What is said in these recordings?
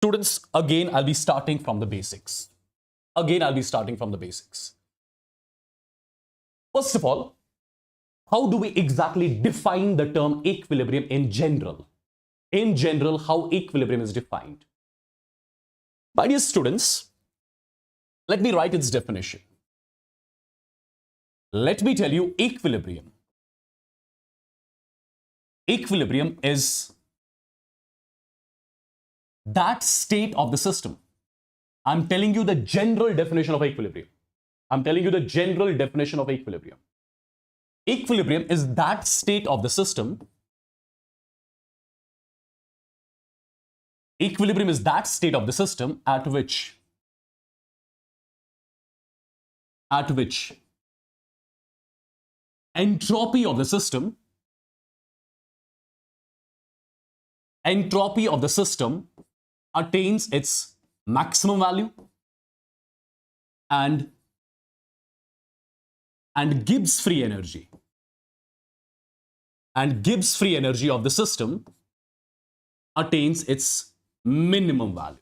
Students, again, I'll be starting from the basics. First of all, how do we exactly define the term equilibrium in general? In general, how equilibrium is defined? My dear students, let me write its definition. Let me tell you equilibrium. Equilibrium is that state of the system. I'm telling you the general definition of equilibrium. Equilibrium is that state of the system. Equilibrium is that state of the system at which entropy of the system attains its maximum value and Gibbs free energy of the system attains its minimum value.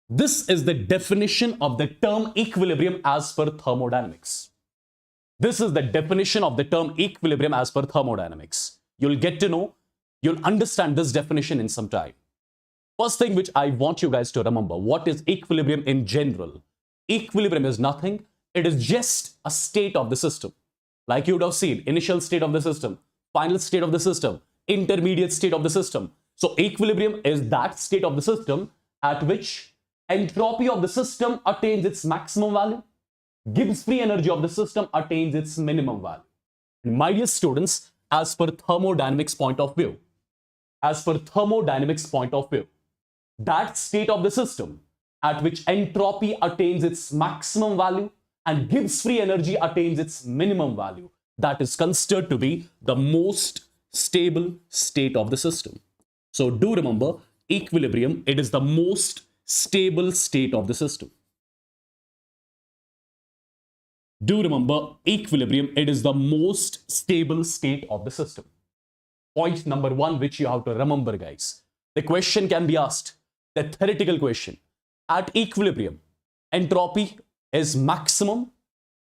This is the definition of the term equilibrium as per thermodynamics. You'll get to know, you'll understand this definition in some time. First thing which I want you guys to remember, what is equilibrium in general? Equilibrium is nothing. It is just a state of the system. Like you would have seen, initial state of the system, final state of the system, intermediate state of the system. So equilibrium is that state of the system at which entropy of the system attains its maximum value, Gibbs free energy of the system attains its minimum value. And my dear students, as per thermodynamics point of view, that state of the system at which entropy attains its maximum value and Gibbs free energy attains its minimum value, that is considered to be the most stable state of the system. So do remember, equilibrium, it is the most stable state of the system. Do remember, equilibrium, it is the most stable state of the system. Point number one, which you have to remember, guys. The question can be asked, the theoretical question. At equilibrium, entropy is maximum,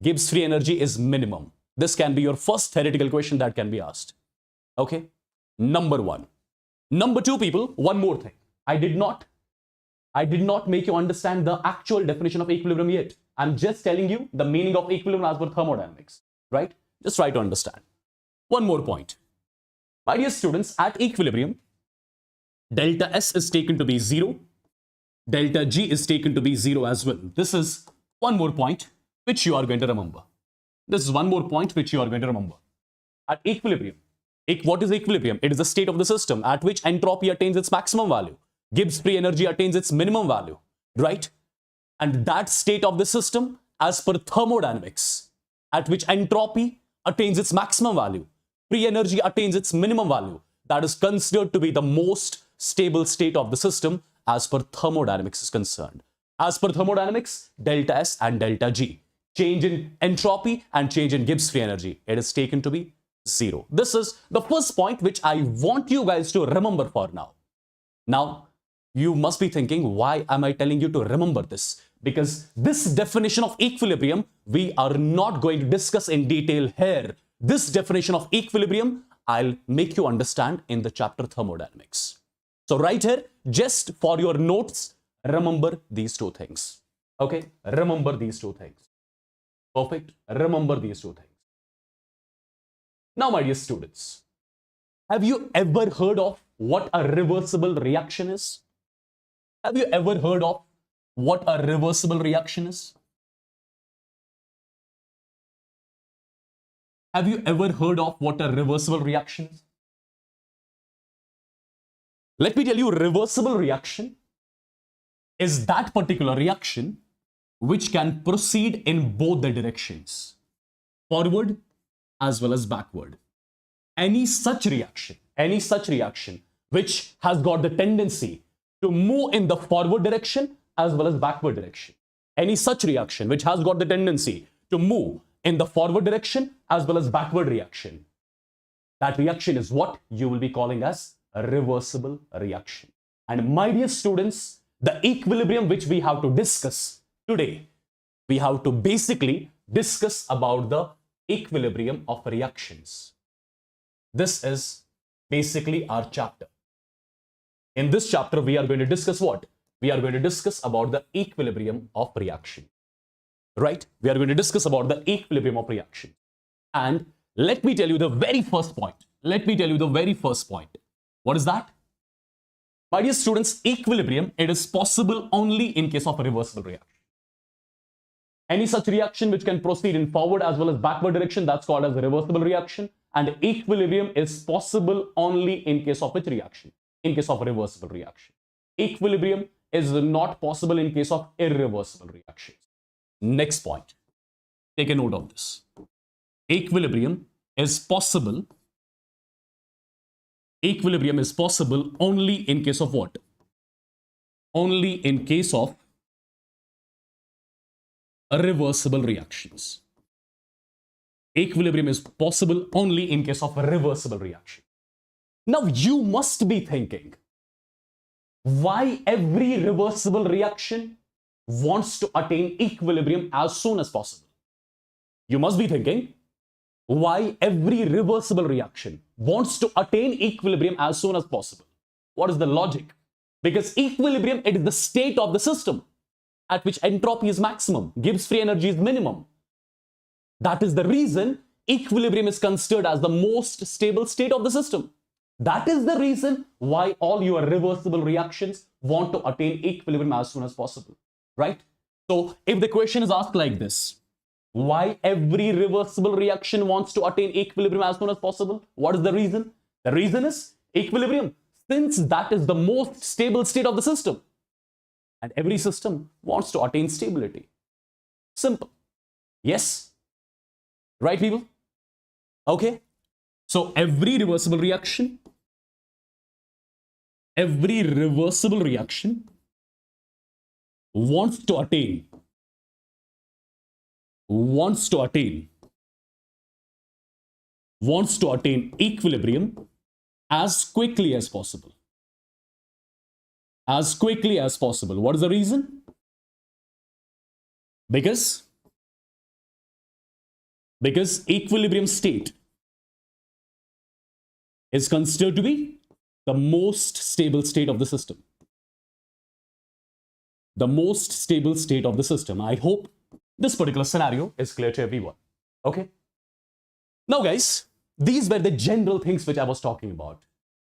Gibbs free energy is minimum. This can be your first theoretical question that can be asked. Okay? Number one. Number two, people, one more thing. I did not make you understand the actual definition of equilibrium yet. I'm just telling you the meaning of equilibrium as per thermodynamics, right? Just try to understand. One more point. My dear students, at equilibrium, delta S is taken to be 0. Delta G is taken to be 0 as well. This is one more point which you are going to remember. At equilibrium, what is equilibrium? It is a state of the system at which entropy attains its maximum value. Gibbs free energy attains its minimum value, right? And that state of the system, as per thermodynamics, at which entropy attains its maximum value, free energy attains its minimum value, that is considered to be the most stable state of the system as per thermodynamics is concerned. As per thermodynamics, delta S and delta G, change in entropy and change in Gibbs free energy, it is taken to be 0. This is the first point which I want you guys to remember for now. Now, you must be thinking, why am I telling you to remember this? Because this definition of equilibrium, we are not going to discuss in detail here. This definition of equilibrium, I'll make you understand in the chapter thermodynamics. So right here, just for your notes, remember these two things. Okay? Remember these two things. Perfect. Remember these two things. Now, my dear students, have you ever heard of what a reversible reaction is? Have you ever heard of what a reversible reaction is? Have you ever heard of what a reversible reaction is? Let me tell you, reversible reaction is that particular reaction which can proceed in both the directions, forward as well as backward. Any such reaction which has got the tendency to move in the forward direction as well as backward direction. Any such reaction which has got the tendency to move in the forward direction as well as backward reaction. That reaction is what you will be calling as a reversible reaction. And my dear students, The equilibrium which we have to discuss today, we have to basically discuss about the equilibrium of reactions. This is basically our chapter. In this chapter, we are going to discuss what? We are going to discuss about the equilibrium of reaction. Right? We are going to discuss about the equilibrium of reaction. And let me tell you the very first point. Let me tell you the very first point. What is that? My dear students, equilibrium, it is possible only in case of a reversible reaction. Any such reaction which can proceed in forward as well as backward direction, that's called as a reversible reaction. And equilibrium is possible only in case of which reaction? In case of a reversible reaction. Equilibrium is not possible in case of irreversible reactions. Next point. Take a note of this. Equilibrium is possible. Equilibrium is possible only in case of what? Only in case of irreversible reactions. Equilibrium is possible only in case of a reversible reaction. Now you must be thinking, why every reversible reaction wants to attain equilibrium as soon as possible? You must be thinking, why every reversible reaction wants to attain equilibrium as soon as possible? What is the logic? Because equilibrium, it is the state of the system at which entropy is maximum, Gibbs free energy is minimum. That is the reason equilibrium is considered as the most stable state of the system. That is the reason why all your reversible reactions want to attain equilibrium as soon as possible, right? So if the question is asked like this, why every reversible reaction wants to attain equilibrium as soon as possible? What is the reason? The reason is equilibrium, since that is the most stable state of the system. And every system wants to attain stability. Simple. Yes? Right, people? Okay. So every reversible reaction wants to attain equilibrium as quickly as possible. As quickly as possible. What is the reason? Because equilibrium state is considered to be the most stable state of the system. The most stable state of the system. I hope this particular scenario is clear to everyone. Okay. Now guys, these were the general things which I was talking about.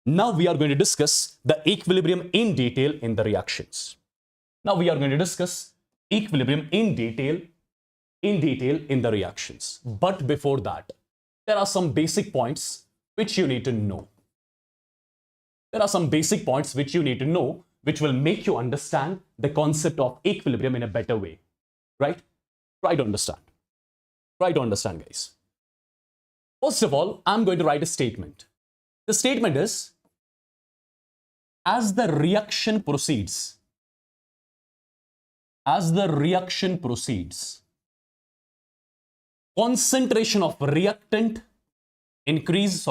Now we are going to discuss the equilibrium in detail in the reactions. Now we are going to discuss equilibrium in detail in the reactions. But before that, there are some basic points which you need to know. There are some basic points which you need to know, which will make you understand the concept of equilibrium in a better way, right? Try to understand. Try to understand, guys. First of all, I'm going to write a statement. The statement is, as the reaction proceeds, concentration of reactant decreases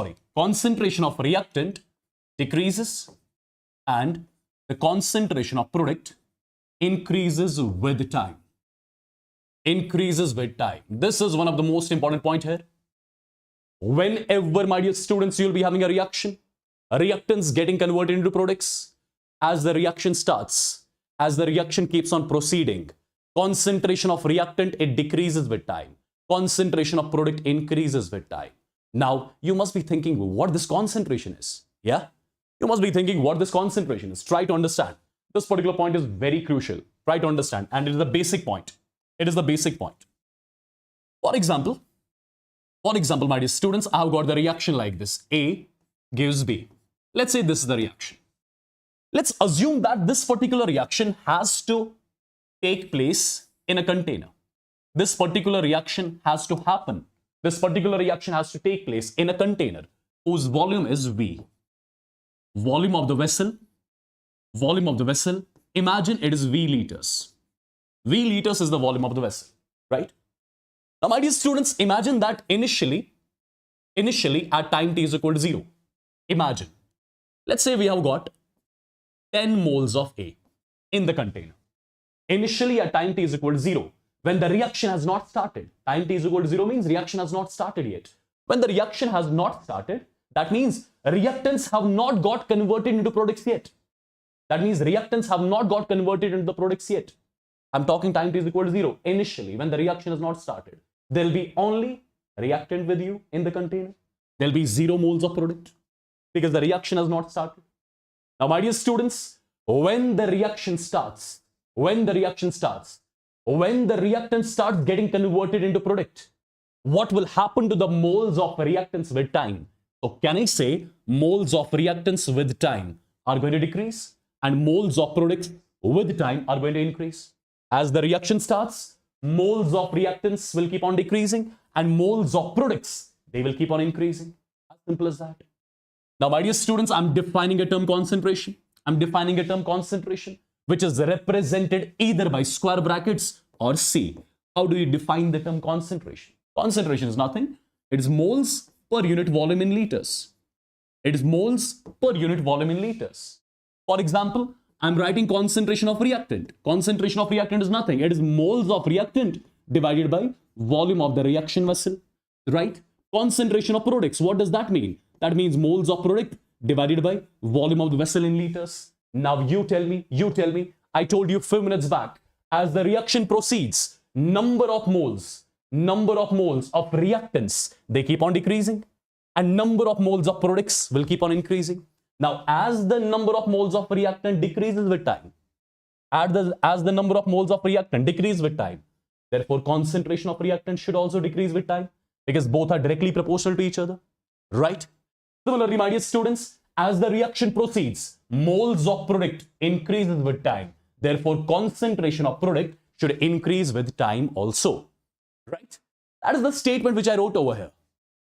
and the concentration of product increases with time. This is one of the most important points here. Whenever, my dear students, you'll be having a reaction, reactants getting converted into products, as the reaction starts, as the reaction keeps on proceeding, concentration of reactant, it decreases with time. Concentration of product increases with time. Now, you must be thinking what this concentration is. Yeah? You must be thinking what this concentration is. Try to understand. This particular point is very crucial. Try to understand. And it is the basic point. It is the basic point. For example, my dear students, I have got the reaction like this. A gives B. Let's say this is the reaction. Let's assume that this particular reaction has to take place in a container. This particular reaction has to happen. This particular reaction has to take place in a container whose volume is V. Volume of the vessel, imagine it is V liters. V liters is the volume of the vessel, right? Now, my dear students, imagine that initially at time t is equal to 0. Imagine, let's say we have got 10 moles of A. in the container. Initially at time t is equal to 0, when the reaction has not started. Time t is equal to 0 means reaction has not started yet. When the reaction has not started, that means reactants have not got converted into products yet. That means reactants have not got converted into the products yet. I'm talking time t is equal to 0. Initially, when the reaction has not started, there will be only reactant with you in the container. There will be 0 moles of product because the reaction has not started. Now, my dear students, when the reaction starts, when the reaction starts, when the reactant starts getting converted into product, what will happen to the moles of reactants with time? So can I say moles of reactants with time are going to decrease and moles of products with time are going to increase? As the reaction starts, moles of reactants will keep on decreasing and moles of products, they will keep on increasing. As simple as that. Now, my dear students, I'm defining a term concentration. I'm defining a term concentration, which is represented either by square brackets or C. How do you define the term concentration? Concentration is nothing. It is moles per unit volume in liters. It is moles per unit volume in liters. For example, I'm writing concentration of reactant. Concentration of reactant is nothing. It is moles of reactant divided by volume of the reaction vessel, right? Concentration of products, what does that mean? That means moles of product divided by volume of the vessel in liters. Now you tell me, I told you a few minutes back, as the reaction proceeds, number of moles of reactants, they keep on decreasing and number of moles of products will keep on increasing. Now, as the number of moles of reactant decreases with time, as the number of moles of reactant decrease with time, therefore concentration of reactant should also decrease with time because both are directly proportional to each other, right? Similarly, my dear students, as the reaction proceeds, moles of product increases with time. Therefore, concentration of product should increase with time also, right? That is the statement which I wrote over here.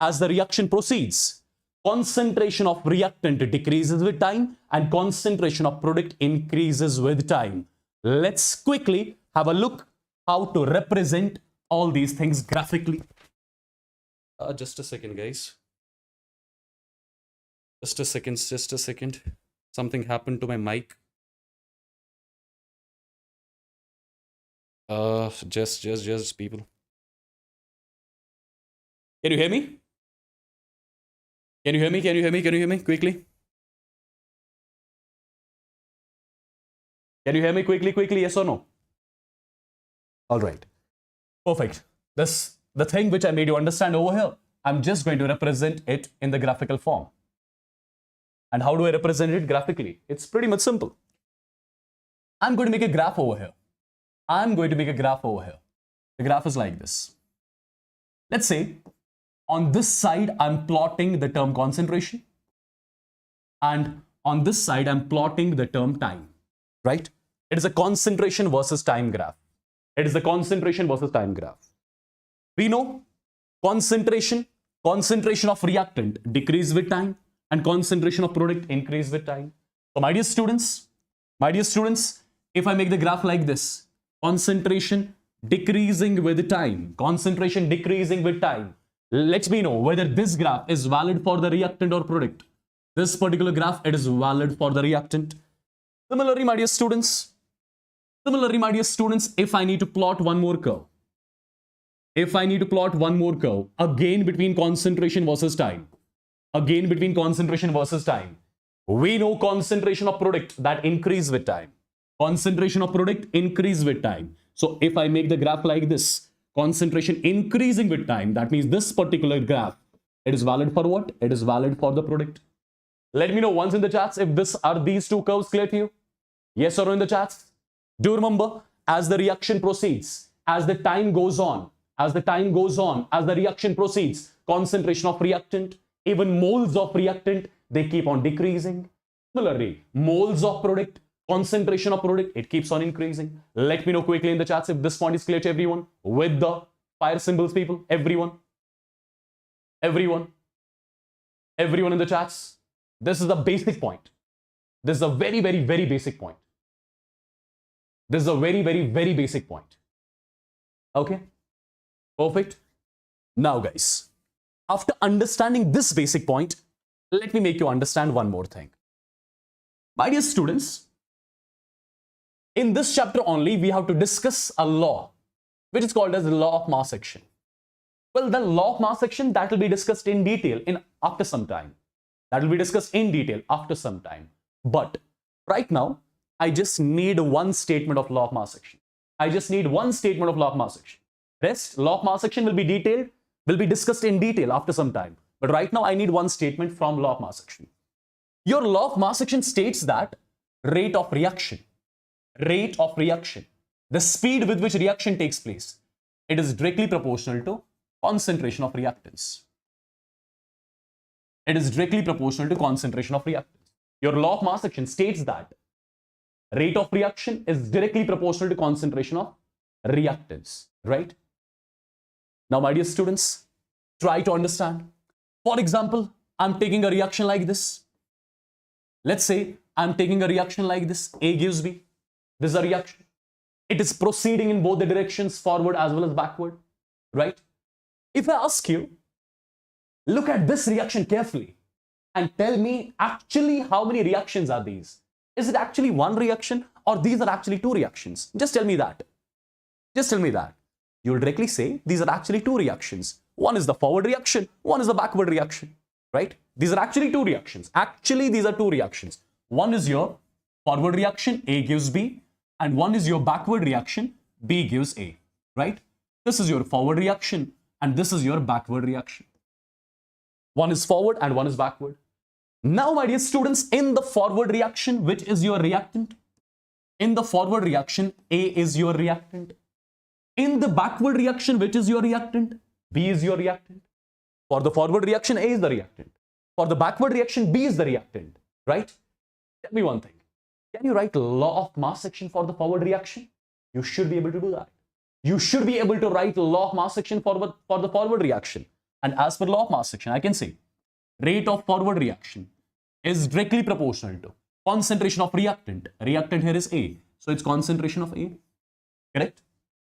As the reaction proceeds, concentration of reactant decreases with time and concentration of product increases with time. Let's quickly have a look how to represent all these things graphically. Just a second, guys. Just a second. Something happened to my mic. Just people. Can you hear me? Can you hear me quickly? Can you hear me quickly? Yes or no? All right. Perfect. This, the thing which I made you understand over here, I'm just going to represent it in the graphical form. And how do I represent it graphically? It's pretty much simple. I'm going to make a graph over here. The graph is like this. Let's say on this side, I'm plotting the term concentration. And on this side, I'm plotting the term time, right? It is a concentration versus time graph. We know concentration of reactant decrease with time and concentration of product increase with time. So my dear students, if I make the graph like this, concentration decreasing with time, let me know whether this graph is valid for the reactant or product. This particular graph, it is valid for the reactant. Similarly, my dear students, if I need to plot one more curve, again between concentration versus time, we know concentration of product that increase with time. So if I make the graph like this, concentration increasing with time, that means this particular graph, it is valid for what? It is valid for the product. Let me know once in the chats if these two curves clear to you. Yes or no in the chats. Do remember, as the reaction proceeds, as the time goes on, as the reaction proceeds, concentration of reactant, even moles of reactant, they keep on decreasing. Similarly, moles of product, concentration of product, it keeps on increasing. Let me know quickly in the chats if this point is clear to everyone with the fire symbols, people. Everyone in the chats. This is the basic point. This is a very basic point. Okay, perfect. Now guys, after understanding this basic point, let me make you understand one more thing. My dear students, In this chapter only, we have to discuss a law, which is called as the law of mass action. Well, the law of mass action, that will be discussed in detail after some time. That will be discussed in detail after some time. But right now, I just need one statement of law of mass action. I just need one statement of law of mass action. Rest, law of mass action will be discussed in detail after some time. But right now, I need one statement from law of mass action. Your law of mass action states that rate of reaction, the speed with which reaction takes place, it is directly proportional to concentration of reactants. It is directly proportional to concentration of reactants. Your law of mass action states that rate of reaction is directly proportional to concentration of reactants, right? Now, my dear students, try to understand. For example, I'm taking a reaction like this. Let's say I'm taking a reaction like this. A gives B. This is a reaction. It is proceeding in both the directions, forward as well as backward, right? If I ask you, look at this reaction carefully and tell me actually how many reactions are these? Is it actually one reaction or these are actually two reactions? Just tell me that. Just tell me that. You'll directly say these are actually two reactions. One is the forward reaction, one is the backward reaction, right? These are actually two reactions. Actually, these are two reactions. One is your forward reaction, A gives B, and one is your backward reaction, B gives A, right? This is your forward reaction and this is your backward reaction. One is forward and one is backward. Now, my dear students, in the forward reaction, which is your reactant? In the forward reaction, A is your reactant. In the backward reaction, which is your reactant? B is your reactant. For the forward reaction, A is the reactant. For the backward reaction, B is the reactant, right? Tell me one thing. Can you write law of mass action for the forward reaction? You should be able to do that. You should be able to write law of mass action for the forward reaction. And as per law of mass action, I can say rate of forward reaction is directly proportional to concentration of reactant. Reactant here is A. So it's concentration of A. Correct?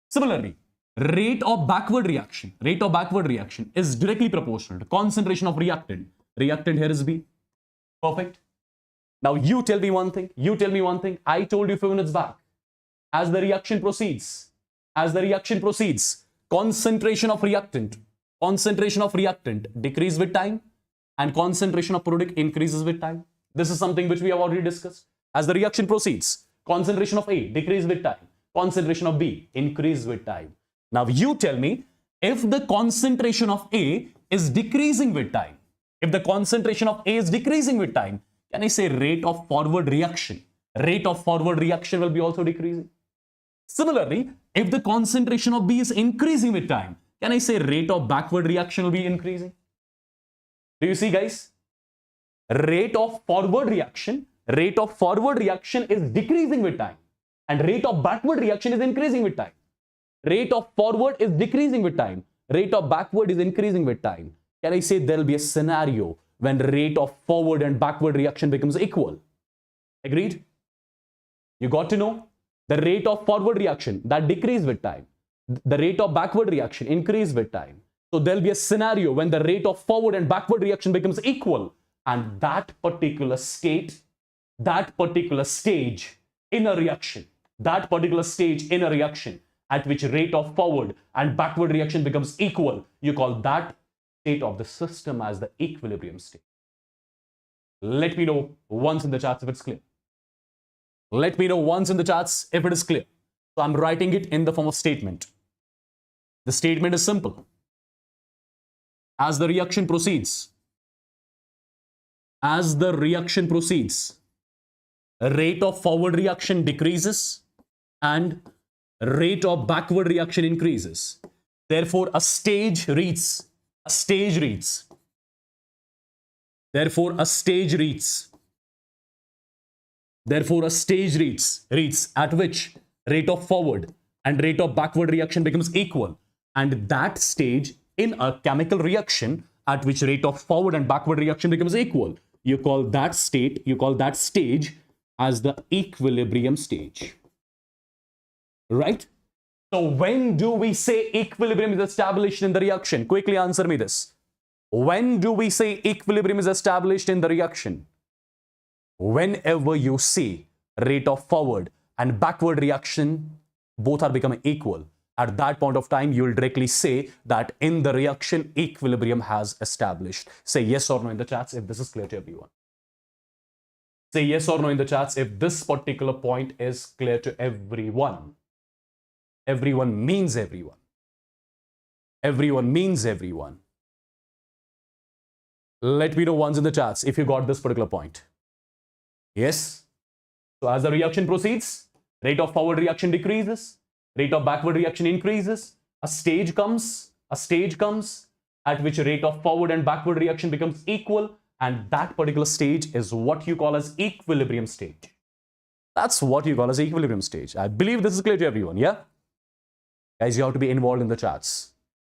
Similarly, rate of backward reaction is directly proportional to concentration of reactant. Reactant here is B. Perfect. Now you tell me one thing. I told you a few minutes back. As the reaction proceeds, concentration of reactant decreases with time and concentration of product increases with time. This is something which we have already discussed. As the reaction proceeds, concentration of A decreases with time, concentration of B increases with time. Now you tell me, if the concentration of A is decreasing with time, can I say rate of forward reaction? Rate of forward reaction will be also decreasing. Similarly, if the concentration of B is increasing with time, can I say rate of backward reaction will be increasing? Do you see, guys? Rate of forward reaction is decreasing with time, and rate of backward reaction is increasing with time. Rate of forward is decreasing with time. Rate of backward is increasing with time. Can I say there will be a scenario when rate of forward and backward reaction becomes equal? Agreed? You got to know the rate of forward reaction that decrease with time. The rate of backward reaction increase with time. So there'll be a scenario when the rate of forward and backward reaction becomes equal, and that particular stage in a reaction at which rate of forward and backward reaction becomes equal, you call that state of the system as the equilibrium state. Let me know once in the charts if it's clear. Let me know once in the charts if it is clear. So I'm writing it in the form of statement. The statement is simple. As the reaction proceeds, rate of forward reaction decreases and rate of backward reaction increases. Therefore, a stage reaches at which rate of forward and rate of backward reaction becomes equal, and that stage in a chemical reaction at which rate of forward and backward reaction becomes equal, you call that stage as the equilibrium stage. Right? So when do we say equilibrium is established in the reaction? Quickly answer me this. When do we say equilibrium is established in the reaction? Whenever you see rate of forward and backward reaction, both are becoming equal. At that point of time, you will directly say that in the reaction, equilibrium has established. Say yes or no in the chats if this is clear to everyone. Say yes or no in the chats if this particular point is clear to everyone. Everyone means everyone. Everyone means everyone. Let me know once in the chats if you got this particular point. Yes? So as the reaction proceeds, rate of forward reaction decreases, rate of backward reaction increases, a stage comes at which rate of forward and backward reaction becomes equal, and that particular stage is what you call as equilibrium stage. That's what you call as equilibrium stage. I believe this is clear to everyone, yeah? Guys, you have to be involved in the chats.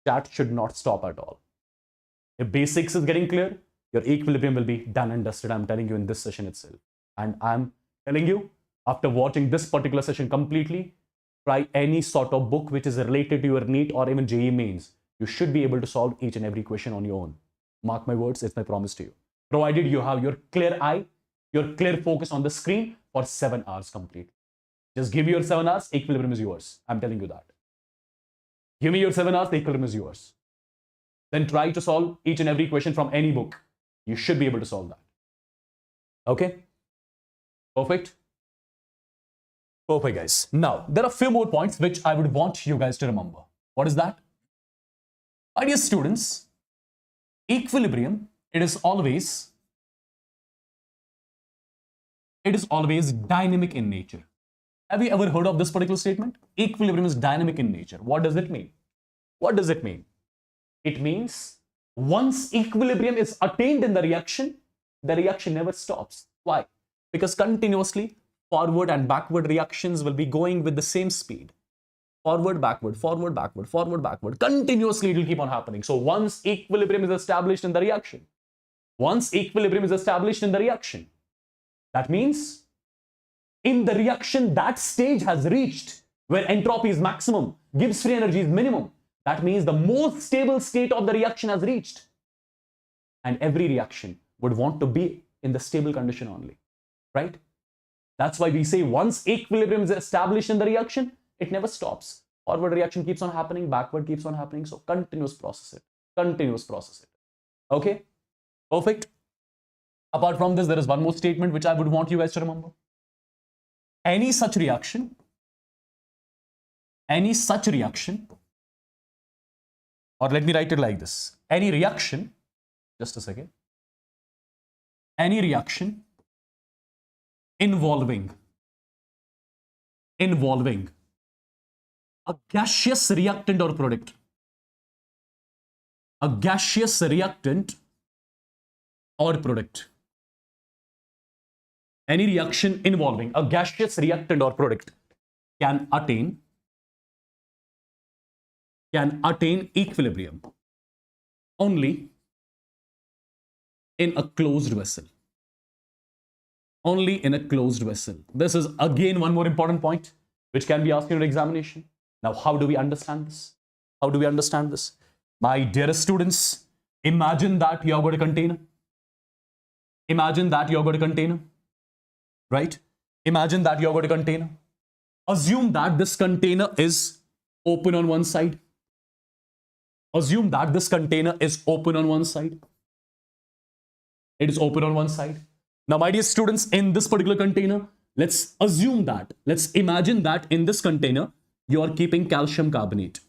Chat should not stop at all. If basics is getting clear, your equilibrium will be done and dusted. I'm telling you in this session itself. And I'm telling you, after watching this particular session completely, try any sort of book which is related to your NEET or even JEE mains. You should be able to solve each and every question on your own. Mark my words, it's my promise to you. Provided you have your clear eye, your clear focus on the screen for 7 hours complete. Just give me your 7 hours, equilibrium is yours. I'm telling you that. Give me your 7 hours, the equilibrium is yours. Then try to solve each and every question from any book. You should be able to solve that. Okay? Perfect? Perfect, guys. Now, there are a few more points which I would want you guys to remember. What is that? My dear students, equilibrium, it is always dynamic in nature. Have you ever heard of this particular statement? Equilibrium is dynamic in nature. What does it mean? What does it mean? It means once equilibrium is attained in the reaction never stops. Why? Because continuously forward and backward reactions will be going with the same speed. Forward, backward, forward, backward, forward, backward. Continuously it will keep on happening. So once equilibrium is established in the reaction, that means in the reaction, that stage has reached where entropy is maximum, Gibbs free energy is minimum. That means the most stable state of the reaction has reached. And every reaction would want to be in the stable condition only, right? That's why we say once equilibrium is established in the reaction, it never stops. Forward reaction keeps on happening, backward keeps on happening. So continuous process it. Okay, perfect. Apart from this, there is one more statement which I would want you guys to remember. Any such reaction, or let me write it like this. Any reaction, just a second. Any reaction involving a gaseous reactant or product. A gaseous reactant or product. Any reaction involving a gaseous reactant or product can attain equilibrium only in a closed vessel. Only in a closed vessel. This is again one more important point which can be asked in your examination. Now, how do we understand this? My dearest students, imagine that you have got a container. Right? Imagine that you have got a container. Assume that this container is open on one side. It is open on one side. Now, my dear students, in this particular container, let's imagine that in this container, you are keeping calcium carbonate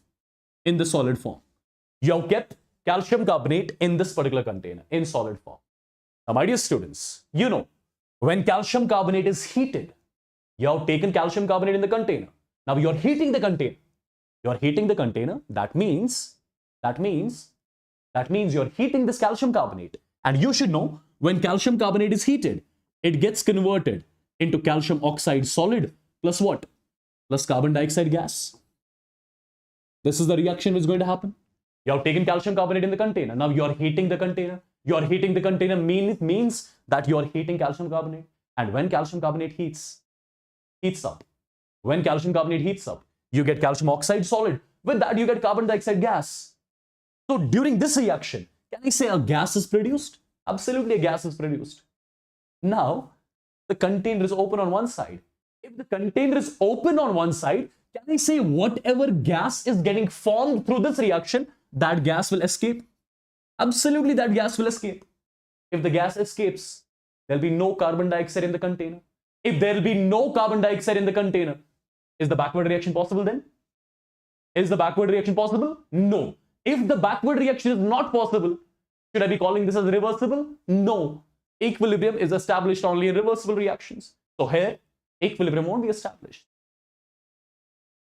in the solid form. You have kept calcium carbonate in this particular container in solid form. Now, my dear students, you know, when calcium carbonate is heated, you have taken calcium carbonate in the container. Now, you are heating the container. That means you're heating this calcium carbonate. And you should know, when calcium carbonate is heated, it gets converted into calcium oxide solid plus what? Plus carbon dioxide gas. This is the reaction which is going to happen. You have taken calcium carbonate in the container. Now you are heating the container. Means that you are heating calcium carbonate. And when calcium carbonate heats up, you get calcium oxide solid. With that, you get carbon dioxide gas. So during this reaction, can I say a gas is produced? Absolutely, a gas is produced. Now, the container is open on one side. If if the container is open on one side, can I say whatever gas is getting formed through this reaction, that gas will escape? Absolutely, that gas will escape. If the gas escapes, there'll be no carbon dioxide in the container. If there'll be no carbon dioxide in the container, is the backward reaction possible then? Is the backward reaction possible? No. If the backward reaction is not possible, should I be calling this as reversible? No. Equilibrium is established only in reversible reactions. So here, equilibrium won't be established.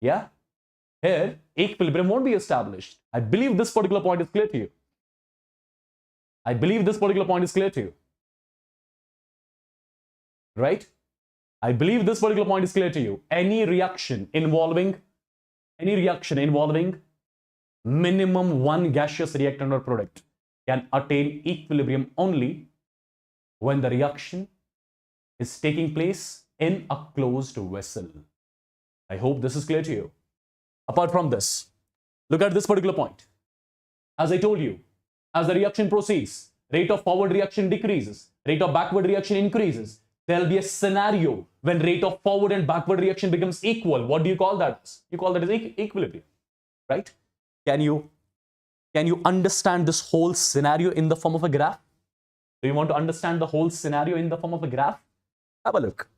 Yeah? Here, equilibrium won't be established. I believe this particular point is clear to you. I believe this particular point is clear to you. Right? I believe this particular point is clear to you. Any reaction involving minimum one gaseous reactant or product can attain equilibrium only when the reaction is taking place in a closed vessel. I hope this is clear to you. Apart from this, look at this particular point. As I told you, as the reaction proceeds, rate of forward reaction decreases, rate of backward reaction increases. There will be a scenario when rate of forward and backward reaction becomes equal. What do you call that as? You call that as equilibrium, right? Can you understand this whole scenario in the form of a graph? Do you want to understand the whole scenario in the form of a graph? Have a look.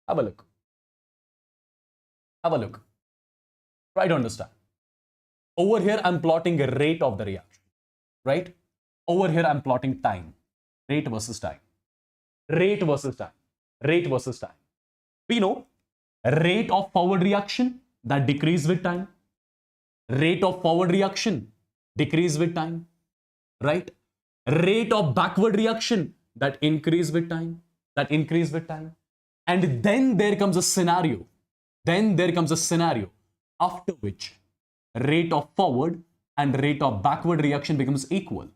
Have a look. Have a look. Try to understand. Over here, I'm plotting a rate of the reaction, right? Over here, I'm plotting time. Rate versus time. Rate versus time. Rate versus time. We know rate of forward reaction that decrease with time. Rate of forward reaction decrease with time, right? Rate of backward reaction that increase with time, and then there comes a scenario. After which rate of forward and rate of backward reaction becomes equal.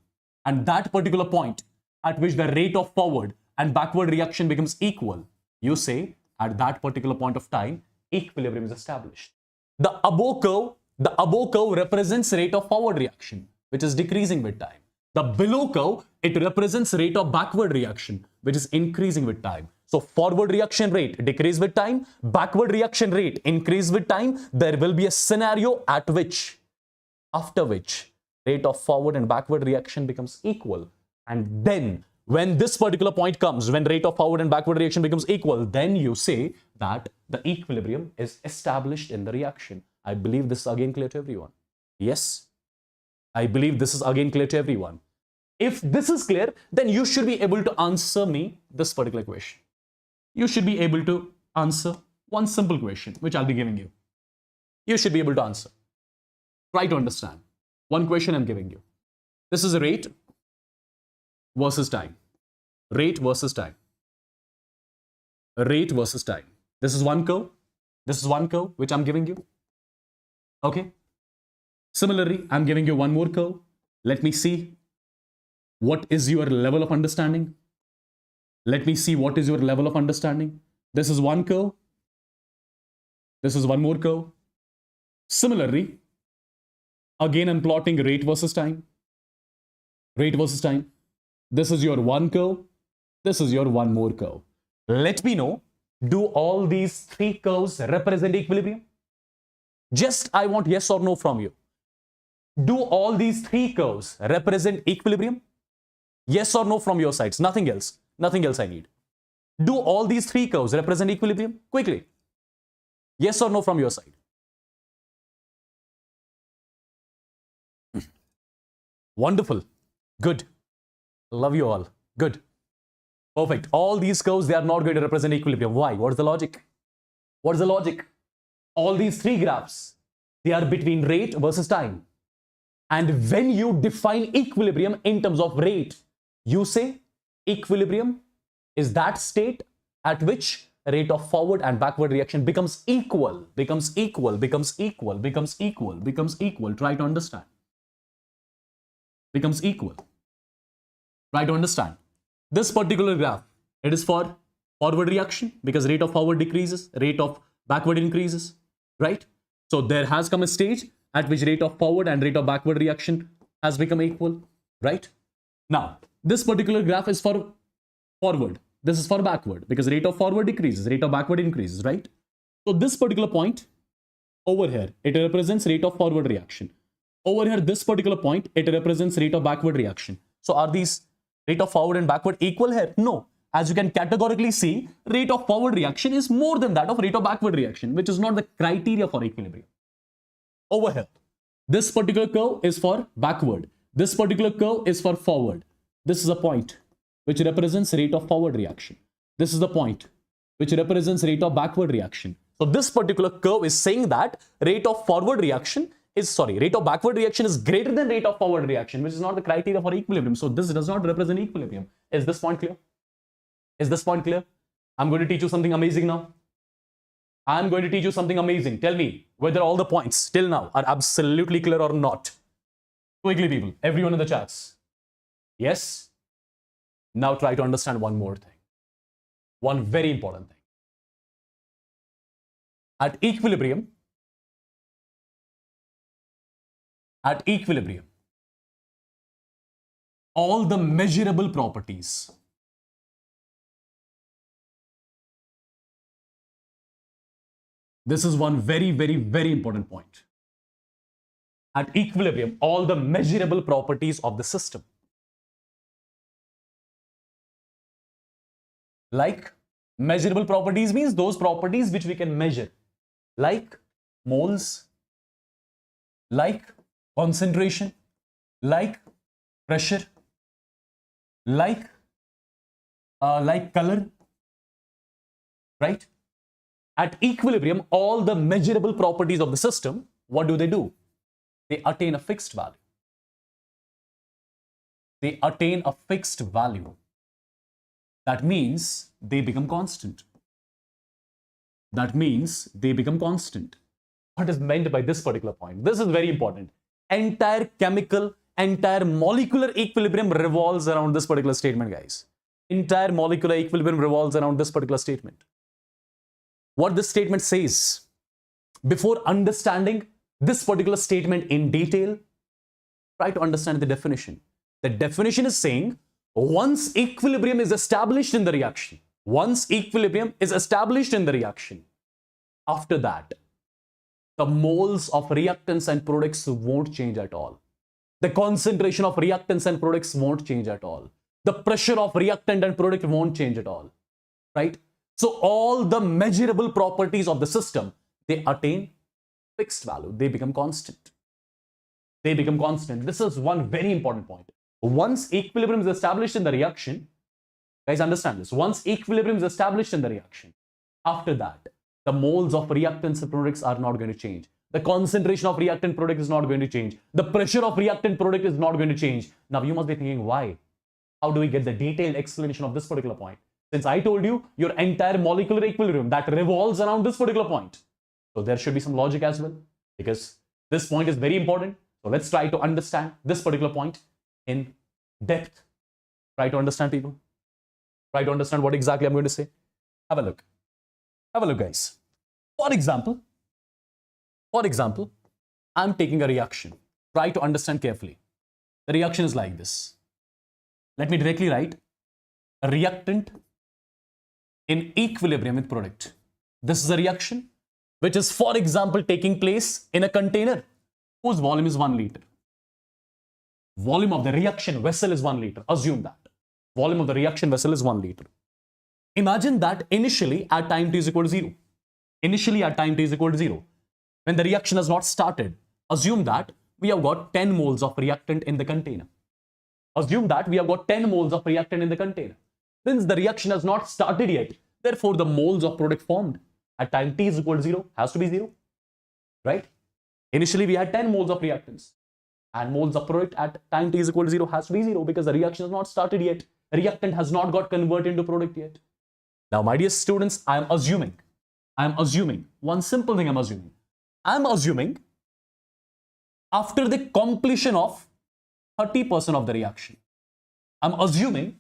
And that particular point at which the rate of forward and backward reaction becomes equal, you say at that particular point of time, equilibrium is established. The above curve represents rate of forward reaction, which is decreasing with time. The below curve, it represents rate of backward reaction, which is increasing with time. So forward reaction rate decrease with time, backward reaction rate increase with time. There will be a scenario after which rate of forward and backward reaction becomes equal. And then when this particular point comes, when rate of forward and backward reaction becomes equal, then you say that the equilibrium is established in the reaction. I believe this is again clear to everyone. Yes, I believe this is again clear to everyone. If this is clear, then you should be able to answer me this particular question. You should be able to answer one simple question, which I'll be giving you. You should be able to answer. Try to understand. One question I'm giving you. This is rate versus time. Rate versus time. Rate versus time. This is one curve. This is one curve which I'm giving you. Okay. Similarly, I'm giving you one more curve. Let me see what is your level of understanding. Let me see what is your level of understanding. This is one curve. This is one more curve. Similarly, again, I'm plotting rate versus time. Rate versus time. This is your one curve. This is your one more curve. Let me know, do all these three curves represent equilibrium? Just I want yes or no from you. Do all these three curves represent equilibrium? Yes or no from your sides. Nothing else. Nothing else I need. Do all these three curves represent equilibrium? Quickly. Yes or no from your side. Wonderful. Good. Love you all. Good. Perfect. All these curves, they are not going to represent equilibrium. Why? What is the logic? What is the logic? All these three graphs, they are between rate versus time. And when you define equilibrium in terms of rate, you say equilibrium is that state at which rate of forward and backward reaction becomes equal. Try to understand. Becomes equal. Try to understand. This particular graph, it is for forward reaction because rate of forward decreases, rate of backward increases, right? So there has come a stage at which rate of forward and rate of backward reaction has become equal, right? Now, this particular graph is for forward. This is for backward because rate of forward decreases, rate of backward increases, right? So this particular point over here, it represents rate of forward reaction. Over here, this particular point, it represents rate of backward reaction. So are these rate of forward and backward equal here? No. As you can categorically see, rate of forward reaction is more than that of rate of backward reaction, which is not the criteria for equilibrium. Over here, this particular curve is for backward. This particular curve is for forward. This is a point which represents rate of forward reaction. This is the point which represents rate of backward reaction. So this particular curve is saying that rate of backward reaction is greater than rate of forward reaction, which is not the criteria for equilibrium. So this does not represent equilibrium. Is this point clear? Is this point clear? I'm going to teach you something amazing now. I'm going to teach you something amazing. Tell me whether all the points till now are absolutely clear or not. Quickly, people, everyone in the chats. Yes? Now try to understand one more thing. One very important thing. At equilibrium, all the measurable properties this is one very, very, very important point. At equilibrium, all the measurable properties of the system, like measurable properties means those properties which we can measure, like moles, like concentration, like pressure, like color, right? At equilibrium, all the measurable properties of the system, what do? They attain a fixed value. They attain a fixed value. That means they become constant. That means they become constant. What is meant by this particular point? This is very important. Entire chemical, entire molecular equilibrium revolves around this particular statement, guys. Entire molecular equilibrium revolves around this particular statement. What this statement says, before understanding this particular statement in detail, try to understand the definition. The definition is saying, once equilibrium is established in the reaction, after that, the moles of reactants and products won't change at all. The concentration of reactants and products won't change at all. The pressure of reactant and product won't change at all, right? So all the measurable properties of the system, they attain fixed value. They become constant. They become constant. This is one very important point. Once equilibrium is established in the reaction, guys understand this. Once equilibrium is established in the reaction, after that, the moles of reactants and products are not going to change. The concentration of reactant product is not going to change. The pressure of reactant product is not going to change. Now you must be thinking, why? How do we get the detailed explanation of this particular point? Since I told you your entire molecular equilibrium that revolves around this particular point. So there should be some logic as well, because this point is very important. So let's try to understand this particular point in depth. Try to understand, people. Try to understand what exactly I'm going to say. Have a look. Have a look, guys. For example, I'm taking a reaction. Try to understand carefully. The reaction is like this. Let me directly write a reactant in equilibrium with product. This is a reaction which is, for example, taking place in a container whose volume is 1 liter. Volume of the reaction vessel is 1 liter. Assume that. Volume of the reaction vessel is 1 liter. Imagine that initially at time t is equal to 0. Initially at time t is equal to 0. When the reaction has not started, assume that we have got 10 moles of reactant in the container. Assume that we have got 10 moles of reactant in the container. Since the reaction has not started yet, therefore the moles of product formed at time t is equal to 0 has to be 0, right? Initially we had 10 moles of reactants, and moles of product at time t is equal to 0 has to be 0 because the reaction has not started yet. Reactant has not got converted into product yet. Now, my dear students, I am assuming one simple thing. I'm assuming after the completion of 30% of the reaction. I'm assuming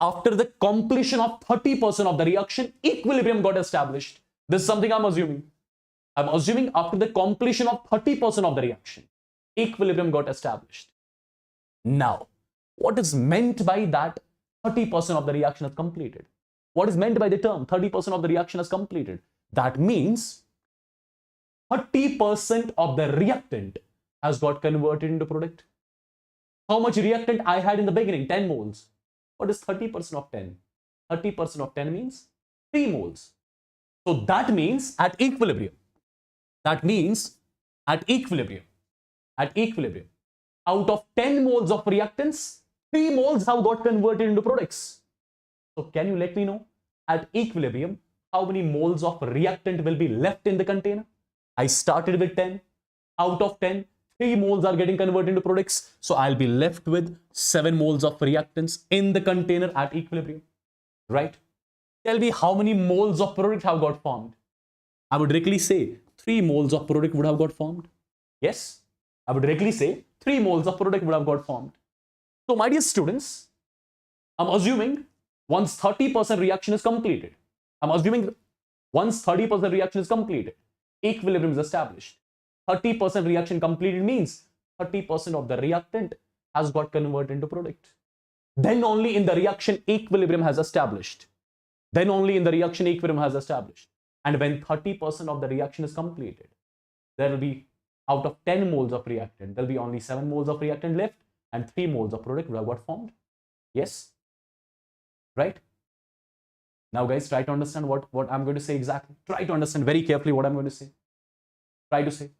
after the completion of 30% of the reaction, equilibrium got established. This is something I'm assuming. I'm assuming after the completion of 30% of the reaction, equilibrium got established. Now, what is meant by that 30% of the reaction is completed? What is meant by the term 30% of the reaction is completed? That means 30% of the reactant has got converted into product. How much reactant I had in the beginning? 10 moles. What is 30% of 10? 30% of 10 means 3 moles. So that means at equilibrium. That means at equilibrium. At equilibrium. Out of 10 moles of reactants, 3 moles have got converted into products. So can you let me know at equilibrium how many moles of reactant will be left in the container? I started with 10. Out of 10, 3 moles are getting converted into products. So I'll be left with 7 moles of reactants in the container at equilibrium. Right? Tell me how many moles of product have got formed. I would directly say 3 moles of product would have got formed. Yes, I would directly say 3 moles of product would have got formed. So my dear students, I'm assuming once 30% reaction is completed, equilibrium is established. 30% reaction completed means 30% of the reactant has got converted into product. Then only in the reaction equilibrium has established. And when 30% of the reaction is completed, there will be, out of 10 moles of reactant, there will be only 7 moles of reactant left and 3 moles of product will have got formed. Yes? Right? Now guys, try to understand what I'm going to say exactly. Try to understand very carefully what I'm going to say. Try to say.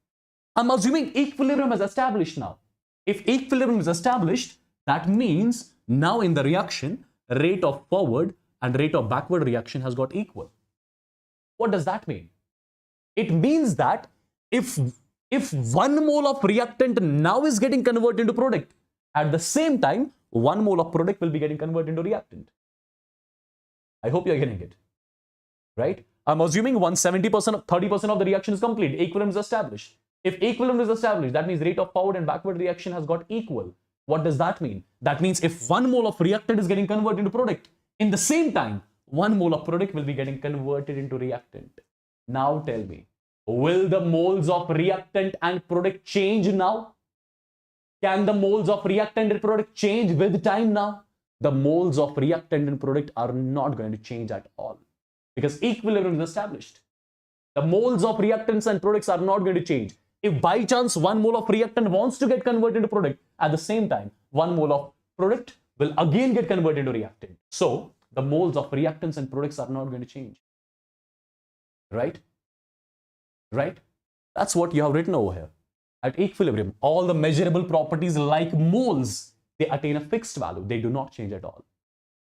I'm assuming equilibrium is established now. If equilibrium is established, that means now in the reaction, rate of forward and rate of backward reaction has got equal. What does that mean? It means that if 1 mole of reactant now is getting converted into product, at the same time, 1 mole of product will be getting converted into reactant. I hope you're getting it. Right? I'm assuming once 30% of the reaction is complete, equilibrium is established. If equilibrium is established, that means rate of forward and backward reaction has got equal. What does that mean? That means if 1 mole of reactant is getting converted into product, in the same time, 1 mole of product will be getting converted into reactant. Now tell me, will the moles of reactant and product change now? Can the moles of reactant and product change with time now? The moles of reactant and product are not going to change at all because equilibrium is established. The moles of reactants and products are not going to change. If by chance 1 mole of reactant wants to get converted into product, at the same time, 1 mole of product will again get converted into reactant. So the moles of reactants and products are not going to change. Right? Right? That's what you have written over here. At equilibrium, all the measurable properties like moles, they attain a fixed value. They do not change at all.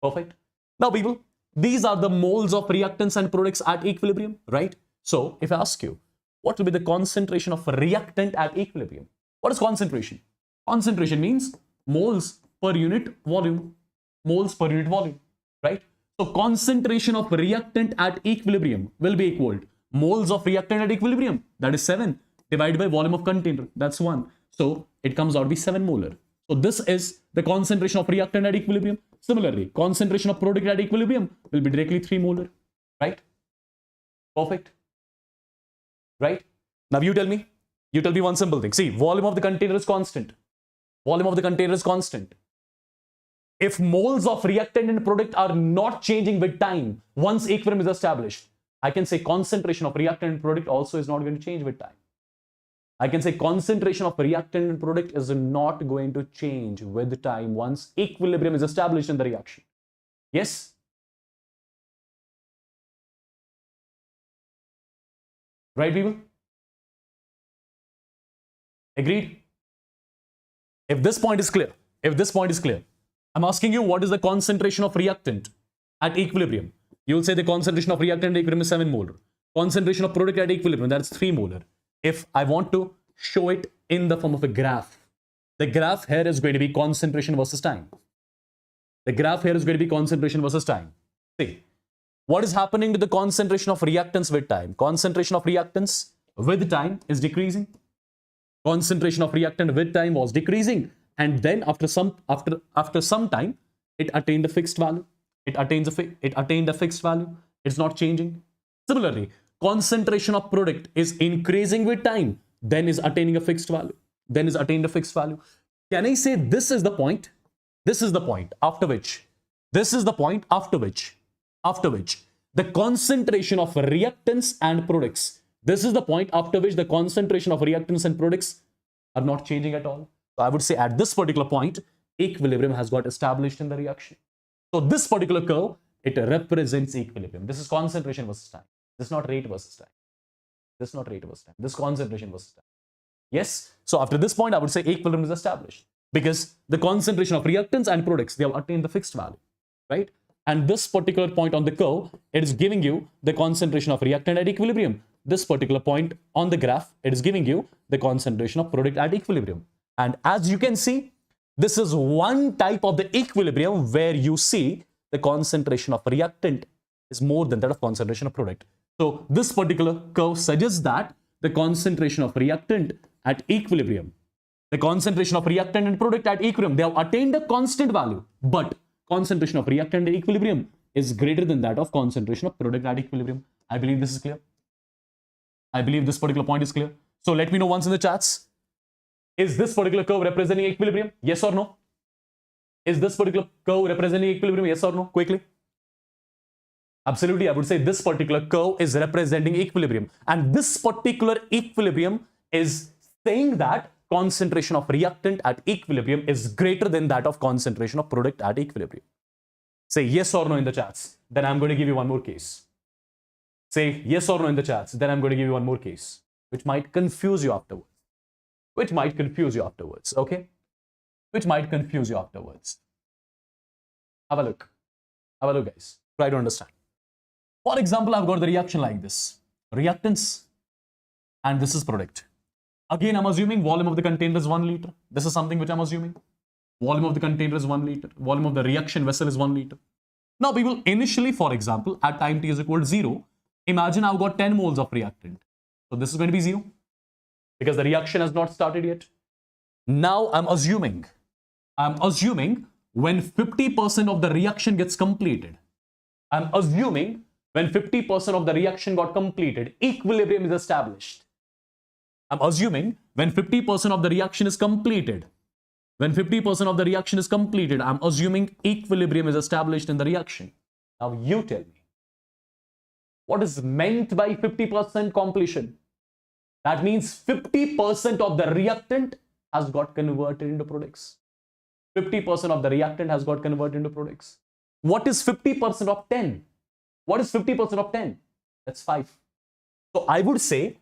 Perfect. Now people, these are the moles of reactants and products at equilibrium, right? So if I ask you, what will be the concentration of reactant at equilibrium? What is concentration? Concentration means moles per unit volume. Moles per unit volume, right? So concentration of reactant at equilibrium will be equal to moles of reactant at equilibrium, that is 7, divided by volume of container, that's 1. So it comes out to be 7 molar. So this is the concentration of reactant at equilibrium. Similarly, concentration of product at equilibrium will be directly 3 molar, right? Perfect. Right? Now you tell me one simple thing. See, volume of the container is constant. Volume of the container is constant. If moles of reactant and product are not changing with time, once equilibrium is established, I can say concentration of reactant and product also is not going to change with time. I can say concentration of reactant and product is not going to change with time once equilibrium is established in the reaction. Yes? Right, people? Agreed? If this point is clear, I'm asking you what is the concentration of reactant at equilibrium. You will say the concentration of reactant at equilibrium is 7 molar. Concentration of product at equilibrium, that's 3 molar. If I want to show it in the form of a graph, the graph here is going to be concentration versus time. The graph here is going to be concentration versus time. See, what is happening to the concentration of reactants with time? Concentration of reactants with time is decreasing. Concentration of reactant with time was decreasing, and then after some time, it attained a fixed value. It attained a fixed value. It's not changing. Similarly, concentration of product is increasing with time, then is attaining a fixed value. Then is attained a fixed value. Can I say this is the point? This is the point after which the concentration of reactants and products, This is the point after which the concentration of reactants and products are not changing at all. So I would say at this particular point, equilibrium has got established in the reaction. So this particular curve, it represents equilibrium. This is concentration versus time. This is not rate versus time. This is not rate versus time. This is concentration versus time. Yes. So after this point, I would say equilibrium is established because the concentration of reactants and products, they have attained the fixed value, right? And this particular point on the curve, it is giving you the concentration of reactant at equilibrium. This particular point on the graph, it is giving you the concentration of product at equilibrium. And as you can see, this is one type of the equilibrium where you see the concentration of reactant is more than that of concentration of product. So this particular curve suggests that the concentration of reactant at equilibrium, the concentration of reactant and product at equilibrium, they have attained a constant value, but concentration of reactant at equilibrium is greater than that of concentration of product at equilibrium. I believe this is clear. I believe this particular point is clear. So let me know once in the chats. Is this particular curve representing equilibrium? Yes or no? Is this particular curve representing equilibrium? Yes or no? Quickly. Absolutely, I would say this particular curve is representing equilibrium. And this particular equilibrium is saying that concentration of reactant at equilibrium is greater than that of concentration of product at equilibrium. Say yes or no in the chats. Then I'm going to give you one more case. Say yes or no in the chats. Then I'm going to give you one more case, which might confuse you afterwards. Which might confuse you afterwards, okay? Which might confuse you afterwards. Have a look. Have a look, guys. Try to understand. For example, I've got the reaction like this. Reactants, and this is product. Again, I'm assuming volume of the container is 1 liter. This is something which I'm assuming. Volume of the container is 1 liter. Volume of the reaction vessel is 1 liter. Now, we will initially, for example, at time t is equal to 0, imagine I've got 10 moles of reactant. So this is going to be 0 because the reaction has not started yet. Now, I'm assuming when 50% of the reaction gets completed, I'm assuming when 50% of the reaction got completed, equilibrium is established. I'm assuming when 50% of the reaction is completed, I'm assuming equilibrium is established in the reaction. Now you tell me, what is meant by 50% completion? That means 50% of the reactant has got converted into products. 50% of the reactant has got converted into products. What is 50% of 10? What is 50% of 10? That's 5. So I would say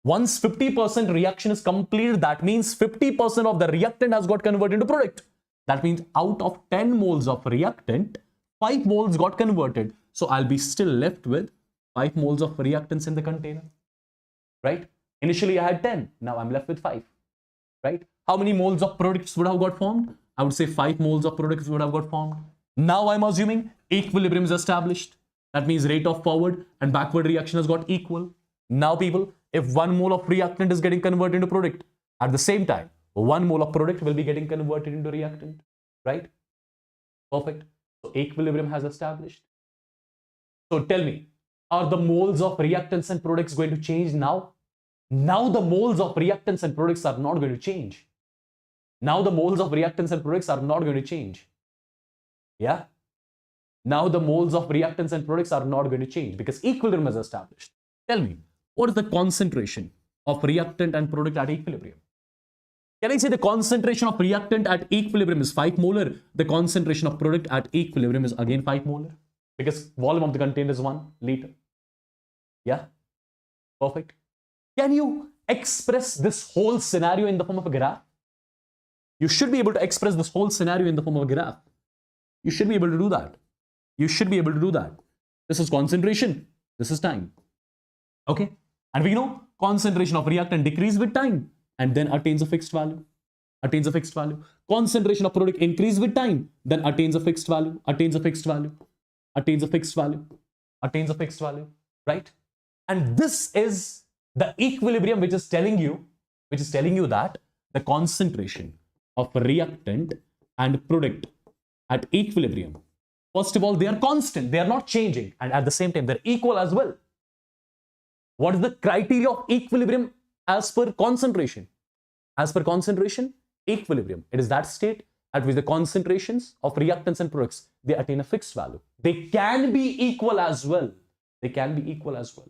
once 50% reaction is completed, that means 50% of the reactant has got converted into product. That means out of 10 moles of reactant, 5 moles got converted. So I'll be still left with 5 moles of reactants in the container, right? Initially I had 10, now I'm left with 5, right? How many moles of products would have got formed? I would say 5 moles of products would have got formed. Now I'm assuming equilibrium is established. That means rate of forward and backward reaction has got equal. Now people, if 1 mole of reactant is getting converted into product, at the same time, 1 mole of product will be getting converted into reactant, right? Perfect. So equilibrium has established. So tell me, are the moles of reactants and products going to change now? Now the moles of reactants and products are not going to change. Now the moles of reactants and products are not going to change. Yeah? Now the moles of reactants and products are not going to change because equilibrium is established. Tell me, what is the concentration of reactant and product at equilibrium? Can I say the concentration of reactant at equilibrium is 5 molar? The concentration of product at equilibrium is again 5 molar because volume of the container is 1 liter. Yeah? Perfect. Can you express this whole scenario in the form of a graph? You should be able to express this whole scenario in the form of a graph. You should be able to do that. You should be able to do that. This is concentration. This is time. Okay? And we know concentration of reactant decrease with time and then attains a fixed value. Attains a fixed value. Concentration of product increase with time, then attains a fixed value. Attains a fixed value. Attains a fixed value. Attains a fixed value. Right? And this is the equilibrium which is telling you that the concentration of reactant and product at equilibrium, first of all, they are constant, they are not changing, and at the same time they're equal as well. What is the criteria of equilibrium as per concentration? As per concentration, equilibrium, it is that state at which the concentrations of reactants and products, they attain a fixed value. They can be equal as well. They can be equal as well.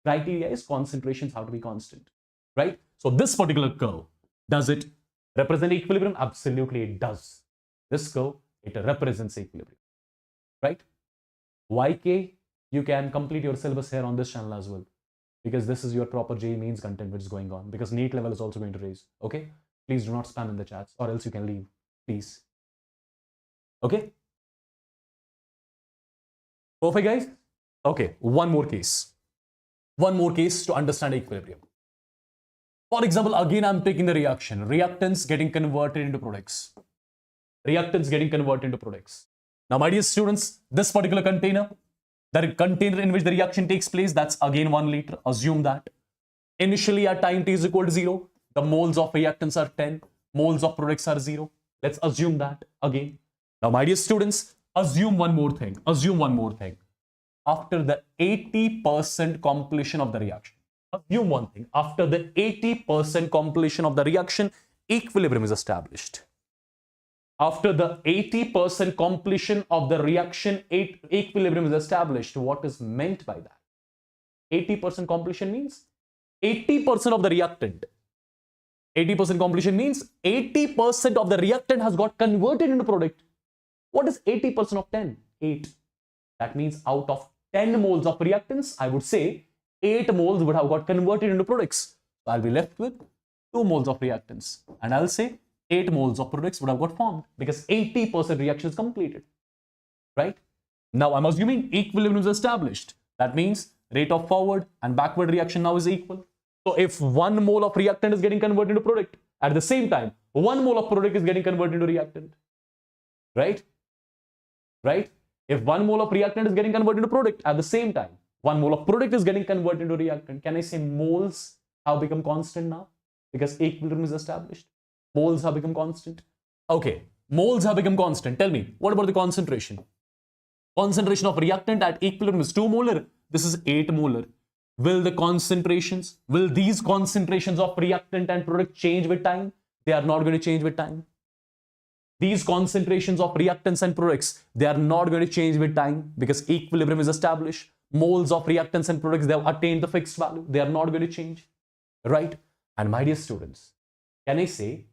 criteria is concentrations have to be constant, right? So this particular curve, does it represent equilibrium? Absolutely it does. This curve, it represents equilibrium, right? YK, you can complete your syllabus here on this channel as well, because this is your proper JEE Mains content which is going on, because NEET level is also going to raise, okay? Please do not spam in the chats or else you can leave, please. Okay? Perfect, guys? Okay, one more case. One more case to understand equilibrium. For example, again, I'm taking the reaction. Reactants getting converted into products. Reactants getting converted into products. Now, my dear students, this particular container, the container in which the reaction takes place, that's again 1 liter. Assume that. Initially, at time t is equal to 0, the moles of reactants are 10, moles of products are 0. Let's assume that again. Now, my dear students, assume one more thing. Assume one more thing. After the 80% completion of the reaction, assume one thing. After the 80% completion of the reaction, equilibrium is established. After the 80% completion of the reaction, equilibrium is established. What is meant by that? 80% completion means 80% of the reactant. 80% completion means 80% of the reactant has got converted into product. What is 80% of 10? 8. That means out of 10 moles of reactants, I would say 8 moles would have got converted into products. So I'll be left with 2 moles of reactants. And I'll say 8 moles of products would have got formed because 80% reaction is completed. Right? Now I'm assuming equilibrium is established. That means rate of forward and backward reaction now is equal. So if 1 mole of reactant is getting converted into product, at the same time, 1 mole of product is getting converted into reactant. Right? Right? If 1 mole of reactant is getting converted into product, at the same time, 1 mole of product is getting converted into reactant. Can I say moles have become constant now? Because equilibrium is established. Moles have become constant. Okay, moles have become constant. Tell me, what about the concentration? Concentration of reactant at equilibrium is 2 molar. This is 8 molar. Will these concentrations of reactant and product change with time? They are not going to change with time. These concentrations of reactants and products, they are not going to change with time because equilibrium is established. Moles of reactants and products, they have attained the fixed value. They are not going to change, right? And my dear students, can I say,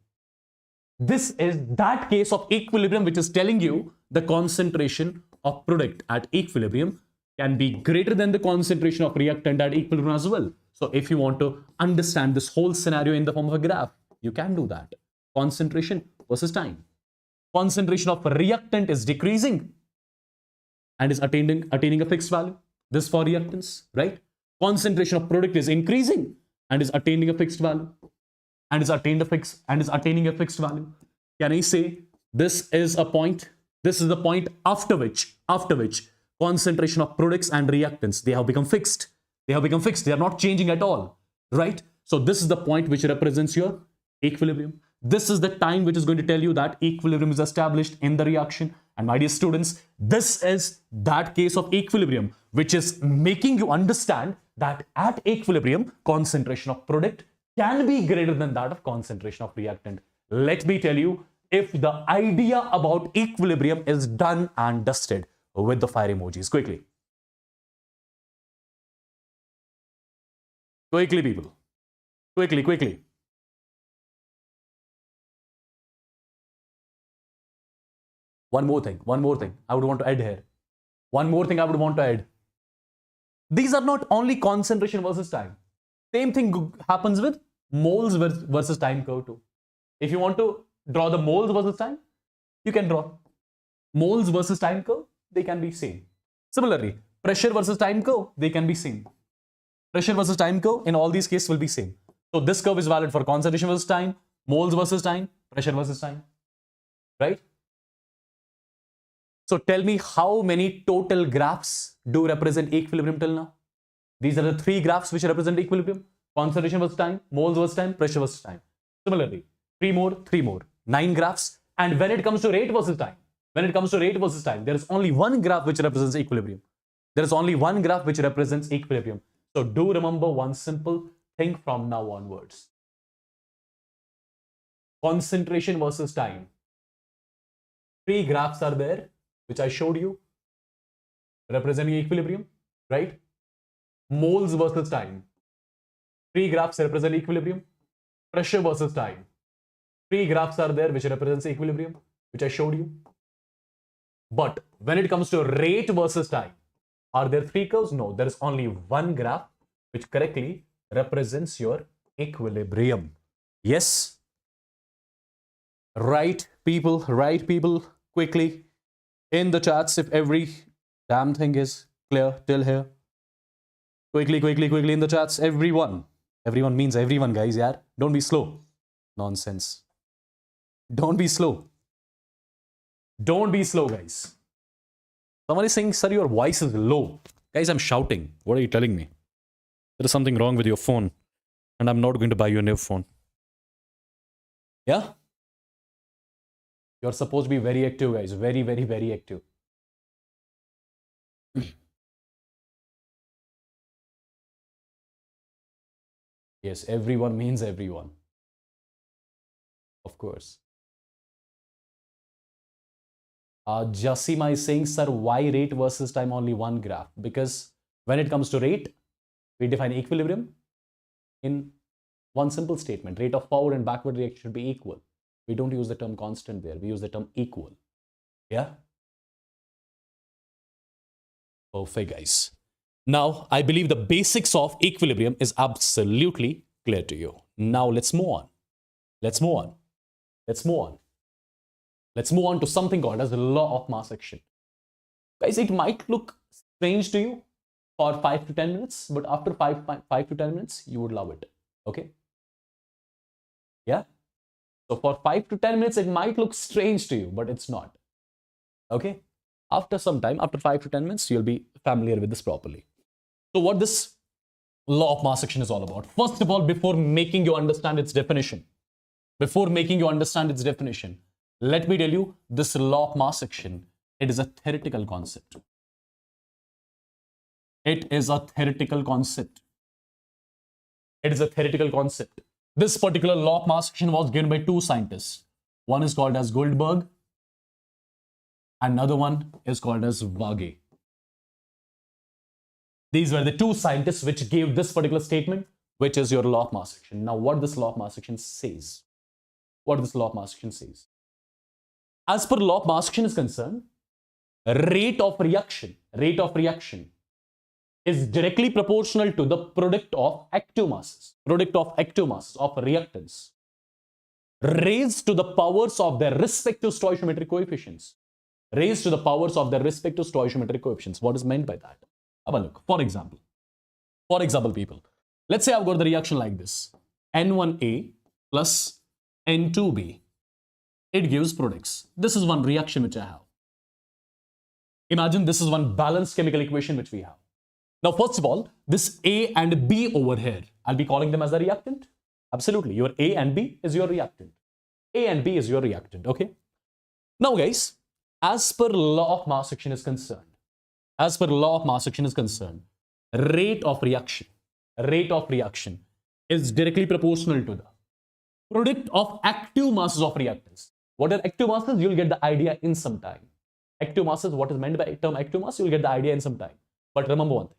this is that case of equilibrium which is telling you the concentration of product at equilibrium can be greater than the concentration of reactant at equilibrium as well. So if you want to understand this whole scenario in the form of a graph, you can do that. Concentration versus time. Concentration of reactant is decreasing and is attaining a fixed value. This for reactants, right? Concentration of product is increasing and is attaining a fixed value and is attaining a fixed value. Can I say this is a point? This is the point after which concentration of products and reactants, they have become fixed. They are not changing at all, right? So this is the point which represents your equilibrium. This is the time which is going to tell you that equilibrium is established in the reaction. And my dear students, this is that case of equilibrium which is making you understand that at equilibrium, concentration of product can be greater than that of concentration of reactant. Let me tell you, if the idea about equilibrium is done and dusted with the fire emojis. Quickly. Quickly, people. Quickly. One more thing I would want to add here. These are not only concentration versus time. Same thing happens with moles versus time curve too. If you want to draw the moles versus time, you can draw. Moles versus time curve, they can be same. Similarly, pressure versus time curve, they can be same. Pressure versus time curve in all these cases will be same. So this curve is valid for concentration versus time, moles versus time, pressure versus time, right? So tell me how many total graphs do represent equilibrium till now? These are the 3 graphs which represent equilibrium. Concentration versus time, moles versus time, pressure versus time. Similarly, 3 more, 9 graphs. And when it comes to rate versus time, there is only one graph which represents equilibrium. So do remember one simple thing from now onwards. Concentration versus time. 3 graphs are there, which I showed you, representing equilibrium, right? moles versus time. Three graphs represent equilibrium. Pressure versus time. Three graphs are there which represents equilibrium, which I showed you. But when it comes to rate versus time, are there three curves? No, there is only one graph which correctly represents your equilibrium. Yes? Right, people, quickly in the chats if every damn thing is clear till here. Quickly in the chats, everyone. Everyone means everyone, guys, yeah. Don't be slow. Nonsense. Don't be slow. Don't be slow, guys. Someone is saying, sir, your voice is low. Guys, I'm shouting. What are you telling me? There is something wrong with your phone, and I'm not going to buy you a new phone. Yeah? You're supposed to be very active, guys. Very, very, very active. Yes, everyone means everyone. Of course. Jasima is saying, sir, why rate versus time only one graph? Because when it comes to rate, we define equilibrium in one simple statement. Rate of forward and backward reaction should be equal. We don't use the term constant there. We use the term equal. Yeah? Perfect, guys. Now, I believe the basics of equilibrium is absolutely clear to you. Now, let's move on. Let's move on. Let's move on. Let's move on to something called as the law of mass action. Guys, it might look strange to you for 5 to 10 minutes, but after 5 to 10 minutes, you would love it. Okay? Yeah? So for 5 to 10 minutes, it might look strange to you, but it's not. Okay? After some time, after 5 to 10 minutes, you'll be familiar with this properly. So what this law of mass action is all about? First of all, before making you understand its definition, let me tell you, this law of mass action, it is a theoretical concept. It is a theoretical concept. It is a theoretical concept. This particular law of mass action was given by two scientists. One is called as Goldberg. Another one is called as Vage. These were the two scientists which gave this particular statement, which is your law of mass action. Now, what this law of mass action says? What this law of mass action says? As per law of mass action is concerned, rate of reaction is directly proportional to the product of active masses of reactants raised to the powers of their respective stoichiometric coefficients. What is meant by that? Have a look. For example, people, let's say I've got the reaction like this: N1A plus N2B. It gives products. This is one reaction which I have. Imagine this is one balanced chemical equation which we have. Now, first of all, this A and B over here, I'll be calling them as the reactant. Absolutely. Your A and B is your reactant. A and B is your reactant. Okay. Now, guys, as per law of mass action is concerned, rate of reaction is directly proportional to the product of active masses of reactants. What are active masses? You'll get the idea in some time. Active masses, what is meant by term active mass? You'll get the idea in some time. But remember one thing.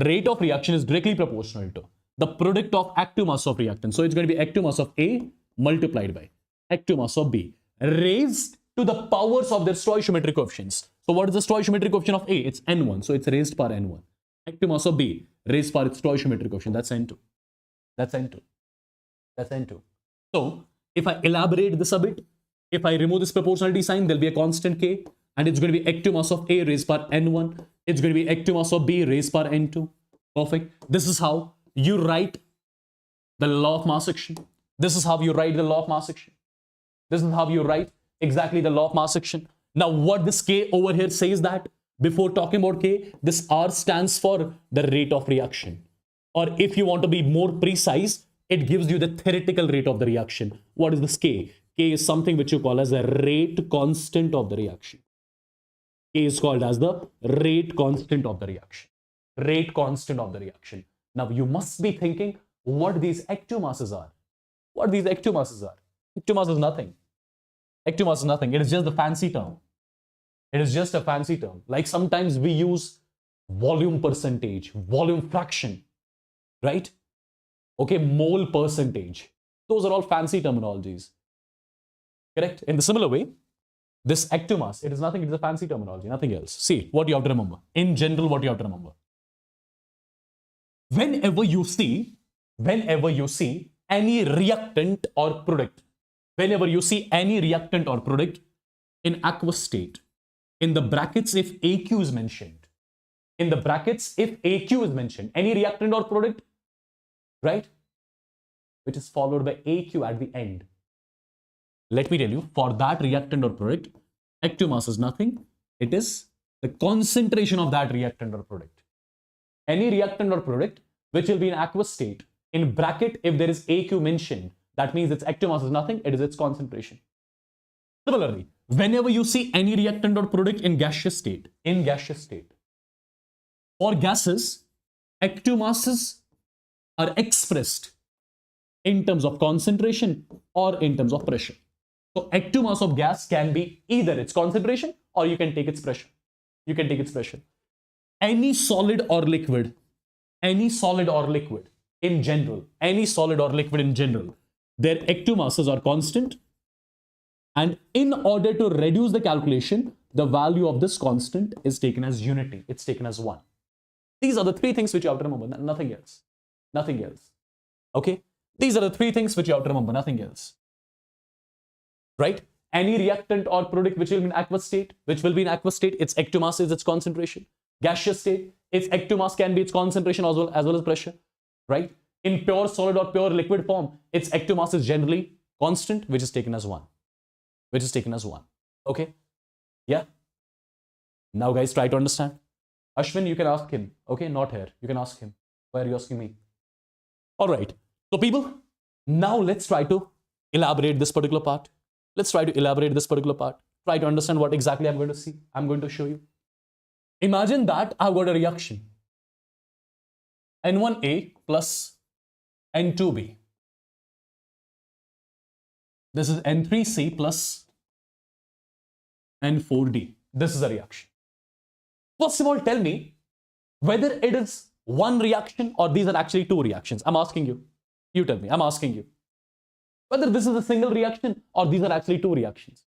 Rate of reaction is directly proportional to the product of active mass of reactants. So it's going to be active mass of A multiplied by active mass of B raised to the powers of their stoichiometric coefficients. So what is the stoichiometric coefficient of A? It's N1. So it's raised par N1. Active mass of B raised par its stoichiometric coefficient. That's N2. So if I elaborate this a bit, if I remove this proportionality sign, there'll be a constant K, and it's going to be active mass of A raised par N1. It's going to be active mass of B raised par N2. Perfect. This is how you write the law of mass action. This is how you write exactly the law of mass action. Now, what this K over here says that before talking about K, this R stands for the rate of reaction. Or if you want to be more precise, it gives you the theoretical rate of the reaction. What is this K? K is something which you call as a rate constant of the reaction. K is called as the rate constant of the reaction. Now, you must be thinking what these active masses are. Active mass is nothing. It is just the fancy term. Like sometimes we use volume percentage, volume fraction, right? Okay, mole percentage. Those are all fancy terminologies. Correct? In the similar way, this active mass, it is nothing, it is a fancy terminology, nothing else. See, what you have to remember. In general, what you have to remember. Whenever you see any reactant or product, whenever you see any reactant or product in aqueous state, in the brackets, if AQ is mentioned, in the brackets, if AQ is mentioned, any reactant or product, right, which is followed by AQ at the end. Let me tell you, for that reactant or product, active mass is nothing. It is the concentration of that reactant or product. Any reactant or product which will be in aqueous state, in bracket, if there is AQ mentioned, that means its active mass is nothing, it is its concentration. Similarly, whenever you see any reactant or product in gaseous state, for gases, active masses are expressed in terms of concentration or in terms of pressure. So active mass of gas can be either its concentration or you can take its pressure. Any solid or liquid in general, their active masses are constant. And in order to reduce the calculation, the value of this constant is taken as unity. It's taken as 1. These are the 3 things which you have to remember, nothing else. Okay? These are the 3 things which you have to remember, nothing else. Right? Any reactant or product which will be in aqueous state, its active mass is its concentration. Gaseous state, its active mass can be its concentration as well as pressure. Right? In pure solid or pure liquid form, its active mass is generally constant, which is taken as 1. Okay? Yeah? Now guys, try to understand. Ashwin, you can ask him. Okay, not here. You can ask him. Why are you asking me? All right. So people, now let's try to elaborate this particular part. Try to understand what exactly I'm going to see. I'm going to show you. Imagine that I've got a reaction. N1A plus N2B. This is N3C plus N4D. This is a reaction. First of all, tell me whether it is one reaction or these are actually 2 reactions. I'm asking you. You tell me. I'm asking you. Whether this is a single reaction or these are actually 2 reactions.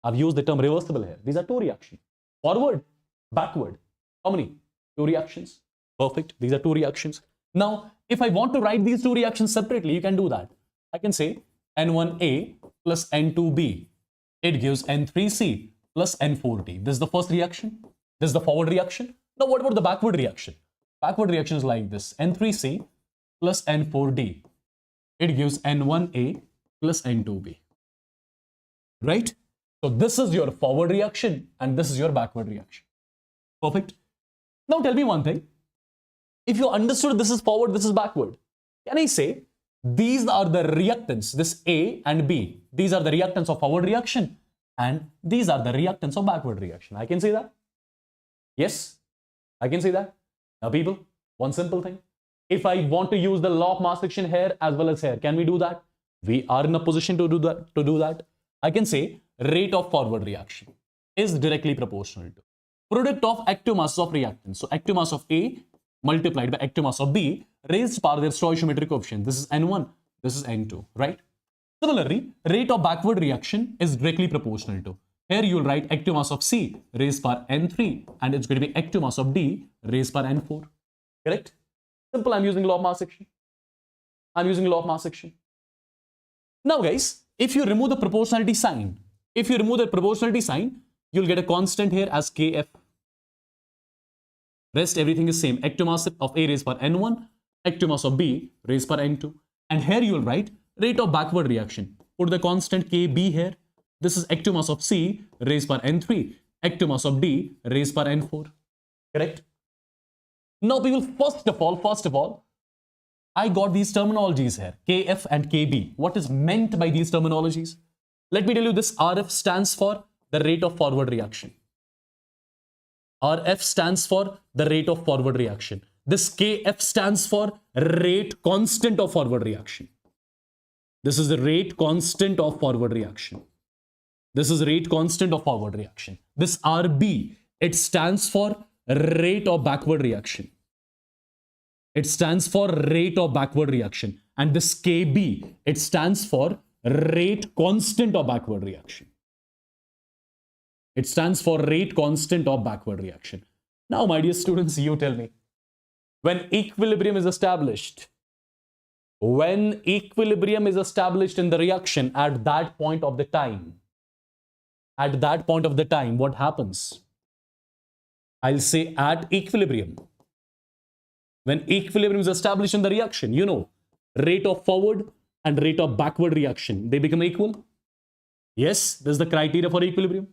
I've used the term reversible here. These are 2 reactions. Forward, backward. How many? 2 reactions. Perfect. These are 2 reactions. Now, if I want to write these 2 reactions separately, you can do that. I can say N1A plus N2B. It gives N3C plus N4D. This is the first reaction. This is the forward reaction. Now, what about the backward reaction? Backward reaction is like this. N3C plus N4D. It gives N1A plus N2B. Right? So this is your forward reaction and this is your backward reaction. Perfect. Now tell me one thing. If you understood this is forward, this is backward, can I say these are the reactants, this A and B, these are the reactants of forward reaction and these are the reactants of backward reaction. I can say that. Yes, I can say that. Now people, one simple thing. If I want to use the law of mass action here as well as here, can we do that? We are in a position to do that. I can say rate of forward reaction is directly proportional to product of active masses of reactants. So active mass of A multiplied by active mass of B raised by their stoichiometric coefficient. This is N1, this is N2, right? Similarly, rate of backward reaction is directly proportional to. Here you will write active mass of C raised by N3 and it's going to be active mass of D raised by N4. Correct? Simple, I'm using law of mass action. Now guys, if you remove the proportionality sign, you'll get a constant here as Kf. Rest everything is same. Active mass of A raised by N1, active mass of B raised by N2. And here you will write rate of backward reaction. Put the constant Kb here. This is active mass of C raised by N3, active mass of D raised by N4. Correct? Now people, first of all, I got these terminologies here, Kf and Kb. What is meant by these terminologies? Let me tell you, this Rf stands for the rate of forward reaction. Rf stands for the rate of forward reaction. This Kf stands for rate constant of forward reaction. This is the rate constant of forward reaction. This Rb, it stands for rate of backward reaction. It stands for rate of backward reaction. And this KB, it stands for rate constant of backward reaction. It stands for rate constant of backward reaction. Now, my dear students, you tell me, when equilibrium is established in the reaction at that point of the time, what happens? I'll say at equilibrium. When equilibrium is established in the reaction, you know, rate of forward and rate of backward reaction, they become equal. Yes, this is the criteria for equilibrium.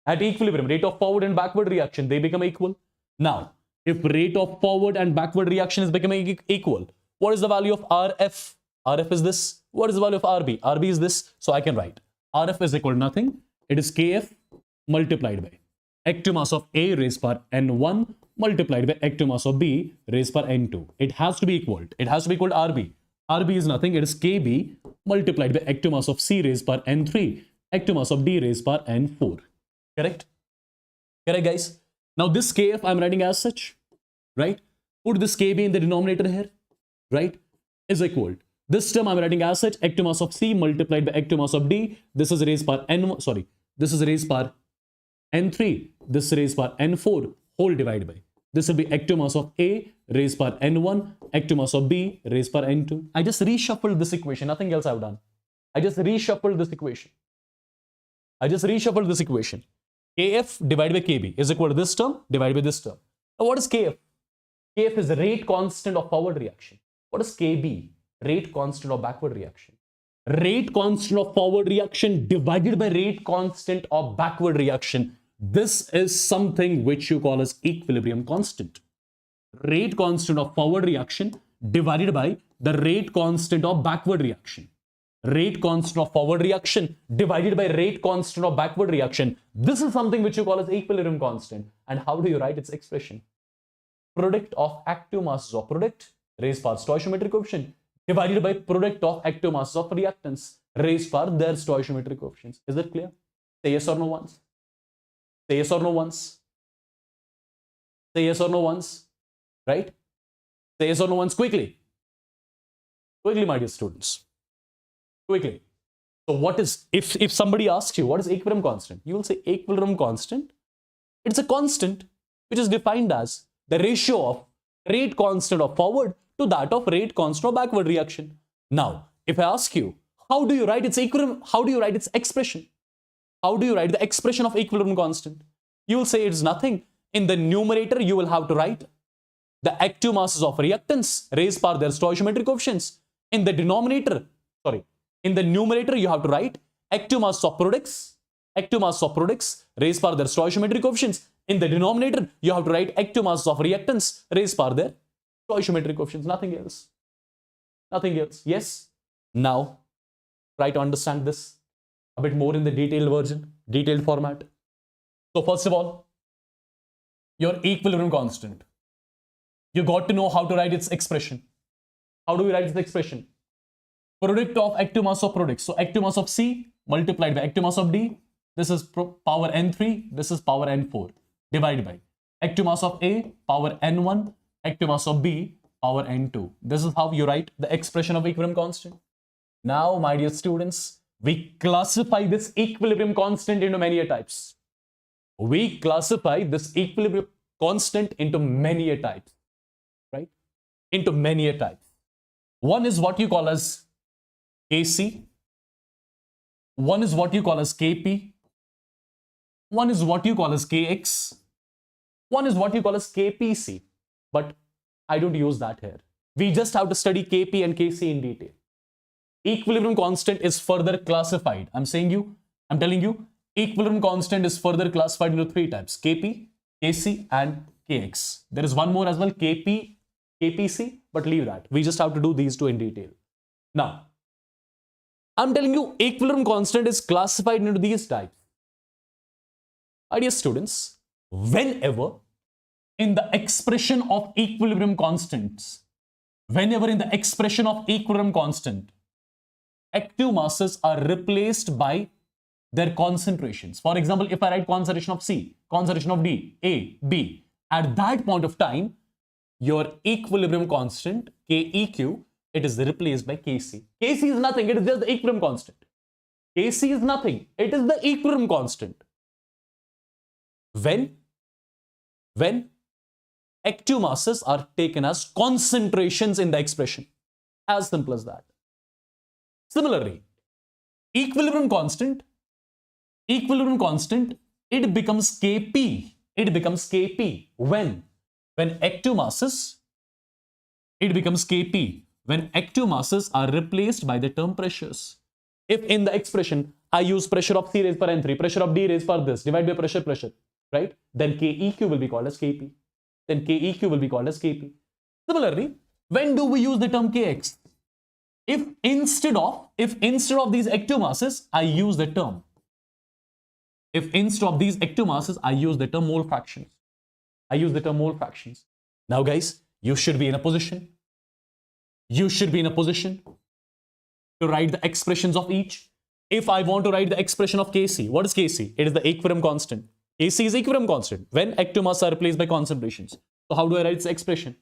At equilibrium, rate of forward and backward reaction, they become equal. Now, if rate of forward and backward reaction is becoming equal, what is the value of RF? RF is this. What is the value of RB? RB is this. So I can write RF is equal to nothing. It is KF multiplied by active mass of A raised power N1 multiplied by active mass of B raised power N2. It has to be equal. It has to be equal to RB. RB is nothing. It is KB multiplied by active mass of C raised power N3, active mass of D raised power N4. Correct? Correct, guys? Now this KF I'm writing as such, right? Put this KB in the denominator here, right? Is equal. This term I'm writing as such, active mass of C multiplied by active mass of D. This is raised power N1, sorry. This is raised power N3. This is raised power N4 whole divided by. This will be active mass of A raised power N1, active mass of B raised power N2. I just reshuffled this equation. Nothing else I've done. I just reshuffled this equation. KF divided by KB is equal to this term divided by this term. Now what is KF? KF is the rate constant of forward reaction. What is KB? Rate constant of backward reaction. Rate constant of forward reaction divided by rate constant of backward reaction. This is something which you call as equilibrium constant. Rate constant of forward reaction divided by the rate constant of backward reaction. Rate constant of forward reaction divided by rate constant of backward reaction. This is something which you call as equilibrium constant. And how do you write its expression? Product of active masses of product raised power stoichiometric coefficient divided by product of active masses of reactants raised power their stoichiometric coefficients. Is that clear? Say yes or no once. Say yes or no once. Say yes or no once. Right? Say yes or no once quickly. Quickly, my dear students. Quickly. So what is, if somebody asks you, what is equilibrium constant? You will say equilibrium constant. It's a constant which is defined as the ratio of rate constant of forward to that of rate constant of backward reaction. Now, if I ask you, how do you write its equilibrium? How do you write its expression? How do you write the expression of equilibrium constant? You will say it's nothing. In the numerator, you will have to write the active masses of reactants raised by their stoichiometric coefficients. In the numerator, you have to write active masses of products raised by their stoichiometric coefficients. In the denominator, you have to write active masses of reactants raised by their stoichiometric coefficients. Nothing else. Nothing else. Yes? Now, try to understand this a bit more in the detailed version, detailed format. So first of all, your equilibrium constant. You got to know how to write its expression. How do we write its expression? Product of active mass of products. So active mass of C multiplied by active mass of D. This is power N3. This is power N4 divided by active mass of A power N1, active mass of B power N2. This is how you write the expression of equilibrium constant. Now, my dear students, we classify this equilibrium constant into many types. We classify this equilibrium constant into many types, right? Into many types. One is what you call as Kc. One is what you call as Kp. One is what you call as Kx. One is what you call as Kpc. But I don't use that here. We just have to study Kp and Kc in detail. Equilibrium constant is further classified. I'm telling you, equilibrium constant is further classified into three types: Kp, Kc, and Kx. There is one more as well, Kp, Kpc, but leave that. We just have to do these two in detail. Now, I'm telling you, equilibrium constant is classified into these types. My dear students, whenever in the expression of equilibrium constants, active masses are replaced by their concentrations. For example, if I write concentration of C, concentration of D, A, B, At that point of time, your equilibrium constant, Keq, it is replaced by Kc. Kc is nothing, it is just the equilibrium constant. Kc is nothing, it is the equilibrium constant. When active masses are taken as concentrations in the expression. As simple as that. Similarly, equilibrium constant, it becomes Kp. It becomes Kp when active masses, it becomes Kp when active masses are replaced by the term pressures. If in the expression I use pressure of C raised per N3, pressure of D raised per this, divided by pressure, right? Then Keq will be called as Kp. Then Keq will be called as Kp. Similarly, when do we use the term Kx? If instead of these active masses, I use the term. If instead of these active masses, I use the term mole fractions. Now guys, you should be in a position to write the expressions of each. If I want to write the expression of Kc, what is Kc? It is the equilibrium constant. Kc is equilibrium constant when active masses are replaced by concentrations. So how do I write this expression?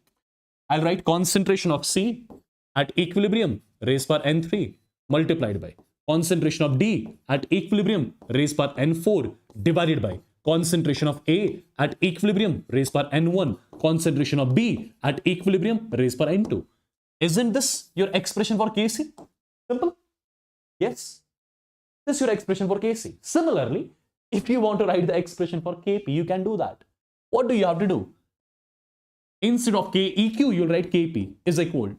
I'll write concentration of C at equilibrium raised per N3 multiplied by concentration of D at equilibrium raised per N4 divided by concentration of A at equilibrium raised per N1, concentration of B at equilibrium raised per N2. Isn't this your expression for Kc? Simple? Yes. This is your expression for Kc. Similarly, if you want to write the expression for Kp, you can do that. What do you have to do? Instead of Keq, you'll write Kp is equal to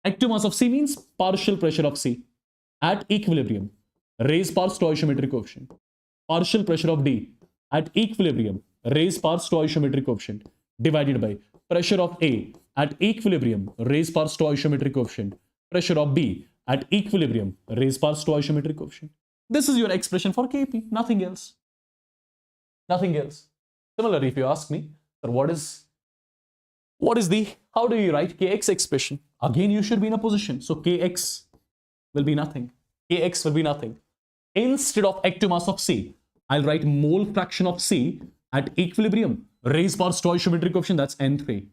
active mass of C means partial pressure of C at equilibrium raised per stoichiometric coefficient. Partial pressure of D at equilibrium raised per stoichiometric coefficient divided by pressure of A at equilibrium raised per stoichiometric coefficient. Pressure of B at equilibrium raised per stoichiometric coefficient. This is your expression for Kp, nothing else. Nothing else. Similarly, if you ask me, sir, how do you write Kx expression? Again, you should be in a position. So Kx will be nothing. Instead of active mass of C, I'll write mole fraction of C at equilibrium raised per stoichiometric coefficient, that's N3.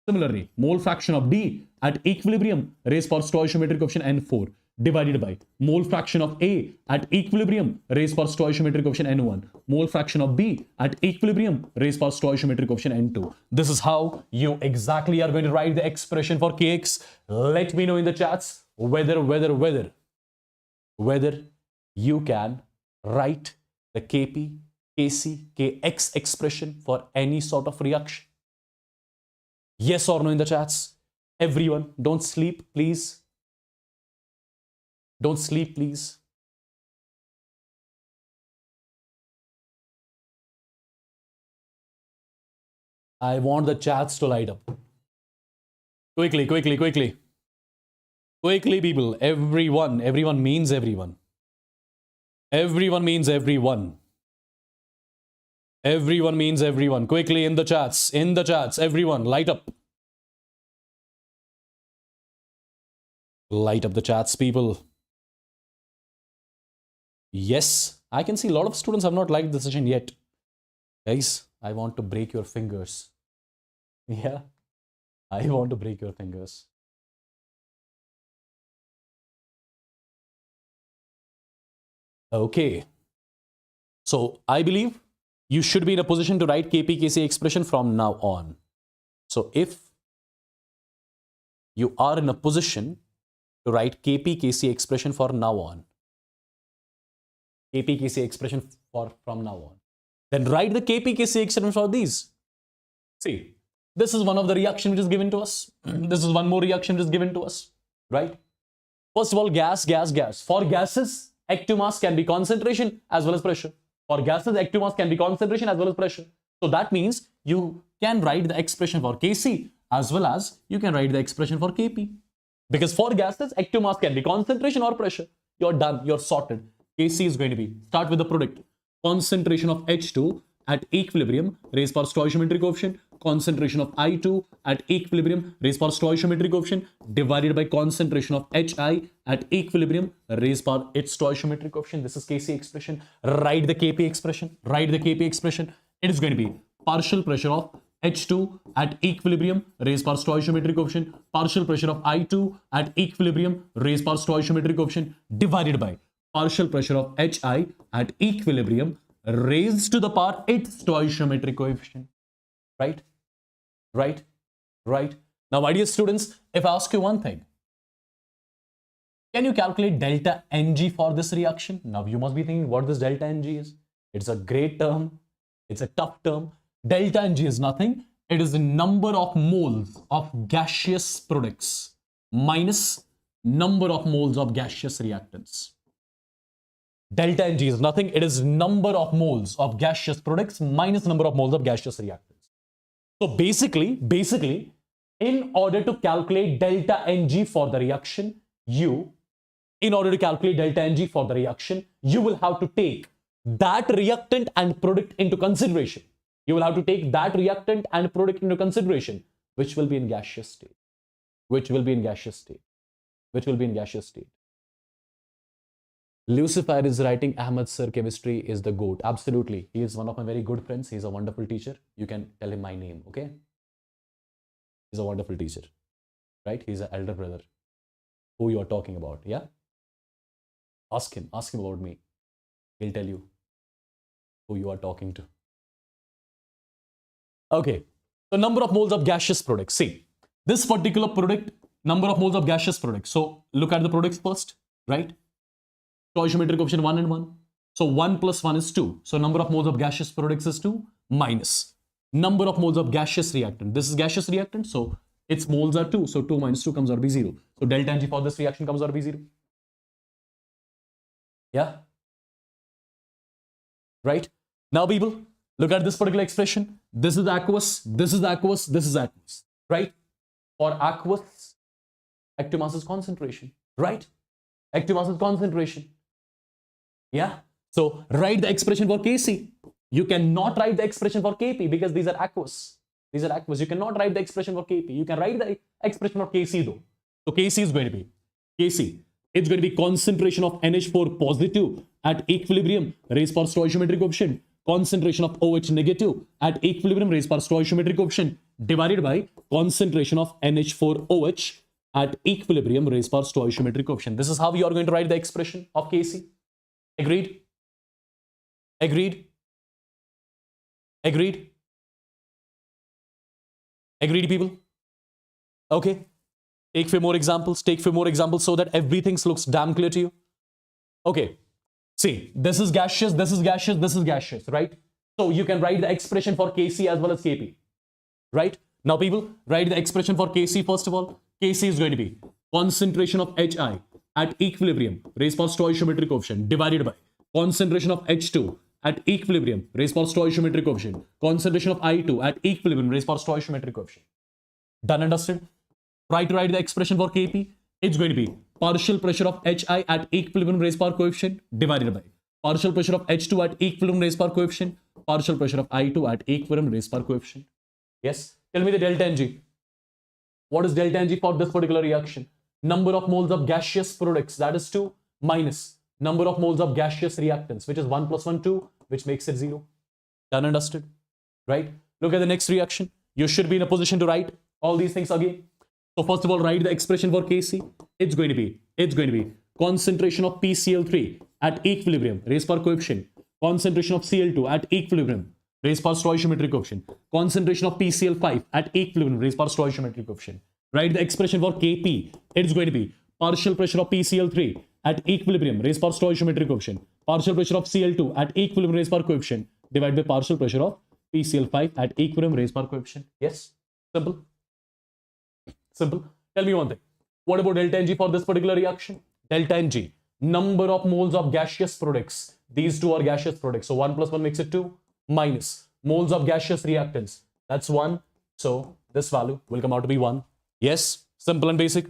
Similarly, mole fraction of D at equilibrium raised per stoichiometric coefficient N4 divided by mole fraction of A at equilibrium raised per stoichiometric coefficient N1, mole fraction of B at equilibrium raised per stoichiometric coefficient N2. This is how you exactly are going to write the expression for Kx. Let me know in the chats whether you can write the Kp, Kc, Kx expression for any sort of reaction. Yes or no in the chats. Everyone, don't sleep, please. Don't sleep, please. I want the chats to light up. Quickly. Quickly, people. Everyone means everyone. Everyone means everyone. Everyone means everyone. Quickly in the chats, everyone, light up. Light up the chats, people. Yes, I can see a lot of students have not liked the session yet. Guys, I want to break your fingers. Yeah, I want to break your fingers. Okay. So I believe you should be in a position to write Kp, Kc expression from now on. So if you are in a position to write Kp, Kc expression for now on, Kp, Kc expression from now on, then write the Kp, Kc expression for these. See, this is one of the reaction which is given to us. This is one more reaction which is given to us, right? First of all, gas. For gases, active mass can be concentration as well as pressure. For gases, active mass can be concentration as well as pressure. So that means you can write the expression for Kc as well as you can write the expression for Kp. Because for gases, active mass can be concentration or pressure. You're done, you're sorted. Kc is going to be, start with the product. Concentration of H2 at equilibrium raised per stoichiometric coefficient, concentration of I2 at equilibrium raised per stoichiometric coefficient divided by concentration of Hi at equilibrium raised per its stoichiometric coefficient. This is Kc expression. Write the Kp expression. It is going to be partial pressure of H2 at equilibrium raised by stoichiometric coefficient, partial pressure of I2 at equilibrium raised by stoichiometric coefficient divided by partial pressure of HI at equilibrium raised to the power its stoichiometric coefficient. Right? Right? Right? Now, my dear students, if I ask you one thing, can you calculate delta Ng for this reaction? Now, you must be thinking what this delta Ng is. It's a great term. It's a tough term. Delta Ng is nothing. It is the number of moles of gaseous products minus number of moles of gaseous reactants. Delta Ng is nothing. It is number of moles of gaseous products minus number of moles of gaseous reactants. So basically, in order to calculate delta Ng for the reaction, you will have to take that reactant and product into consideration. You will have to take that reactant and product into consideration, which will be in gaseous state. Lucifer is writing, Ahmed sir, chemistry is the GOAT. Absolutely. He is one of my very good friends. He's a wonderful teacher. You can tell him my name, okay? He's a wonderful teacher, right? He's an elder brother who you are talking about, yeah? Ask him about me. He'll tell you who you are talking to. Okay, so number of moles of gaseous products. See, this particular product, number of moles of gaseous products. So look at the products first, right? Stoichiometric coefficient 1 and 1. So 1 plus 1 is 2. So number of moles of gaseous products is 2 minus number of moles of gaseous reactant. This is gaseous reactant, so its moles are 2. So 2 minus 2 comes out to be 0. So delta Ng for this reaction comes out to be 0. Yeah? Right? Now, people, look at this particular expression. This is aqueous, this is aqueous, this is aqueous. Right? For aqueous, active mass is concentration. Right? Active mass is concentration. Yeah? So, write the expression for Kc. You cannot write the expression for Kp because these are aqueous. These are aqueous. You cannot write the expression for Kp. You can write the expression for Kc though. So, Kc is going to be Kc. It's going to be concentration of NH4 positive at equilibrium raised by stoichiometric coefficient. Concentration of OH negative at equilibrium raised by stoichiometric coefficient divided by concentration of NH4OH at equilibrium raised by stoichiometric coefficient. This is how you are going to write the expression of Kc. Agreed? Agreed? Agreed? Agreed, people? Okay. Take few more examples so that everything looks damn clear to you. Okay. See, this is gaseous, this is gaseous, this is gaseous, right? So you can write the expression for Kc as well as Kp, right? Now, people, write the expression for Kc first of all. Kc is going to be concentration of Hi at equilibrium raised by stoichiometric coefficient divided by concentration of H2 at equilibrium raised by stoichiometric coefficient, concentration of I2 at equilibrium raised by stoichiometric coefficient. Done, understood? Try to write the expression for Kp. It's going to be partial pressure of Hi at equilibrium raised by coefficient divided by partial pressure of H2 at equilibrium raised by coefficient, partial pressure of I2 at equilibrium raised by coefficient. Yes? Tell me the delta Ng. What is delta Ng for this particular reaction? Number of moles of gaseous products, that is 2, minus number of moles of gaseous reactants, which is 1 plus 1, 2, which makes it 0. Done, understood? Right? Look at the next reaction. You should be in a position to write all these things again. So first of all, write the expression for Kc. It's going to be concentration of PCl3 at equilibrium raised by coefficient, concentration of Cl2 at equilibrium raised by stoichiometric coefficient, concentration of PCl5 at equilibrium raised by stoichiometric coefficient. Write the expression for Kp. It's going to be partial pressure of PCl3 at equilibrium raised by stoichiometric coefficient, partial pressure of Cl2 at equilibrium raised by coefficient divided by partial pressure of PCl5 at equilibrium raised by coefficient. Yes? Simple? Simple. Tell me one thing. What about delta Ng for this particular reaction? Delta Ng, number of moles of gaseous products. These two are gaseous products. So 1 plus 1 makes it 2 minus moles of gaseous reactants. That's 1. So this value will come out to be 1. Yes? Simple and basic.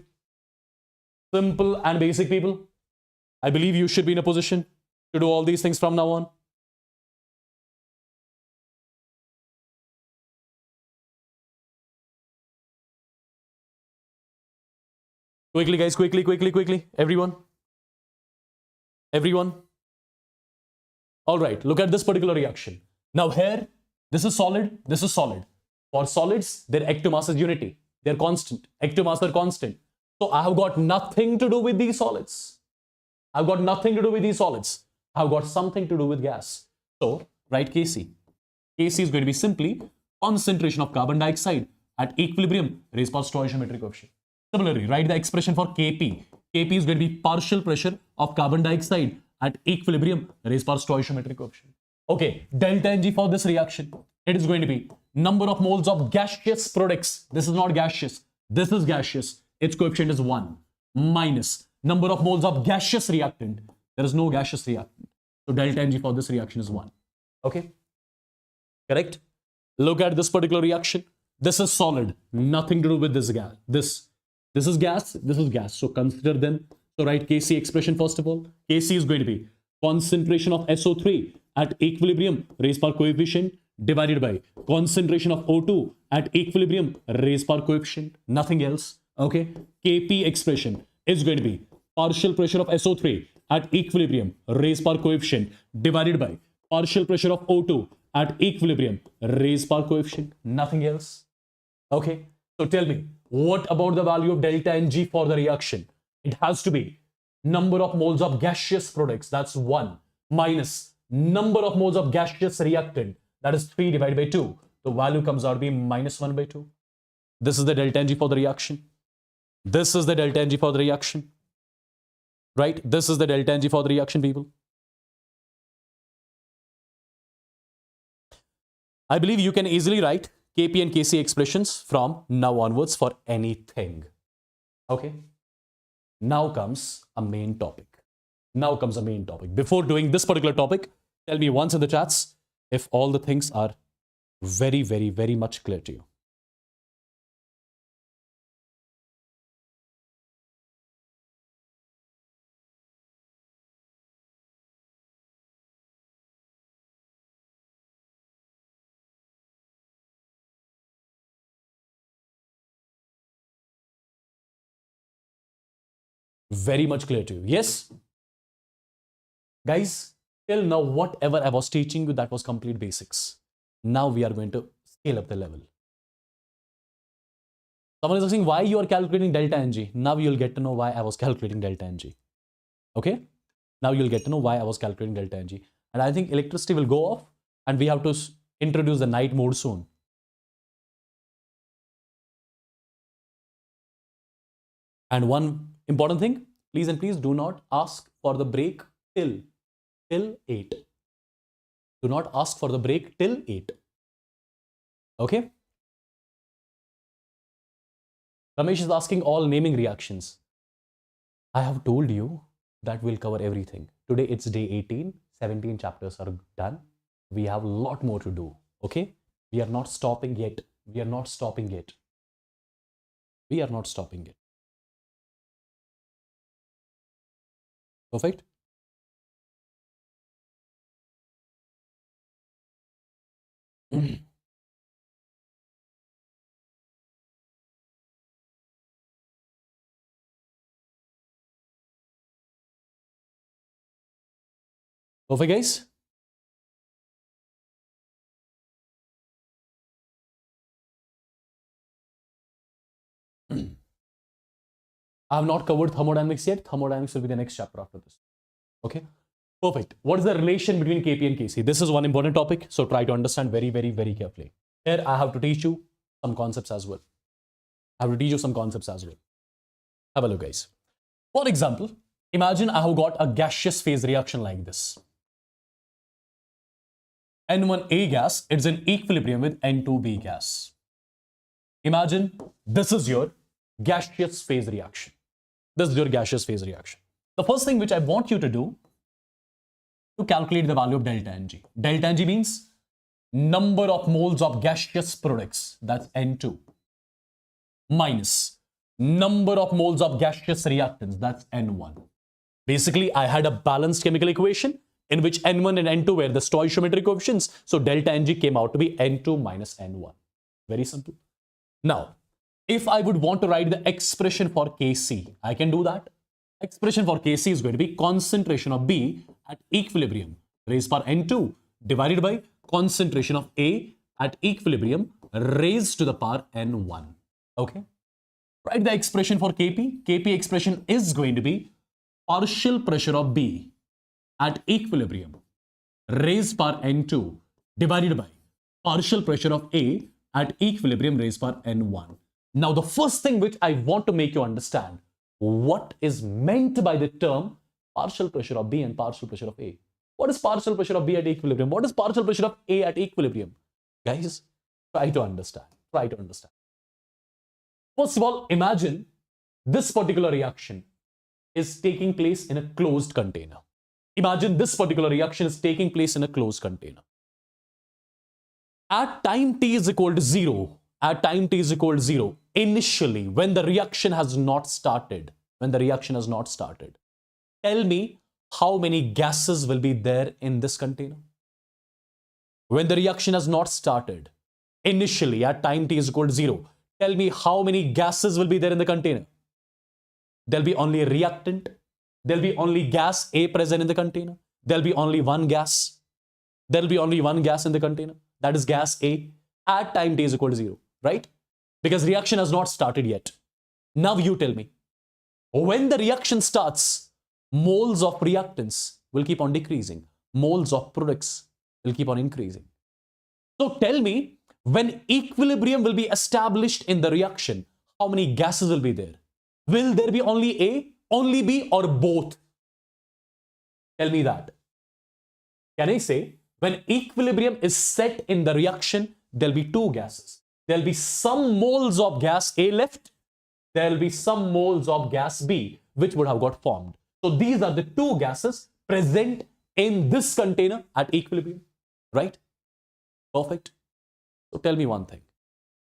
Simple and basic, people. I believe you should be in a position to do all these things from now on. Quickly, guys, quickly. Everyone. All right, look at this particular reaction. Now here, this is solid, this is solid. For solids, their ectomass is unity. They're constant. Ectomass are constant. So I have got nothing to do with these solids. I've got nothing to do with these solids. I've got something to do with gas. So write Kc. Kc is going to be simply concentration of carbon dioxide at equilibrium raised by stoichiometric coefficient. Similarly, write the expression for Kp. Kp is going to be partial pressure of carbon dioxide at equilibrium raised by stoichiometric coefficient. Okay, delta Ng for this reaction, it is going to be number of moles of gaseous products. This is not gaseous. This is gaseous. Its coefficient is 1 minus number of moles of gaseous reactant. There is no gaseous reactant. So delta Ng for this reaction is 1. Okay, correct? Look at this particular reaction. This is solid. Nothing to do with this gas. This is gas. This is gas. So consider them. So write Kc expression first of all. Kc is going to be concentration of SO3 at equilibrium raised by coefficient divided by concentration of O2 at equilibrium raised by coefficient. Nothing else. Okay. Kp expression is going to be partial pressure of SO3 at equilibrium raised by coefficient divided by partial pressure of O2 at equilibrium raised by coefficient. Nothing else. Okay. So tell me, what about the value of delta Ng for the reaction? It has to be number of moles of gaseous products, that's 1, minus number of moles of gaseous reactant, that is 3 divided by 2. The value comes out to be minus 1 by 2. This is the delta Ng for the reaction. This is the delta Ng for the reaction. Right? This is the delta Ng for the reaction, people. I believe you can easily write Kp and Kc expressions from now onwards for anything. Okay? Now comes a main topic. Before doing this particular topic, tell me once in the chats if all the things are very, very, very much clear to you. Very much clear to you. Yes? Guys, till now, whatever I was teaching you, that was complete basics. Now we are going to scale up the level. Someone is asking why you are calculating delta Ng. Now you'll get to know why I was calculating delta Ng. Okay? Now you'll get to know why I was calculating delta Ng. And I think electricity will go off and we have to introduce the night mode soon. And one important thing, please and please do not ask for the break till 8. Do not ask for the break till 8. Okay? Ramesh is asking all naming reactions. I have told you that we'll cover everything. Today it's day 18. 17 chapters are done. We have a lot more to do. Okay? We are not stopping yet. We are not stopping yet. We are not stopping yet. Perfect. Perfect, guys. I have not covered thermodynamics yet. Thermodynamics will be the next chapter after this. Okay, perfect. What is the relation between Kp and Kc? This is one important topic, so try to understand very, very, very carefully. Here I have to teach you some concepts as well. Have a look, guys. For example, imagine I have got a gaseous phase reaction like this. N1A gas, it's in equilibrium with N2B gas. Imagine this is your gaseous phase reaction. The first thing which I want you to do to calculate the value of delta Ng. Delta Ng means number of moles of gaseous products, that's N2, minus number of moles of gaseous reactants, that's N1. Basically, I had a balanced chemical equation in which N1 and N2 were the stoichiometric coefficients, so delta Ng came out to be N2 minus N1. Very simple. Now, if I would want to write the expression for Kc, I can do that. Expression for Kc is going to be concentration of B at equilibrium raised by N2 divided by concentration of A at equilibrium raised to the power n1. Okay. Write the expression for Kp. Kp expression is going to be partial pressure of B at equilibrium raised power n2 divided by partial pressure of A at equilibrium raised power n1. Now, the first thing which I want to make you understand, what is meant by the term partial pressure of B and partial pressure of A. What is partial pressure of B at equilibrium? What is partial pressure of A at equilibrium? Guys, try to understand. Try to understand. First of all, imagine this particular reaction is taking place in a closed container. Imagine this particular reaction is taking place in a closed container. At time t is equal to 0, initially, when the reaction has not started, tell me how many gases will be there in this container. When the reaction has not started, initially at time t is equal to 0, tell me how many gases will be there in the container. There'll be only a reactant. There'll be only gas A present in the container. There'll be only one gas. There'll be only one gas in the container. That is gas A at time t is equal to 0, right? Because reaction has not started yet. Now you tell me, when the reaction starts, moles of reactants will keep on decreasing. Moles of products will keep on increasing. So tell me, when equilibrium will be established in the reaction, how many gases will be there? Will there be only A, only B, or both? Tell me that. Can I say, when equilibrium is set in the reaction, there'll be two gases. There'll be some moles of gas A left. There'll be some moles of gas B, which would have got formed. So these are the two gases present in this container at equilibrium, right? Perfect. So tell me one thing.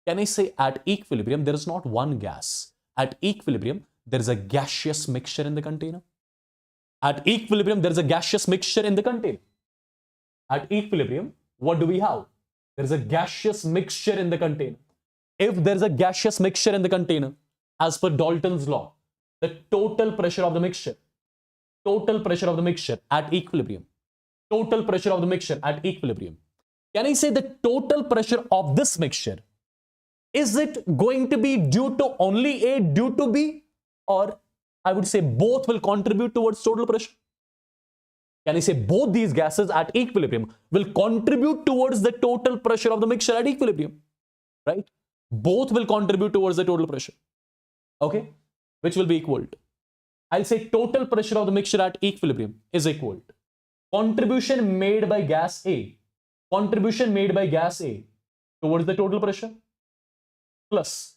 Can I say at equilibrium, there is not one gas? At equilibrium, there is a gaseous mixture in the container. At equilibrium, there is a gaseous mixture in the container. At equilibrium, what do we have? There is a gaseous mixture in the container. If there is a gaseous mixture in the container, as per Dalton's law, the total pressure of the mixture at equilibrium, can I say the total pressure of this mixture, is it going to be due to only A, due to B, or I would say both will contribute towards total pressure? Can I say both these gases at equilibrium will contribute towards the total pressure of the mixture at equilibrium, right? Both will contribute towards the total pressure, okay? Which will be equal to, I'll say total pressure of the mixture at equilibrium is equal to contribution made by gas A towards the total pressure, plus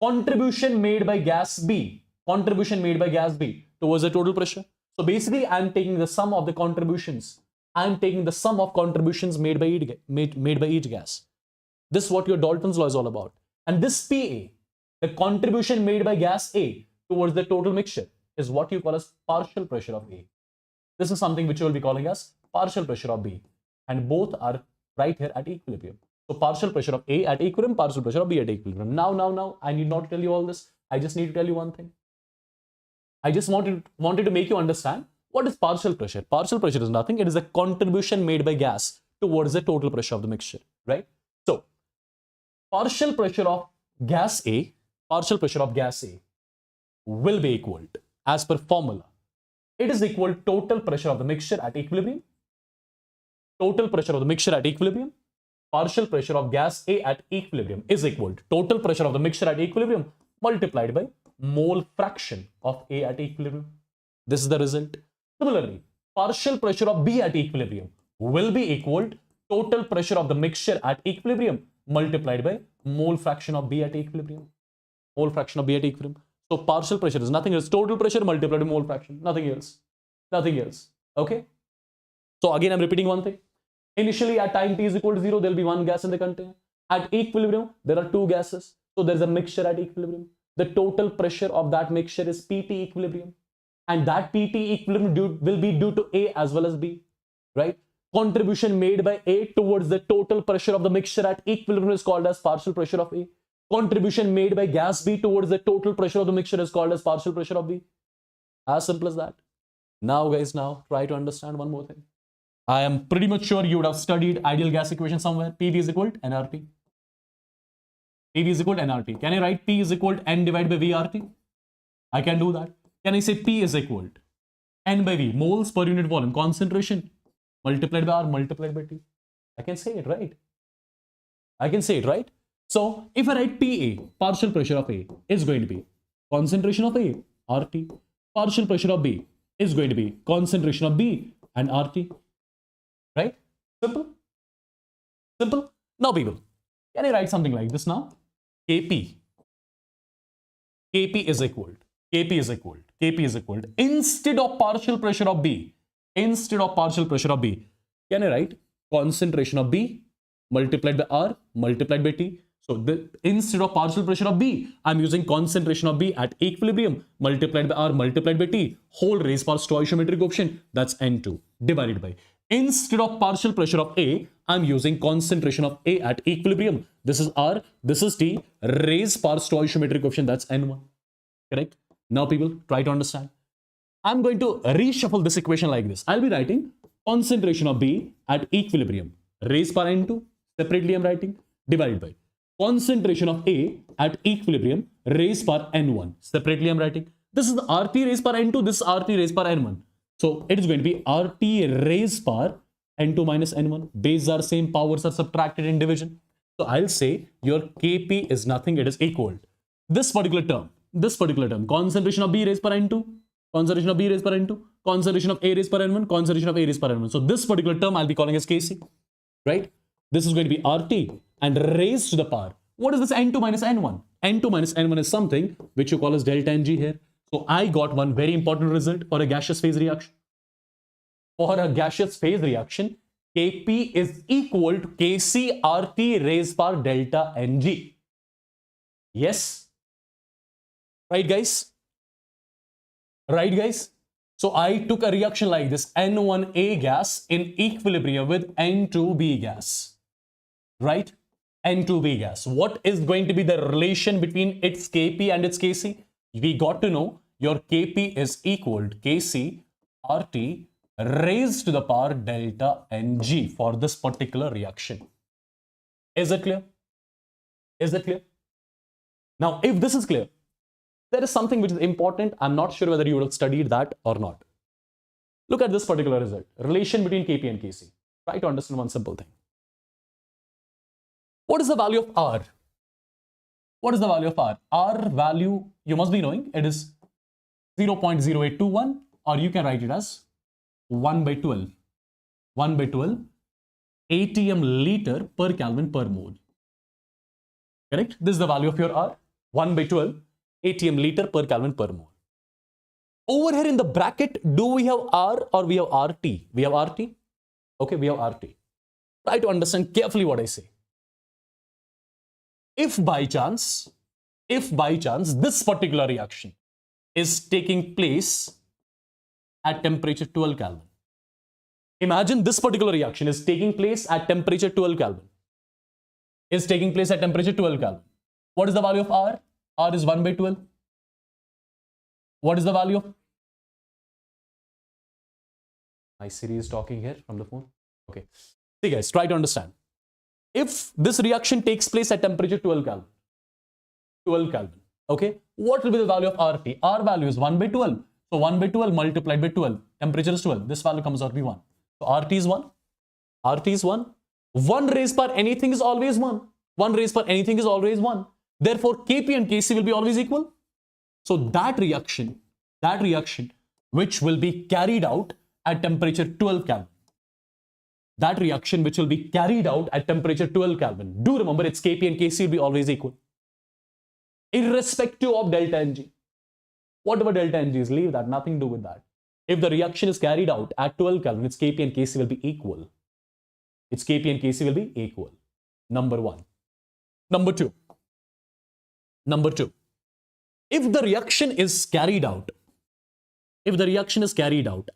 contribution made by gas B towards the total pressure. So basically, I'm taking the sum of the contributions. Made by each gas. This is what your Dalton's law is all about. And this PA, the contribution made by gas A towards the total mixture, is what you call as partial pressure of A. This is something which you will be calling as partial pressure of B. And both are right here at equilibrium. So partial pressure of A at equilibrium, partial pressure of B at equilibrium. Now, I need not tell you all this. I just need to tell you one thing. I just wanted to make you understand what is partial pressure. Partial pressure is nothing. It is the contribution made by gas towards the total pressure of the mixture, right? So partial pressure of gas A will be equal to, as per formula, it is equal to total pressure of the mixture at equilibrium. Partial pressure of gas A at equilibrium is equal to total pressure of the mixture at equilibrium multiplied by mole fraction of A at equilibrium. This is the result. Similarly, partial pressure of B at equilibrium will be equal to total pressure of the mixture at equilibrium multiplied by mole fraction of B at equilibrium. So partial pressure is nothing else. Total pressure multiplied by mole fraction. Nothing else. Okay. So again, I'm repeating one thing. Initially, at time t is equal to 0, there will be one gas in the container. At equilibrium, there are two gases. So there is a mixture at equilibrium. The total pressure of that mixture is PT equilibrium. And that PT equilibrium will be due to A as well as B, right? Contribution made by A towards the total pressure of the mixture at equilibrium is called as partial pressure of A. Contribution made by gas B towards the total pressure of the mixture is called as partial pressure of B. As simple as that. Now guys, try to understand one more thing. I am pretty much sure you would have studied ideal gas equation somewhere. PV is equal to nRT. PV is equal to nRT. Can I write P is equal to N divided by VRT? I can do that. Can I say P is equal to N by V, moles per unit volume, concentration, multiplied by R, multiplied by T? I can say it, right? I can say it, right? So if I write PA, partial pressure of A is going to be concentration of A, RT. Partial pressure of B is going to be concentration of B and RT. Right? Simple? Simple? Now people, can I write something like this now? KP. KP is equal. KP is equal. KP is equal. Instead of partial pressure of B, instead of partial pressure of B, can I write concentration of B multiplied by R multiplied by T? So instead of partial pressure of B, I'm using concentration of B at equilibrium multiplied by R multiplied by T, whole raised power stoichiometric coefficient, that's N2, divided by. Instead of partial pressure of A, I'm using concentration of A at equilibrium. This is R, this is T, raised power stoichiometric coefficient, that's N1. Correct? Now people, try to understand. I'm going to reshuffle this equation like this. I'll be writing concentration of B at equilibrium, raised power N2, separately I'm writing, divided by concentration of A at equilibrium, raised power N1, separately I'm writing. This is RT raised power N2, this is RT raised power N1. So it is going to be RT raised power N2 minus N1. Bases are same, powers are subtracted in division. So I'll say your Kp is nothing, it is equal. This particular term, concentration of B raised power N2, concentration of B raised power N2, concentration of A raised power N1, concentration of A raised power N1. So this particular term I'll be calling as Kc, right? This is going to be RT and raised to the power. What is this N2 minus N1? N2 minus N1 is something which you call as delta Ng here. So I got one very important result for a gaseous phase reaction. For a gaseous phase reaction, Kp is equal to Kc RT raised power delta Ng. Yes? Right, guys? Right, guys? So I took a reaction like this, N1A gas in equilibrium with N2B gas. Right? N2B gas. What is going to be the relation between its Kp and its Kc? We got to know your Kp is equal to Kc RT raised to the power delta Ng for this particular reaction. Is it clear? Is it clear? Now, if this is clear, there is something which is important. I'm not sure whether you would have studied that or not. Look at this particular result. Relation between Kp and Kc. Try to understand one simple thing. What is the value of R? What is the value of R? R value, you must be knowing, it is 0.0821, or you can write it as 1 by 12. 1 by 12 atm liter per Kelvin per mole. Correct? This is the value of your R. 1 by 12 atm liter per Kelvin per mole. Over here in the bracket, do we have R or we have RT? We have RT. Okay, we have RT. Try to understand carefully what I say. If by chance this particular reaction is taking place at temperature 12 Kelvin. Imagine this particular reaction is taking place at temperature 12 Kelvin. Is taking place at temperature 12 Kelvin. What is the value of R? R is 1 by 12. What is the value of? My Siri is talking here from the phone. Okay. See guys, try to understand. If this reaction takes place at temperature 12 Kelvin, okay, what will be the value of RT? R value is 1 by 12. So 1 by 12 multiplied by 12, temperature is 12. This value comes out to be 1. So RT is 1. RT is 1. 1 raised per anything is always 1. 1 raised per anything is always 1. Therefore, Kp and Kc will be always equal. So that reaction which will be carried out at temperature 12 Kelvin. That reaction which will be carried out at temperature 12 Kelvin. Do remember its Kp and Kc will be always equal. Irrespective of delta Ng. Whatever delta Ng is, leave that, nothing to do with that. If the reaction is carried out at 12 Kelvin, its Kp and Kc will be equal. Its Kp and Kc will be equal. Number 1. Number 2. If the reaction is carried out,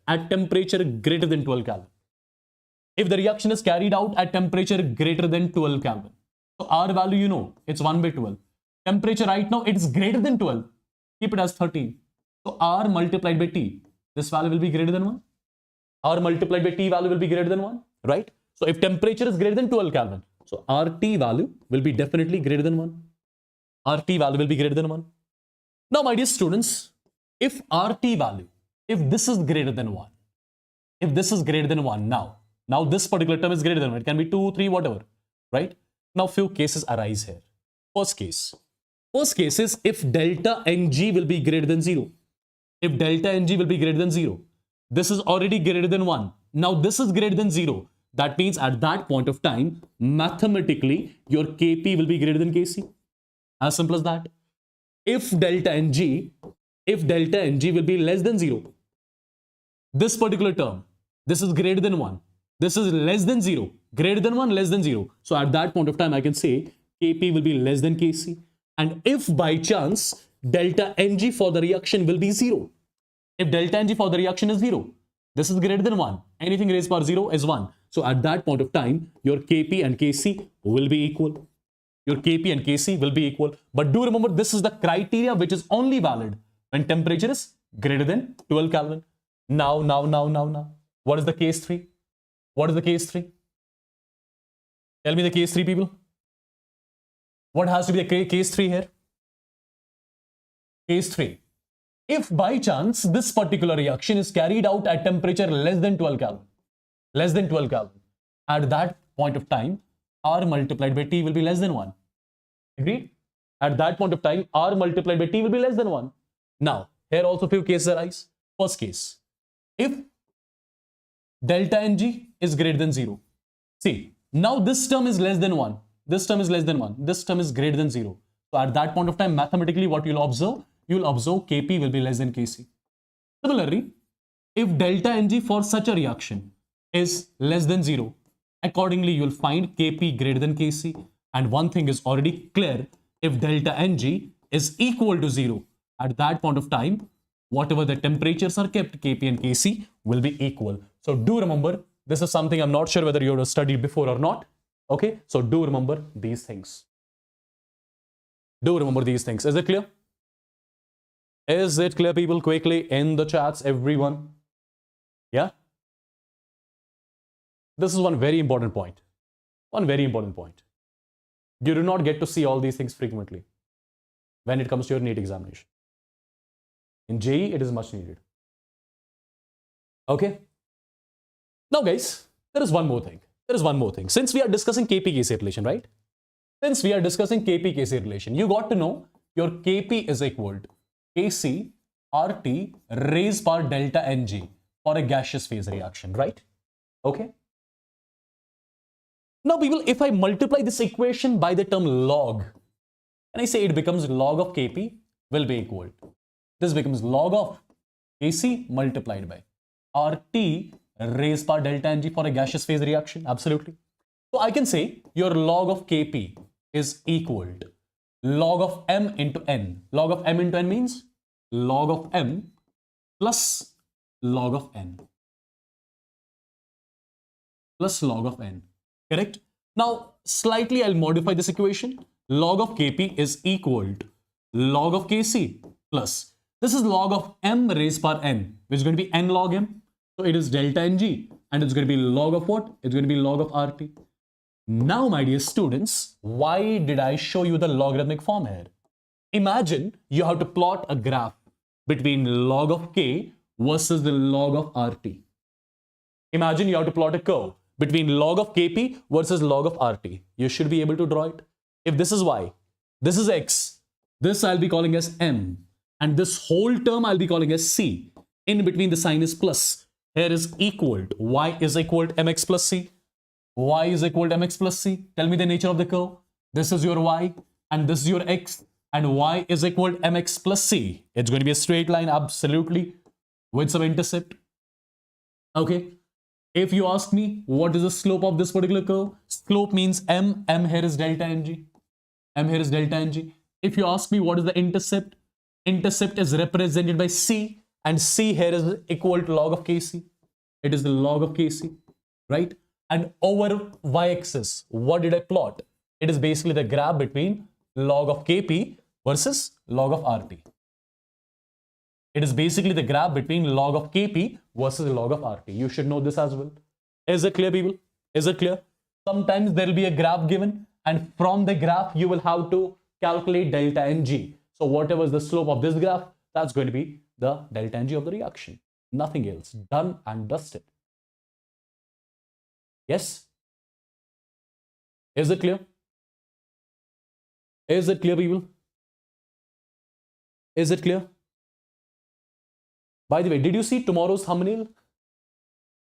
at temperature greater than 12 Kelvin, if the reaction is carried out at temperature greater than 12 Kelvin, so R value you know, it's 1 by 12. Temperature right now, it is greater than 12. Keep it as 13. So R multiplied by T, this value will be greater than 1. R multiplied by T value will be greater than 1, right? So if temperature is greater than 12 Kelvin, so RT value will be definitely greater than 1. RT value will be greater than 1. Now, my dear students, if RT value, if this is greater than 1, if this is greater than 1 now this particular term is greater than 1, it can be 2, 3, whatever, right? Now, few cases arise here. First case is if delta Ng will be greater than 0. If delta Ng will be greater than 0, this is already greater than 1. Now, this is greater than 0. That means at that point of time, mathematically, your Kp will be greater than Kc. As simple as that. If delta Ng will be less than 0, this particular term, this is greater than 1. This is less than 0. Greater than 1, less than 0. So at that point of time, I can say Kp will be less than Kc. And if by chance, delta Ng for the reaction will be 0. If delta Ng for the reaction is 0, this is greater than 1. Anything raised power 0 is 1. So at that point of time, your Kp and Kc will be equal. Your Kp and Kc will be equal. But do remember, this is the criteria which is only valid when temperature is greater than 12 Kelvin. Now. What is the case 3? What is the case 3? Tell me the case 3, people. What has to be the case 3 here? Case 3. If by chance this particular reaction is carried out at temperature less than 12 Kelvin, at that point of time, R multiplied by T will be less than 1. Agreed? At that point of time, R multiplied by T will be less than 1. Now, here also few cases arise. First case, if delta Ng is greater than 0. See, now this term is less than 1. This term is less than 1. This term is greater than 0. So at that point of time, mathematically, what you'll observe? You'll observe Kp will be less than Kc. Similarly, if delta Ng for such a reaction is less than 0, accordingly, you'll find Kp greater than Kc. And one thing is already clear, if delta Ng is equal to 0, at that point of time, whatever the temperatures are kept, Kp and Kc will be equal. So do remember, this is something I'm not sure whether you have studied before or not. Okay, so do remember these things. Do remember these things. Is it clear? Is it clear, people? Quickly in the chats, everyone. Yeah? This is one very important point. One very important point. You do not get to see all these things frequently when it comes to your NEET examination. In JEE, it is much needed. Okay? Now, guys, there is one more thing. There is one more thing. Since we are discussing Kp-Kc relation, right? Since we are discussing Kp-Kc relation, you got to know your Kp is equal to Kc RT raised power delta Ng for a gaseous phase reaction, right? Okay? Now, people, if I multiply this equation by the term log, and I say it becomes log of Kp will be equal to, this becomes log of Kc multiplied by RT raised power delta Ng for a gaseous phase reaction. Absolutely. So I can say your log of Kp is equal to log of m into n. Log of m into n means log of m plus log of n plus log of n. Correct? Now, slightly I'll modify this equation. Log of Kp is equal to log of Kc plus, this is log of m raised power n, which is going to be n log m. So it is delta Ng, and it's going to be log of what? It's going to be log of RT. Now, my dear students, why did I show you the logarithmic form here? Imagine you have to plot a graph between log of K versus the log of RT. Imagine you have to plot a curve between log of Kp versus log of RT. You should be able to draw it. If this is y, this is x, this I'll be calling as m, and this whole term I'll be calling as c. In between the sign is plus. Here is equal to, y is equal to mx plus c. Y is equal to mx plus c. Tell me the nature of the curve. This is your y, and this is your x, and y is equal to mx plus c. It's going to be a straight line, absolutely, with some intercept. Okay. If you ask me, what is the slope of this particular curve? Slope means m here is delta Ng. M here is delta Ng. If you ask me, what is the intercept? Intercept is represented by c, and c here is equal to log of Kc. It is the log of Kc, right? And over y-axis, what did I plot? It is basically the graph between log of Kp versus log of RT. It is basically the graph between log of Kp versus log of Rp. You should know this as well. Is it clear, people? Is it clear? Sometimes there will be a graph given, and from the graph, you will have to calculate delta Ng. So whatever is the slope of this graph, that's going to be the delta Ng of the reaction. Nothing else. Done and dusted. Yes? Is it clear? Is it clear, people? Is it clear? By the way, did you see tomorrow's thumbnail?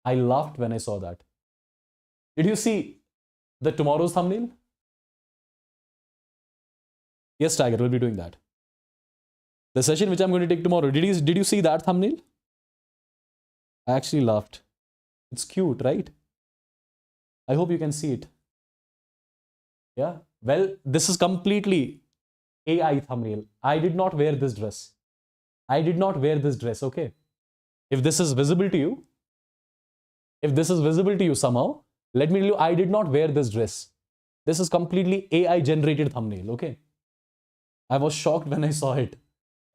I laughed when I saw that. Did you see the tomorrow's thumbnail? Yes, Tiger, we'll be doing that. The session which I'm going to take tomorrow. Did you see that thumbnail? I actually laughed. It's cute, right? I hope you can see it. Yeah. Well, this is completely AI thumbnail. I did not wear this dress. I did not wear this dress, okay? If this is visible to you, somehow, let me tell you, I did not wear this dress. This is completely AI generated thumbnail, okay? I was shocked when I saw it.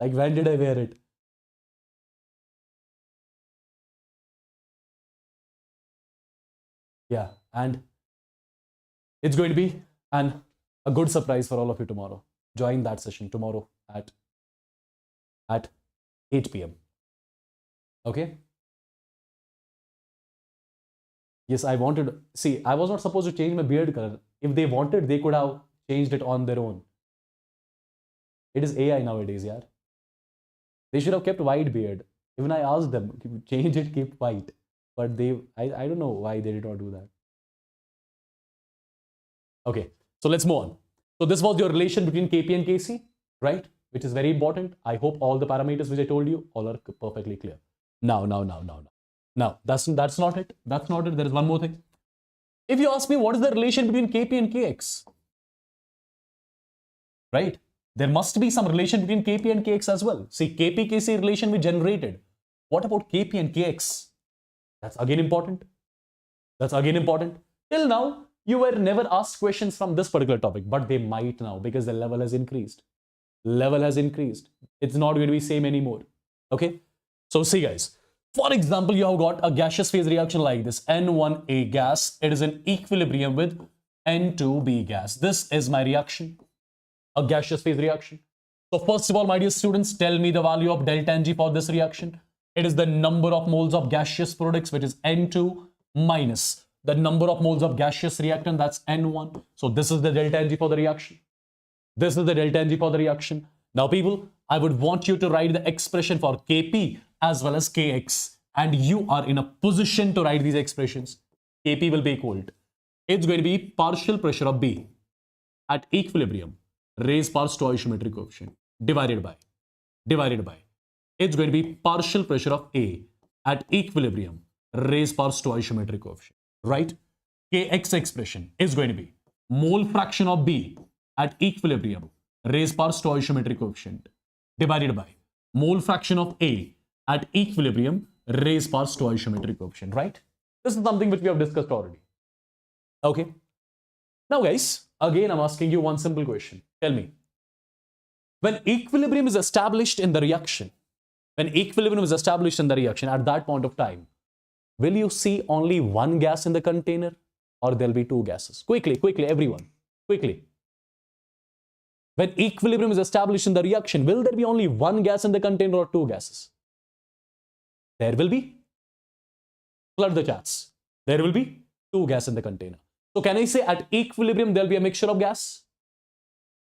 Like, when did I wear it? Yeah, and it's going to be a good surprise for all of you tomorrow. Join that session tomorrow at 8 p.m. Okay? Yes, I wanted, see, I was not supposed to change my beard color. If they wanted, they could have changed it on their own. It is AI nowadays, yeah. They should have kept white beard. Even I asked them, change it, keep white. But I don't know why they did not do that. Okay, so let's move on. So this was your relation between Kp and Kc, right? Which is very important. I hope all the parameters which I told you, all are perfectly clear. Now, that's not it. That's not it. There is one more thing. If you ask me what is the relation between Kp and Kx, right? There must be some relation between Kp and Kx as well. See, Kp-Kc relation we generated. What about Kp and Kx? That's again important. Till now, you were never asked questions from this particular topic, but they might now because the level has increased. It's not going to be same anymore. Okay? So see, guys. For example, you have got a gaseous phase reaction like this. N1A gas. It is in equilibrium with N2B gas. This is my reaction. A gaseous phase reaction. So first of all, my dear students, tell me the value of delta Ng for this reaction. It is the number of moles of gaseous products, which is N2 minus the number of moles of gaseous reactant, that's N1. So this is the delta Ng for the reaction. Now people, I would want you to write the expression for Kp as well as Kx. And you are in a position to write these expressions. Kp will be equal to, it's going to be partial pressure of B at equilibrium raised par stoichiometric coefficient divided by, it's going to be partial pressure of A at equilibrium raised par stoichiometric coefficient, right? Kx expression is going to be mole fraction of B at equilibrium raised par stoichiometric coefficient divided by mole fraction of A at equilibrium raised par stoichiometric coefficient, right? This is something which we have discussed already. Okay. Now guys, again I'm asking you one simple question. Tell me, when equilibrium is established in the reaction, at that point of time, will you see only one gas in the container or there'll be two gases? Quickly, everyone, quickly. When equilibrium is established in the reaction, will there be only one gas in the container or two gases? There will be. Flood the chats. There will be two gas in the container. So can I say at equilibrium there'll be a mixture of gas?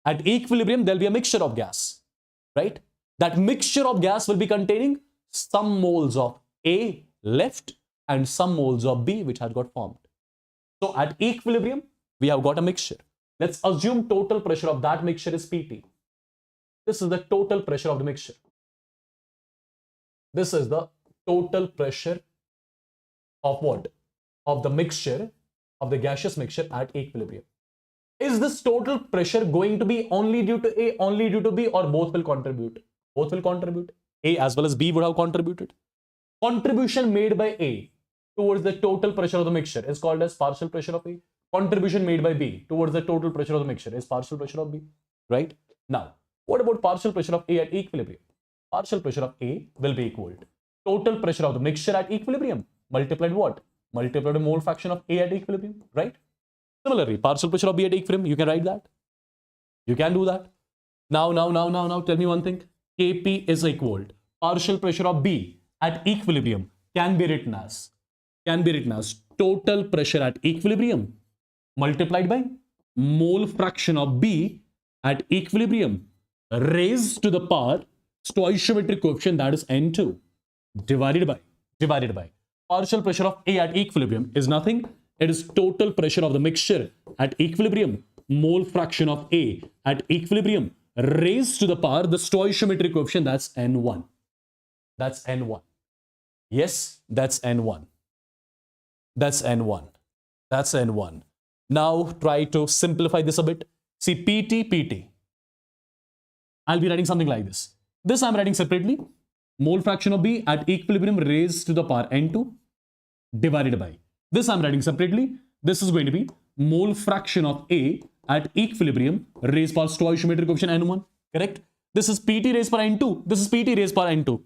At equilibrium there'll be a mixture of gas, right? That mixture of gas will be containing some moles of A left and some moles of B which had got formed. So at equilibrium, we have got a mixture. Let's assume total pressure of that mixture is Pt. This is the total pressure of the mixture. This is the total pressure of what? Of the mixture, of the gaseous mixture at equilibrium. Is this total pressure going to be only due to A, only due to B, or both will contribute? Both will contribute. A as well as B would have contributed. Contribution made by A towards the total pressure of the mixture is called as partial pressure of A. Contribution made by B towards the total pressure of the mixture is partial pressure of B. Right? Now, what about partial pressure of A at equilibrium? partial pressure of A will be equal to total pressure of the mixture at equilibrium multiplied what? Multiplied the mole fraction of A at equilibrium, right? Similarly, partial pressure of B at equilibrium, you can write that. You can do that. Now, tell me one thing. Kp is equal to partial pressure of B at equilibrium can be written as total pressure at equilibrium multiplied by mole fraction of B at equilibrium raised to the power stoichiometric coefficient, that is N2, divided by partial pressure of A at equilibrium is nothing. It is total pressure of the mixture at equilibrium, mole fraction of A at equilibrium raised to the power the stoichiometric coefficient, that's N1. That's N1. Yes, that's N1. That's N1. That's N1. Now try to simplify this a bit. See, PT. I'll be writing something like this. This I'm writing separately. Mole fraction of B at equilibrium raised to the power N2 divided by. This I'm writing separately. This is going to be mole fraction of A at equilibrium raised power stoichiometric coefficient N1. Correct? This is PT raised power N2. This is PT raised power N2.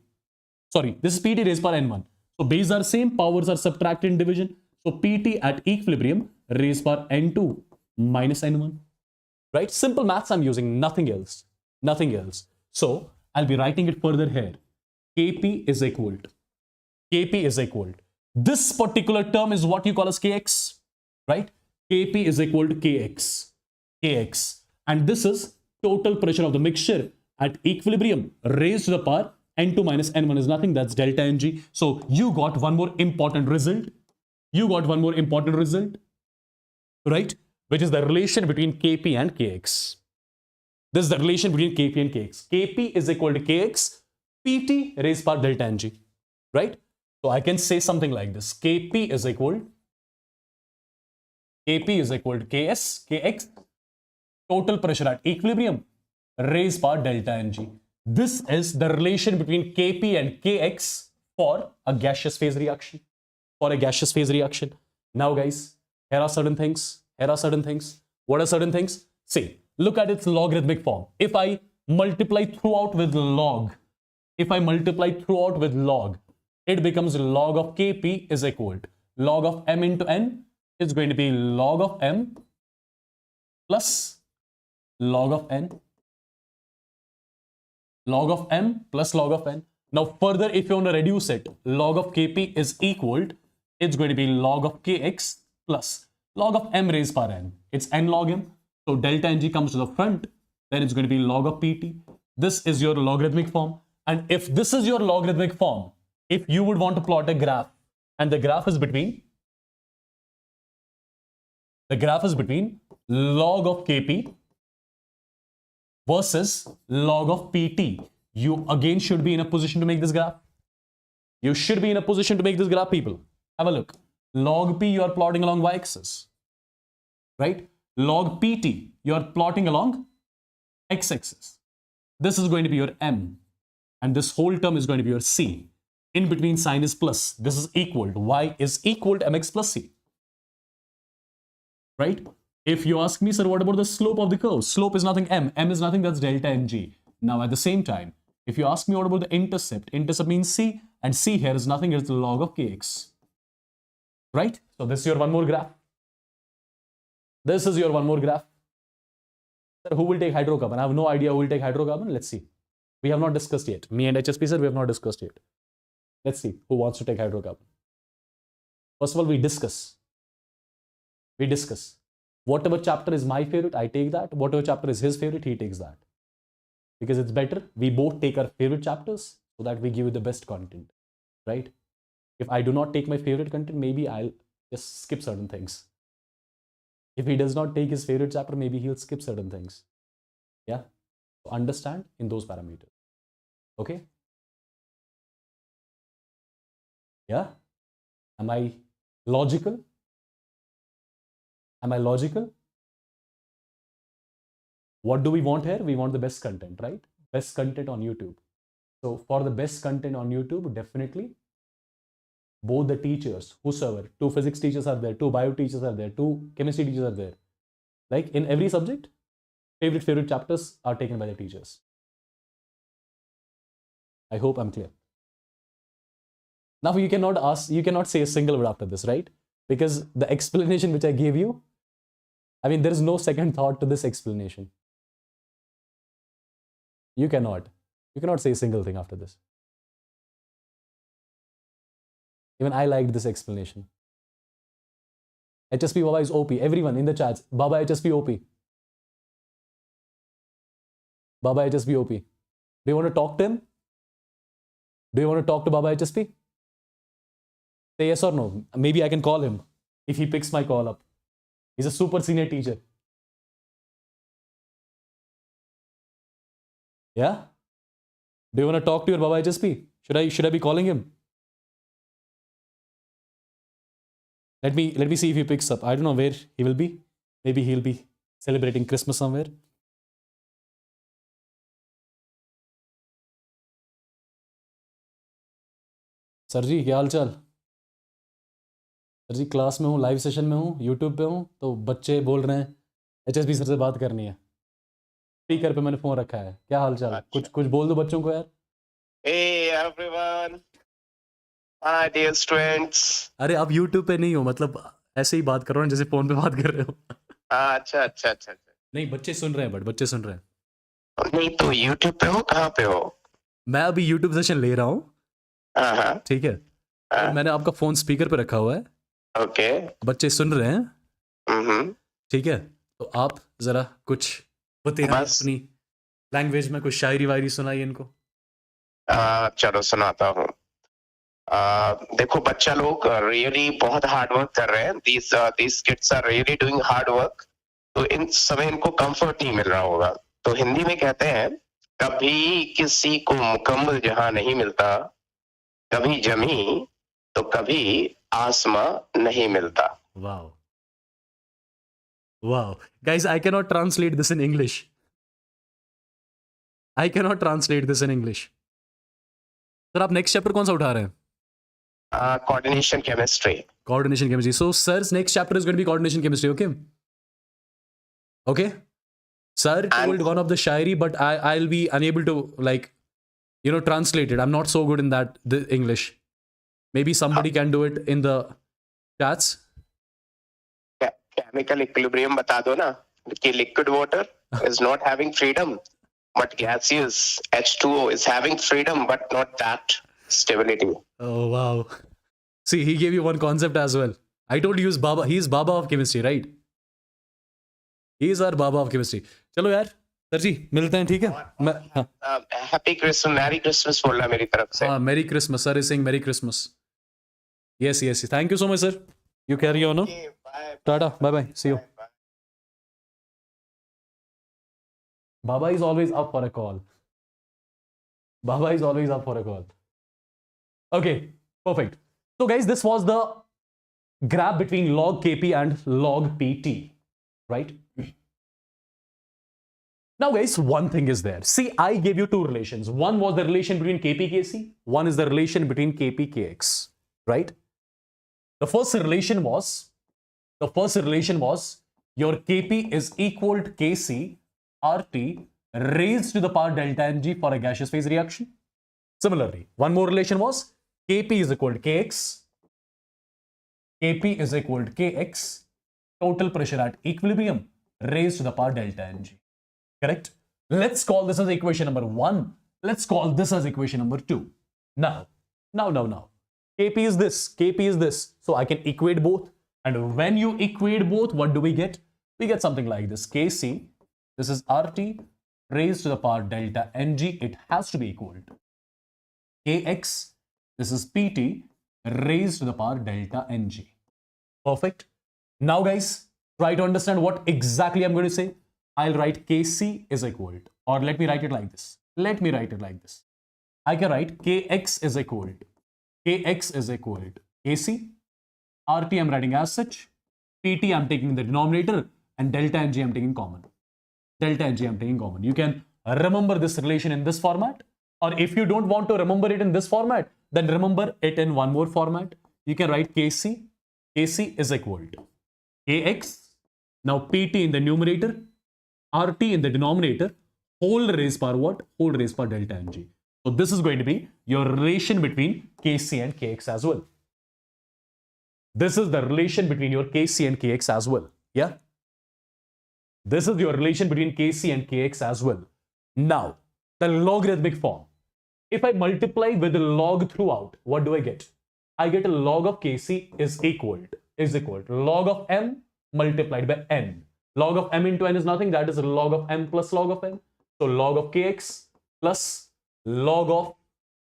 Sorry, this is PT raised power N1. So bases are same, powers are subtracted in division. So PT at equilibrium raised power N2 minus N1. Right? Simple maths I'm using, nothing else. Nothing else. So I'll be writing it further here. Kp is equal to. This particular term is what you call as Kx. Right? Kp is equal to Kx. And this is total pressure of the mixture at equilibrium raised to the power N2 minus N1 is nothing. That's delta Ng. So you got one more important result. Right? Which is the relation between Kp and Kx. This is the relation between Kp and Kx. Kp is equal to Kx, Pt raised power delta Ng. Right? So I can say something like this. Kp is equal to Kx, total pressure at equilibrium raised power delta Ng. This is the relation between Kp and Kx for a gaseous phase reaction. Now guys, here are certain things. What are certain things? See, look at its logarithmic form. If I multiply throughout with log, it becomes log of Kp is equal to log of m into n is going to be log of m plus log of n. Log of m plus log of n. Now further, if you want to reduce it, log of Kp is equal to, it's going to be log of Kx plus log of m raised power n. It's n log m. So delta Ng comes to the front, then it's going to be log of Pt. This is your logarithmic form. And if this is your logarithmic form, if you would want to plot a graph, and the graph is between log of Kp versus log of Pt, you again should be in a position to make this graph. People. Have a look. Log P, you are plotting along y-axis. Right? Log Pt, you are plotting along x-axis. This is going to be your m. And this whole term is going to be your c. In between sign is plus. This is equal to y is equal to mx plus c. Right? If you ask me, sir, what about the slope of the curve? Slope is nothing m. M is nothing, that's delta Ng. Now at the same time, if you ask me what about the intercept means c, and c here is nothing, it's the log of kx. Right? So this is your one more graph. Sir, who will take hydrocarbon? I have no idea who will take hydrocarbon. Let's see. We have not discussed yet. Me and HSP, sir, we have not discussed yet. Let's see who wants to take hydrocarbon. First of all, we discuss. Whatever chapter is my favorite, I take that. Whatever chapter is his favorite, he takes that. Because it's better. We both take our favorite chapters so that we give you the best content. Right? If I do not take my favorite content, maybe I'll just skip certain things. If he does not take his favorite chapter, maybe he'll skip certain things. Yeah? So understand in those parameters. Okay? Yeah? Am I logical? What do we want here? We want the best content, right? Best content on YouTube. So for the best content on YouTube, definitely both the teachers, whosoever, 2 physics teachers are there, 2 bio teachers are there, 2 chemistry teachers are there. Like in every subject, favorite chapters are taken by the teachers. I hope I'm clear. Now you cannot say a single word after this, right? Because the explanation which I gave you, I mean, there is no second thought to this explanation. You cannot say a single thing after this. Even I liked this explanation. HSP Baba is OP. Everyone in the chats, Baba HSP OP. Baba HSP OP. Do you want to talk to him? Do you want to talk to Baba HSP? Say yes or no. Maybe I can call him if he picks my call up. He's a super senior teacher. Yeah? Do you want to talk to your Baba HSP? Should I be calling him? Let me see if he picks up. I don't know where he will be. Maybe he'll be celebrating Christmas somewhere. Sir ji क्या हाल चाल? Sir जी class में हूँ, live session में हूँ, YouTube पे हूँ, तो बच्चे बोल रहे हैं HSP सर से बात करनी है. स्पीकर पे मैंने फोन रखा है. क्या हाल चाल? अच्छा. कुछ बोल दो बच्चों को यार. Hey everyone, hi dear students. अरे आप यूट्यूब पे नहीं हो, मतलब ऐसे ही बात कर रहे हो जैसे फोन पे बात कर रहे हो. अच्छा. नहीं बच्चे सुन रहे हैं, बट बच्चे सुन रहे हैं. नहीं तो यूट्यूब पे हो, कहाँ पे हो? मैं अभी यूट्यूब सेशन ले रहा हूँ. हाँ. ठीक है. और मैंने आपका फोन स्पीकर पे रखा हुआ है. ओके. बच्चे सुन रहे हैं. ठीक है. तो आप जरा कुछ बताइए अपनी लैंग्वेज में, कुछ शायरी वायरी सुनाइए इनको. चलो सुनाता हूँ. देखो बच्चा लोग रियली बहुत हार्ड वर्क कर रहे हैं. these kids are really doing hard work. तो इन समय इनको कंफर्ट नहीं मिल रहा होगा. तो हिंदी में कहते हैं, कभी किसी को मुकम्मल जहां नहीं मिलता, कभी जमी तो कभी आसमां नहीं मिलता. Wow. Guys, I cannot translate this in English. Sir आप नेक्स्ट चैप्टर कौन सा उठा रहे हैं? Coordination chemistry. So sir's next chapter is going to be coordination chemistry, okay? Sir told one of the shairi, but I'll be unable to translate it. I'm not so good in the English. Maybe somebody can do it in the chats. Chemical equilibrium बता दो ना, कि liquid water is not having freedom, but gaseous H2O is having freedom, but not that stability. Oh wow. See, he gave you one concept as well. I told you he's Baba of chemistry, right? He is our Baba of chemistry. चलो यार, sir जी मिलते हैं, ठीक है? Happy Christmas, Merry Christmas बोलना मेरी तरफ से. Merry Christmas. Sir is saying Merry Christmas. Yes. Thank you so much, sir. You carry on, no? Okay, bye. Tata. Bye. See you. Bye. Baba is always up for a call. Okay, perfect. So guys, this was the graph between log Kp and log Pt, right? Now guys, one thing is there. See, I gave you two relations. One was the relation between Kp, Kc. One is the relation between Kp, Kx, right? The first relation was your Kp is equal to Kc RT raised to the power delta Ng for a gaseous phase reaction. Similarly, one more relation was Kp is equal to Kx. Total pressure at equilibrium raised to the power delta Ng. Correct? Let's call this as equation number 1. Let's call this as equation number 2. Now. Kp is this. So I can equate both. And when you equate both, what do we get? We get something like this. Kc, this is RT raised to the power delta Ng. It has to be equal to Kx, this is Pt raised to the power delta Ng. Perfect. Now guys, try to understand what exactly I'm going to say. I'll write Kc is equal to, or let me write it like this. I can write Kx is equal to Kc. RT I'm writing as such. Pt I'm taking the denominator, and delta Ng I'm taking common. You can remember this relation in this format, or if you don't want to remember it in this format, then remember it in one more format. You can write Kc is equal to Kx, now Pt in the numerator, RT in the denominator, whole raised power what? Whole raised power delta Ng. So this is going to be your relation between Kc and Kx as well. This is the relation between your Kc and Kx as well. Yeah. This is your relation between Kc and Kx as well. Now, the logarithmic form. If I multiply with the log throughout, what do I get? I get a log of Kc is equal to log of m multiplied by n. Log of m into n is nothing. That is log of m plus log of n. So log of Kx plus log of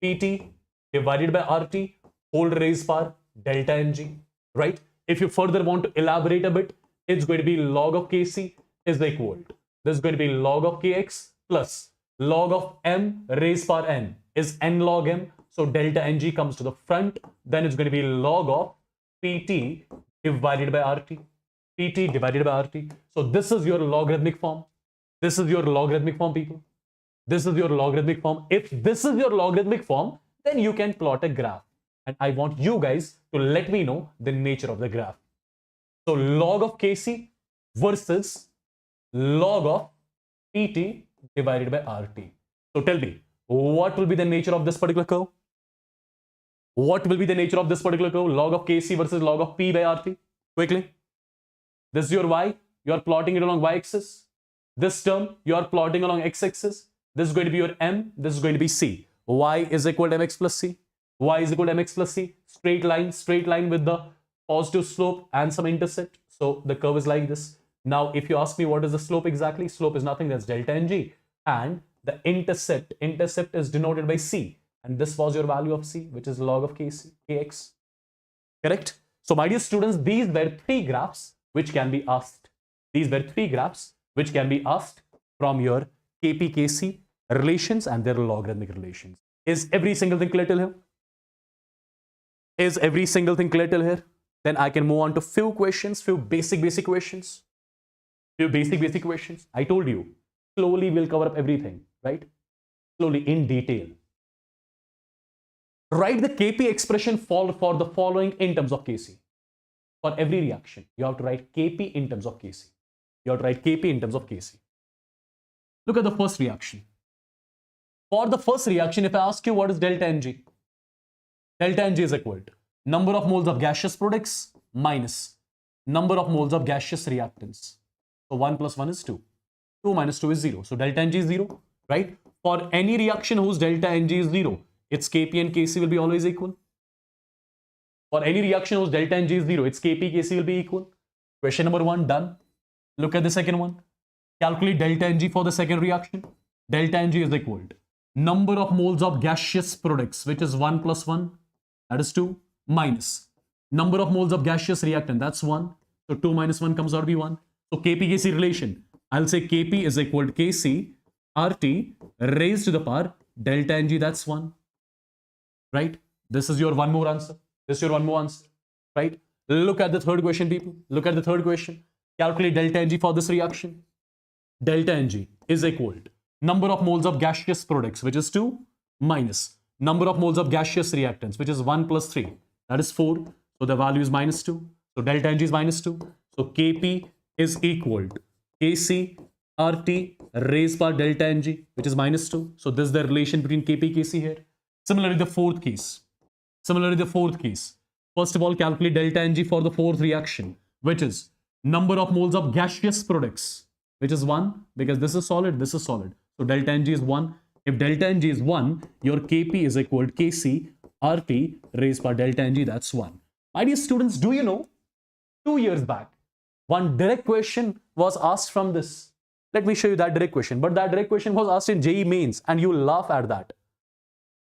Pt divided by Rt whole raised power delta Ng. Right? If you further want to elaborate a bit, it's going to be log of Kc is equal to, this is going to be log of Kx plus log of m raised power n is n log m. So delta Ng comes to the front. Then it's going to be log of Pt divided by Rt. Pt divided by Rt. So this is your logarithmic form. This is your logarithmic form, people. This is your logarithmic form. If this is your logarithmic form, then you can plot a graph. And I want you guys to let me know the nature of the graph. So log of Kc versus log of Pt divided by Rt. So tell me, what will be the nature of this particular curve? What will be the nature of this particular curve? Log of Kc versus log of P by Rt. Quickly. This is your y. You are plotting it along y-axis. This term, you are plotting along x-axis. This is going to be your m. This is going to be c. Y is equal to mx plus c. Y is equal to mx plus c. Straight line with the positive slope and some intercept. So the curve is like this. Now, if you ask me what is the slope exactly, slope is nothing, that's delta Ng. And the intercept is denoted by c. And this was your value of c, which is log of Kx. Correct? So my dear students, these were three graphs which can be asked. These were three graphs which can be asked from your Kp-Kc relations and their logarithmic relations. Is every single thing clear till here? Is every single thing clear till here? Then I can move on to few questions, few basic questions. Few basic questions. I told you, slowly we'll cover up everything, right? Slowly, in detail. Write the Kp expression for the following in terms of Kc. For every reaction, you have to write Kp in terms of Kc. You have to write Kp in terms of Kc. Look at the first reaction. For the first reaction, if I ask you what is delta Ng, delta Ng is equal to number of moles of gaseous products minus number of moles of gaseous reactants. So 1 plus 1 is 2. 2 minus 2 is 0. So delta Ng is 0, right? For any reaction whose delta Ng is 0, its Kp and Kc will be always equal. For any reaction whose delta Ng is 0, its Kp, Kc will be equal. Question number 1 done. Look at the second one. Calculate delta Ng for the second reaction. Delta Ng is equal to number of moles of gaseous products, which is 1 plus 1, that is 2, minus number of moles of gaseous reactant, that's 1. So 2 minus 1 comes out to be 1. So Kp-Kc relation, I'll say Kp is equal to Kc Rt raised to the power delta Ng, that's 1. Right? This is your one more answer. This is your one more answer. Right? Look at the third question, people. Look at the third question. Calculate delta Ng for this reaction. Delta Ng is equal to number of moles of gaseous products, which is 2, minus number of moles of gaseous reactants, which is 1 plus 3, that is 4. So the value is minus 2. So delta Ng is minus 2. So Kp is equal to Kc Rt raised by delta Ng, which is minus 2. So this is the relation between Kp, Kc here. Similarly, the fourth case. First of all, calculate delta Ng for the fourth reaction, which is number of moles of gaseous products, which is 1, because this is solid, this is solid. So delta Ng is 1. If delta Ng is 1, your Kp is equal to Kc Rt raised by delta Ng, that's 1. My dear students, do you know, 2 years back, one direct question was asked from this. Let me show you that direct question. But that direct question was asked in JEE mains, and you laugh at that.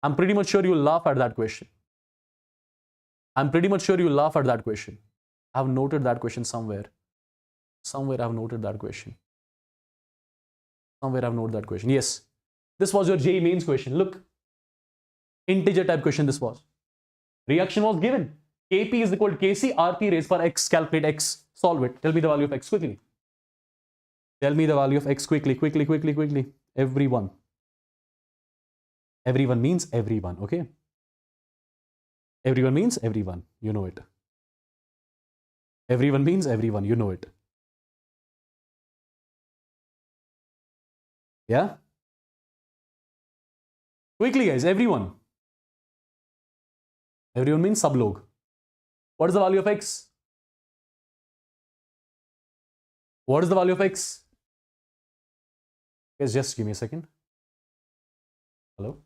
I'm pretty much sure you laugh at that question. I've noted that question somewhere. I've noted that question. Yes. This was your JEE mains question. Look. Integer type question this was. Reaction was given. Kp is equal to Kc Rt raised by x. Calculate x. Solve it. Tell me the value of x quickly. Quickly. Everyone. Everyone means everyone, okay? Everyone means everyone. You know it. Everyone means everyone. You know it. Yeah? Quickly, guys, everyone. Everyone means sab log. What is the value of x? What is the value of x? Guys, just give me a second. Hello?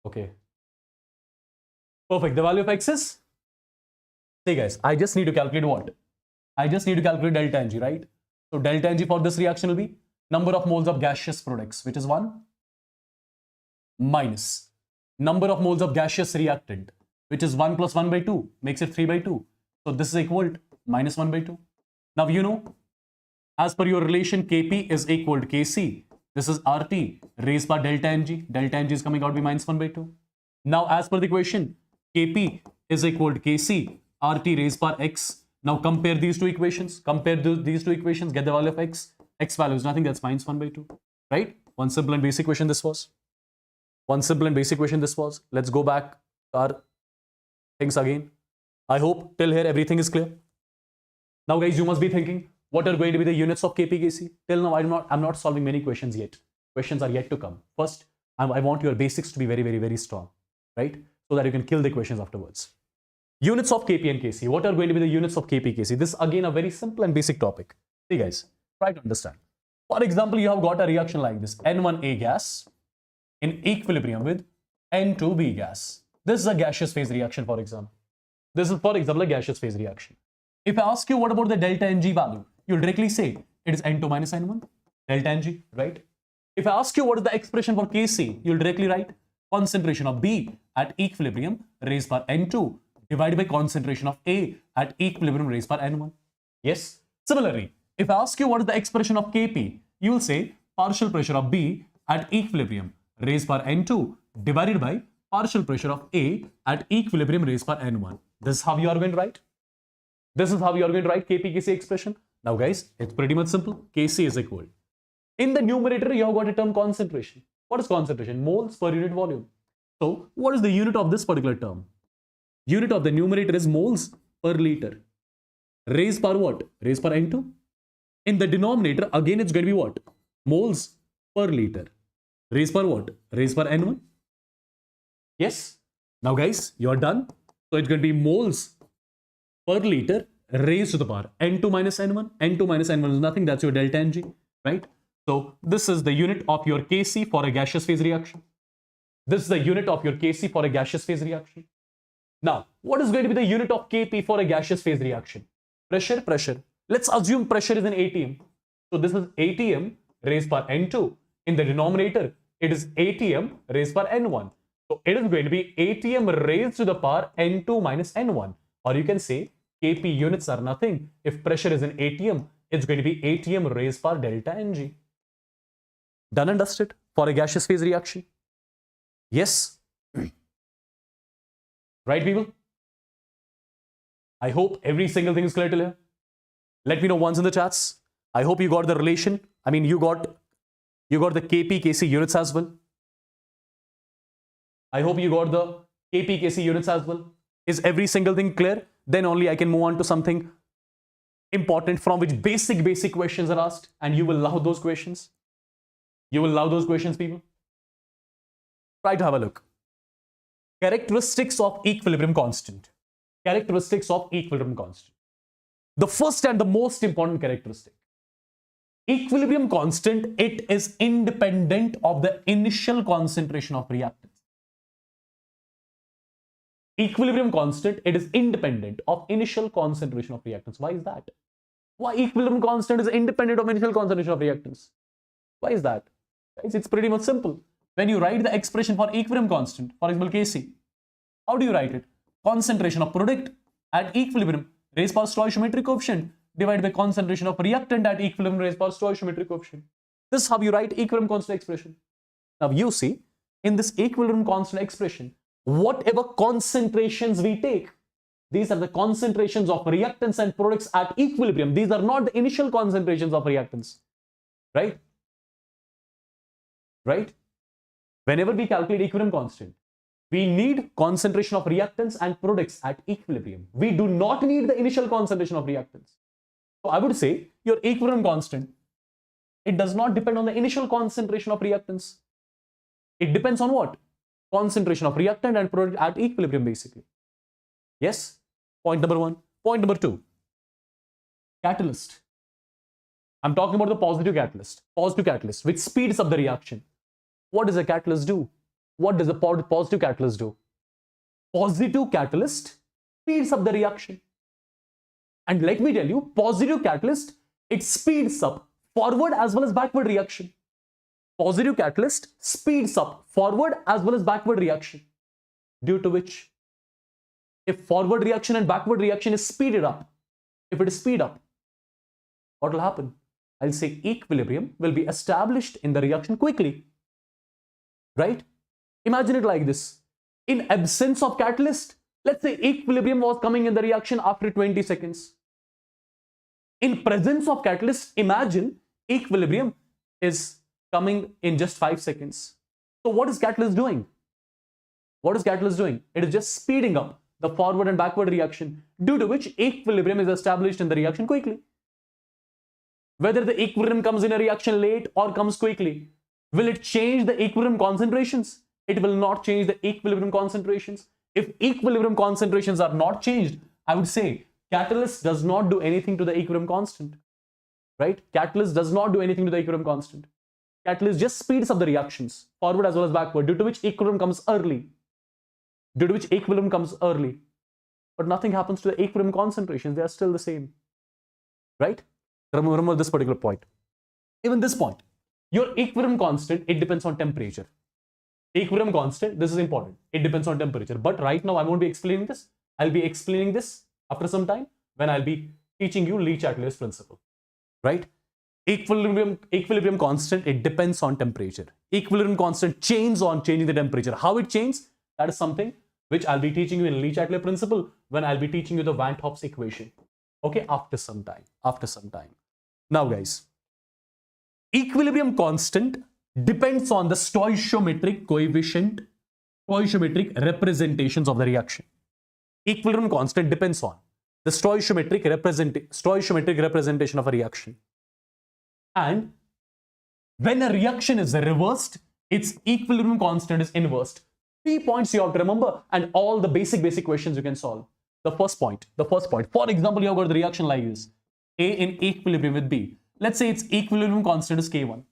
Okay. Perfect. The value of x is? See guys, I just need to calculate what? I just need to calculate delta Ng, right? So delta Ng for this reaction will be number of moles of gaseous products, which is 1, minus number of moles of gaseous reactant, which is 1 plus 1 by 2, makes it 3 by 2. So this is equal to minus 1 by 2. Now you know, as per your relation, Kp is equal to Kc. This is RT raised by delta Ng. Delta Ng is coming out to be minus 1 by 2. Now as per the equation, Kp is equal to Kc, RT raised by x. Now compare these two equations. Compare these two equations, get the value of x. X value is nothing, that's minus 1 by 2. Right? One simple and basic equation this was. One simple and basic equation this was. Let's go back to our things again. I hope till here everything is clear. Now guys, you must be thinking, what are going to be the units of Kp, Kc? Till now, I'm not solving many questions yet. Questions are yet to come. First, I want your basics to be very, very, very strong, right? So that you can kill the questions afterwards. Units of Kp and Kc. What are going to be the units of Kp, Kc? This is again a very simple and basic topic. See guys, try to understand. For example, you have got a reaction like this. N1A gas in equilibrium with N2B gas. This is a gaseous phase reaction, for example. This is, for example, a gaseous phase reaction. If I ask you what about the delta Ng value, you'll directly say it is N2 minus N1, delta Ng, right? If I ask you what is the expression for Kc, you'll directly write concentration of B at equilibrium raised by N2 divided by concentration of A at equilibrium raised by N1. Yes? Similarly, if I ask you what is the expression of Kp, you will say partial pressure of B at equilibrium raised by N2 divided by partial pressure of A at equilibrium raised by N1. This is how you are going to write. This is how you are going to write Kp, Kc expression. Now guys, it's pretty much simple. Kc is equal. In the numerator, you have got a term concentration. What is concentration? Moles per unit volume. So what is the unit of this particular term? Unit of the numerator is moles per liter. Raised by what? Raised by N2. In the denominator, again it's going to be what? Moles per liter. Raised by what? Raised by N1. Yes? Now guys, you're done. So it's going to be moles per liter raised to the power N2 minus N1. N2 minus N1 is nothing. That's your delta Ng, right? So this is the unit of your Kc for a gaseous phase reaction. This is the unit of your Kc for a gaseous phase reaction. Now, what is going to be the unit of Kp for a gaseous phase reaction? Pressure, pressure. Let's assume pressure is in atm. So this is atm raised by N2. In the denominator, it is atm raised by N1. So it is going to be atm raised to the power N2 minus N1. Or you can say Kp units are nothing. If pressure is in atm, it's going to be atm raised by delta Ng. Done and dusted for a gaseous phase reaction. Yes? Right, people? I hope every single thing is clear till here. Let me know once in the chats. I hope you got the relation. I mean, you got the Kp, Kc units as well. I hope you got the Kp, Kc units as well. Is every single thing clear? Then only I can move on to something important from which basic questions are asked, and you will love those questions. You will love those questions, people. Try to have a look. Characteristics of equilibrium constant. Characteristics of equilibrium constant. The first and the most important characteristic. Equilibrium constant, it is independent of the initial concentration of reactants. Equilibrium constant, it is independent of initial concentration of reactants. Why is that? Why equilibrium constant is independent of initial concentration of reactants? Why is that? Guys, it's pretty much simple. When you write the expression for equilibrium constant, for example Kc, how do you write it? Concentration of product at equilibrium raised by stoichiometric coefficient divided by concentration of reactant at equilibrium raised by stoichiometric coefficient. This is how you write equilibrium constant expression. Now you see, in this equilibrium constant expression, whatever concentrations we take, these are the concentrations of reactants and products at equilibrium. These are not the initial concentrations of reactants, right? Right? Whenever we calculate equilibrium constant, We need concentration of reactants and products at equilibrium. We do not need the initial concentration of reactants. So I would say your equilibrium constant, it does not depend on the initial concentration of reactants. It depends on what? Concentration of reactant and product at equilibrium, basically. Yes? Point number one. Point number two. Catalyst. I'm talking about the positive catalyst, which speeds up the reaction. What does a catalyst do? What does a positive catalyst do? Positive catalyst speeds up the reaction. And let me tell you, positive catalyst, it speeds up forward as well as backward reaction. Positive catalyst speeds up forward as well as backward reaction. Due to which, if forward reaction and backward reaction is speeded up, if it is speed up, what will happen? I'll say equilibrium will be established in the reaction quickly. Right? Imagine it like this. In absence of catalyst, let's say equilibrium was coming in the reaction after 20 seconds. In presence of catalyst, imagine equilibrium is coming in just 5 seconds. So what is catalyst doing? What is catalyst doing? It is just speeding up the forward and backward reaction, due to which equilibrium is established in the reaction quickly. Whether the equilibrium comes in a reaction late or comes quickly, will it change the equilibrium concentrations? It will not change the equilibrium concentrations. If equilibrium concentrations are not changed, I would say catalyst does not do anything to the equilibrium constant. Right? Catalyst does not do anything to the equilibrium constant. Catalyst just speeds up the reactions, forward as well as backward, due to which equilibrium comes early. But nothing happens to the equilibrium concentrations. They are still the same. Right? Remember this particular point. Even this point. Your equilibrium constant, it depends on temperature. Equilibrium constant, this is important. It depends on temperature. But right now, I won't be explaining this. I'll be explaining this after some time when I'll be teaching you Lee-Chatelier's principle. Right? Equilibrium constant, it depends on temperature. Equilibrium constant changes on changing the temperature. How it changes, that is something which I'll be teaching you in Lee-Chatelier principle when I'll be teaching you the Van 't Hoff's equation. Okay, after some time. Now guys, equilibrium constant depends on the stoichiometric coefficient, stoichiometric representations of the reaction. Equilibrium constant depends on the stoichiometric representation of a reaction. And when a reaction is reversed, its equilibrium constant is inversed. 3 points you have to remember, and all the basic questions you can solve. The first point. For example, you have got the reaction like this. A in equilibrium with B. Let's say its equilibrium constant is K1.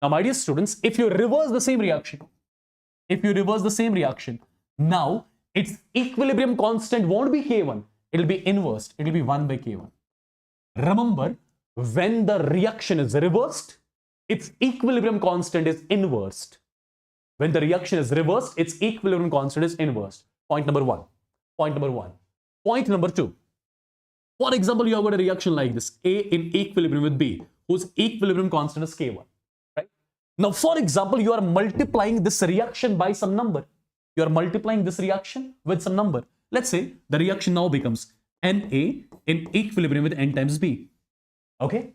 Now, my dear students, if you reverse the same reaction, now its equilibrium constant won't be K1. It will be inversed. It will be 1 by K1. Remember, when the reaction is reversed, its equilibrium constant is inversed. When the reaction is reversed, its equilibrium constant is inversed. Point number one. Point number two. For example, you have got a reaction like this. A in equilibrium with B, whose equilibrium constant is K1. Right? Now, for example, you are multiplying this reaction by some number. You are multiplying this reaction with some number. Let's say the reaction now becomes Na in equilibrium with N times B. Okay?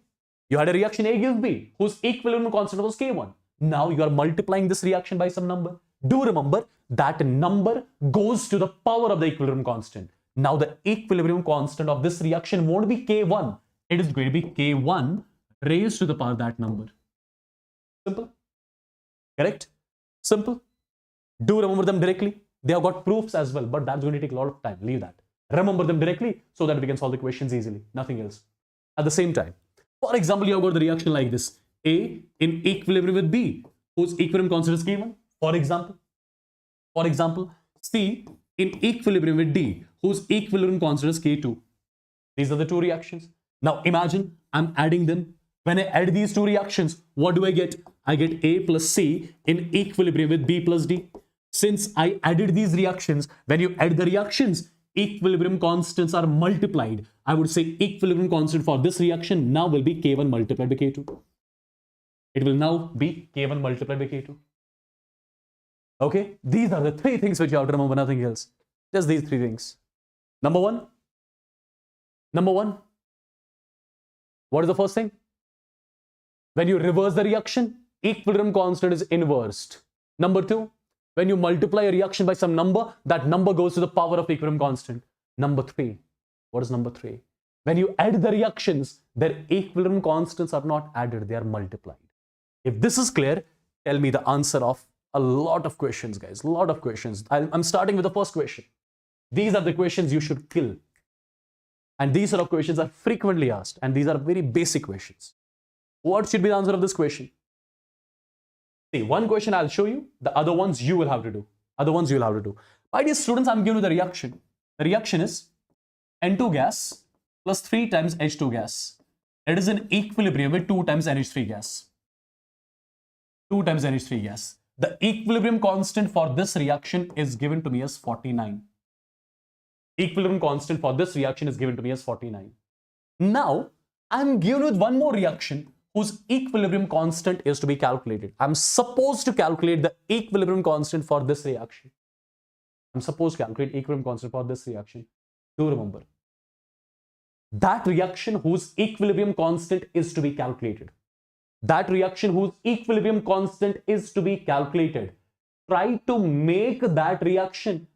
You had a reaction A gives B, whose equilibrium constant was K1. Now you are multiplying this reaction by some number. Do remember that number goes to the power of the equilibrium constant. Now the equilibrium constant of this reaction won't be K1. It is going to be K1 raised to the power of that number. Simple? Correct? Simple? Do remember them directly. They have got proofs as well, but that's going to take a lot of time. Leave that. Remember them directly so that we can solve the questions easily. Nothing else. At the same time, for example, you have got the reaction like this. A in equilibrium with B, whose equilibrium constant is K1. For example, C in equilibrium with D, whose equilibrium constant is K2. These are the two reactions. Now imagine I'm adding them. When I add these two reactions, what do I get? I get A plus C in equilibrium with B plus D. Since I added these reactions, when you add the reactions, equilibrium constants are multiplied. I would say equilibrium constant for this reaction now will be K1 multiplied by K2. It will now be K1 multiplied by K2. Okay, these are the three things which you have to remember, nothing else. Just these three things. Number one. What is the first thing? When you reverse the reaction, equilibrium constant is inversed. Number two, when you multiply a reaction by some number, that number goes to the power of equilibrium constant. Number three, what is number three? When you add the reactions, their equilibrium constants are not added, they are multiplied. If this is clear, tell me the answer of a lot of questions, guys. A lot of questions. I'm starting with the first question. These are the questions you should kill. And these sort of questions are frequently asked. And these are very basic questions. What should be the answer of this question? See, one question I'll show you. The other ones you will have to do. My dear students, I'm giving you the reaction. The reaction is N2 gas plus 3 times H2 gas. It is in equilibrium with 2 times NH3 gas. 2 times NH3 gas. The equilibrium constant for this reaction is given to me as 49. Equilibrium constant for this reaction is given to me as 49. Now, I'm given with one more reaction whose equilibrium constant is to be calculated. I'm supposed to calculate the equilibrium constant for this reaction. Do remember. That reaction whose equilibrium constant is to be calculated. Try to make that reaction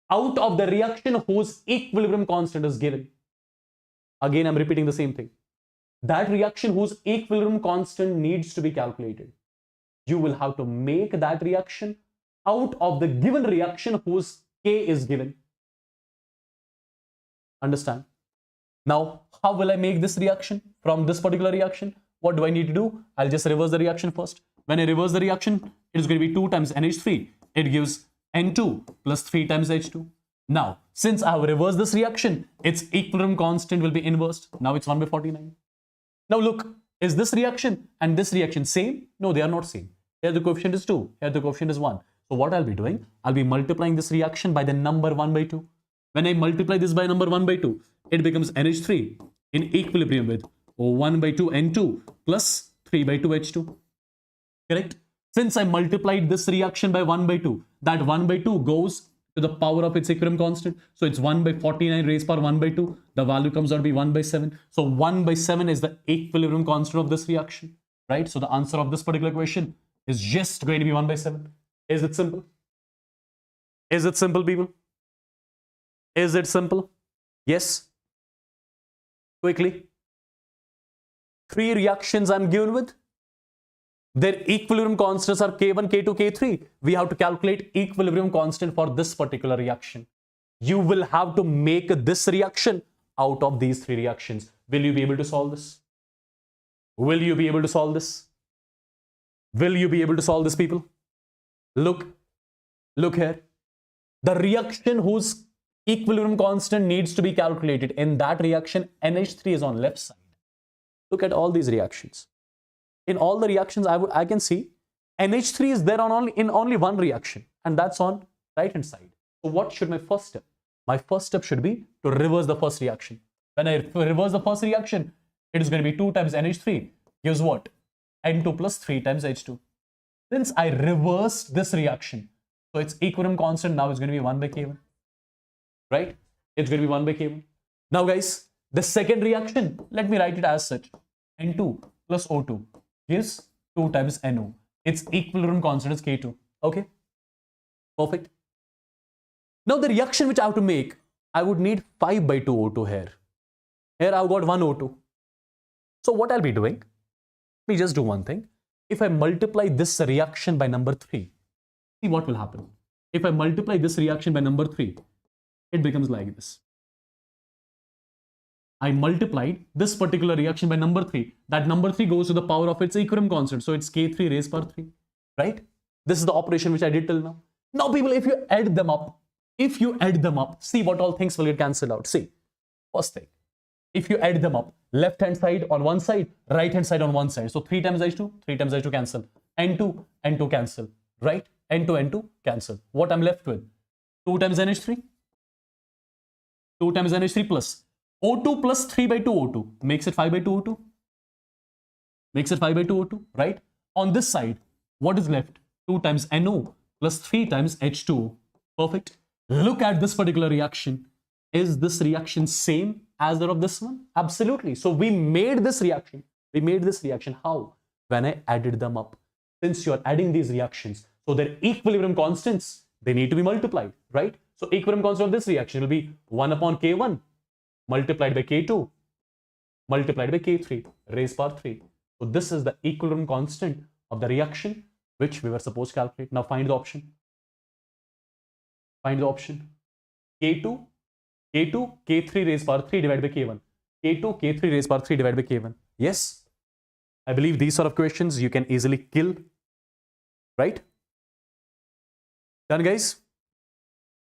out of the reaction whose equilibrium constant is given. Again, I'm repeating the same thing. That reaction whose equilibrium constant needs to be calculated. You will have to make that reaction out of the given reaction whose K is given. Understand? Now, how will I make this reaction from this particular reaction? What do I need to do? I'll just reverse the reaction first. When I reverse the reaction, it is going to be 2 times NH3. It gives N2 plus 3 times H2. Now, since I have reversed this reaction, its equilibrium constant will be inversed. Now it's 1 by 49. Now look, is this reaction and this reaction same? No, they are not same. Here the coefficient is 2. Here the coefficient is 1. So what I'll be doing? I'll be multiplying this reaction by the number 1 by 2. When I multiply this by number 1 by 2, it becomes NH3 in equilibrium with 1 by 2 N2 plus 3 by 2 H2. Correct? Since I multiplied this reaction by 1 by 2, that 1 by 2 goes to the power of its equilibrium constant. So it's 1 by 49 raised power 1 by 2. The value comes out to be 1 by 7. So 1 by 7 is the equilibrium constant of this reaction. Right? So the answer of this particular question is just going to be 1 by 7. Is it simple? Is it simple, people? Is it simple? Yes. Quickly. 3 reactions I'm given with. Their equilibrium constants are K1, K2, K3. We have to calculate equilibrium constant for this particular reaction. You will have to make this reaction out of these 3 reactions. Will you be able to solve this? Will you be able to solve this? Will you be able to solve this, people? Look here. The reaction whose equilibrium constant needs to be calculated. In that reaction, NH3 is on left side. Look at all these reactions. In all the reactions, I can see NH3 is there in only one reaction, and that's on right hand side. So what should my first step? My first step should be to reverse the first reaction. When I reverse the first reaction, it is going to be 2 times NH3 gives what? N2 plus 3 times H2. Since I reversed this reaction, so its equilibrium constant now is going to be 1 by K1. Right? It's going to be 1 by K1. Now guys, the second reaction, let me write it as such. N2 plus O2 gives 2 times NO. Its equilibrium constant is K2. Okay? Perfect. Now the reaction which I have to make, I would need 5 by 2 O2 here. Here I've got 1 O2. So what I'll be doing, let me just do one thing. If I multiply this reaction by number 3, see what will happen. If I multiply this reaction by number 3, it becomes like this. I multiplied this particular reaction by number 3. That number 3 goes to the power of its equilibrium constant. So it's K3 raised power 3. Right? This is the operation which I did till now. Now people, if you add them up, see what all things will get cancelled out. See, first thing, if you add them up, left hand side on one side, right hand side on one side. So 3 times H2 cancel. N2 cancel. Right? N2 cancel. What I'm left with? 2 times NH3. 2 times NH3 plus O2 plus 3 by 2 O2 makes it 5 by 2 O2. Makes it 5 by 2 O2, right? On this side, what is left? 2 times NO plus 3 times H2O. Perfect. Look at this particular reaction. Is this reaction same as that of this one? Absolutely. So we made this reaction. How? When I added them up. Since you are adding these reactions, So their equilibrium constants, they need to be multiplied, right? So equilibrium constant of this reaction will be 1 upon K1 multiplied by K2 multiplied by K3 raised power 3. So this is the equilibrium constant of the reaction which we were supposed to calculate. Now find the option. Find the option. K2, K3 raised power 3 divided by K1. K2, K3 raised power 3 divided by K1. Yes? I believe these sort of questions you can easily kill, right? Done, guys?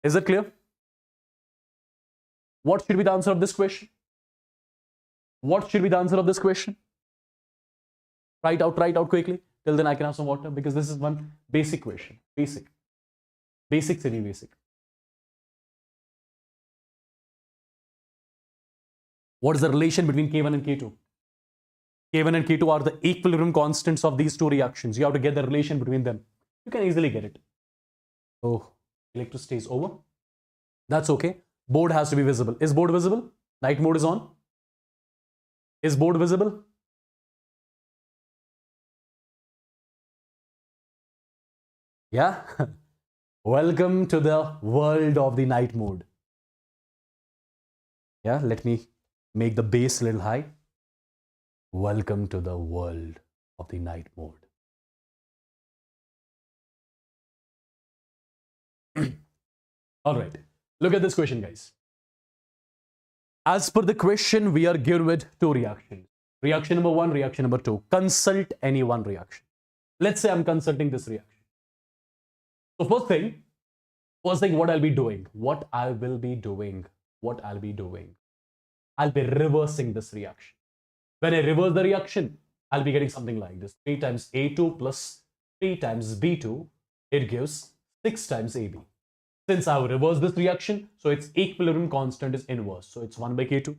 Is it clear? What should be the answer of this question? What should be the answer of this question? Write out quickly. Till then I can have some water, because this is one basic question. Basic, silly basic. What is the relation between K1 and K2? K1 and K2 are the equilibrium constants of these two reactions. You have to get the relation between them. You can easily get it. Oh, electricity is over. That's okay. Board has to be visible. Is board visible? Night mode is on. Is board visible? Yeah. Welcome to the world of the night mode. Yeah, let me make the bass a little high. Welcome to the world of the night mode. All right, look at this question, guys. As per the question, we are given with two reactions. Reaction number 1, reaction number 2. Consult any one reaction. Let's say I'm consulting this reaction. So first thing, what I'll be doing? I'll be reversing this reaction. When I reverse the reaction, I'll be getting something like this. 3 times A2 plus 3 times B2, it gives 6 times AB. Since I have reversed this reaction, so its equilibrium constant is inverse. So it's 1 by K2.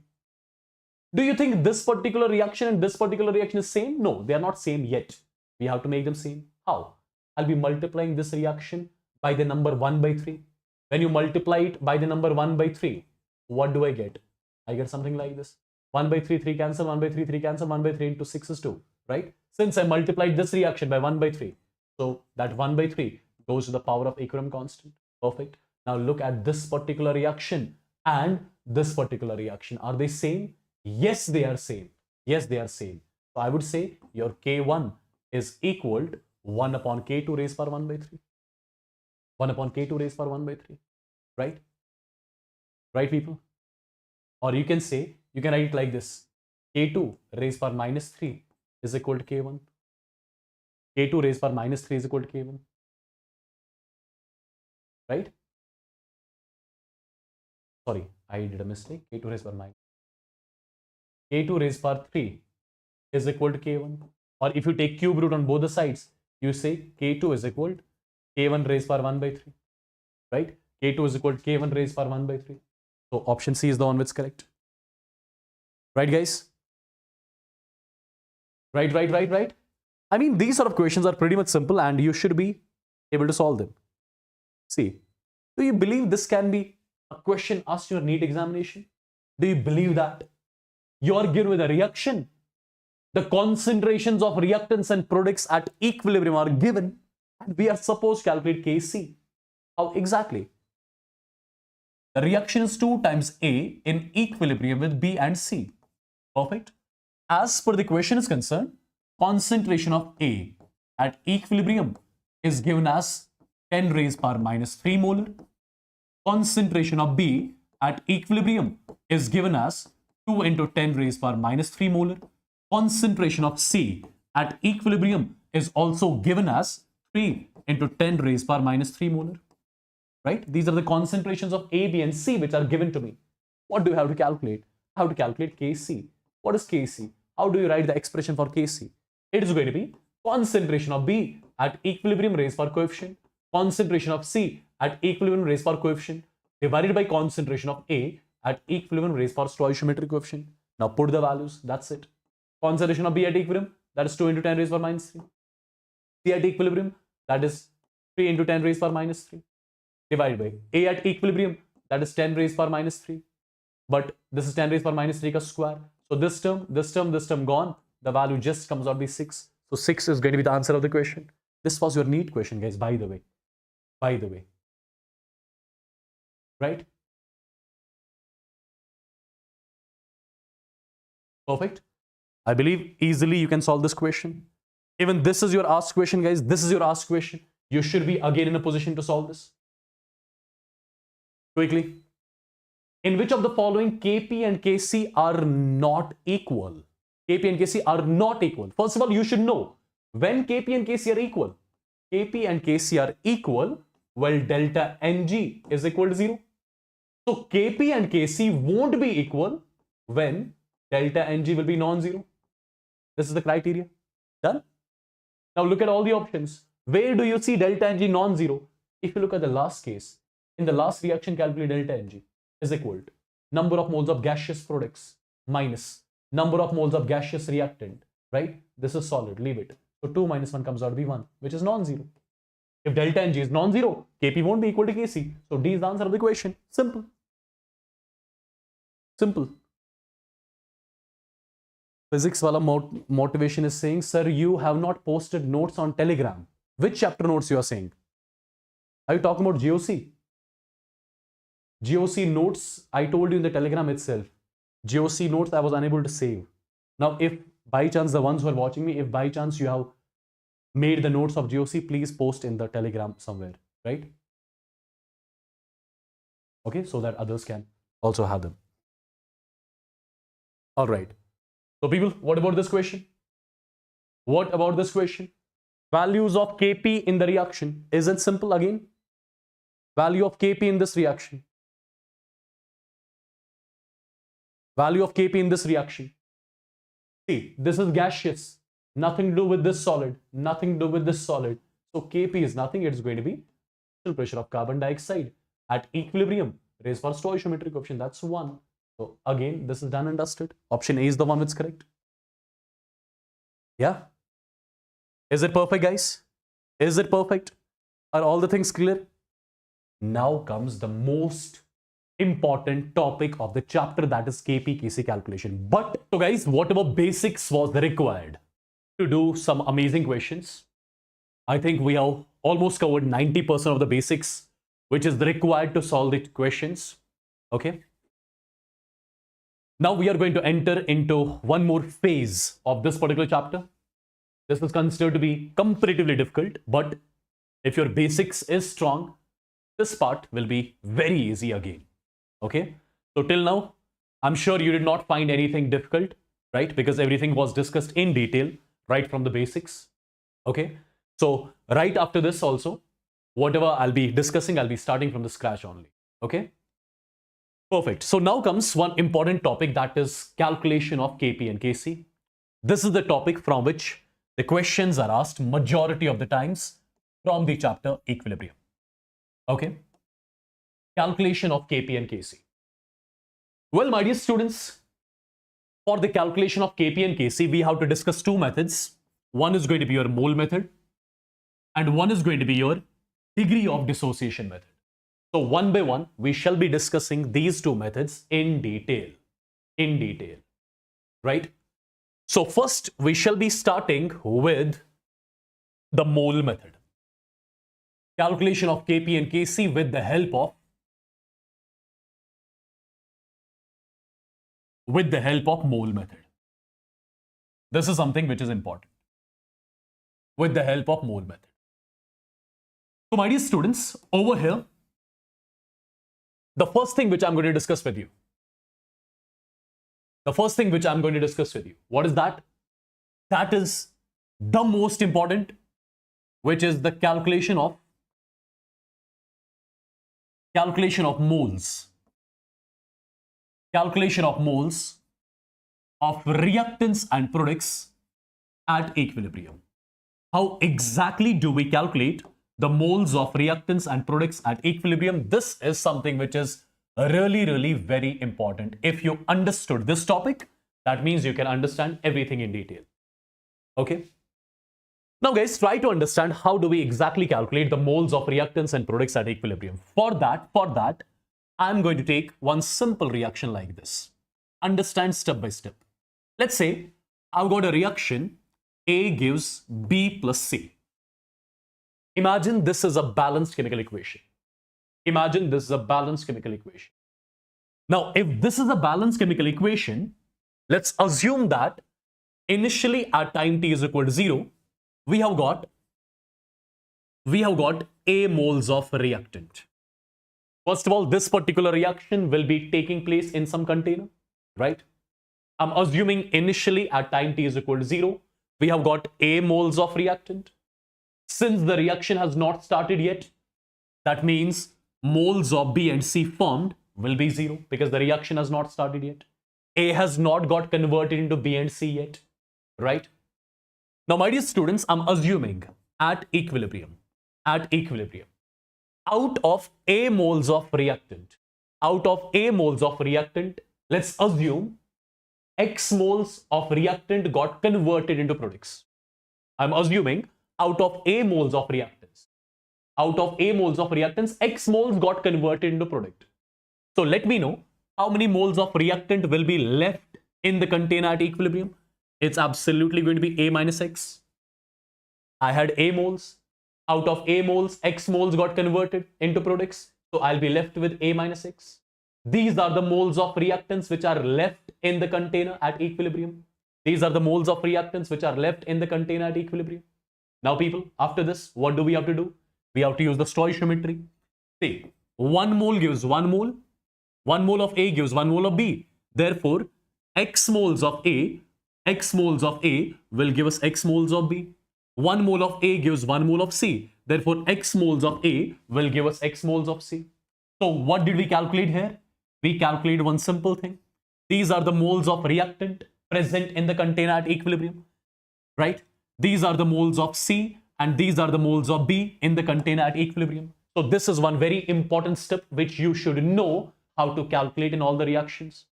Do you think this particular reaction and this particular reaction is same? No, they are not same yet. We have to make them same. How? I'll be multiplying this reaction by the number 1 by 3. When you multiply it by the number 1 by 3, what do I get? I get something like this. 1 by 3, 3 cancel, 1 by 3, 3 cancel, 1 by 3 into 6 is 2, right? Since I multiplied this reaction by 1 by 3, so that 1 by 3 goes to the power of equilibrium constant. Perfect. Now look at this particular reaction and this particular reaction. Are they same? Yes, they are same. Yes, they are same. So I would say your K1 is equal to 1 upon K2 raised power 1 by 3. 1 upon K2 raised power 1 by 3. Right? Right, people? Or you can say, you can write it like this. K2 raised power minus 3 is equal to K1. K2 raised power minus 3 is equal to K1. Right? Sorry, I did a mistake. K2 raised power minus. K2 raised power 3 is equal to K1. Or if you take cube root on both the sides, you say K2 is equal to K1 raised power 1 by 3. Right? K2 is equal to K1 raised power 1 by 3. So option C is the one which is correct. Right, guys? Right. I mean, these sort of questions are pretty much simple and you should be able to solve them. See, do you believe this can be a question asked in your NEET examination? Do you believe that? You are given with a reaction. The concentrations of reactants and products at equilibrium are given and we are supposed to calculate Kc. How exactly? The reaction is 2 times A in equilibrium with B and C. Perfect. As per the question is concerned, concentration of A at equilibrium is given as 10 raised power minus 3 molar. Concentration of B at equilibrium is given as 2 into 10 raised power minus 3 molar. Concentration of C at equilibrium is also given as 3 into 10 raised power minus 3 molar. Right? These are the concentrations of A, B and C which are given to me. What do you have to calculate? I have to calculate Kc. What is Kc? How do you write the expression for Kc? It is going to be concentration of B at equilibrium raised power coefficient, concentration of C at equilibrium raised power coefficient divided by concentration of A at equilibrium raised power stoichiometric coefficient. Now put the values. That's it. Concentration of B at equilibrium, that is 2 into 10 raised power minus 3. C at equilibrium, that is 3 into 10 raised power minus 3. Divided by A at equilibrium, that is 10 raised power minus 3. But this is 10 raised power minus 3 ka square. So this term gone. The value just comes out to be 6. So 6 is going to be the answer of the question. This was your NEET question, guys, by the way. By the way. Right? Perfect. I believe easily you can solve this question. Even this is your asked question, guys. This is your asked question. You should be again in a position to solve this. Quickly. In which of the following Kp and Kc are not equal? Kp and Kc are not equal. First of all, you should know when Kp and Kc are equal. Kp and Kc are equal, well, delta Ng is equal to 0. So Kp and Kc won't be equal when delta Ng will be non-zero. This is the criteria. Done? Now look at all the options. Where do you see delta Ng non-zero? If you look at the last case, in the last reaction, calculate delta Ng is equal to number of moles of gaseous products minus number of moles of gaseous reactant, right? This is solid, leave it. So 2 minus 1 comes out to be 1, which is non-zero. If delta Ng is non-zero, Kp won't be equal to Kc. So D is the answer of the question. Simple. Simple. Physics wala motivation is saying, sir, you have not posted notes on Telegram. Which chapter notes you are saying? Are you talking about GOC? GOC notes, I told you in the Telegram itself. GOC notes I was unable to save. Now, if by chance the ones who are watching me, if by chance you have made the notes of GOC, please post in the Telegram somewhere, right? Okay, so that others can also have them. All right. So people, what about this question? What about this question? Values of Kp in the reaction. Isn't simple again? Value of Kp in this reaction. Value of Kp in this reaction. See, this is gaseous. Nothing to do with this solid. Nothing to do with this solid. So Kp is nothing. It's going to be pressure of carbon dioxide at equilibrium. Raised for stoichiometric coefficient. That's 1. So again, this is done and dusted. Option A is the one which is correct. Yeah. Is it perfect, guys? Is it perfect? Are all the things clear? Now comes the most important topic of the chapter, that is Kp Kc calculation. But so guys, whatever basics was required to do some amazing questions, I think we have almost covered 90% of the basics which is required to solve the questions. Okay. Now we are going to enter into one more phase of this particular chapter. This is considered to be comparatively difficult, but if your basics is strong, this part will be very easy again. Okay, so till now, I'm sure you did not find anything difficult, right? Because everything was discussed in detail, right from the basics. Okay, so right after this also, whatever I'll be discussing, I'll be starting from the scratch only. Okay, perfect. So now comes one important topic, that is calculation of Kp and Kc. This is the topic from which the questions are asked majority of the times from the chapter equilibrium. Okay. Calculation of Kp and Kc. Well, my dear students, for the calculation of Kp and Kc, we have to discuss two methods. One is going to be your mole method, and one is going to be your degree of dissociation method. So one by one, we shall be discussing these two methods in detail. In detail, right? So first, we shall be starting with the mole method. Calculation of Kp and Kc with the help of mole method. This is something which is important. With the help of mole method. So my dear students, over here, the first thing which I'm going to discuss with you. What is that? That is the most important, which is the calculation of moles. Calculation of moles of reactants and products at equilibrium. How exactly do we calculate the moles of reactants and products at equilibrium? This is something which is really very important. If you understood this topic, that means you can understand everything in detail. Okay. Now guys, try to understand how do we exactly calculate the moles of reactants and products at equilibrium. For that, I'm going to take one simple reaction like this. Understand step by step. Let's say I've got a reaction, A gives B plus C. Imagine this is a balanced chemical equation. Imagine this is a balanced chemical equation. Now, if this is a balanced chemical equation, let's assume that initially at time t is equal to 0, we have got A moles of reactant. First of all, this particular reaction will be taking place in some container, right? I'm assuming initially at time t is equal to 0, we have got A moles of reactant. Since the reaction has not started yet, that means moles of B and C formed will be 0 because the reaction has not started yet. A has not got converted into B and C yet, right? Now, my dear students, I'm assuming at equilibrium, out of A moles of reactant, let's assume X moles of reactant got converted into products. I'm assuming out of A moles of reactants, X moles got converted into product. So let me know how many moles of reactant will be left in the container at equilibrium. It's absolutely going to be A minus X. I had A moles. Out of A moles, X moles got converted into products. So I'll be left with A minus X. These are the moles of reactants which are left in the container at equilibrium. Now, people, after this, what do we have to do? We have to use the stoichiometry. See, 1 mole gives 1 mole. 1 mole of A gives 1 mole of B. Therefore, X moles of A will give us X moles of B. 1 mole of A gives 1 mole of C. Therefore, X moles of A will give us X moles of C. So what did we calculate here? We calculated one simple thing. These are the moles of reactant present in the container at equilibrium, right? These are the moles of C and these are the moles of B in the container at equilibrium. So this is one very important step which you should know how to calculate in all the reactions.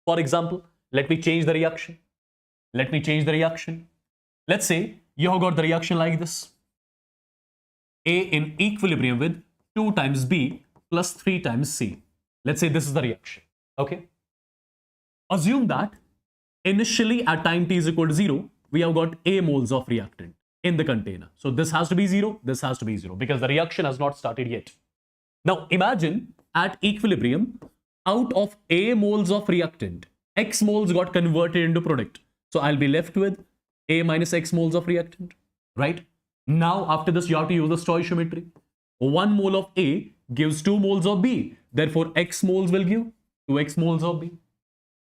For example, let me change the reaction. Let's say you have got the reaction like this. A in equilibrium with 2 times B plus 3 times C. Let's say this is the reaction. Okay. Assume that initially at time t is equal to 0, we have got A moles of reactant in the container. So this has to be 0, this has to be 0 because the reaction has not started yet. Now imagine at equilibrium, out of A moles of reactant, X moles got converted into product. So I'll be left with A minus X moles of reactant, right? Now after this, you have to use the stoichiometry. 1 mole of A gives 2 moles of B. Therefore, X moles will give 2X moles of B.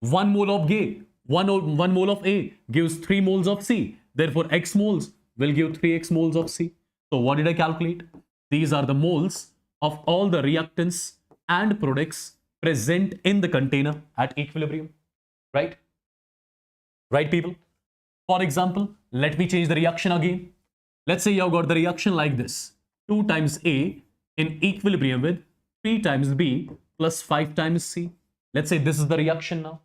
1 mole of A, 1 mole of A gives 3 moles of C. Therefore, X moles will give 3X moles of C. So what did I calculate? These are the moles of all the reactants and products present in the container at equilibrium, right? Right, people? For example, let me change the reaction again. Let's say you have got the reaction like this. 2 times A in equilibrium with 3 times B plus 5 times C. Let's say this is the reaction now.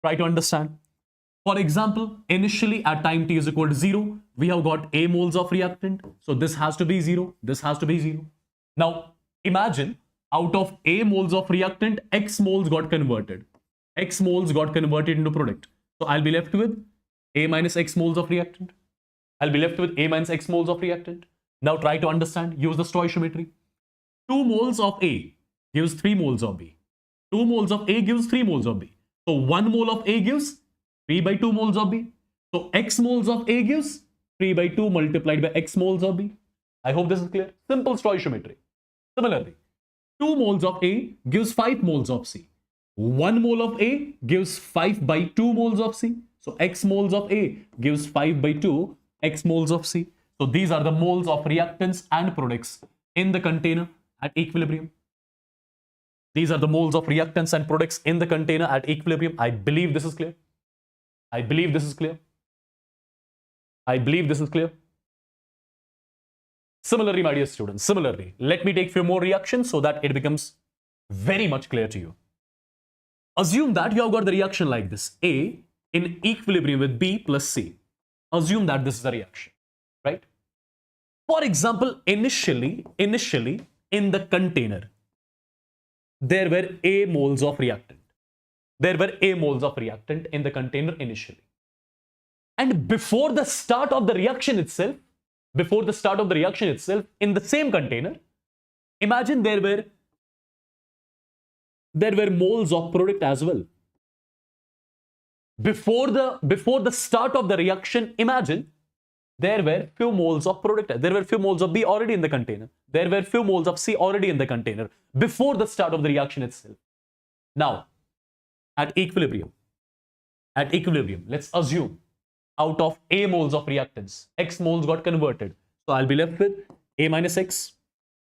Try to understand. For example, initially at time t is equal to 0, we have got A moles of reactant. So this has to be 0. Now, imagine out of A moles of reactant, X moles got converted. X moles got converted into product. So I'll be left with A minus X moles of reactant. Now try to understand. Use the stoichiometry. 2 moles of A gives 3 moles of B. 2 moles of A gives 3 moles of B. So 1 mole of A gives 3 by 2 moles of B. So X moles of A gives 3 by 2 multiplied by X moles of B. I hope this is clear. Simple stoichiometry. Similarly, 2 moles of A gives 5 moles of C. 1 mole of A gives 5 by 2 moles of C. So X moles of A gives 5 by 2 X moles of C. So these are the moles of reactants and products in the container at equilibrium. I believe this is clear. Similarly, my dear students, let me take few more reactions so that it becomes very much clear to you. Assume that you have got the reaction like this. A in equilibrium with B plus C. Assume that this is the reaction, right? For example, initially in the container, there were A moles of reactant. In the container initially. And before the start of the reaction itself, in the same container, imagine there were moles of product as well. Before the start of the reaction, imagine there were few moles of product. There were few moles of B already in the container. There were few moles of C already in the container before the start of the reaction itself. Now, at equilibrium, let's assume out of A moles of reactants, X moles got converted. So I'll be left with A minus X.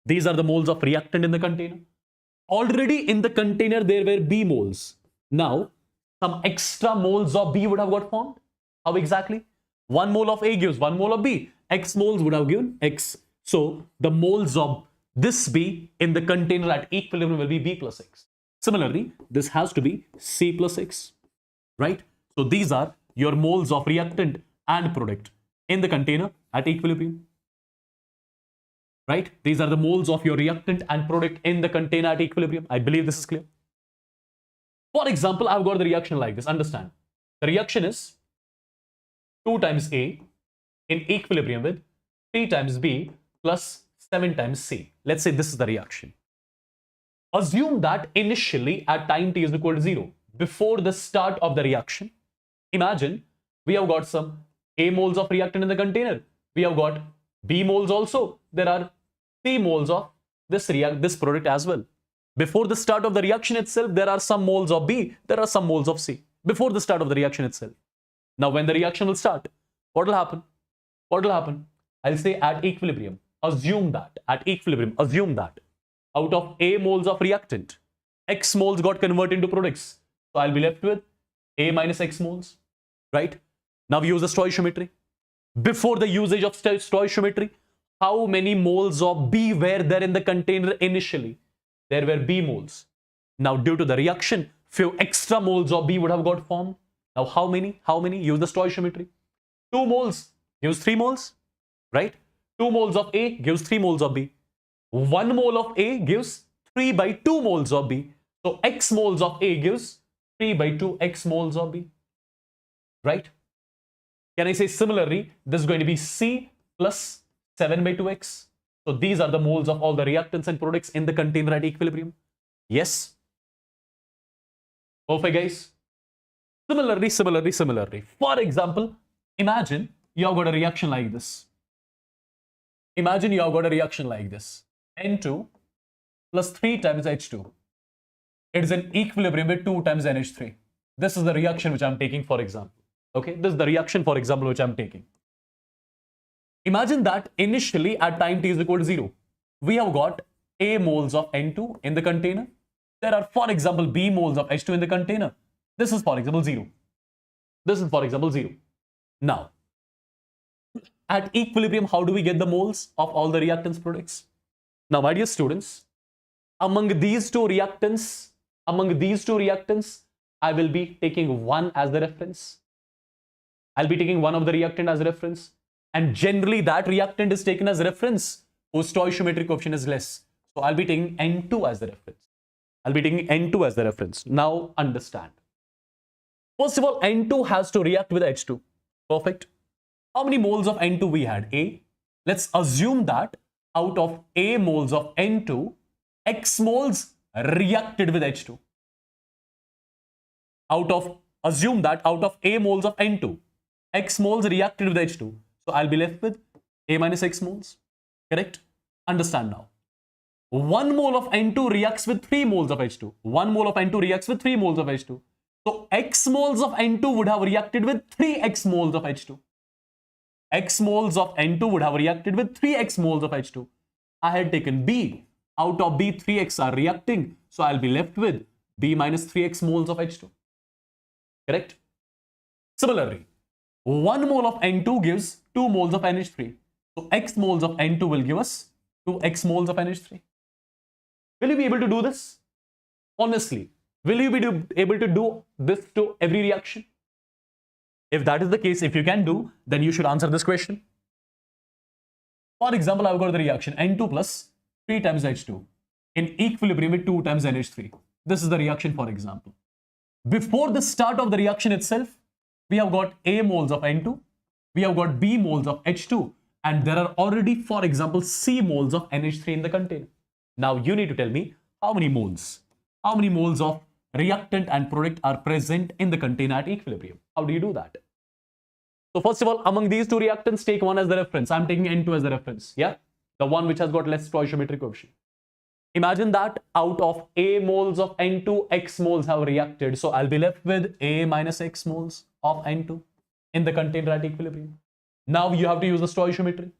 These are the moles of reactant in the container. Already in the container, there were B moles. Now, some extra moles of B would have got formed. How exactly? 1 mole of A gives 1 mole of B. X moles would have given X. So, the moles of this B in the container at equilibrium will be B plus X. Similarly, this has to be C plus X, right? So, these are your moles of reactant and product in the container at equilibrium, right? These are the moles of your reactant and product in the container at equilibrium. I believe this is clear. For example, I've got the reaction like this. Understand, the reaction is 2 times A in equilibrium with 3 times B plus 7 times C. Let's say this is the reaction. Assume that initially at time t is equal to 0, before the start of the reaction, imagine we have got some A moles of reactant in the container. We have got B moles also. There are C moles of this product as well. Before the start of the reaction itself, there are some moles of B, there are some moles of C. Before the start of the reaction itself. Now, when the reaction will start, what will happen? I'll say at equilibrium, assume that out of A moles of reactant, X moles got converted into products. So I'll be left with A minus X moles, right? Now we use the stoichiometry. Before the usage of stoichiometry, how many moles of B were there in the container initially? There were B moles. Now, due to the reaction, few extra moles of B would have got formed. Now, how many? Use the stoichiometry. 2 moles gives 3 moles, right? 2 moles of A gives 3 moles of B. 1 mole of A gives 3 by 2 moles of B. So, X moles of A gives 3 by 2 X moles of B, right? Can I say similarly, this is going to be C plus 7 by 2X. So these are the moles of all the reactants and products in the container at equilibrium. Yes? Perfect, guys. Similarly. For example, imagine you have got a reaction like this. N2 plus 3 times H2. It is in equilibrium with 2 times NH3. This is the reaction which I'm taking, for example. Okay, this is the reaction, for example, which I'm taking. Imagine that initially at time t is equal to 0, we have got A moles of N2 in the container. There are, for example, B moles of H2 in the container. This is, for example, 0. Now, at equilibrium, how do we get the moles of all the reactants products? Now, my dear students, among these two reactants, I will be taking one as the reference. I'll be taking one of the reactant as a reference. And generally, that reactant is taken as reference whose stoichiometric coefficient is less. So I'll be taking N2 as the reference. Now understand. First of all, N2 has to react with H2. Perfect. How many moles of N2 we had? A. Let's assume that out of A moles of N2, X moles reacted with H2. Assume that out of A moles of N2, X moles reacted with H2. So I'll be left with A minus X moles. Correct? Understand now. 1 mole of N2 reacts with 3 moles of H2. 1 mole of N2 reacts with 3 moles of H2. So X moles of N2 would have reacted with 3X moles of H2. X moles of N2 would have reacted with 3X moles of H2. I had taken B. Out of B, 3X are reacting. So I'll be left with B minus 3X moles of H2. Correct? Similarly, 1 mole of N2 gives 2 moles of NH3. So X moles of N2 will give us 2X moles of NH3. Will you be able to do this? Honestly, will you be able to do this to every reaction? If that is the case, if you can do, then you should answer this question. For example, I've got the reaction N2 plus 3 times H2 in equilibrium with 2 times NH3. This is the reaction, for example. Before the start of the reaction itself, we have got A moles of N2, we have got B moles of H2, and there are already, for example, C moles of NH3 in the container. Now you need to tell me how many moles of reactant and product are present in the container at equilibrium. How do you do that? So first of all, among these two reactants, take one as the reference. I'm taking N2 as the reference. Yeah, the one which has got less stoichiometric coefficient. Imagine that out of A moles of N2, X moles have reacted. So I'll be left with A minus X moles of N2 in the container at equilibrium. Now you have to use the stoichiometry.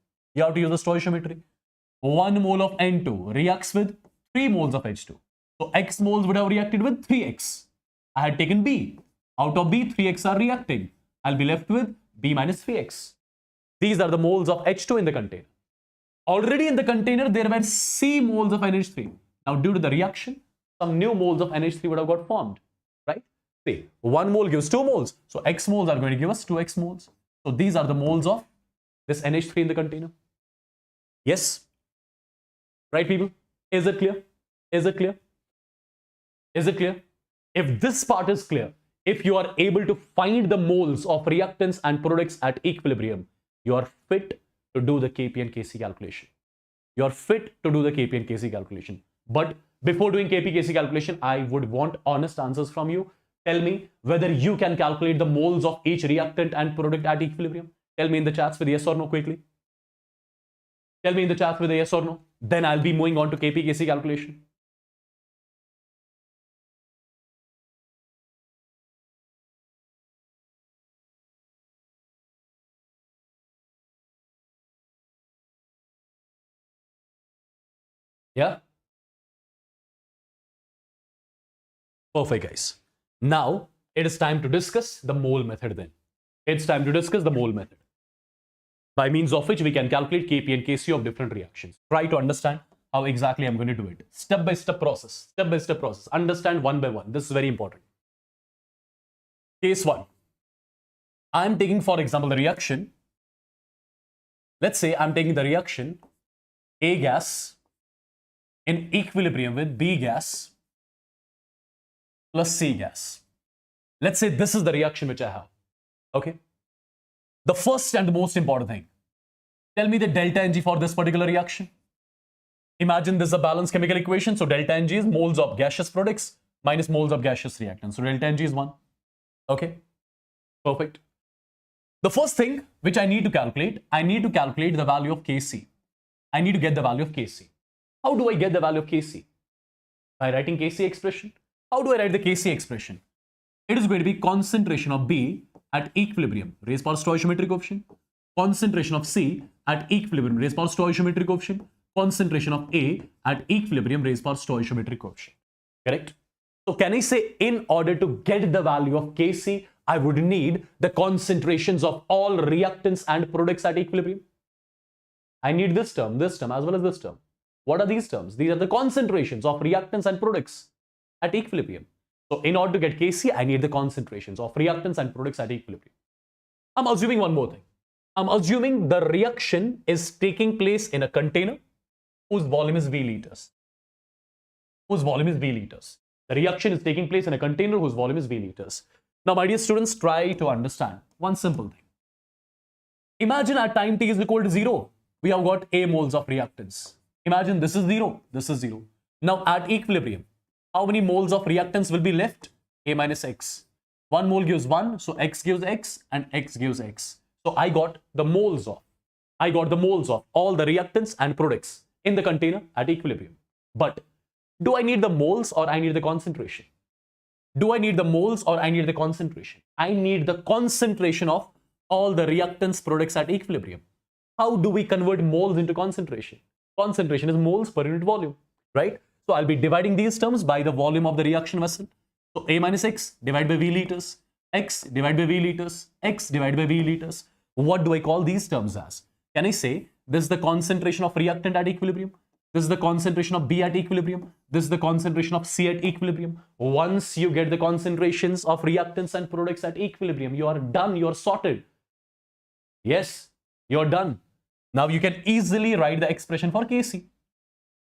1 mole of N2 reacts with 3 moles of H2. So X moles would have reacted with 3X. I had taken B. Out of B, 3X are reacting. I'll be left with B minus 3X. These are the moles of H2 in the container. Already in the container, there were C moles of NH3. Now, due to the reaction, some new moles of NH3 would have got formed, right? See, 1 mole gives 2 moles. So, X moles are going to give us 2X moles. So, these are the moles of this NH3 in the container. Yes? Right, people? Is it clear? Is it clear? Is it clear? If this part is clear, if you are able to find the moles of reactants and products at equilibrium, you are fit to do the Kp and Kc calculation. You are fit to do the Kp and Kc calculation. But before doing Kp Kc calculation, I would want honest answers from you. Tell me whether you can calculate the moles of each reactant and product at equilibrium. Tell me in the chats with yes or no quickly. Tell me in the chats with a yes or no. Then I'll be moving on to Kp Kc calculation. Yeah? Perfect, guys. Now, it is time to discuss the mole method then. It's time to discuss the mole method, by means of which we can calculate Kp and Kc of different reactions. Try to understand how exactly I'm going to do it. Step-by-step process. Step-by-step process. Understand one by one. This is very important. Case 1. I'm taking, for example, the reaction. Let's say I'm taking the reaction A gas in equilibrium with B gas plus C gas. Let's say this is the reaction which I have. Okay. The first and the most important thing. Tell me the delta Ng for this particular reaction. Imagine this is a balanced chemical equation. So delta Ng is moles of gaseous products minus moles of gaseous reactants. So delta Ng is 1. Okay. Perfect. The first thing which I need to calculate the value of Kc. I need to get the value of Kc. How do I get the value of Kc? By writing Kc expression. How do I write the Kc expression? It is going to be concentration of B at equilibrium, raised power stoichiometric coefficient. Concentration of C at equilibrium, raised power stoichiometric coefficient. Concentration of A at equilibrium, raised power stoichiometric coefficient. Correct? So can I say in order to get the value of Kc, I would need the concentrations of all reactants and products at equilibrium? I need this term as well as this term. What are these terms? These are the concentrations of reactants and products at equilibrium. So in order to get Kc, I need the concentrations of reactants and products at equilibrium. I'm assuming one more thing. I'm assuming the reaction is taking place in a container whose volume is V liters. The reaction is taking place in a container whose volume is V liters. Now, my dear students, try to understand one simple thing. Imagine at time t is equal to 0, we have got A moles of reactants. Imagine this is 0, this is 0. Now at equilibrium, how many moles of reactants will be left? A minus X. 1 mole gives 1, so X gives X and X gives X. So I got the moles of all the reactants and products in the container at equilibrium. But do I need the moles or I need the concentration? I need the concentration of all the reactants products at equilibrium. How do we convert moles into concentration? Concentration is moles per unit volume, right? So I'll be dividing these terms by the volume of the reaction vessel. So A minus X divided by V liters, X divided by V liters, X divided by V liters. What do I call these terms as? Can I say this is the concentration of reactant at equilibrium? This is the concentration of B at equilibrium. This is the concentration of C at equilibrium. Once you get the concentrations of reactants and products at equilibrium, you are done, you are sorted. Yes, you're done. Now you can easily write the expression for Kc.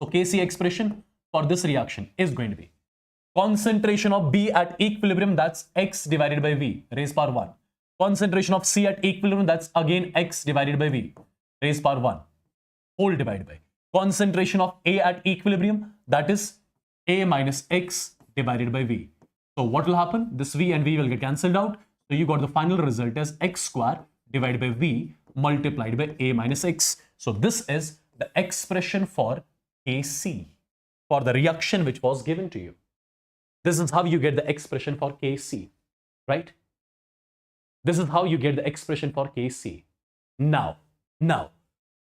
So Kc expression for this reaction is going to be concentration of B at equilibrium, that's X divided by V raised power 1, Concentration of C at equilibrium, that's again x divided by V raised power 1 whole divided by concentration of A at equilibrium, that is A minus x divided by V. So what will happen? This V and V will get cancelled out. So you got the final result as x square divided by V multiplied by A minus x. So this is the expression for Kc, for the reaction which was given to you. This is how you get the expression for Kc, right? This is how you get the expression for Kc. Now,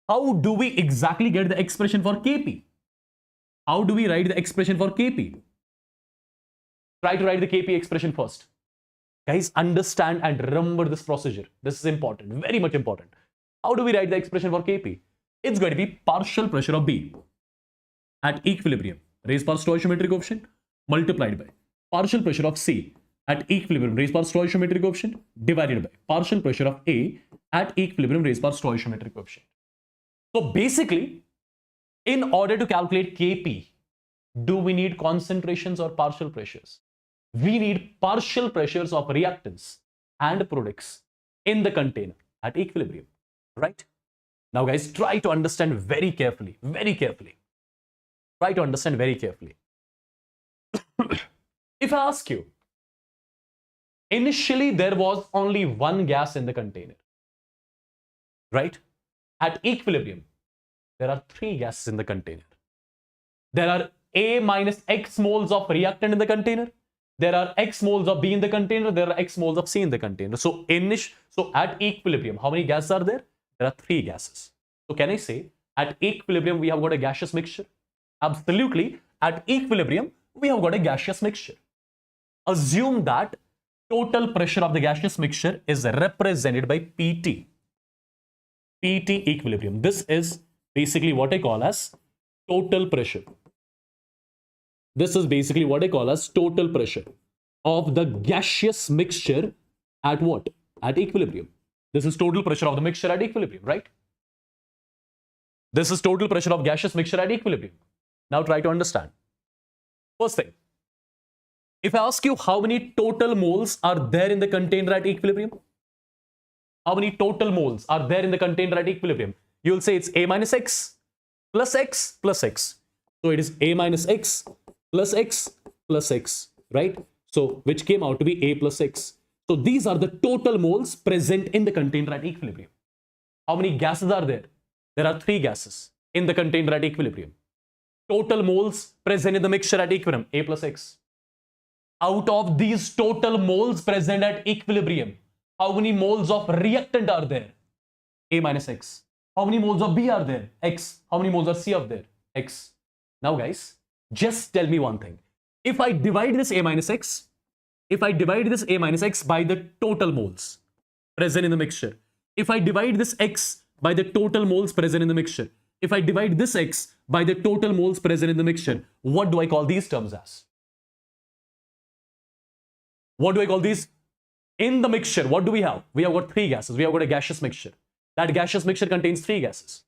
how do we exactly get the expression for Kp? How do we write the expression for Kp? Try to write the Kp expression first. Guys, understand and remember this procedure. This is important, very much important. How do we write the expression for Kp? It's going to be partial pressure of B at equilibrium raised power stoichiometric coefficient multiplied by partial pressure of C at equilibrium raised power stoichiometric coefficient divided by partial pressure of A at equilibrium raised power stoichiometric coefficient. So basically, in order to calculate Kp, do we need concentrations or partial pressures? We need partial pressures of reactants and products in the container at equilibrium, right? Now guys, try to understand very carefully, very carefully. Try to understand very carefully. If I ask you, initially there was only one gas in the container, right? At equilibrium, there are three gases in the container. There are A minus X moles of reactant in the container. There are X moles of B in the container. There are X moles of C in the container. So at equilibrium, how many gases are there? There are three gases. So can I say at equilibrium we have got a gaseous mixture? Absolutely. At equilibrium we have got a gaseous mixture. Assume that total pressure of the gaseous mixture is represented by PT. PT equilibrium. This is basically what I call as total pressure. This is basically what I call as total pressure of the gaseous mixture at what? At equilibrium. This is total pressure of the mixture at equilibrium, right? This is total pressure of gaseous mixture at equilibrium. Now try to understand. First thing, if I ask you how many total moles are there in the container at equilibrium? How many total moles are there in the container at equilibrium? You will say it's A minus X plus X plus X. So it is A minus X plus X plus X, right? So which came out to be A plus X. So these are the total moles present in the container at equilibrium. How many gases are there? There are three gases in the container at equilibrium. Total moles present in the mixture at equilibrium, A plus X. Out of these total moles present at equilibrium, how many moles of reactant are there? A minus X. How many moles of B are there? X. How many moles of C are there? X. Now guys, just tell me one thing. If I divide this A minus X, by the total moles present in the mixture, if I divide this X by the total moles present in the mixture, if I divide this X by the total moles present in the mixture, what do I call these terms as? What do I call these? In the mixture, what do we have? We have got three gases. We have got a gaseous mixture. That gaseous mixture contains three gases.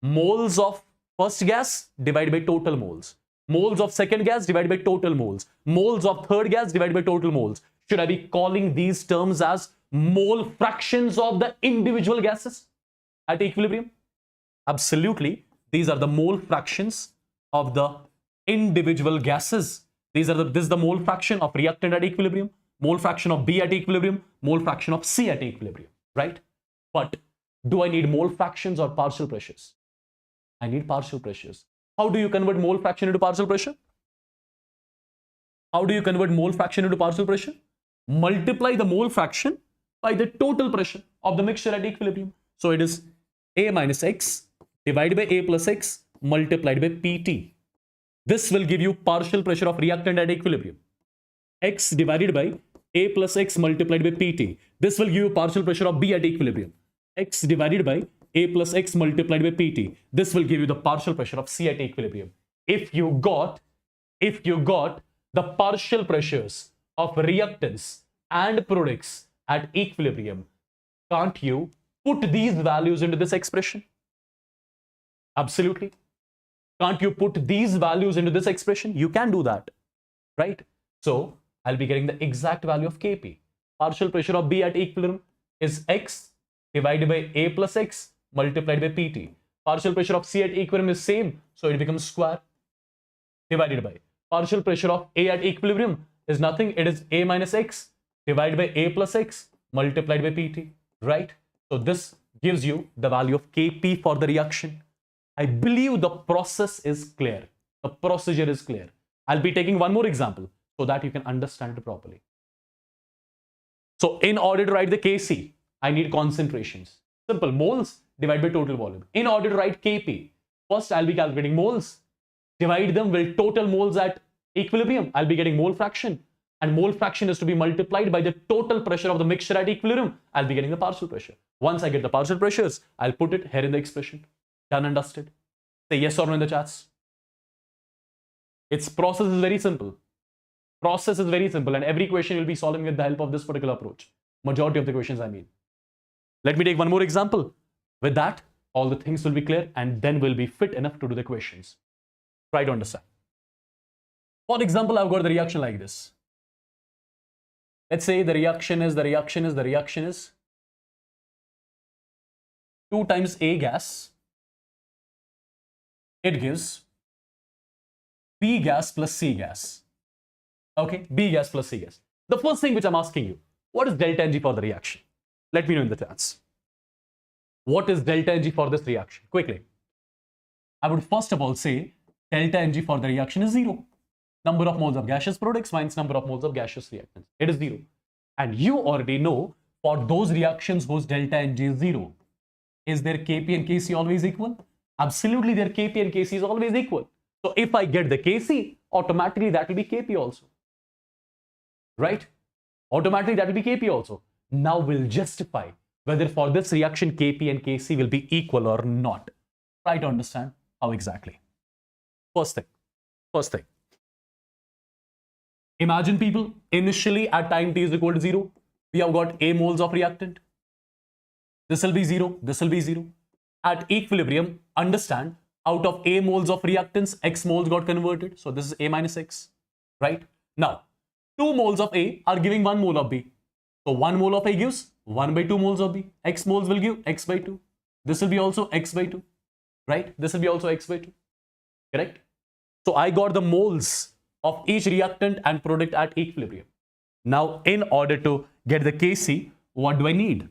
Moles of first gas divided by total moles. Moles of second gas divided by total moles. Moles of third gas divided by total moles. Should I be calling these terms as mole fractions of the individual gases at equilibrium? Absolutely. These are the mole fractions of the individual gases. This is the mole fraction of reactant at equilibrium, mole fraction of B at equilibrium, mole fraction of C at equilibrium, right? But do I need mole fractions or partial pressures? I need partial pressures. How do you convert mole fraction into partial pressure? How do you convert mole fraction into partial pressure? Multiply the mole fraction by the total pressure of the mixture at equilibrium. So it is A minus X divided by A plus X multiplied by PT. This will give you partial pressure of reactant at equilibrium. X divided by A plus X multiplied by PT. This will give you partial pressure of B at equilibrium. X divided by A plus X multiplied by PT. This will give you the partial pressure of C at equilibrium. If you got the partial pressures of reactants and products at equilibrium, can't you put these values into this expression? Absolutely. Can't you put these values into this expression? You can do that, right? So I'll be getting the exact value of Kp. Partial pressure of B at equilibrium is X divided by A plus X multiplied by PT. Partial pressure of C at equilibrium is same, so it becomes square divided by partial pressure of A at equilibrium is nothing, it is A minus X divided by A plus X multiplied by PT, right? So this gives you the value of Kp for the reaction. I believe the process is clear. The procedure is clear. I'll be taking one more example so that you can understand it properly. So in order to write the Kc, I need concentrations. Simple, moles divided by total volume. In order to write Kp, first I'll be calculating moles, divide them with total moles at equilibrium. I'll be getting mole fraction, and mole fraction is to be multiplied by the total pressure of the mixture at equilibrium. I'll be getting the partial pressure. Once I get the partial pressures, I'll put it here in the expression. Done and dusted. Say yes or no in the chats. Its process is very simple. Process is very simple, and every question will be solving with the help of this particular approach. Majority of the questions, I mean. Let me take one more example. With that, all the things will be clear, and then we'll be fit enough to do the questions. Try to understand. For example, I've got the reaction like this. Let's say the reaction is 2 times A gas. It gives B gas plus C gas. Okay, B gas plus C gas. The first thing which I'm asking you, what is delta Ng for the reaction? Let me know in the chats. What is delta Ng for this reaction? Quickly. I would first of all say delta Ng for the reaction is 0. Number of moles of gaseous products minus number of moles of gaseous reactants. It is 0. And you already know for those reactions whose delta Ng is 0, is their Kp and Kc always equal? Absolutely, their Kp and Kc is always equal. So if I get the Kc, automatically that will be Kp also. Right? Automatically that will be Kp also. Now we'll justify whether for this reaction Kp and Kc will be equal or not. Try to understand how exactly. First thing. Imagine people, initially at time t is equal to 0, we have got A moles of reactant. This will be 0, this will be 0. At equilibrium, understand, out of A moles of reactants, X moles got converted. So this is A minus X, right? Now, 2 moles of A are giving 1 mole of B. So 1 mole of A gives 1 by 2 moles of B. X moles will give X by 2. This will be also X by 2, right? This will be also X by 2, correct? So I got the moles of each reactant and product at equilibrium. Now, in order to get the Kc, what do I need?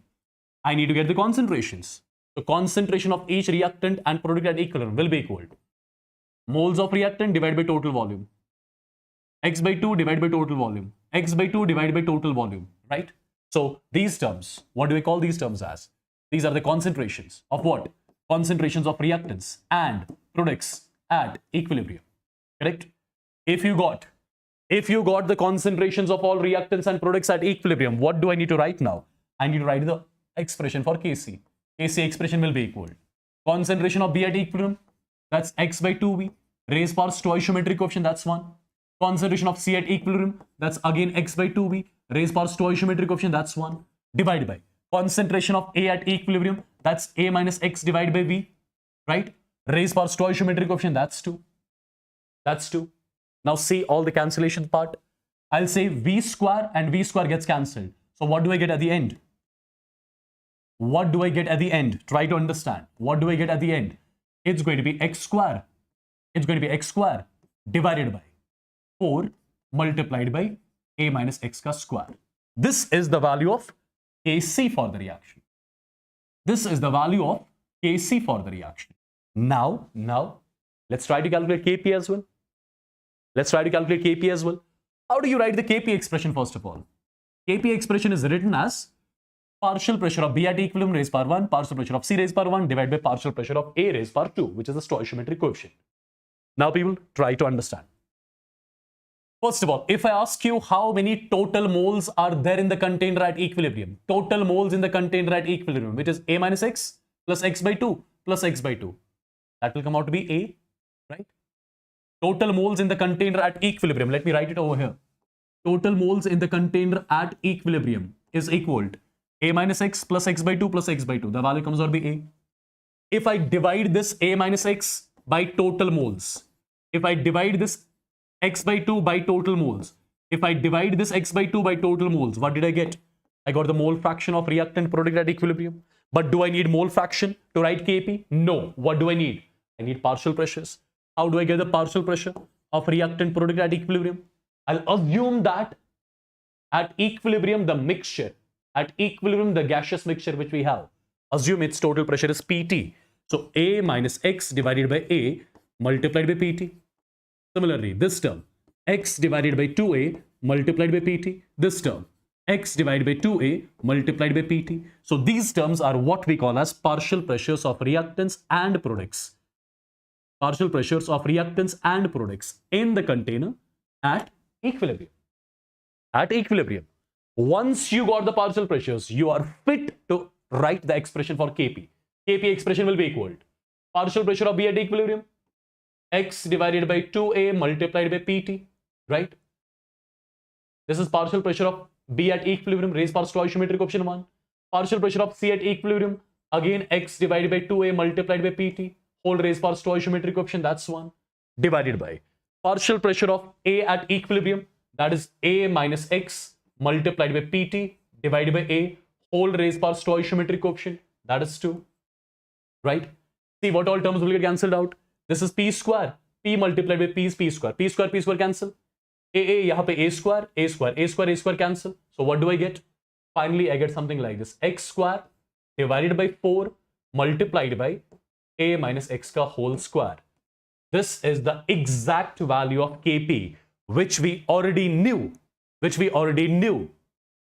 I need to get the concentrations. The concentration of each reactant and product at equilibrium will be equal to moles of reactant divided by total volume. X by 2 divided by total volume. X by 2 divided by total volume, right? So these terms, what do we call these terms as? These are the concentrations of what? Concentrations of reactants and products at equilibrium, correct? If you got the concentrations of all reactants and products at equilibrium, what do I need to write now? I need to write the expression for Kc. Kc expression will be equal. Concentration of B at equilibrium, that's X by 2V. Raised power stoichiometric coefficient, that's 1. Concentration of C at equilibrium, that's again X by 2V. Raised power stoichiometric coefficient, that's 1. Divided by concentration of A at equilibrium, that's A minus X divided by V, right? Raised power stoichiometric coefficient, that's 2. That's 2. Now see all the cancellation part. I'll say V square and V square gets cancelled. So what do I get at the end? What do I get at the end? Try to understand. What do I get at the end? It's going to be X square. It's going to be X square divided by 4 multiplied by A minus X ka square. This is the value of Kc for the reaction. This is the value of Kc for the reaction. Now, let's try to calculate Kp as well. How do you write the Kp expression first of all? Kp expression is written as partial pressure of B at equilibrium raised power 1, partial pressure of C raised power 1 divided by partial pressure of A raised power 2, which is the stoichiometric coefficient. Now people, try to understand. First of all, if I ask you how many total moles are there in the container at equilibrium, total moles in the container at equilibrium, which is A minus X plus X by 2 plus X by 2. That will come out to be A, right? Total moles in the container at equilibrium. Let me write it over here. Total moles in the container at equilibrium is equal to A minus X plus X by 2 plus X by 2. The value comes out to be A. If I divide this A minus X by total moles, if I divide this X by 2 by total moles, if I divide this X by 2 by total moles, what did I get? I got the mole fraction of reactant product at equilibrium. But do I need mole fraction to write Kp? No. What do I need? I need partial pressures. How do I get the partial pressure of reactant product at equilibrium? I'll assume that at equilibrium, the mixture, at equilibrium, the gaseous mixture which we have, assume its total pressure is Pt. So A minus X divided by A multiplied by Pt. Similarly, this term, X divided by 2A multiplied by Pt. This term, X divided by 2A multiplied by Pt. So these terms are what we call as partial pressures of reactants and products. Partial pressures of reactants and products in the container at equilibrium. At equilibrium. Once you got the partial pressures, you are fit to write the expression for Kp. Kp expression will be equal to partial pressure of B at equilibrium, X divided by 2A multiplied by Pt, right? This is partial pressure of B at equilibrium, raised power stoichiometric option 1. Partial pressure of C at equilibrium, again X divided by 2A multiplied by Pt, whole raised power stoichiometric option, that's 1, divided by partial pressure of A at equilibrium, that is A minus X multiplied by Pt divided by A, whole raised power stoichiometric option, that is 2, right? See what all terms will get cancelled out. This is P square, P multiplied by P is P square, P square cancel. यहाँ पे a square cancel. So what do I get? Finally, I get something like this. X square divided by 4 multiplied by a minus x ka whole square. This is the exact value of Kp, which we already knew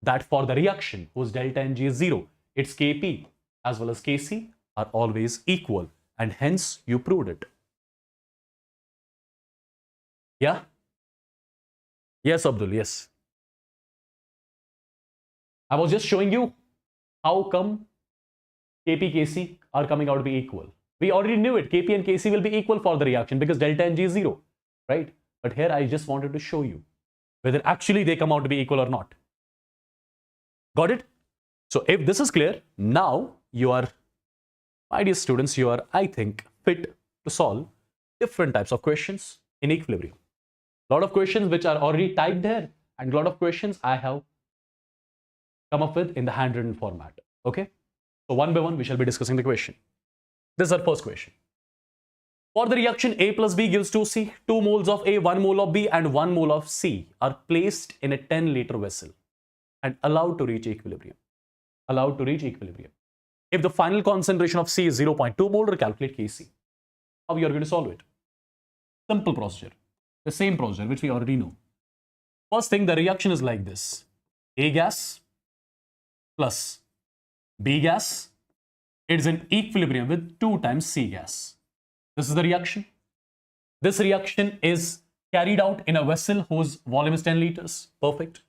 that for the reaction whose delta Ng is 0, its Kp as well as Kc are always equal, and hence you proved it. Yeah? Yes, Abdul, yes. I was just showing you how come Kp, Kc are coming out to be equal. We already knew it. Kp and Kc will be equal for the reaction because delta Ng is 0, right? But here I just wanted to show you whether actually they come out to be equal or not. Got it? So if this is clear, now you are, my dear students, you are, I think, fit to solve different types of questions in equilibrium. A lot of questions which are already typed here, and a lot of questions I have come up with in the handwritten format. Okay? So one by one, we shall be discussing the question. This is our first question. For the reaction A plus B gives 2C, 2 moles of A, 1 mole of B, and 1 mole of C are placed in a 10-liter vessel and allowed to reach equilibrium. Allowed to reach equilibrium. If the final concentration of C is 0.2 molar, calculate Kc. How you are going to solve it? Simple procedure. The same procedure which we already know. First thing, the reaction is like this. A gas plus B gas, it is in equilibrium with 2 times C gas. This is the reaction. This reaction is carried out in a vessel whose volume is 10 liters. Perfect.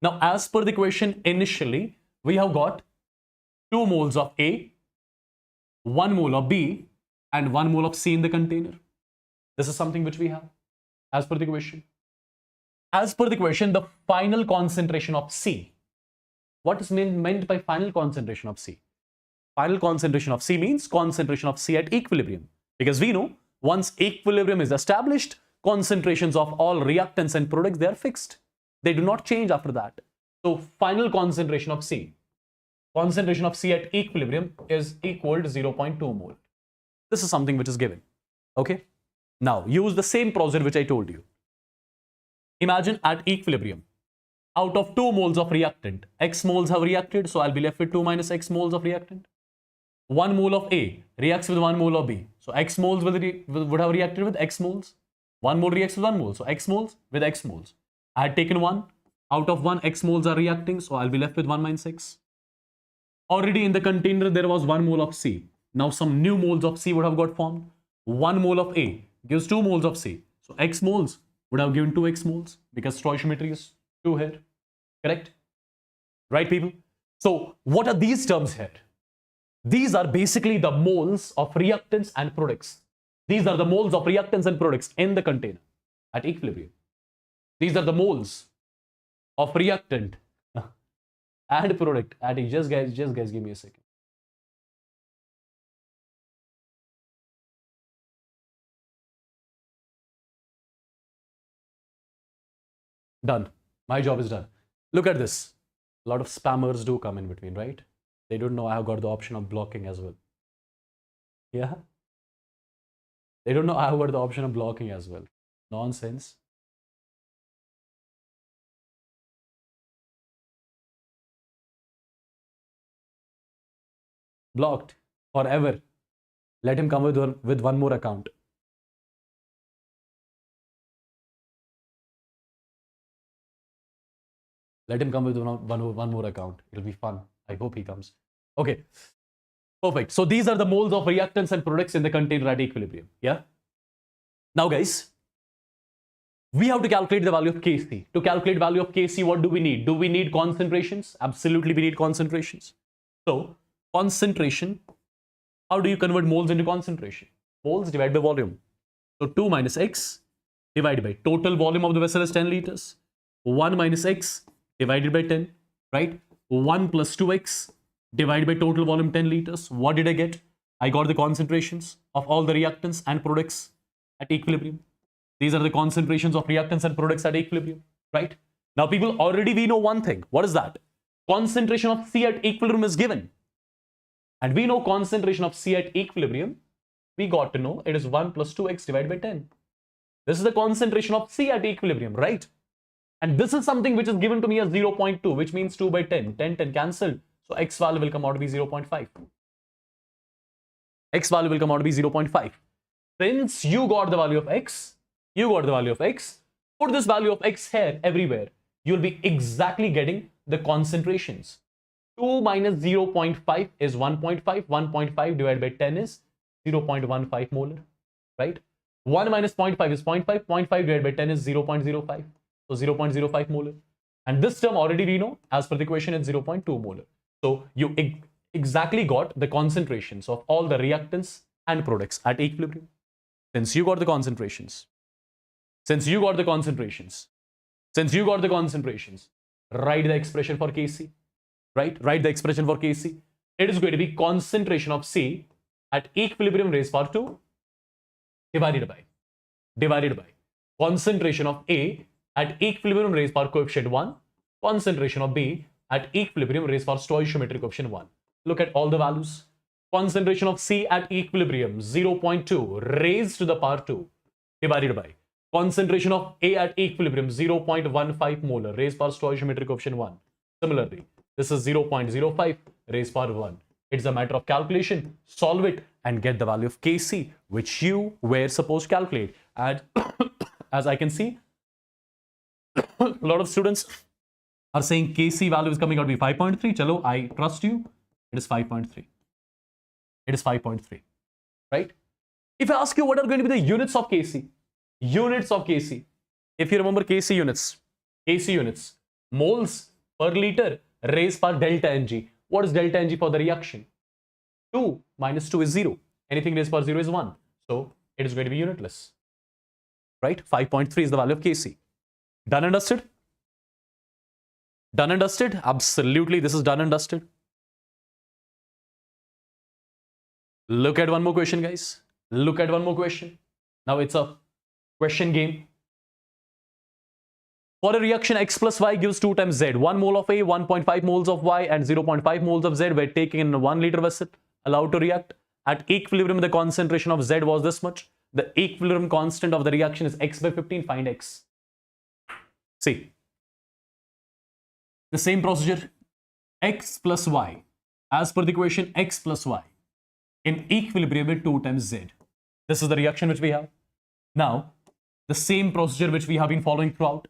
Now, as per the equation, initially, we have got 2 moles of A, 1 mole of B, and 1 mole of C in the container. This is something which we have as per the equation. As per the equation, the final concentration of C. What is meant by final concentration of C? Final concentration of C means concentration of C at equilibrium. Because we know once equilibrium is established, concentrations of all reactants and products, they are fixed. They do not change after that. So final concentration of C. Concentration of C at equilibrium is equal to 0.2 mole. This is something which is given. Okay. Now use the same procedure which I told you. Imagine at equilibrium, out of 2 moles of reactant, X moles have reacted, so I'll be left with 2 minus X moles of reactant. 1 mole of A reacts with 1 mole of B. So X moles would have reacted with X moles. 1 mole reacts with 1 mole. So X moles with X moles. I had taken 1. Out of 1, X moles are reacting. So I'll be left with 1 minus X. Already in the container, there was 1 mole of C. Now some new moles of C would have got formed. 1 mole of A gives 2 moles of C. So X moles would have given 2 X moles because stoichiometry is 2 here. Correct? Right, people? So what are these terms here? These are basically the moles of reactants and products. These are the moles of reactants and products in the container at equilibrium. These are the moles of reactant and product at just guys, give me a second. Done. My job is done. Look at this. A lot of spammers do come in between, right? They don't know I have got the option of blocking as well. Yeah? They don't know I have got the option of blocking as well. Nonsense. Blocked forever. Let him come with one more account. Let him come with one more account. It'll be fun. I hope he comes. Okay. Perfect. So these are the moles of reactants and products in the container at equilibrium. Yeah. Now, guys, we have to calculate the value of Kc. To calculate value of Kc, what do we need? Do we need concentrations? Absolutely, we need concentrations. So, concentration, how do you convert moles into concentration? Moles divided by volume. So, 2 minus x divided by total volume of the vessel is 10 liters. 1 minus x divided by 10, right? 1 plus 2x divided by total volume 10 liters. What did I get? I got the concentrations of all the reactants and products at equilibrium. These are the concentrations of reactants and products at equilibrium, right? Now, people, already we know one thing. What is that? Concentration of C at equilibrium is given. And we know concentration of C at equilibrium. We got to know it is 1 plus 2x divided by 10. This is the concentration of C at equilibrium, right? And this is something which is given to me as 0.2, which means 2 by 10. 10 cancelled. So X value will come out to be 0.5. X value will come out to be 0.5. Since you got the value of X, put this value of X here everywhere. You'll be exactly getting the concentrations. 2 minus 0.5 is 1.5. 1.5 divided by 10 is 0.15 molar, right? 1 minus 0.5 is 0.5. 0.5 divided by 10 is 0.05. So 0.05 molar. And this term already we know, as per the equation, it's 0.2 molar. So you exactly got the concentrations of all the reactants and products at equilibrium. Since you got the concentrations, write the expression for Kc, right? Write the expression for Kc. It is going to be concentration of C at equilibrium raised power 2 divided by concentration of A at equilibrium raised power coefficient 1, concentration of B at equilibrium raised power stoichiometric coefficient 1. Look at all the values. Concentration of C at equilibrium 0.2 raised to the power 2 divided by concentration of A at equilibrium 0.15 molar raised power stoichiometric coefficient 1. Similarly, this is 0.05 raised power 1. It's a matter of calculation. Solve it and get the value of Kc, which you were supposed to calculate. And as I can see, a lot of students are saying Kc value is coming out to be 5.3. Chalo, I trust you. It is 5.3. It is 5.3, right? If I ask you what are going to be the units of Kc, if you remember Kc units, moles per liter raised per delta Ng. What is delta Ng for the reaction? 2 minus 2 is 0. Anything raised per 0 is 1. So it is going to be unitless, right? 5.3 is the value of Kc. Done and dusted? Done and dusted? Absolutely, this is done and dusted. Look at one more question, guys. Look at one more question. Now it's a question game. For a reaction, X plus Y gives 2 times Z. 1 mole of A, 1.5 moles of Y, and 0.5 moles of Z were taken in a 1 liter vessel, allowed to react. At equilibrium, the concentration of Z was this much. The equilibrium constant of the reaction is X by 15. Find X. See. The same procedure. X plus Y. As per the equation, X plus Y. In equilibrium with 2 times Z. This is the reaction which we have. Now, the same procedure which we have been following throughout.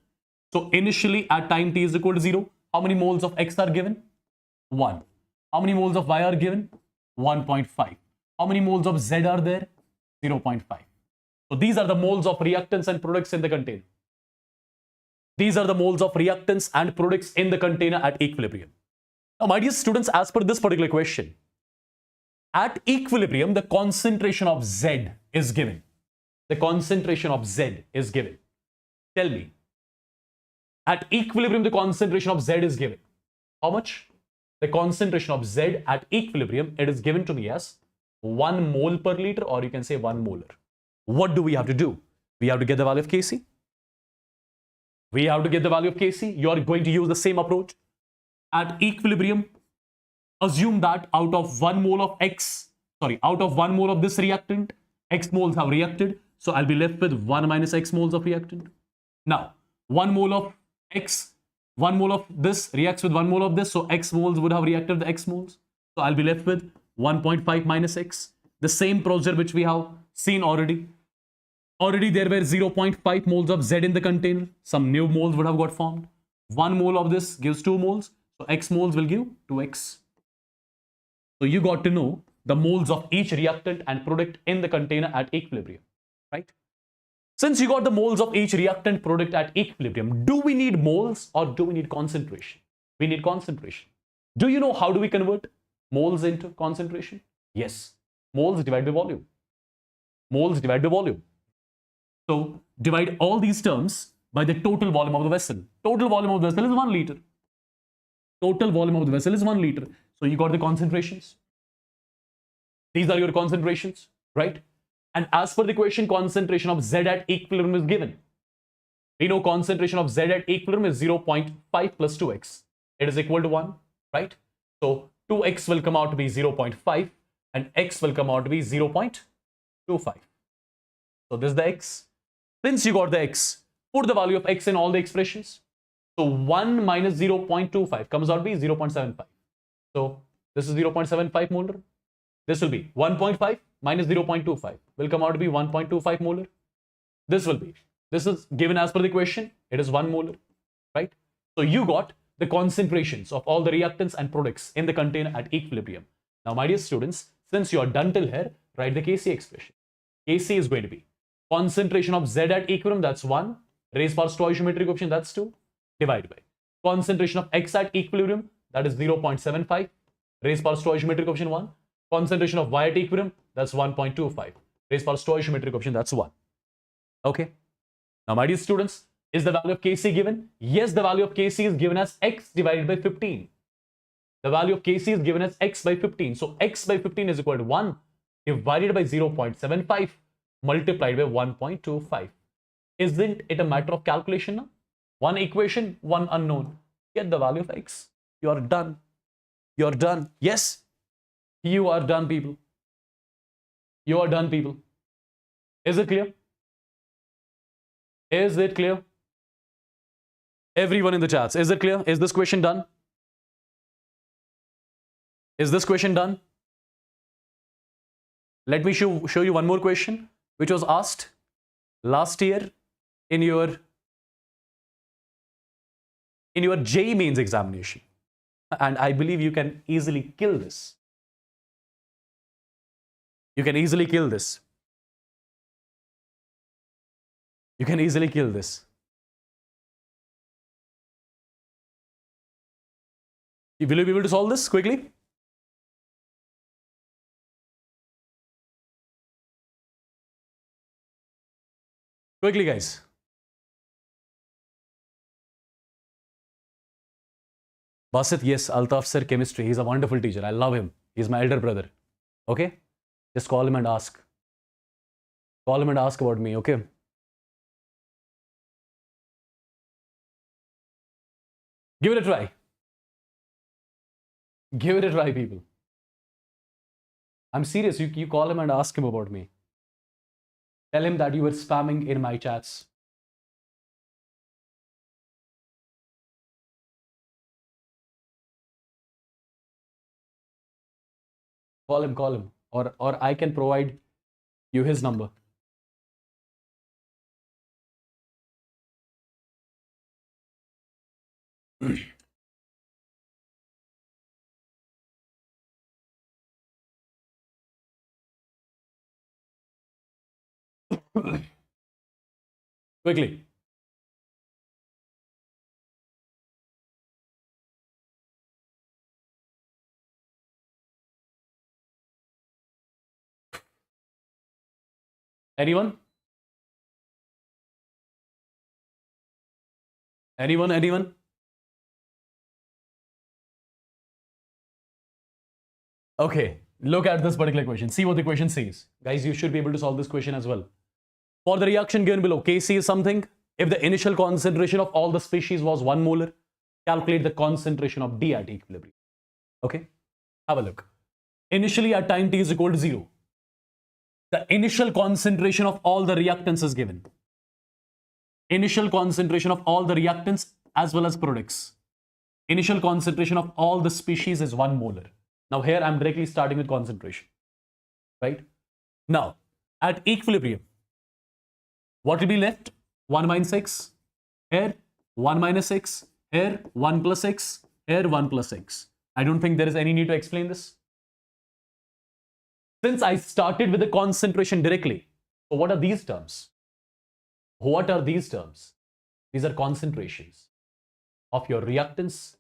So initially at time t is equal to 0, how many moles of X are given? 1. How many moles of Y are given? 1.5. How many moles of Z are there? 0.5. So these are the moles of reactants and products in the container. These are the moles of reactants and products in the container at equilibrium. Now, my dear students, as per this particular question, at equilibrium, the concentration of Z is given. The concentration of Z is given. Tell me, at equilibrium, the concentration of Z is given. How much? The concentration of Z at equilibrium, it is given to me as 1 mole per liter, or you can say 1 molar. What do we have to do? We have to get the value of Kc. We have to get the value of Kc. You are going to use the same approach. at equilibrium, assume that out of 1 mole of out of 1 mole of this reactant, X moles have reacted. So I'll be left with 1 minus X moles of reactant. Now, 1 mole of X, 1 mole of this reacts with 1 mole of this. So X moles would have reacted with X moles. So I'll be left with 1.5 minus X. The same procedure which we have seen already. Already there were 0.5 moles of Z in the container. Some new moles would have got formed. 1 mole of this gives 2 moles. So X moles will give 2X. So you got to know the moles of each reactant and product in the container at equilibrium, right? Since you got the moles of each reactant product at equilibrium, do we need moles or do we need concentration? We need concentration. Do you know how do we convert moles into concentration? Yes, moles divided by volume. Moles divided by volume. So divide all these terms by the total volume of the vessel. Total volume of the vessel is 1 liter. Total volume of the vessel is 1 liter. So you got the concentrations. These are your concentrations, right? And as per the equation, concentration of Z at equilibrium is given. We know concentration of Z at equilibrium is 0.5 plus 2x. It is equal to 1, right? So 2x will come out to be 0.5 and x will come out to be 0.25. So this is the x. Since you got the x, put the value of x in all the expressions. So 1 minus 0.25 comes out to be 0.75. So this is 0.75 molar. This will be 1.5 minus 0.25 will come out to be 1.25 molar. This is given as per the equation. It is 1 molar, right? So you got the concentrations of all the reactants and products in the container at equilibrium. Now, my dear students, since you are done till here, write the Kc expression. Kc is going to be concentration of Z at equilibrium, that's 1, raised power stoichiometric coefficient, that's 2, divided by concentration of X at equilibrium, that is 0.75, raised power stoichiometric coefficient 1, concentration of Y at equilibrium, that's 1.25, raised power stoichiometric coefficient, that's 1. Okay. Now, my dear students, is the value of Kc given? Yes, the value of Kc is given as X divided by 15. The value of Kc is given as X by 15. So X by 15 is equal to 1 divided by 0.75 multiplied by 1.25. Isn't it a matter of calculation now? One equation, one unknown. Get the value of X. You are done. You are done. Yes, you are done, people. You are done, people. Is it clear? Is it clear? Everyone in the chats, is it clear? Is this question done? Is this question done? Let me show you one more question which was asked last year in your JEE mains examination, and I believe you can easily kill this. You can easily kill this. You can easily kill this. Will you be able to solve this quickly? Quickly, guys. Basit, yes, Altaf sir, chemistry. He's a wonderful teacher. I love him. He's my elder brother. Okay? Just call him and ask. Call him and ask about me, okay? Give it a try. Give it a try, people. I'm serious. You call him and ask him about me. Tell him that you were spamming in my chats. Call him. Or I can provide you his number. Quickly. Anyone? Anyone? Okay, look at this particular question. See what the question says. Guys, you should be able to solve this question as well. For the reaction given below, Kc is something. If the initial concentration of all the species was 1 molar, calculate the concentration of D at equilibrium. Okay, have a look. Initially at time t is equal to 0, the initial concentration of all the reactants is given. Initial concentration of all the reactants as well as products. Initial concentration of all the species is 1 molar. Now here I'm directly starting with concentration, right? Now at equilibrium, what will be left? 1 minus 6, here 1 minus 6, here 1 plus 6, here 1 plus 6. I don't think there is any need to explain this. Since I started with the concentration directly, so what are these terms? What are these terms? These are concentrations of your reactants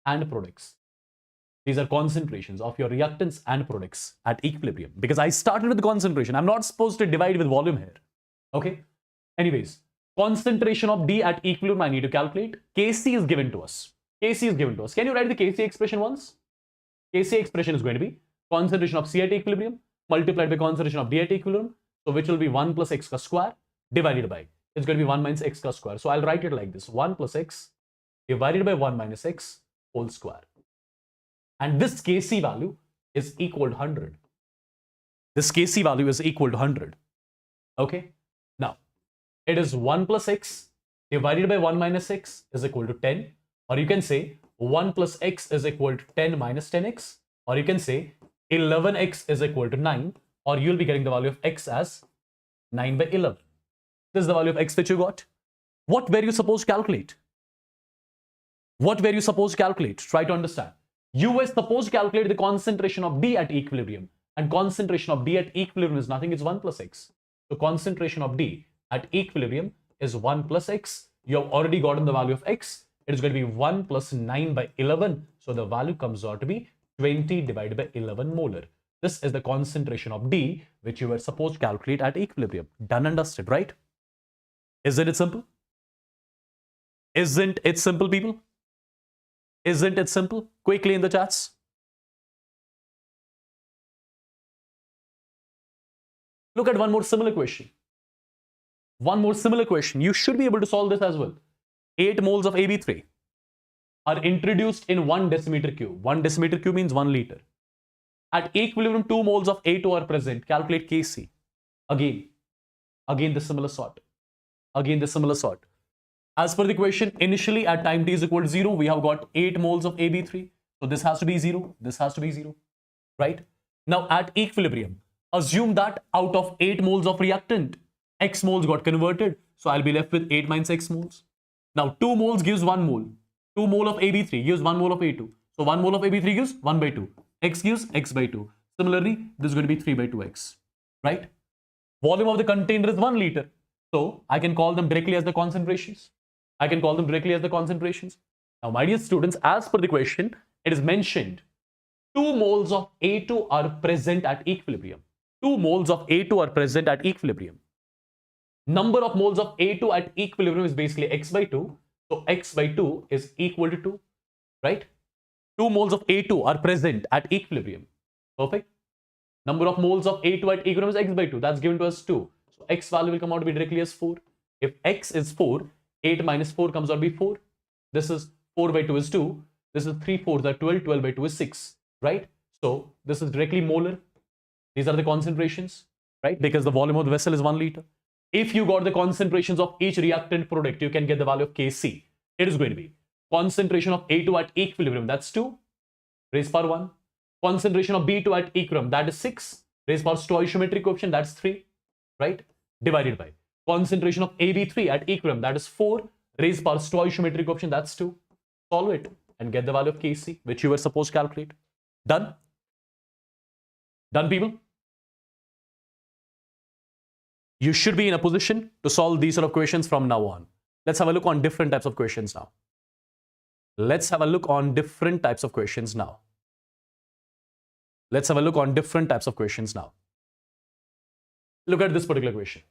and products. These are concentrations of your reactants and products at equilibrium. Because I started with the concentration. I'm not supposed to divide with volume here. Okay? Anyways, concentration of D at equilibrium I need to calculate. Kc is given to us. Kc is given to us. Can you write the Kc expression once? Kc expression is going to be concentration of C at equilibrium multiplied by concentration of D at equilibrium. So which will be 1 plus x square divided by, it's going to be 1 minus x square. So I'll write it like this, 1 plus x divided by 1 minus x whole square. And this Kc value is equal to 100. This Kc value is equal to 100. Okay. Now, it is 1 plus x divided by 1 minus x is equal to 10. Or you can say 1 plus x is equal to 10 minus 10x. Or you can say 11x is equal to 9. Or you'll be getting the value of x as 9 by 11. This is the value of x that you got. What were you supposed to calculate? What were you supposed to calculate? Try to understand. You were supposed to calculate the concentration of D at equilibrium. And concentration of D at equilibrium is nothing, it's 1 plus x. So concentration of D at equilibrium is 1 plus x. You have already gotten the value of x. It is going to be 1 plus 9 by 11. So the value comes out to be 20 divided by 11 molar. This is the concentration of D, which you were supposed to calculate at equilibrium. Done and dusted, right? Isn't it simple? Isn't it simple, people? Isn't it simple? Quickly in the chats. Look at one more similar question. One more similar question. You should be able to solve this as well. 8 moles of AB3 are introduced in 1 decimeter cube. 1 decimeter cube means 1 liter. At equilibrium, 2 moles of A2 are present. Calculate Kc. Again the similar sort. Again the similar sort. As per the question, initially at time t is equal to 0, we have got 8 moles of AB3. So this has to be 0. This has to be 0. Right? Now at equilibrium, assume that out of 8 moles of reactant, x moles got converted. So I'll be left with 8 minus x moles. Now 2 moles gives 1 mole. 2 mole of AB3 gives 1 mole of A2. So 1 mole of AB3 gives 1 by 2. X gives x by 2. Similarly, this is going to be 3 by 2x. Right? Volume of the container is 1 liter. So I can call them directly as the concentrations. I can call them directly as the concentrations. Now, my dear students, as per the question, it is mentioned 2 moles of A2 are present at equilibrium. 2 moles of A2 are present at equilibrium. Number of moles of A2 at equilibrium is basically x by 2. So x by 2 is equal to 2. Right? 2 moles of A2 are present at equilibrium. Perfect. Number of moles of A2 at equilibrium is x by 2. That's given to us 2. So x value will come out to be directly as 4. If x is 4, 8 minus 4 comes out to be 4. This is 4 by 2 is 2. This is 3 4s are 12. 12 by 2 is 6. Right? So this is directly molar. These are the concentrations. Right? Because the volume of the vessel is 1 liter. If you got the concentrations of each reactant product, you can get the value of Kc. It is going to be concentration of A2 at equilibrium, that's 2 raised power 1. Concentration of B2 at equilibrium, that is 6 raised power stoichiometric coefficient, that's 3. Right? Divided by concentration of AB3 at equilibrium, that is 4 raised power stoichiometric coefficient, that's 2. Solve it and get the value of Kc, which you were supposed to calculate. Done? Done, people? You should be in a position to solve these sort of questions from now on. Let's have a look on different types of questions now. Let's have a look on different types of questions now. Let's have a look on different types of questions now. Look at this particular question.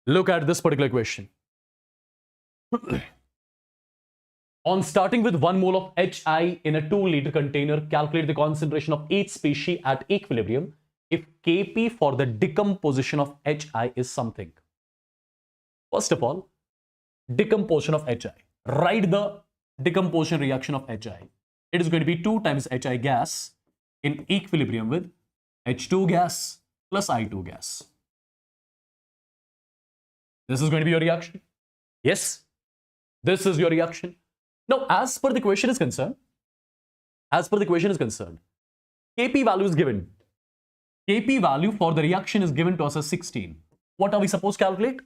Look at this particular question. On starting with 1 mole of HI in a 2 liter container, calculate the concentration of each species at equilibrium if Kp for the decomposition of HI is something. First of all, decomposition of HI. Write the decomposition reaction of HI. It is going to be 2 times HI gas in equilibrium with H2 gas plus I2 gas. This is going to be your reaction. Yes, this is your reaction. Now, as per the question is concerned, Kp value is given. Kp value for the reaction is given to us as 16. What are we supposed to calculate?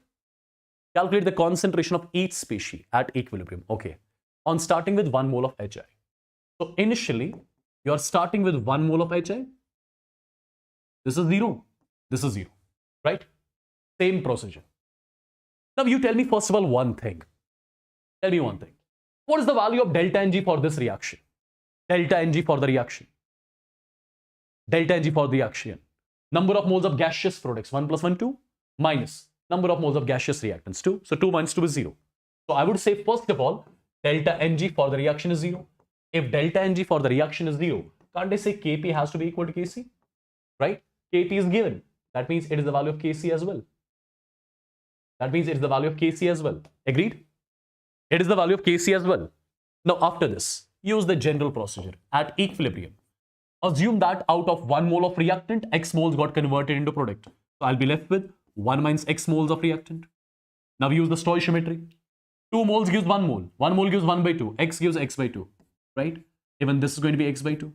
Calculate the concentration of each species at equilibrium. Okay. On starting with 1 mole of HI. So initially, you are starting with 1 mole of HI. This is 0. This is 0. Right? Same procedure. Now you tell me first of all one thing. Tell me one thing. What is the value of delta Ng for this reaction? Delta Ng for the reaction. Delta Ng for the reaction. Number of moles of gaseous products 1 plus 1 2 minus number of moles of gaseous reactants 2. So 2 minus 2 is 0. So I would say first of all delta Ng for the reaction is 0. If delta Ng for the reaction is 0, can't I say Kp has to be equal to Kc? Right? Kp is given. That means it is the value of Kc as well. Agreed? It is the value of Kc as well. Now after this, use the general procedure. At equilibrium, assume that out of 1 mole of reactant, X moles got converted into product. So I'll be left with 1 minus X moles of reactant. Now we use the stoichiometry. 2 moles gives 1 mole. 1 mole gives 1 by 2. X gives X by 2. Right? Even this is going to be X by 2.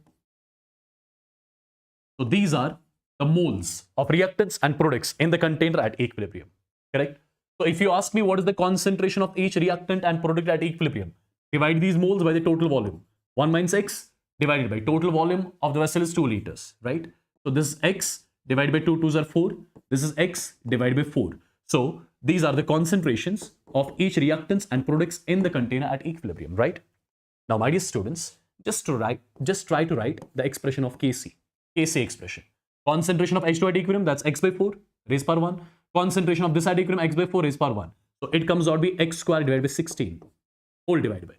So these are the moles of reactants and products in the container at equilibrium. Correct? So if you ask me what is the concentration of each reactant and product at equilibrium, divide these moles by the total volume. 1 minus X divided by total volume of the vessel is 2 liters, right? So this is X divided by 2, 2s are 4. This is X divided by 4. So these are the concentrations of each reactants and products in the container at equilibrium, right? Now, my dear students, just try to write the expression of Kc expression. Concentration of H2 at equilibrium, that's X by 4 raised power 1. Concentration of this at equilibrium, X by 4 raised power 1. So it comes out to be X squared divided by 16 whole divided by.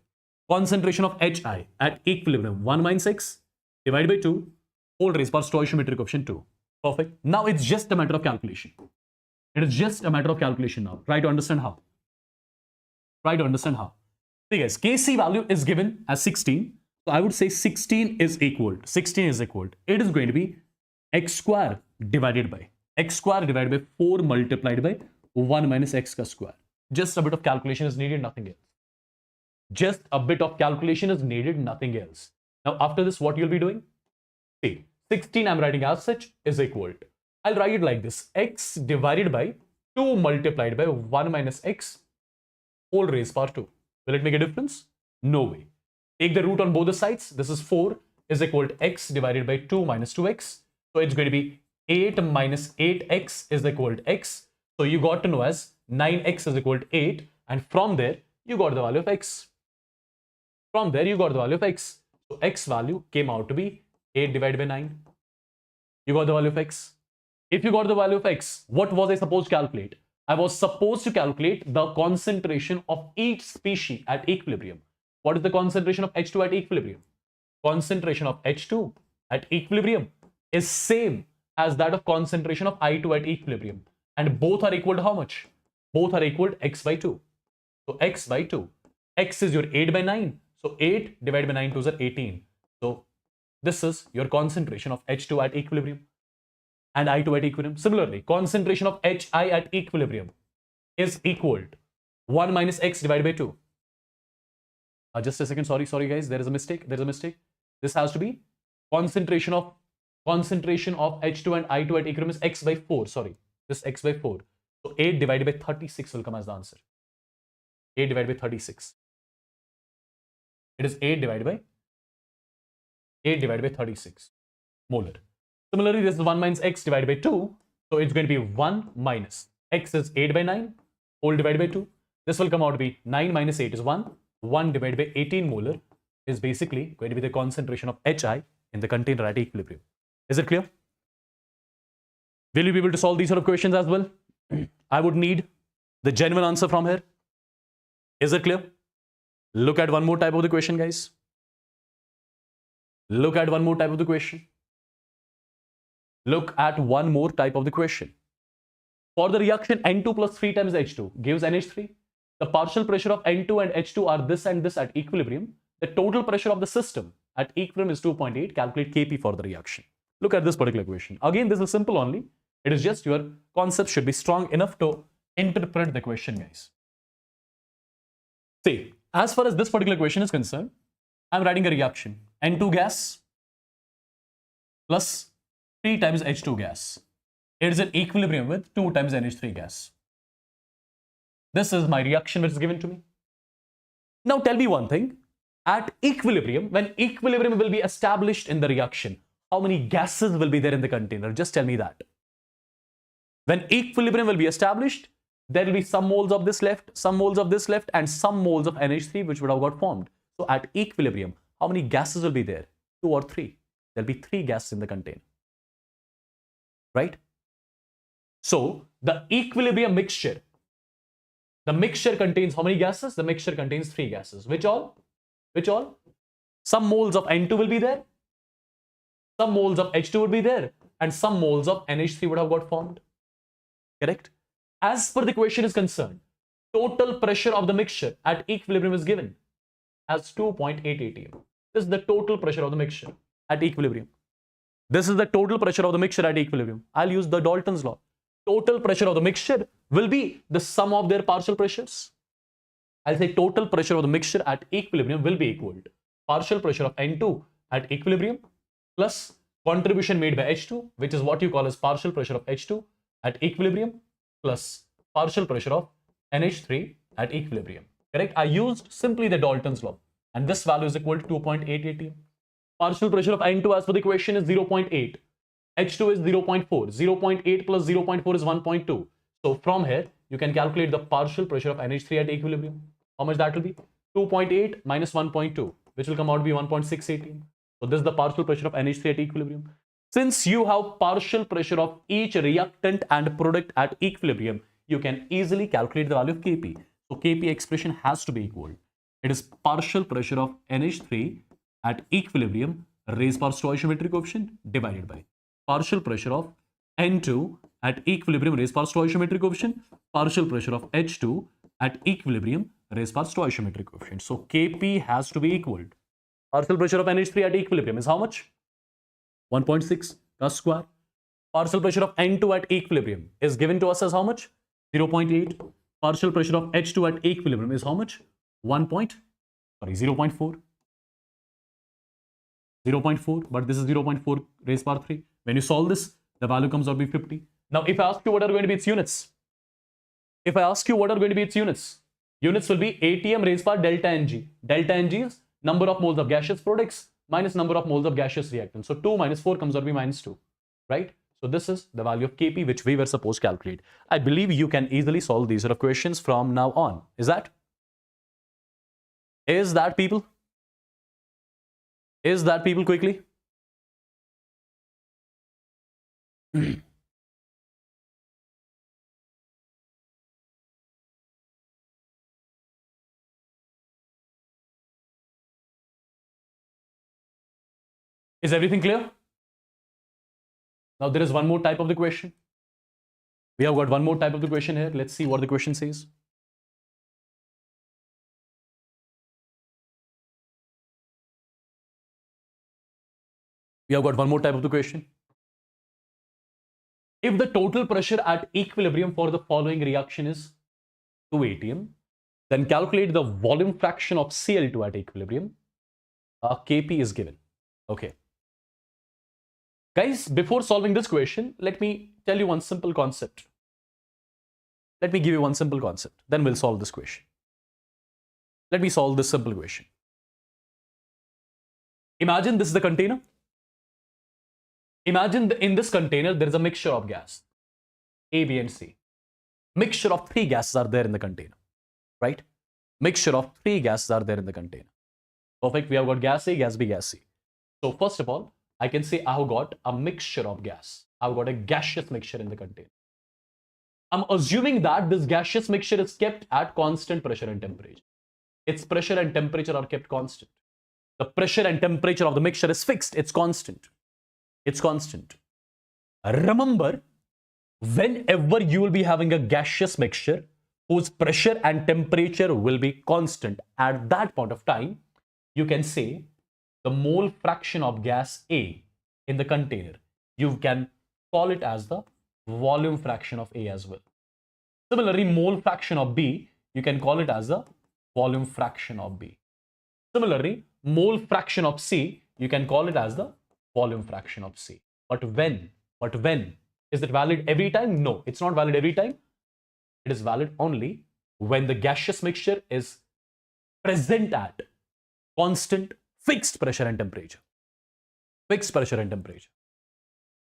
Concentration of Hi at equilibrium, 1 minus X divided by 2 whole raised power stoichiometric coefficient 2. Perfect. Now it's just a matter of calculation. It is just a matter of calculation now. Try to understand how. See guys, Kc value is given as 16. So I would say 16 is equal. It is going to be X square divided by 4 multiplied by 1 minus X square. Just a bit of calculation is needed, nothing else. Now after this, what you'll be doing? See, 16 I'm writing as such is equal to, I'll write it like this, X divided by 2 multiplied by 1 minus X whole raised power 2. Will it make a difference? No way. Take the root on both the sides. This is 4 is equal to X divided by 2 minus 2X. So it's going to be 8 minus 8X is equal to X. So you got to know as 9X is equal to 8. And from there, you got the value of X. So X value came out to be 8 divided by 9. You got the value of X. If you got the value of X, what was I supposed to calculate? I was supposed to calculate the concentration of each species at equilibrium. What is the concentration of H2 at equilibrium? Concentration of H2 at equilibrium is same as that of concentration of I2 at equilibrium. And both are equal to how much? Both are equal to X by 2. So X by 2. X is your 8 by 9. So 8 divided by 9 2s are 18. So this is your concentration of H2 at equilibrium and I2 at equilibrium. Similarly, concentration of Hi at equilibrium is equal to 1 minus X divided by 2. Just a second. Sorry guys. There is a mistake. This has to be concentration of H2 and I2 at equilibrium is X by 4. Sorry. This X by 4. So 8 divided by 36 will come as the answer. 8 divided by 36. It is 8 divided by 36 molar. Similarly, this is 1 minus X divided by 2. So it's going to be 1 minus X is 8 by 9 whole divided by 2. This will come out to be 9 minus 8 is 1. 1 divided by 18 molar is basically going to be the concentration of Hi in the container at equilibrium. Is it clear? Will you be able to solve these sort of questions as well? I would need the genuine answer from here. Is it clear? Look at one more type of the question, guys. Look at one more type of the question. For the reaction N2 plus 3 times H2 gives NH3. the partial pressure of N2 and H2 are this and this at equilibrium. The total pressure of the system at equilibrium is 2.8. Calculate Kp for the reaction. Look at this particular equation. Again, this is simple only. It is just your concept should be strong enough to interpret the question, guys. See, as far as this particular question is concerned, I'm writing a reaction. N2 gas plus 3 times H2 gas. It is in equilibrium with 2 times NH3 gas. This is my reaction which is given to me. Now tell me one thing. At equilibrium, when equilibrium will be established in the reaction, how many gases will be there in the container? Just tell me that. When equilibrium will be established, there will be some moles of this left, some moles of this left, and some moles of NH3 which would have got formed. So at equilibrium, how many gases will be there? 2 or 3. There will be 3 gases in the container. Right? So the equilibrium mixture, the mixture contains how many gases? The mixture contains 3 gases. Which all? Which all? Some moles of N2 will be there, some moles of H2 would be there, and some moles of NH3 would have got formed. Correct? As per the question is concerned, total pressure of the mixture at equilibrium is given as 2.8 atm. This is the total pressure of the mixture at equilibrium. This is the total pressure of the mixture at equilibrium. I'll use the Dalton's law. Total pressure of the mixture will be the sum of their partial pressures. I'll say total pressure of the mixture at equilibrium will be equal to partial pressure of N2 at equilibrium plus contribution made by H2, which is what you call as partial pressure of H2 at equilibrium plus partial pressure of NH3 at equilibrium. Correct? I used simply the Dalton's law, and this value is equal to 2.8 atm. Partial pressure of N2 as per the equation is 0.8. H2 is 0.4. 0.8 plus 0.4 is 1.2. So from here, you can calculate the partial pressure of NH3 at equilibrium. How much that will be? 2.8 minus 1.2, which will come out to be 1.6 atm. So this is the partial pressure of NH3 at equilibrium. Since you have partial pressure of each reactant and product at equilibrium, you can easily calculate the value of Kp. So Kp expression has to be equal. It is partial pressure of NH3 at equilibrium raised by stoichiometric coefficient divided by partial pressure of N2 at equilibrium raised by stoichiometric coefficient, partial pressure of H2 at equilibrium raised by stoichiometric coefficient. So Kp has to be equal. Partial pressure of NH3 at equilibrium is how much? 1.6 cos square. Partial pressure of N2 at equilibrium is given to us as how much? 0.8. Partial pressure of H2 at equilibrium is how much? 0.4. 0.4, but this is 0.4 raised by 3. When you solve this, the value comes out to be 50. Now, if I ask you what are going to be its units, units will be atm raised by delta Ng. Delta Ng is number of moles of gaseous products minus number of moles of gaseous reactants. So 2 minus 4 comes out to be minus 2, right? So this is the value of Kp which we were supposed to calculate. I believe you can easily solve these sort of questions from now on. Is that people? Is that people quickly? Is everything clear? Now there is one more type of the question. We have got one more type of the question here. Let's see what the question says. We have got one more type of the question. If the total pressure at equilibrium for the following reaction is 2 atm, then calculate the volume fraction of Cl2 at equilibrium. Kp is given. Okay. Guys, before solving this question, let me tell you one simple concept. Let me give you one simple concept. Then we'll solve this question. Let me solve this simple question. Imagine this is the container. Imagine in this container, there is a mixture of gas, A, B, and C. Mixture of 3 gases are there in the container, right? Mixture of 3 gases are there in the container. Perfect. We have got gas A, gas B, gas C. So first of all, I can say I have got a mixture of gas. I've got a gaseous mixture in the container. I'm assuming that this gaseous mixture is kept at constant pressure and temperature. Its pressure and temperature are kept constant. The pressure and temperature of the mixture is fixed. It's constant. It's constant. Remember, whenever you will be having a gaseous mixture, whose pressure and temperature will be constant. At that point of time, you can say the mole fraction of gas A in the container. You can call it as the volume fraction of A as well. Similarly, mole fraction of B, you can call it as the volume fraction of B. Similarly, mole fraction of C, you can call it as the volume fraction of C. But when? Is it valid every time? No, it's not valid every time. It is valid only when the gaseous mixture is present at constant fixed pressure and temperature. Fixed pressure and temperature.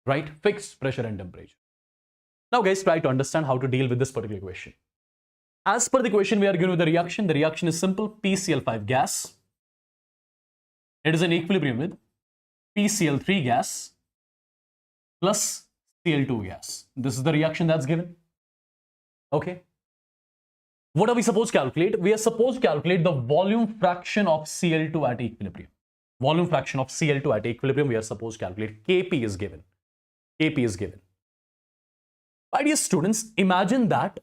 Right? Fixed pressure and temperature. Now guys, try to understand how to deal with this particular equation. As per the equation, we are given with the reaction. The reaction is simple. PCl5 gas. It is in equilibrium with PCl3 gas plus Cl2 gas. This is the reaction that's given. Okay. What are we supposed to calculate? We are supposed to calculate the volume fraction of Cl2 at equilibrium. Volume fraction of Cl2 at equilibrium, we are supposed to calculate. Kp is given. Kp is given. My dear students, imagine that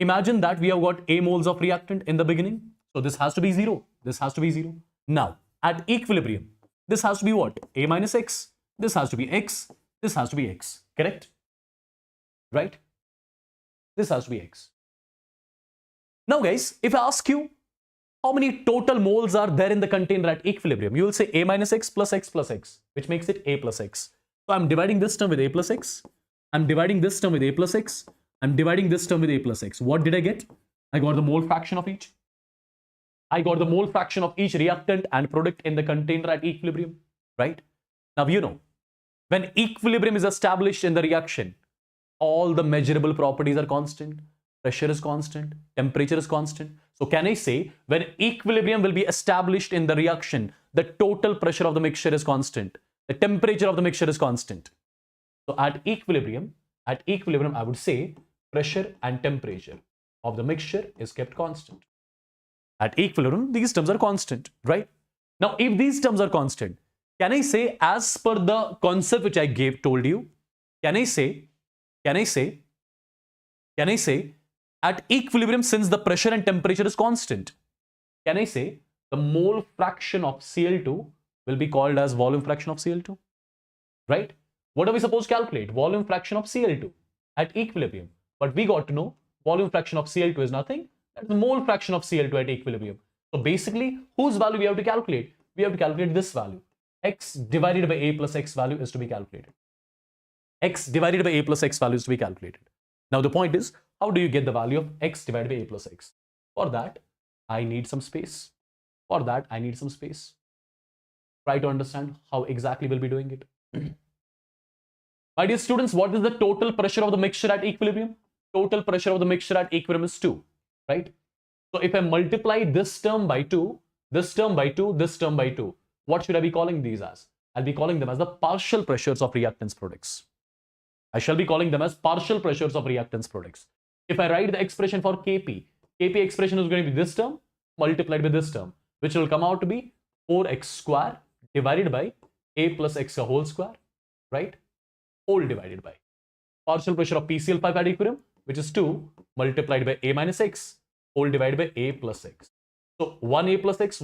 we have got A moles of reactant in the beginning. So this has to be 0. This has to be 0. Now, at equilibrium, this has to be what? A minus x. This has to be x. This has to be x. Correct? Right? This has to be x. Now guys, if I ask you how many total moles are there in the container at equilibrium, you will say A minus x plus x plus x, which makes it A plus x. So I'm dividing this term with A plus x. I'm dividing this term with A plus x. I'm dividing this term with A plus x. What did I get? I got the mole fraction of each. I got the mole fraction of each reactant and product in the container at equilibrium, right? Now, you know, when equilibrium is established in the reaction, all the measurable properties are constant. Pressure is constant. Temperature is constant. So can I say when equilibrium will be established in the reaction, the total pressure of the mixture is constant. The temperature of the mixture is constant. So at equilibrium, I would say pressure and temperature of the mixture is kept constant. At equilibrium, these terms are constant, right? Now, if these terms are constant, can I say as per the concept which I told you, can I say at equilibrium, since the pressure and temperature is constant, can I say the mole fraction of Cl2 will be called as volume fraction of Cl2, right? What are we supposed to calculate? Volume fraction of Cl2 at equilibrium. But we got to know volume fraction of Cl2 is nothing. That's the mole fraction of Cl2 at equilibrium. So basically, whose value we have to calculate? We have to calculate this value. X divided by A plus X value is to be calculated. X divided by A plus X value is to be calculated. Now the point is, how do you get the value of X divided by A plus X? For that, I need some space. Try to understand how exactly we'll be doing it. My dear students, what is the total pressure of the mixture at equilibrium? Total pressure of the mixture at equilibrium is 2, right? So if I multiply this term by 2, this term by 2, this term by 2, what should I be calling these as? I'll be calling them as the partial pressures of reactants products. I shall be calling them as partial pressures of reactants products. If I write the expression for Kp, Kp expression is going to be this term multiplied by this term, which will come out to be 4x square divided by A plus x whole square, right? Whole divided by partial pressure of PCl5 at equilibrium, which is 2 multiplied by A minus x whole divided by A plus x. So 1A plus x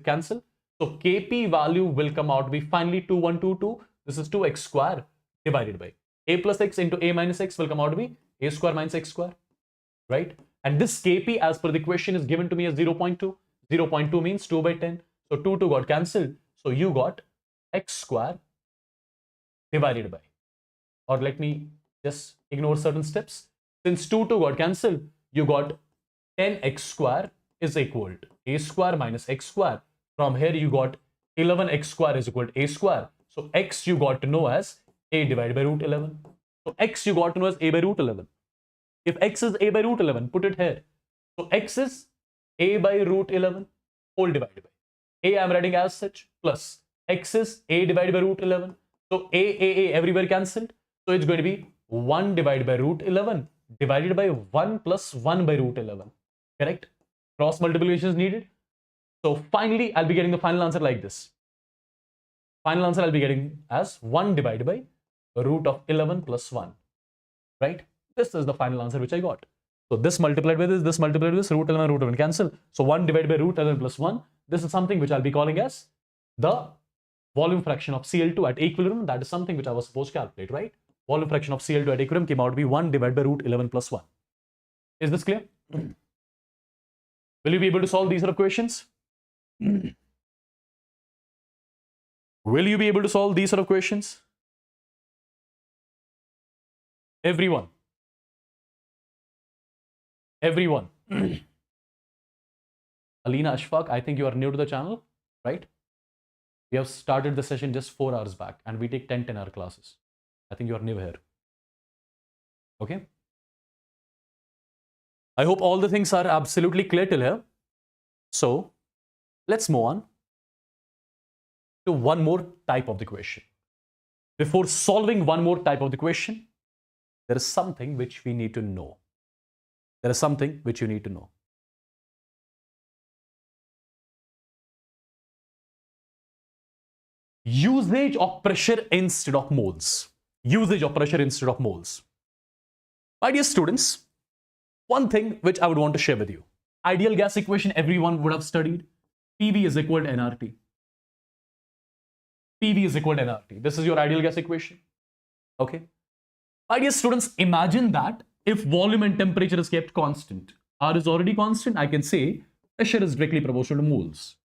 cancel. So Kp value will come out to be finally 2122. This is 2x square divided by A plus x into A minus x will come out to be A square minus x square, right? And this Kp as per the question is given to me as 0.2. 0.2 means 2 by 10. So 2 got cancelled. So you got x square divided by, or let me just ignore certain steps. Since 2 got cancelled, you got 10x square is equal to A square minus x square. From here you got 11x square is equal to A square. So x you got to know as A divided by root 11. So x you got to know as A by root 11. If x is A by root 11, put it here. So x is A by root 11 whole divided by A, I am writing as such, plus x is A divided by root 11. So A everywhere cancelled. So it's going to be 1 divided by root 11 divided by 1 plus 1 by root 11. Correct? Cross multiplication is needed. So finally, I'll be getting the final answer like this. Final answer I'll be getting as 1 divided by root of 11 plus 1. Right? This is the final answer which I got. So this multiplied by this multiplied with this, root 11 cancel. So 1 divided by root 11 plus 1. This is something which I'll be calling as the volume fraction of Cl2 at equilibrium. That is something which I was supposed to calculate, right? Volume fraction of Cl2 at equilibrium came out to be 1 divided by root 11 plus 1. Is this clear? Will you be able to solve these sort of questions? Will you be able to solve these sort of questions? Everyone. Everyone. Alina Ashfaq, I think you are new to the channel, right? We have started the session just 4 hours back and we take 10-hour classes. I think you are new here. Okay. I hope all the things are absolutely clear till here. So let's move on to one more type of the question. Before solving one more type of the question, there is something which we need to know. There is something which you need to know. Usage of pressure instead of moles. Usage of pressure instead of moles. My dear students, one thing which I would want to share with you. Ideal gas equation everyone would have studied. PV is equal to nRT. PV is equal to nRT. This is your ideal gas equation. Okay. My dear students, imagine that if volume and temperature is kept constant, R is already constant, I can say pressure is directly proportional to moles.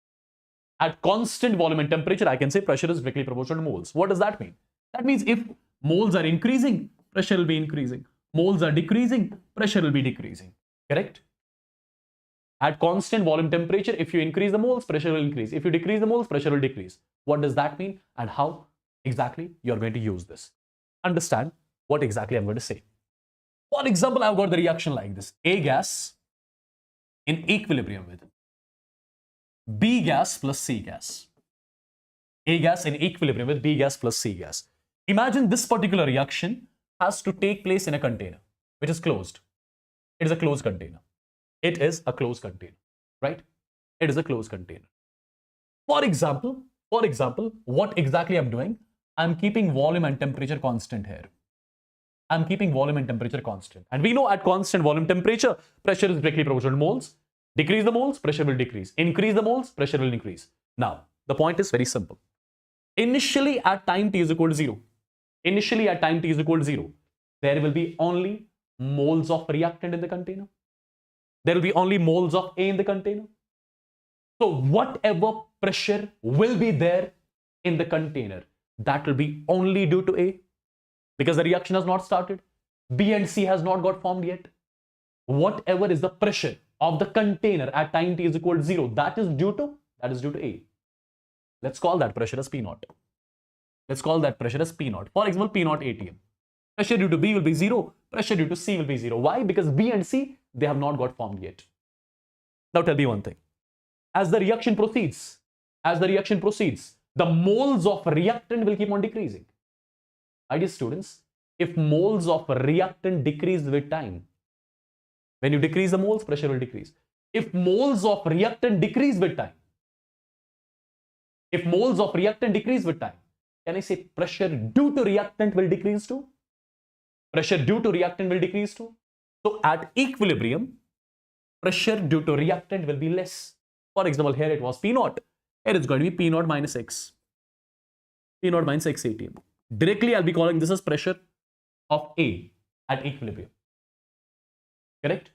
At constant volume and temperature, I can say pressure is directly proportional to moles. What does that mean? That means if moles are increasing, pressure will be increasing. Moles are decreasing, pressure will be decreasing. Correct? At constant volume temperature, if you increase the moles, pressure will increase. If you decrease the moles, pressure will decrease. What does that mean and how exactly you are going to use this? Understand what exactly I'm going to say. For example, I've got the reaction like this. A gas in equilibrium with B gas plus C gas. A gas in equilibrium with B gas plus C gas. Imagine this particular reaction has to take place in a container which is closed. It is a closed container. It is a closed container, right? It is a closed container. For example, what exactly I'm doing? I'm keeping volume and temperature constant here. I'm keeping volume and temperature constant. And we know at constant volume temperature, pressure is directly proportional to moles. Decrease the moles, pressure will decrease. Increase the moles, pressure will increase. Now, the point is very simple. Initially at time t is equal to 0. Initially at time t is equal to 0. There will be only moles of reactant in the container. There will be only moles of A in the container. So whatever pressure will be there in the container, that will be only due to A. Because the reaction has not started. B and C has not got formed yet. Whatever is the pressure of the container at time t is equal to 0, that is due to A. Let's call that pressure as P0. Let's call that pressure as P0. For example, P0 atm. Pressure due to B will be 0. Pressure due to C will be 0. Why? Because B and C, they have not got formed yet. Now tell me one thing. As the reaction proceeds, the moles of reactant will keep on decreasing. Dear students, if moles of reactant decrease with time, when you decrease the moles, pressure will decrease. If moles of reactant decrease with time, can I say pressure due to reactant will decrease too? Pressure due to reactant will decrease too. So at equilibrium, pressure due to reactant will be less. For example, here it was P0. Here it's going to be P0 minus X. P0 minus X atm. Directly, I'll be calling this as pressure of A at equilibrium. Correct?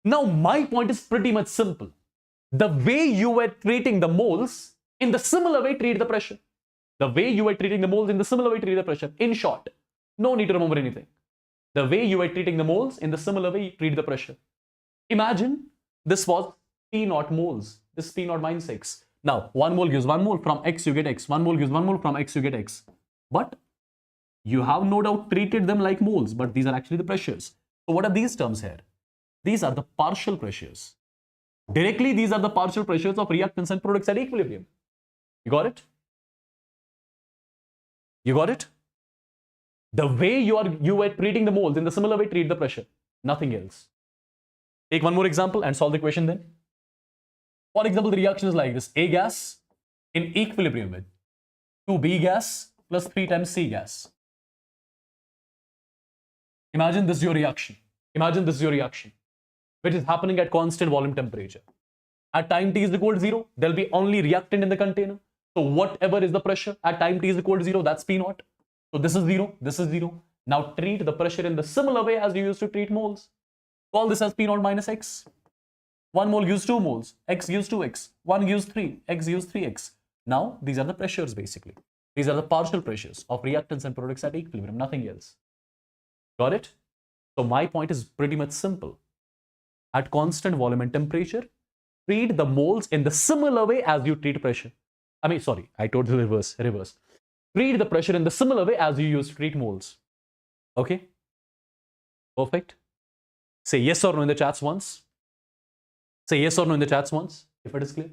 Now, my point is pretty much simple. The way you were treating the moles, in the similar way, treat the pressure. The way you were treating the moles, in the similar way, treat the pressure. In short, no need to remember anything. The way you were treating the moles, in the similar way, treat the pressure. Imagine this was P0 moles. This P0 minus X. Now, 1 mole gives 1 mole. From X, you get X. 1 mole gives 1 mole. From X, you get X. But you have no doubt treated them like moles, but these are actually the pressures. So what are these terms here? These are the partial pressures. Directly, these are the partial pressures of reactants and products at equilibrium. You got it? You got it? The way you were treating the moles, in the similar way, treat the pressure. Nothing else. Take one more example and solve the equation then. For example, the reaction is like this. A gas in equilibrium with 2B gas plus 3 times C gas. Imagine this is your reaction. Imagine this is your reaction, which is happening at constant volume temperature. At time t is equal to 0, there'll be only reactant in the container. So whatever is the pressure at time t is equal to 0, that's P naught. So this is 0, this is 0. Now treat the pressure in the similar way as you used to treat moles. Call this as P naught minus X. 1 mole gives 2 moles, X gives 2X, 1 gives 3, X gives 3X. Now these are the pressures basically. These are the partial pressures of reactants and products at equilibrium, nothing else. Got it? So my point is pretty much simple. At constant volume and temperature, treat the moles in the similar way as you treat pressure. I told you reverse. Treat the pressure in the similar way as you used to treat moles. Okay? Perfect. Say yes or no in the chats once. Say yes or no in the chats once, if it is clear.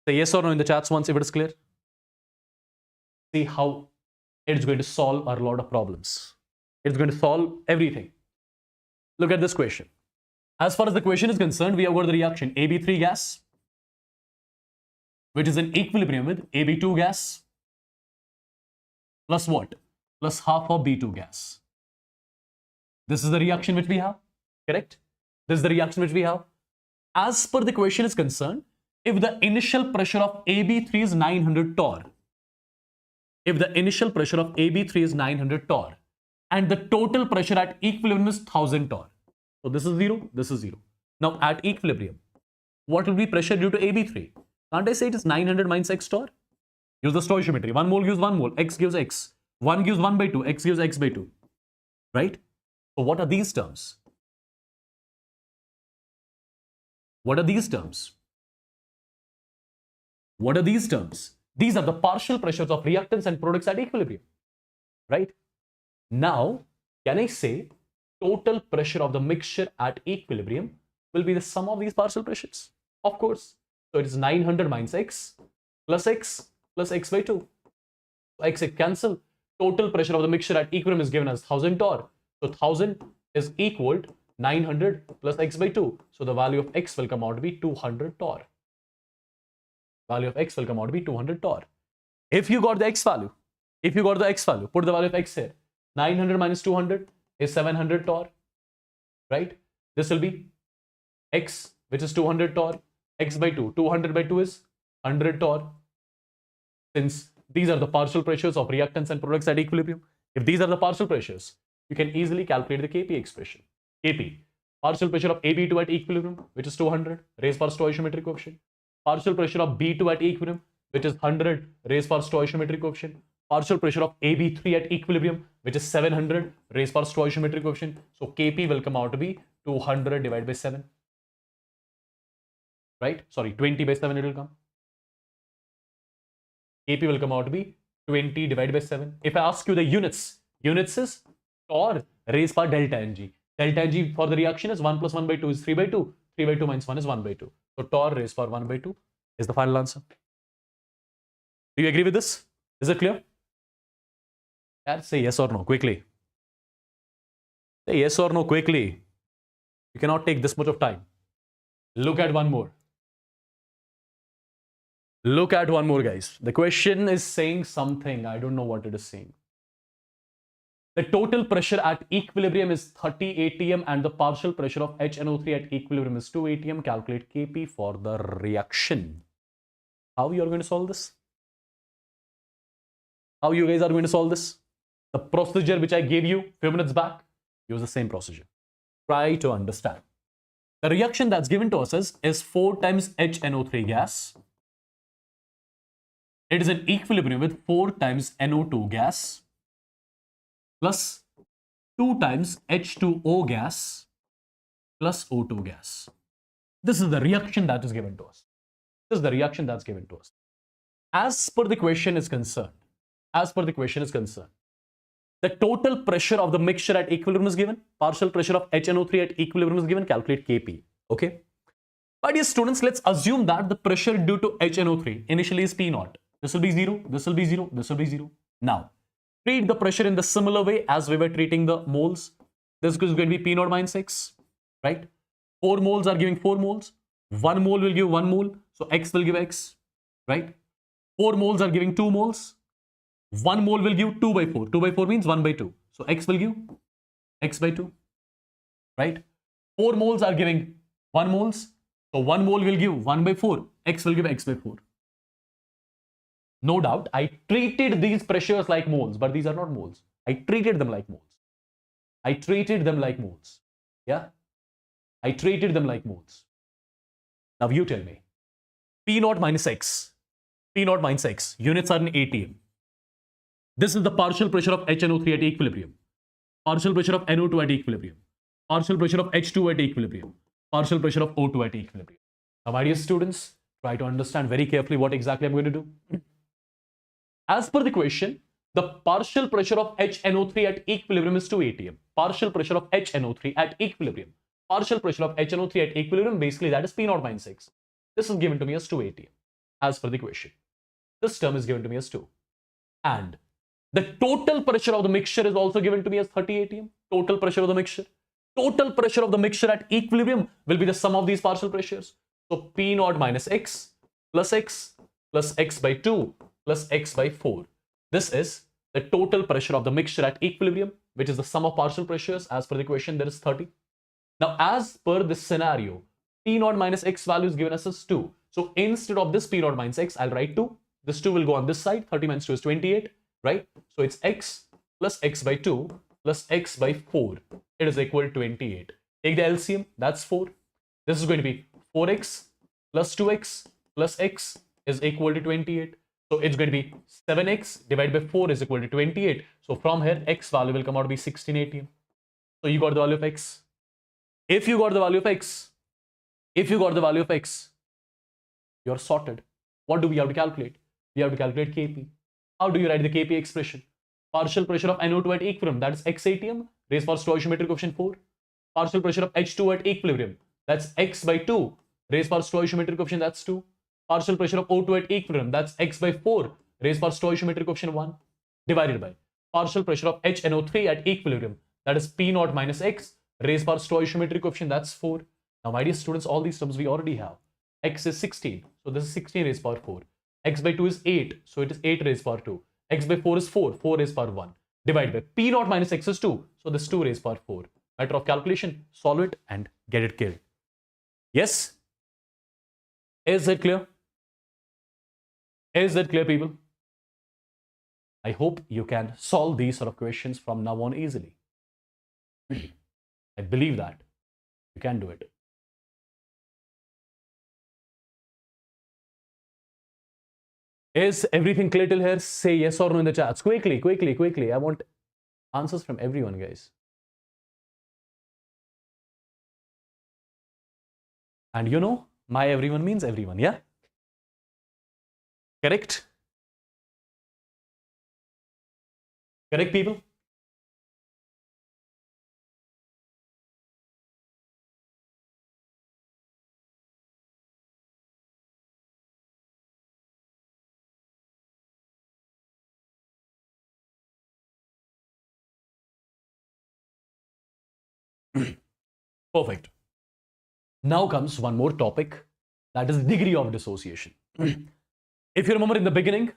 Say yes or no in the chats once, if it is clear. See how it's going to solve a lot of problems. It's going to solve everything. Look at this question. As far as the question is concerned, we have got the reaction AB3 gas, which is in equilibrium with AB2 gas, plus what? Plus half of B2 gas. This is the reaction which we have, correct? This is the reaction which we have. As per the question is concerned, if the initial pressure of AB3 is 900 torr, if the initial pressure of AB3 is 900 torr, and the total pressure at equilibrium is 1000 torr. So this is 0, this is 0. Now at equilibrium, what will be pressure due to AB3? Can't I say it is 900 minus X torr? Use the stoichiometry. 1 mole gives 1 mole, X gives X. 1 gives 1 by 2, X gives X by 2. Right? So what are these terms? What are these terms? What are these terms? These are the partial pressures of reactants and products at equilibrium. Right? Now, can I say total pressure of the mixture at equilibrium will be the sum of these partial pressures? Of course. So it is 900 minus X plus X by 2. So X cancel. Total pressure of the mixture at equilibrium is given as 1000 torr. So 1000 is equal to 900 plus X by 2. So the value of X will come out to be 200 torr. Value of X will come out to be 200 torr. If you got the X value, put the value of X here. 900 minus 200 is 700 torr, right? This will be X, which is 200 torr, X by 2. 200 by 2 is 100 torr. Since these are the partial pressures of reactants and products at equilibrium, if these are the partial pressures, you can easily calculate the Kp expression. Kp, partial pressure of AB2 at equilibrium, which is 200, raised per stoichiometric coefficient. Partial pressure of B2 at equilibrium, which is 100, raised per stoichiometric coefficient. Partial pressure of AB3 at equilibrium, which is 700, raised per stoichiometric coefficient. So Kp will come out to be 200 divided by 7. Right? Sorry, 20 by 7 it will come. Kp will come out to be 20 divided by 7. If I ask you the units is torr raised per delta Ng. Delta Ng for the reaction is 1 plus 1 by 2 is 3 by 2. 3 by 2 minus 1 is 1 by 2. So torr raised per 1 by 2 is the final answer. Do you agree with this? Is it clear? Say yes or no quickly. Say yes or no quickly. You cannot take this much of time. Look at one more. Look at one more, guys. The question is saying something. I don't know what it is saying. The total pressure at equilibrium is 30 atm and the partial pressure of HNO3 at equilibrium is 2 atm. Calculate Kp for the reaction. How you are going to solve this? How you guys are going to solve this? The procedure which I gave you a few minutes back, use the same procedure. Try to understand. The reaction that's given to us is 4 times HNO3 gas. It is in equilibrium with 4 times NO2 gas plus 2 times H2O gas plus O2 gas. This is the reaction that is given to us. This is the reaction that's given to us. As per the question is concerned, the total pressure of the mixture at equilibrium is given. Partial pressure of HNO3 at equilibrium is given. Calculate Kp. Okay. But dear students, let's assume that the pressure due to HNO3 initially is P naught. This will be 0, this will be 0, this will be 0. Now, treat the pressure in the similar way as we were treating the moles. This is going to be P naught minus X, right? 4 moles are giving 4 moles. 1 mole will give 1 mole. So X will give X, right? 4 moles are giving 2 moles. 1 mole will give 2 by 4. 2 by 4 means 1 by 2. So X will give X by 2, right? 4 moles are giving 1 moles. So 1 mole will give 1 by 4. X will give X by 4. No doubt, I treated these pressures like moles, but these are not moles. I treated them like moles. I treated them like moles. Yeah? I treated them like moles. Now you tell me. P naught minus X. P naught minus X. Units are in ATM. This is the partial pressure of HNO3 at equilibrium. Partial pressure of NO2 at equilibrium. Partial pressure of H2 at equilibrium. Partial pressure of O2 at equilibrium. Now, my dear students, try to understand very carefully what exactly I'm going to do. As per the question, the partial pressure of HNO3 at equilibrium is 2 atm. Partial pressure of HNO3 at equilibrium. Partial pressure of HNO3 at equilibrium, basically that is P naught minus X. This is given to me as 2 atm. As per the question. This term is given to me as 2. And the total pressure of the mixture is also given to me as 30 atm. Total pressure of the mixture. Total pressure of the mixture at equilibrium will be the sum of these partial pressures. So P naught minus X plus X by 2 plus X by 4. This is the total pressure of the mixture at equilibrium, which is the sum of partial pressures. As per the question, there is 30. Now, as per this scenario, P naught minus X value is given us as 2. So instead of this P naught minus X, I'll write 2. This 2 will go on this side. 30 minus 2 is 28, right? So it's X plus X by 2 plus X by 4. It is equal to 28. Take the LCM, that's 4. This is going to be 4x plus 2x plus x is equal to 28. So it's going to be 7x divided by 4 is equal to 28. So from here, x value will come out to be 16 atm. So you got the value of x. If you got the value of x, you're sorted. What do we have to calculate? We have to calculate Kp. How do you write the Kp expression? Partial pressure of NO2 at equilibrium, that is x atm, raised for stoichiometric coefficient 4. Partial pressure of H2 at equilibrium, that's x by 2, raised for stoichiometric coefficient, that's 2. Partial pressure of O2 at equilibrium, that's x by 4, raised for stoichiometric coefficient 1, divided by partial pressure of HNO3 at equilibrium, that is P naught minus X, raised for stoichiometric coefficient, that's 4. Now, my dear students, all these terms we already have. X is 16, so this is 16 raised power 4. X by 2 is 8, so it is 8 raised power 2. X by 4 is 4, 4 raised power 1. Divided by P naught minus X is 2, so this 2 raised power 4. Matter of calculation, solve it and get it killed. Yes? Is it clear? Is it clear, people? I hope you can solve these sort of questions from now on easily. I believe that you can do it. Is everything clear till here? Say yes or no in the chats. Quickly. I want answers from everyone, guys. And you know, my everyone means everyone, yeah? Correct? Correct, people? Perfect. Now comes one more topic, that is degree of dissociation. If you remember in the beginning,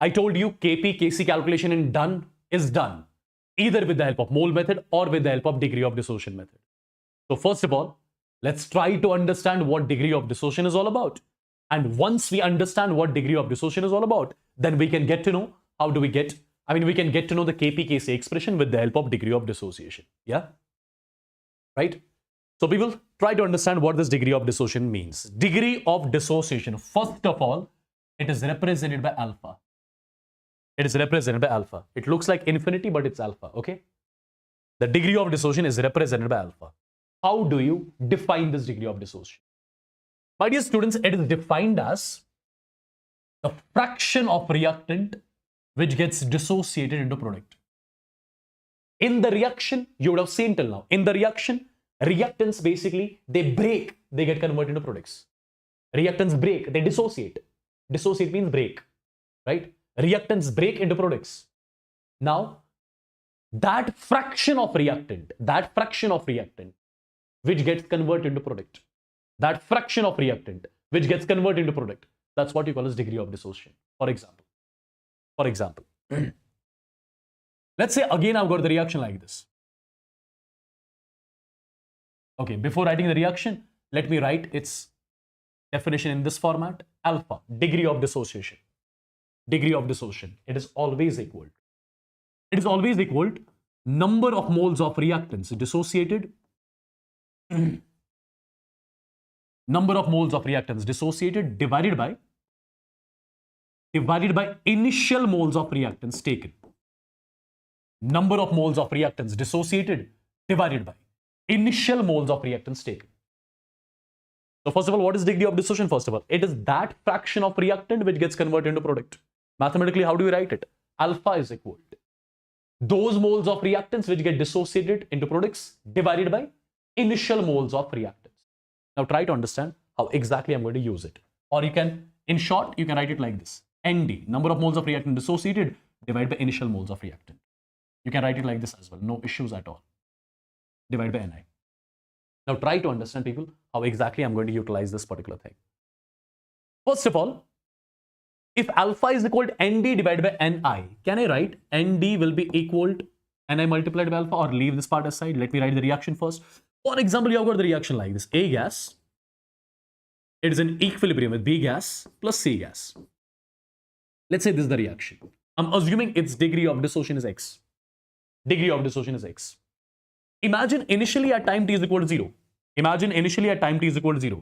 I told you Kp, Kc calculation is done either with the help of mole method or with the help of degree of dissociation method. So first of all, let's try to understand what degree of dissociation is all about. And once we understand what degree of dissociation is all about, then we can get to know we can get to know the Kp, Kc expression with the help of degree of dissociation. Yeah? Right? So people, try to understand what this degree of dissociation means. Degree of dissociation, first of all, it is represented by alpha. It is represented by alpha. It looks like infinity, but it's alpha, okay? The degree of dissociation is represented by alpha. How do you define this degree of dissociation? My dear students, it is defined as the fraction of reactant which gets dissociated into product. In the reaction, you would have seen till now, in the reaction, reactants basically, they break, they get converted into products. Reactants break, they dissociate. Dissociate means break, right? Reactants break into products. Now, that fraction of reactant which gets converted into product, that's what you call as degree of dissociation. For example, let's say again I've got the reaction like this. Okay, before writing the reaction, let me write its definition in this format. Alpha, degree of dissociation. Degree of dissociation. It is always equal. It is always equal to number of moles of reactants dissociated. Number of moles of reactants dissociated divided by initial moles of reactants taken. Number of moles of reactants dissociated divided by initial moles of reactants taken. So first of all, what is degree of dissociation? First of all, it is that fraction of reactant which gets converted into product. Mathematically, how do we write it? Alpha is equal to those moles of reactants which get dissociated into products divided by initial moles of reactants. Now try to understand how exactly I'm going to use it. Or you can, in short, you can write it like this. ND, number of moles of reactant dissociated divided by initial moles of reactant. You can write it like this as well. No issues at all. Divided by Ni. Now try to understand, people, how exactly I'm going to utilize this particular thing. First of all, if alpha is equal to ND divided by Ni, can I write ND will be equal to Ni multiplied by alpha, or leave this part aside? Let me write the reaction first. For example, you have got the reaction like this. A gas, it is in equilibrium with B gas plus C gas. Let's say this is the reaction. I'm assuming its degree of dissociation is X. Degree of dissociation is X. Imagine initially at time t is equal to 0. Imagine initially at time t is equal to 0.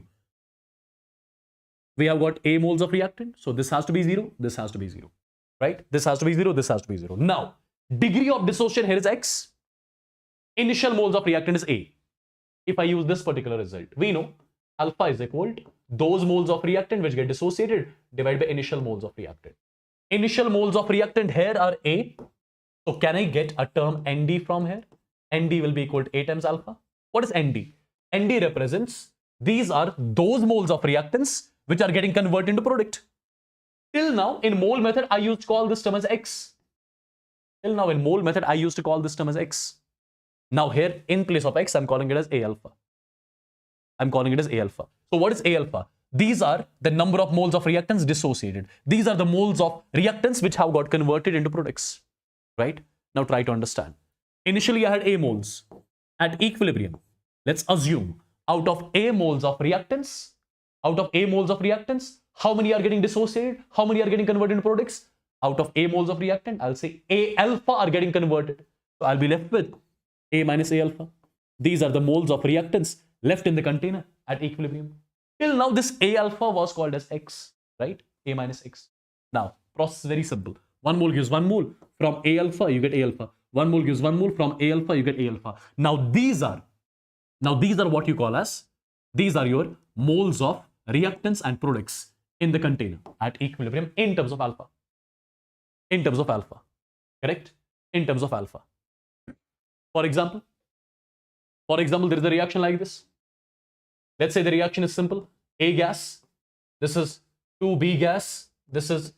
We have got A moles of reactant. So this has to be 0. This has to be 0. Right? This has to be 0. This has to be 0. Now, degree of dissociation here is X. Initial moles of reactant is A. If I use this particular result, we know alpha is equal to those moles of reactant which get dissociated divided by initial moles of reactant. Initial moles of reactant here are A. So can I get a term ND from here? ND will be equal to A times alpha. What is ND? ND represents these are those moles of reactants which are getting converted into product. Till now, in mole method, I used to call this term as X. Till now, in mole method, I used to call this term as X. Now here, in place of X, I'm calling it as A alpha. I'm calling it as A alpha. So what is A alpha? These are the number of moles of reactants dissociated. These are the moles of reactants which have got converted into products. Right? Now try to understand. Initially, I had A moles. At equilibrium, let's assume out of A moles of reactants, how many are getting dissociated? How many are getting converted into products? Out of A moles of reactant, I'll say A alpha are getting converted. So I'll be left with A minus A alpha. These are the moles of reactants left in the container at equilibrium. Till now, this A alpha was called as X, right? A minus X. Now, process is very simple. 1 mole gives 1 mole. From A alpha, you get A alpha. 1 mole gives 1 mole. From A alpha, you get A alpha. Now these are what you call as, these are your moles of reactants and products in the container at equilibrium in terms of alpha. In terms of alpha. Correct? In terms of alpha. For example, there is a reaction like this. Let's say the reaction is simple. A gas, this is 2B gas, this is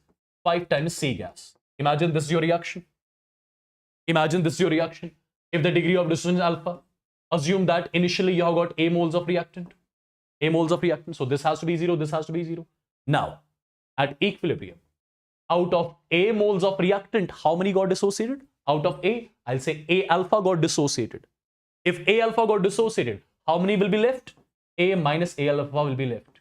5 times C gas. Imagine this is your reaction. Imagine this is your reaction. If the degree of dissociation is alpha, assume that initially you have got A moles of reactant. A moles of reactant. So this has to be 0, this has to be 0. Now, at equilibrium, out of A moles of reactant, how many got dissociated? Out of A, I'll say A alpha got dissociated. If A alpha got dissociated, how many will be left? A minus A alpha will be left.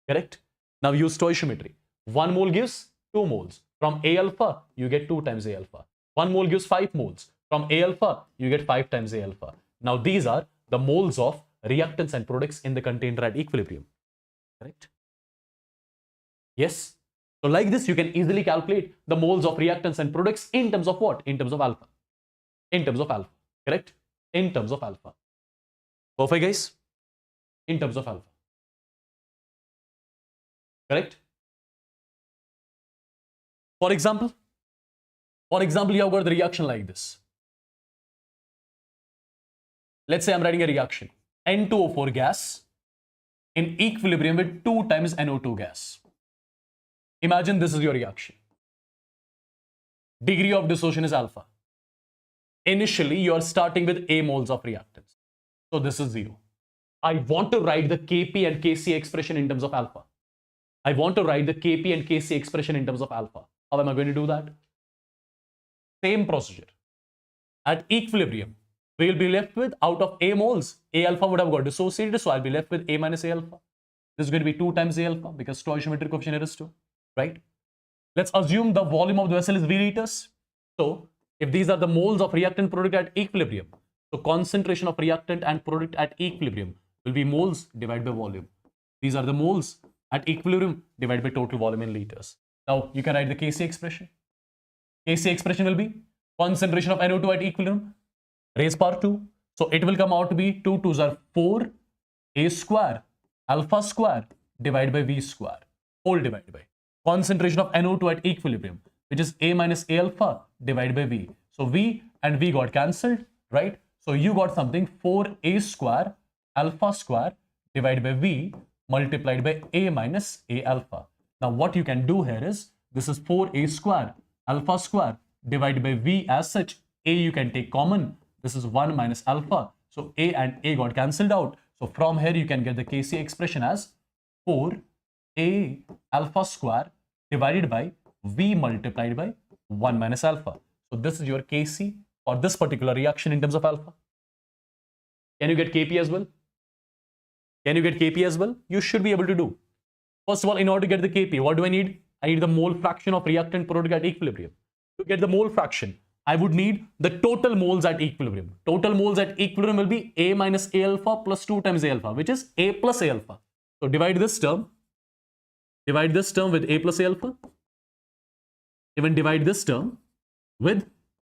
Correct? Now use stoichiometry. 1 mole gives 2 moles. From A alpha, you get 2 times A alpha. 1 mole gives 5 moles. From A alpha, you get 5 times A alpha. Now these are the moles of reactants and products in the container at equilibrium. Correct? Yes. So like this, you can easily calculate the moles of reactants and products in terms of what? In terms of alpha. In terms of alpha. Correct? In terms of alpha. Perfect, guys? In terms of alpha. Correct? For example, you have got the reaction like this. Let's say I'm writing a reaction. N2O4 gas in equilibrium with 2 times NO2 gas. Imagine this is your reaction. Degree of dissociation is alpha. Initially, you are starting with A moles of reactants. So this is 0. I want to write the Kp and Kc expression in terms of alpha. I want to write the Kp and Kc expression in terms of alpha. How am I going to do that? Same procedure. At equilibrium, we'll be left with, out of A moles, A alpha would have got dissociated, so I'll be left with A minus A alpha. This is going to be 2 times A alpha because stoichiometric coefficient is 2, right? Let's assume the volume of the vessel is V liters. So if these are the moles of reactant product at equilibrium, so concentration of reactant and product at equilibrium will be moles divided by volume. These are the moles at equilibrium divided by total volume in liters. Now you can write the Kc expression. Kc expression will be concentration of NO2 at equilibrium raised power 2. So it will come out to be 2 2s are 4 A square alpha square divided by V square, whole divided by concentration of NO2 at equilibrium, which is A minus A alpha divided by V. So V and V got cancelled, right? So you got something 4A square alpha square divided by V multiplied by A minus A alpha. Now what you can do here is, this is 4A square alpha square divided by V as such. A you can take common. This is 1 minus alpha. So A and A got cancelled out. So from here you can get the Kc expression as 4A alpha square divided by V multiplied by 1 minus alpha. So this is your Kc for this particular reaction in terms of alpha. Can you get Kp as well? Can you get Kp as well? You should be able to do. First of all, in order to get the Kp, what do I need? I need the mole fraction of reactant product at equilibrium. To get the mole fraction, I would need the total moles at equilibrium. Total moles at equilibrium will be A minus A alpha plus 2 times A alpha, which is A plus A alpha. So divide this term with A plus A alpha. Even divide this term with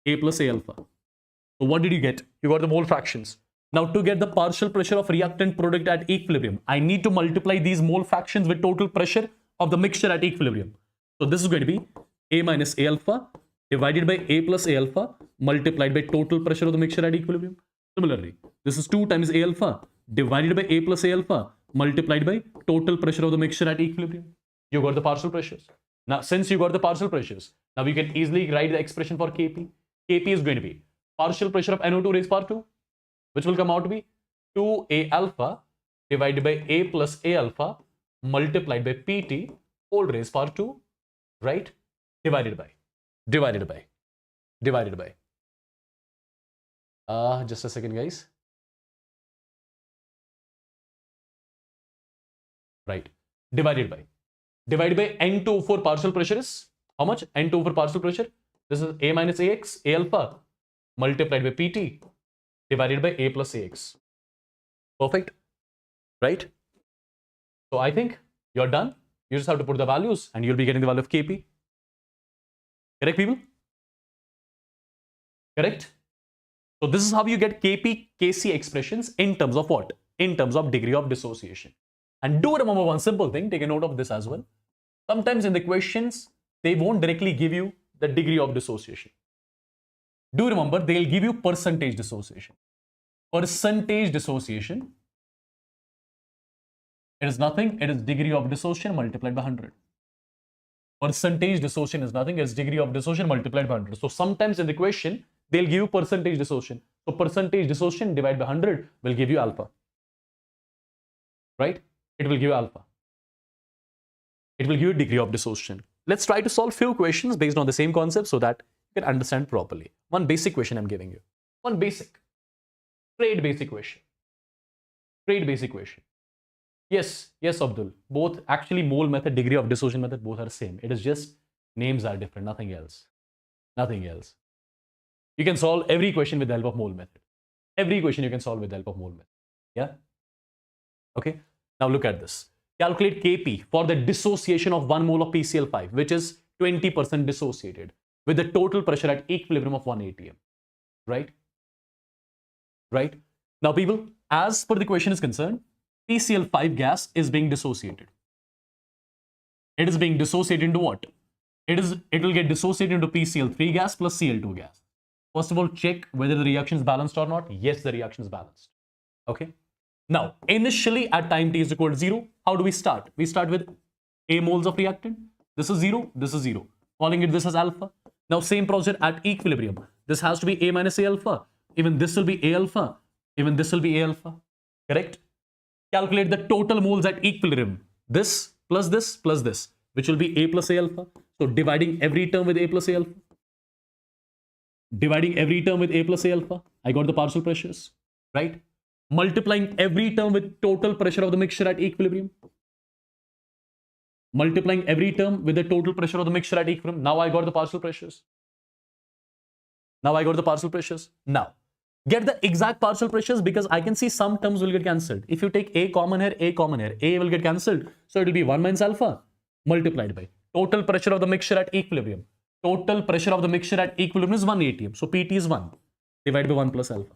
A plus A alpha. So what did you get? You got the mole fractions. Now to get the partial pressure of reactant product at equilibrium, I need to multiply these mole fractions with total pressure of the mixture at equilibrium. So this is going to be A minus A alpha divided by A plus A alpha multiplied by total pressure of the mixture at equilibrium. Similarly, this is 2 times A alpha divided by A plus A alpha multiplied by total pressure of the mixture at equilibrium. You got the partial pressures. Now, since you got the partial pressures, now we can easily write the expression for Kp. Kp is going to be partial pressure of NO2 raised power 2, which will come out to be 2A alpha divided by A plus A alpha multiplied by Pt whole raised power 2, right? Divided by. Just a second, guys. Right. Divided by N2 for partial pressure is how much? N2 for partial pressure. This is A minus AX, A alpha multiplied by Pt divided by A plus AX. Perfect. Right? So I think you're done. You just have to put the values and you'll be getting the value of Kp. Correct, people? Correct? So this is how you get Kp, Kc expressions in terms of what? In terms of degree of dissociation. And do remember one simple thing, take a note of this as well. Sometimes in the questions, they won't directly give you the degree of dissociation. Do remember, they'll give you percentage dissociation. Percentage dissociation, it is nothing, it is degree of dissociation multiplied by 100. Percentage dissociation is nothing, it's degree of dissociation multiplied by 100. So sometimes in the question, they'll give you percentage dissociation. So percentage dissociation divided by 100 will give you alpha. Right? It will give you alpha. It will give you degree of dissociation. Let's try to solve few questions based on the same concept so that you can understand properly. One basic question I'm giving you. One basic. Straight basic question. Straight basic question. Yes, Abdul. Both actually mole method, degree of dissociation method, both are same. It is just names are different, nothing else. Nothing else. You can solve every question with the help of mole method. Every question you can solve with the help of mole method. Yeah? Okay. Now look at this. Calculate Kp for the dissociation of 1 mole of PCl5, which is 20% dissociated with the total pressure at equilibrium of 1 atm. Right? Right? Now people, as per the question is concerned, PCl5 gas is being dissociated. It is being dissociated into what? It will get dissociated into PCl3 gas plus Cl2 gas. First of all, check whether the reaction is balanced or not. Yes, the reaction is balanced. Okay. Now, initially at time t is equal to 0, how do we start? We start with A moles of reactant. This is 0, this is 0. Calling it this as alpha. Now, same procedure at equilibrium. This has to be A minus A alpha. Even this will be A alpha. Even this will be A alpha. Correct? Calculate the total moles at equilibrium. This, which will be A plus A alpha. So, dividing every term with A plus A alpha. Dividing every term with A plus A alpha, I got the partial pressures, right? Multiplying every term with total pressure of the mixture at equilibrium. Multiplying every term with the total pressure of the mixture at equilibrium. Now I got the partial pressures. Now, get the exact partial pressures because I can see some terms will get cancelled. If you take A common here, A will get cancelled. So it will be 1 minus alpha multiplied by total pressure of the mixture at equilibrium. Total pressure of the mixture at equilibrium is 1 atm. So PT is 1 divided by 1 plus alpha,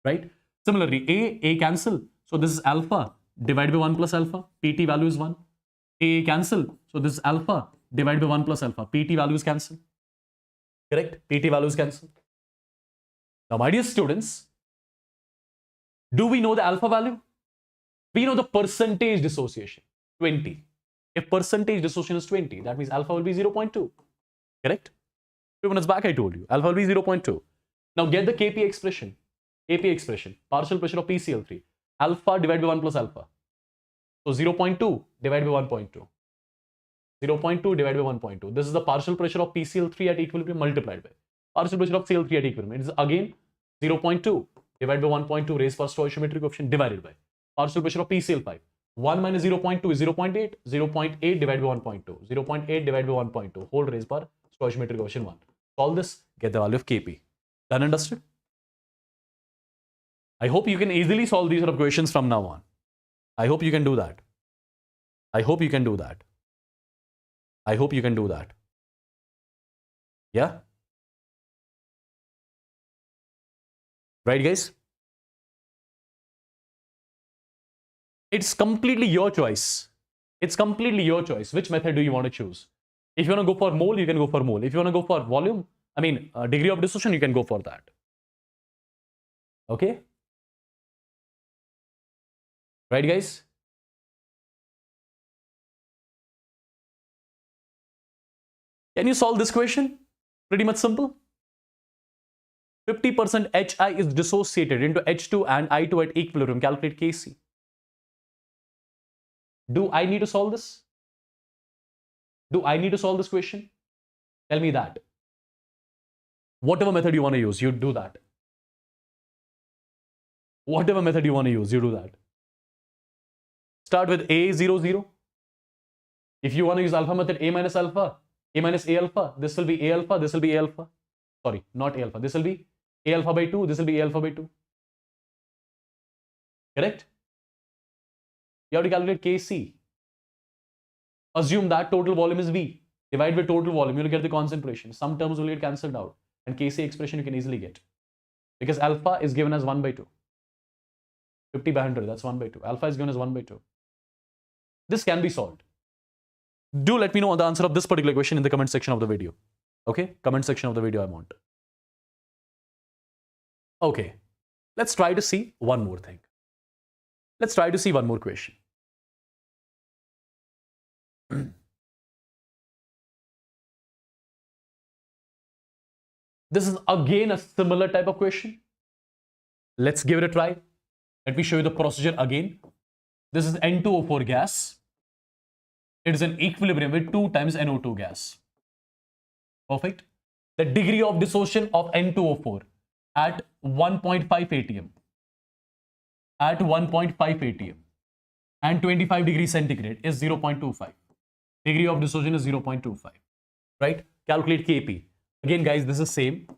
right? Similarly, A cancel. So this is alpha divided by 1 plus alpha. PT value is 1. A cancel. So this is alpha divided by 1 plus alpha. PT value is cancel. Correct? PT value is cancel. Now, my dear students, do we know the alpha value? We know the percentage dissociation, 20. If percentage dissociation is 20, that means alpha will be 0.2. Correct? 2 minutes back I told you, alpha will be 0.2. Now get the KP expression. KP expression, partial pressure of PCl3. Alpha divided by 1 plus alpha. So 0.2 divided by 1.2. 0.2 divided by 1.2. This is the partial pressure of PCl3 at equilibrium multiplied by partial pressure of Cl3 at equilibrium. It is again 0.2 divided by 1.2 raised first stoichiometric coefficient divided by partial pressure of PCl5. 1 minus 0.2 is 0.8. 0.8 divided by 1.2. 0.8 divided by 1.2 whole raised per stoichiometric coefficient 1. Solve this, get the value of Kp. Done, understood? I hope you can easily solve these sort of questions from now on. I hope you can do that. I hope you can do that. I hope you can do that. Yeah? Right, guys? It's completely your choice. It's completely your choice. Which method do you want to choose? If you want to go for mole, you can go for mole. If you want to go for volume, degree of dissociation, you can go for that. Okay? Right, guys? Can you solve this question? Pretty much simple. 50% HI is dissociated into H2 and I2 at equilibrium. Calculate Kc. Do I need to solve this? Do I need to solve this question? Tell me that. Whatever method you want to use, you do that. Whatever method you want to use, you do that. Start with A00. If you want to use alpha method, A minus alpha, A minus A alpha, this will be A alpha, this will be A alpha. Sorry, not A alpha. This will be A alpha by 2, this will be A alpha by 2. Correct? You have to calculate Kc. Assume that total volume is V. Divide by total volume, you will get the concentration. Some terms will get cancelled out. And Kc expression you can easily get. Because alpha is given as 1 by 2. 50 by 100, that's 1 by 2. Alpha is given as 1 by 2. This can be solved. Do let me know the answer of this particular question in the comment section of the video. Okay? Comment section of the video I want. Okay. Let's try to see one more thing. Let's try to see one more question. This is again a similar type of question. Let's give it a try. Let me show you the procedure again. This is N2O4 gas. It is in equilibrium with 2 times NO2 gas. Perfect. The degree of dissociation of N2O4 at 1.5 atm. At 1.5 atm and 25 degrees centigrade is 0.25. Degree of dissociation is 0.25. Right? Calculate Kp. Again, guys, this is same.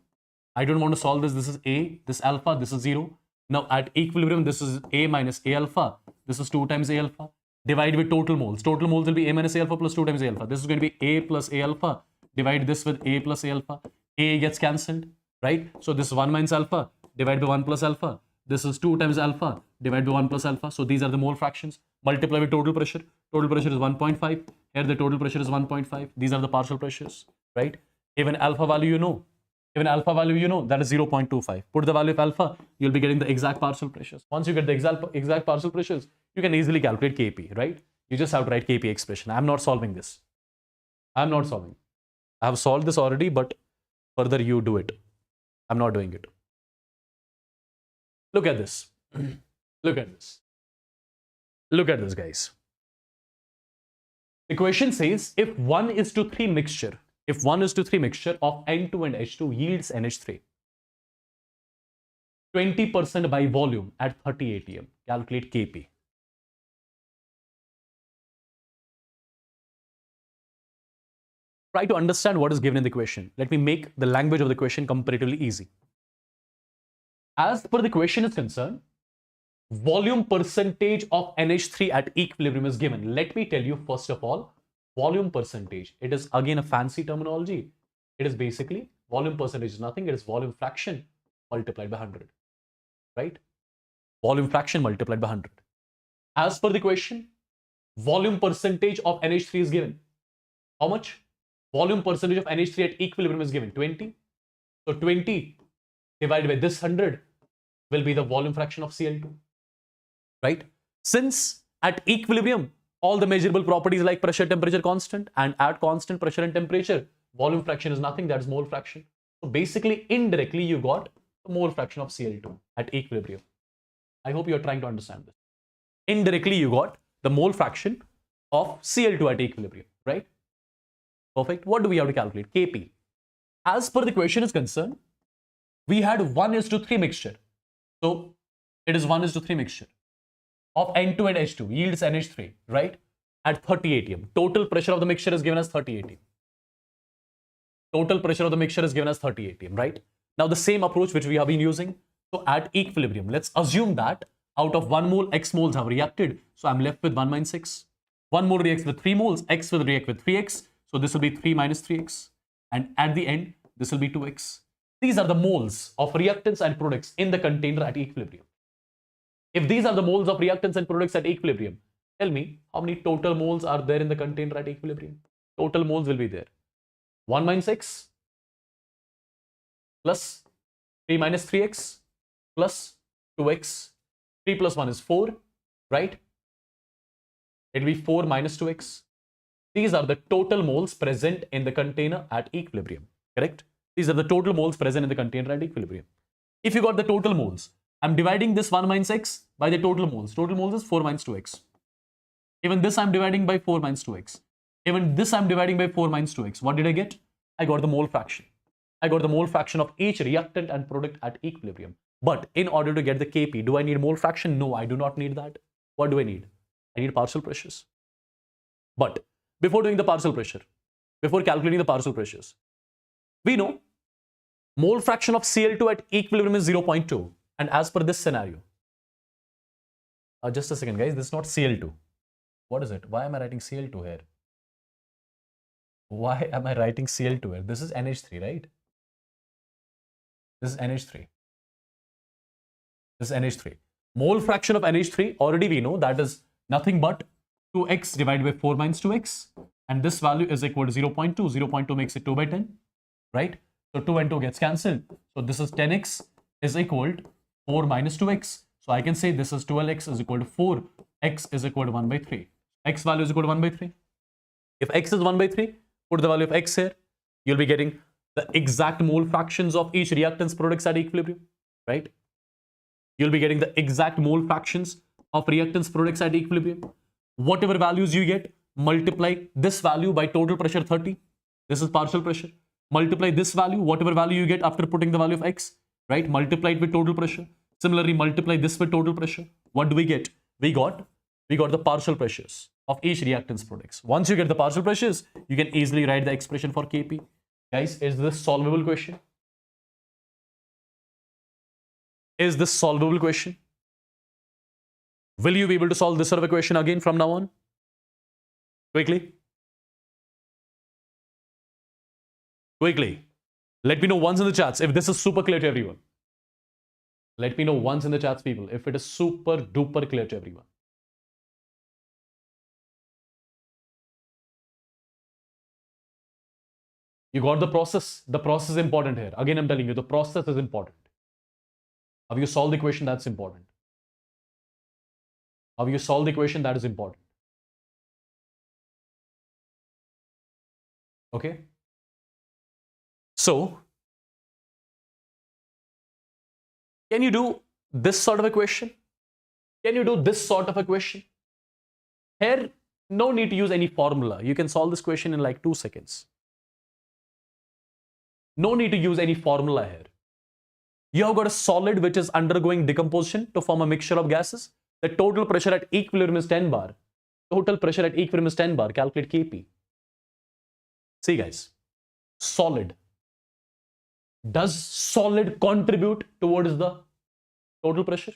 I don't want to solve this. This is A, this alpha, this is 0. Now at equilibrium, this is A minus A alpha. This is 2 times A alpha. Divide with total moles. Total moles will be A minus A alpha plus 2 times A alpha. This is going to be A plus A alpha. Divide this with A plus A alpha. A gets cancelled, right? So this is 1 minus alpha. Divide by 1 plus alpha. This is 2 times alpha. Divide by 1 plus alpha. So these are the mole fractions. Multiply with total pressure. Total pressure is 1.5. Here the total pressure is 1.5. These are the partial pressures, right? Even alpha value you know. Even alpha value you know, that is 0.25. Put the value of alpha, you'll be getting the exact partial pressures. Once you get the exact partial pressures, you can easily calculate Kp, right? You just have to write Kp expression. I'm not solving this. I'm not solving. I have solved this already, but further you do it. I'm not doing it. Look at this. Look at this. Look at this, guys. The question says, if 1:3 mixture of N2 and H2 yields NH3, 20% by volume at 30 atm. Calculate Kp. Try to understand what is given in the question. Let me make the language of the question comparatively easy. As per the question is concerned, volume percentage of NH3 at equilibrium is given. Let me tell you first of all, volume percentage. It is again a fancy terminology. It is basically volume percentage is nothing. It is volume fraction multiplied by 100. Right? Volume fraction multiplied by 100. As per the question, volume percentage of NH3 is given. How much? Volume percentage of NH3 at equilibrium is given 20. So 20 divided by this 100 will be the volume fraction of Cl2. Right? Since at equilibrium, all the measurable properties like pressure, temperature constant, and at constant pressure and temperature, volume fraction is nothing, that is mole fraction. So basically, indirectly, you got the mole fraction of Cl2 at equilibrium. I hope you are trying to understand this. Indirectly, you got the mole fraction of Cl2 at equilibrium, right? Perfect. What do we have to calculate? Kp. As per the question is concerned, we had 1:3 mixture. So it is 1:3 mixture of N2 and H2 yields NH3, right? At 30 atm. Total pressure of the mixture is given as 30 atm. Total pressure of the mixture is given as 30 atm, right? Now the same approach which we have been using. So at equilibrium, let's assume that out of 1 mole, X moles have reacted. So I'm left with 1 minus X. 1 mole reacts with 3 moles, X will react with 3X. So this will be 3 minus 3X. And at the end, this will be 2X. These are the moles of reactants and products in the container at equilibrium. If these are the moles of reactants and products at equilibrium, tell me how many total moles are there in the container at equilibrium? Total moles will be there. 1 minus X plus 3 minus 3X plus 2X. 3 plus 1 is 4, right? It will be 4 minus 2X. These are the total moles present in the container at equilibrium, correct? These are the total moles present in the container at equilibrium. If you got the total moles, I'm dividing this 1 minus X by the total moles. Total moles is 4 minus 2X. Even this I'm dividing by 4 minus 2X. Even this I'm dividing by 4 minus 2X. What did I get? I got the mole fraction. I got the mole fraction of each reactant and product at equilibrium. But in order to get the Kp, do I need mole fraction? No, I do not need that. What do I need? I need partial pressures. But before doing the partial pressure, before calculating the partial pressures, we know mole fraction of Cl2 at equilibrium is 0.2. And as per this scenario, just a second guys, this is not Cl2. What is it? Why am I writing Cl2 here? Why am I writing Cl2 here? This is NH3, right? This is NH3. This is NH3. Mole fraction of NH3, already we know that is nothing but 2x divided by 4 minus 2x. And this value is equal to 0.2. 0.2 makes it 2 by 10, right? So 2 and 2 gets cancelled. So this is 10x is equal to 4 minus 2x. So I can say this is 12x is equal to 4. X is equal to 1 by 3. X value is equal to 1 by 3. If x is 1 by 3, put the value of x here. You'll be getting the exact mole fractions of each reactants products at equilibrium, right? You'll be getting the exact mole fractions of reactants products at equilibrium. Whatever values you get, multiply this value by total pressure 30. This is partial pressure. Multiply this value, whatever value you get after putting the value of x, right? Multiply it with total pressure. Similarly, multiply this with total pressure. What do we get? We got the partial pressures of each reactants products. Once you get the partial pressures, you can easily write the expression for Kp. Guys, is this solvable question? Is this solvable question? Will you be able to solve this sort of a question again from now on? Quickly. Quickly. Let me know once in the chats if this is super clear to everyone. Let me know once in the chats, people, if it is super duper clear to everyone. You got the process. The process is important here. Again, I'm telling you, the process is important. How you solve the equation, that's important. How you solve the equation, that is important. Okay? So, can you do this sort of a question? Can you do this sort of a question? Here, no need to use any formula. You can solve this question in like 2 seconds. No need to use any formula here. You have got a solid which is undergoing decomposition to form a mixture of gases. The total pressure at equilibrium is 10 bar. Total pressure at equilibrium is 10 bar. Calculate Kp. See guys, solid. Does solid contribute towards the total pressure?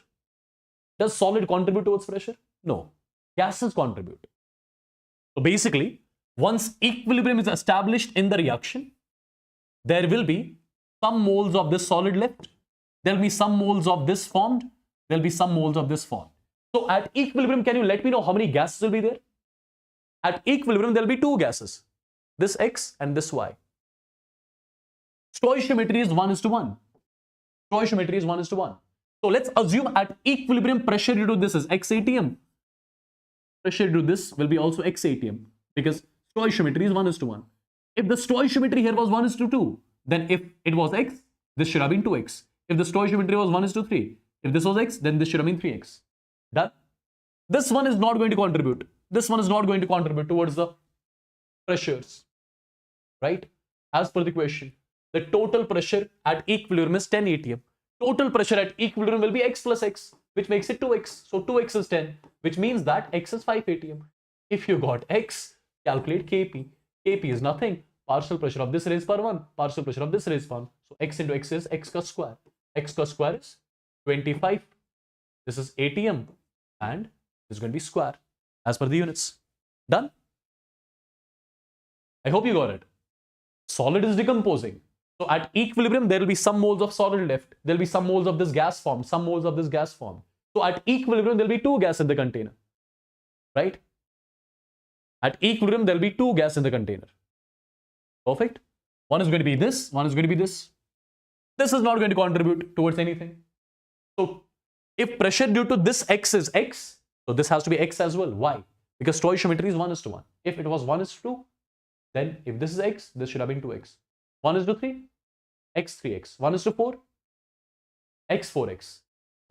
Does solid contribute towards pressure? No. Gases contribute. So basically, once equilibrium is established in the reaction, there will be some moles of this solid left. There will be some moles of this formed. There will be some moles of this formed. So at equilibrium, can you let me know how many gases will be there? At equilibrium, there will be two gases. This X and this Y. Stoichiometry is 1:1. Stoichiometry is 1:1. So let's assume at equilibrium pressure due to this is X atm. Pressure due to this will be also X atm because stoichiometry is 1:1. If the stoichiometry here was 1:2, then if it was X, this should have been 2X. If the stoichiometry was 1:3, if this was X, then this should have been 3X. Done? This one is not going to contribute. This one is not going to contribute towards the pressures. Right? As per the question, the total pressure at equilibrium is 10 atm. Total pressure at equilibrium will be X plus X, which makes it 2X. So 2X is 10, which means that X is 5 atm. If you got X, calculate Kp. Kp is nothing. Partial pressure of this raised power 1, partial pressure of this raised power 1. So X into X is X ka square. X ka square is 25. This is atm and this is going to be square as per the units. Done? I hope you got it. Solid is decomposing. So at equilibrium, there will be some moles of solid left. There will be some moles of this gas form, some moles of this gas form. So at equilibrium, there will be two gas in the container. Right? At equilibrium, there will be two gas in the container. Perfect? One is going to be this, one is going to be this. This is not going to contribute towards anything. So if pressure due to this X is X, so this has to be X as well. Why? Because stoichiometry is 1:1. If it was 1:2, then if this is X, this should have been 2X. 1:3, X 3X. 1:4, X 4X.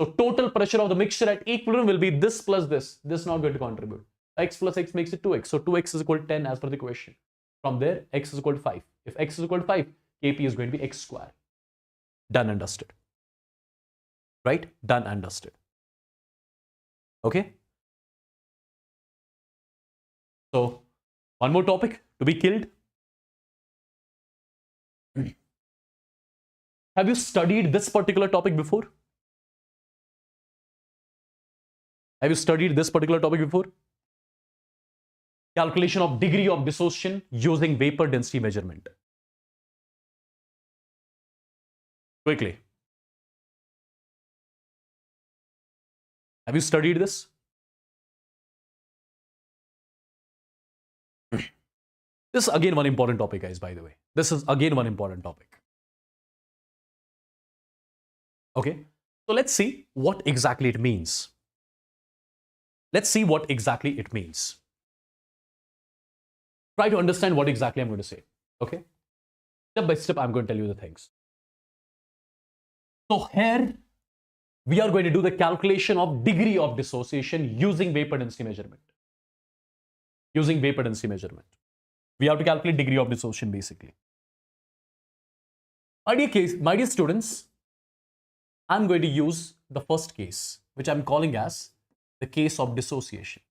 So total pressure of the mixture at equilibrium will be this plus this. This is not going to contribute. X plus X makes it 2X. So 2X is equal to 10 as per the question. From there, X is equal to 5. If X is equal to 5, Kp is going to be X square. Done and dusted. Right? Done and dusted. Okay? So, one more topic to be killed. Have you studied this particular topic before? Have you studied this particular topic before? Calculation of degree of dissociation using vapor density measurement. Quickly. Have you studied this? This is again one important topic, guys, by the way. This is again one important topic. Okay, so let's see what exactly it means. Let's see what exactly it means. Try to understand what exactly I'm going to say. Okay, step by step, I'm going to tell you the things. So here, we are going to do the calculation of degree of dissociation using vapor density measurement. Using vapor density measurement. We have to calculate degree of dissociation basically. My dear students, I'm going to use the first case, which I'm calling as the case of dissociation.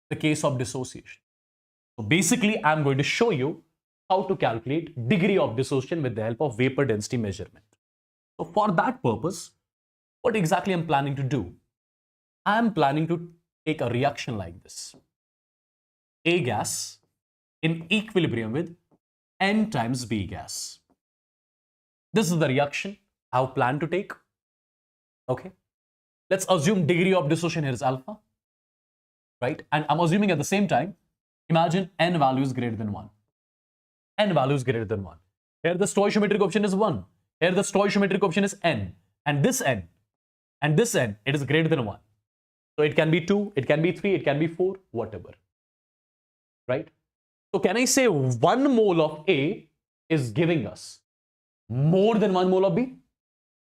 The case of dissociation. So basically, I'm going to show you how to calculate degree of dissociation with the help of vapor density measurement. So for that purpose, what exactly I'm planning to do? I'm planning to take a reaction like this. A gas in equilibrium with N times B gas. This is the reaction I have planned to take. Okay. Let's assume degree of dissociation here is alpha. Right? And I'm assuming at the same time, imagine N value is greater than 1. N value is greater than 1. Here the stoichiometric coefficient is 1. Here the stoichiometric coefficient is N. And this N, it is greater than 1. So it can be 2, it can be 3, it can be 4, whatever. Right? So can I say 1 mole of A is giving us more than 1 mole of B?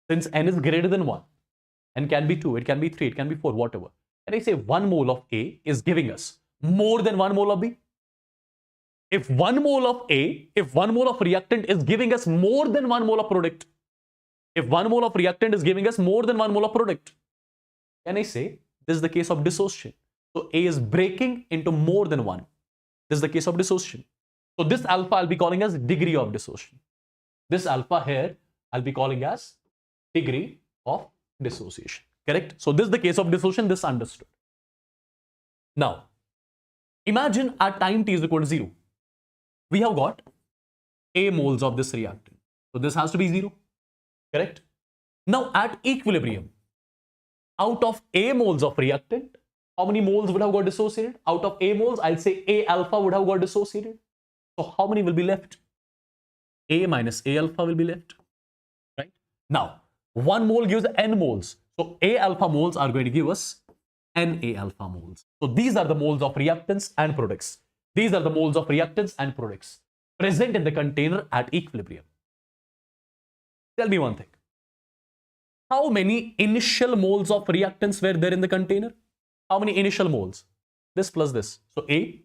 Since N is greater than 1. N can be 2, it can be 3, it can be 4, whatever. Can I say 1 mole of A is giving us more than 1 mole of B? if 1 mole of if 1 mole of reactant is giving us more than 1 mole of product, if 1 mole of reactant is giving us more than 1 mole of product, can I say this is the case of dissociation? So A is breaking into more than 1. This is the case of dissociation. So this alpha I'll be calling as degree of dissociation. This alpha here I'll be calling as degree of dissociation. Correct? So this is the case of dissociation. This understood. Now, imagine at time t is equal to 0. We have got A moles of this reactant. So this has to be 0. Correct? Now at equilibrium, out of A moles of reactant, how many moles would have got dissociated? Out of A moles, I'll say A alpha would have got dissociated. So how many will be left? A minus A alpha will be left. Right? Now, 1 mole gives n moles. So A alpha moles are going to give us n A alpha moles. So these are the moles of reactants and products. These are the moles of reactants and products present in the container at equilibrium. Tell me one thing. How many initial moles of reactants were there in the container? How many initial moles? This plus this. So A.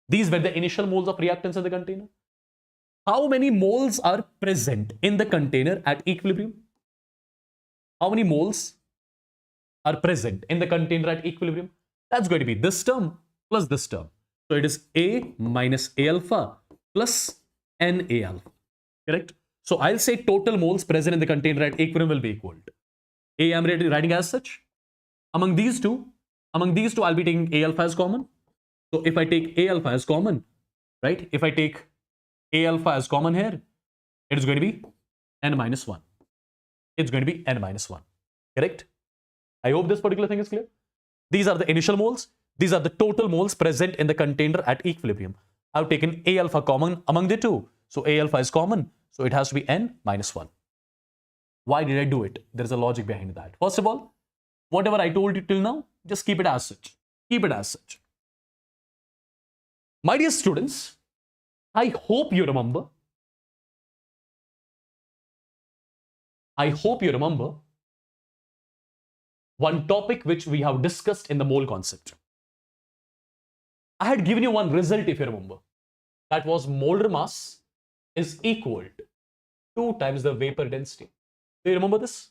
These were the initial moles of reactants in the container. How many moles are present in the container at equilibrium? How many moles are present in the container at equilibrium? That's going to be this term plus this term. So it is A minus A alpha plus N A alpha. Correct? So I'll say total moles present in the container at equilibrium will be equal to A I'm writing as such. Among these two, I'll be taking A alpha as common. So if I take A alpha as common, right? If I take A alpha as common here, it is going to be N minus 1. It's going to be N minus 1. Correct? I hope this particular thing is clear. These are the initial moles. These are the total moles present in the container at equilibrium. I've taken A alpha common among the two. So A alpha is common. So it has to be N minus 1. Why did I do it? There is a logic behind that. First of all, whatever I told you till now, just keep it as such. Keep it as such. My dear students, I hope you remember. One topic which we have discussed in the mole concept. I had given you one result if you remember. That was molar mass is equal to 2 times the vapor density. Do you remember this?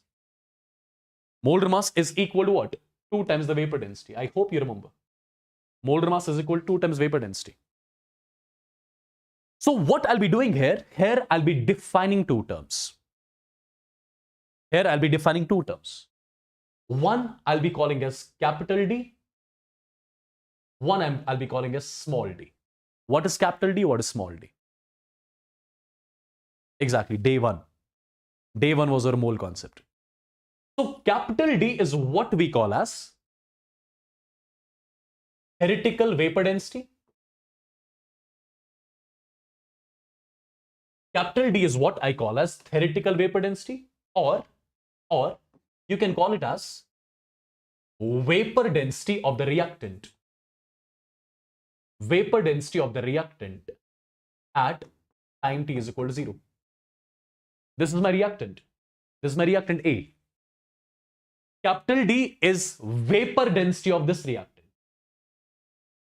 Molar mass is equal to what? 2 times the vapor density. I hope you remember. Molar mass is equal to 2 times vapor density. So what I'll be doing here, I'll be defining 2 terms. One I'll be calling as capital D. One I'll be calling as small d. What is capital D? What is small d? Exactly, day 1. Day 1 was our mole concept. So capital D is what we call as theoretical vapor density. Capital D is what I call as theoretical vapor density, or you can call it as vapor density of the reactant. Vapor density of the reactant at time t is equal to 0. This is my reactant. This is my reactant A. Capital D is vapor density of this reactant.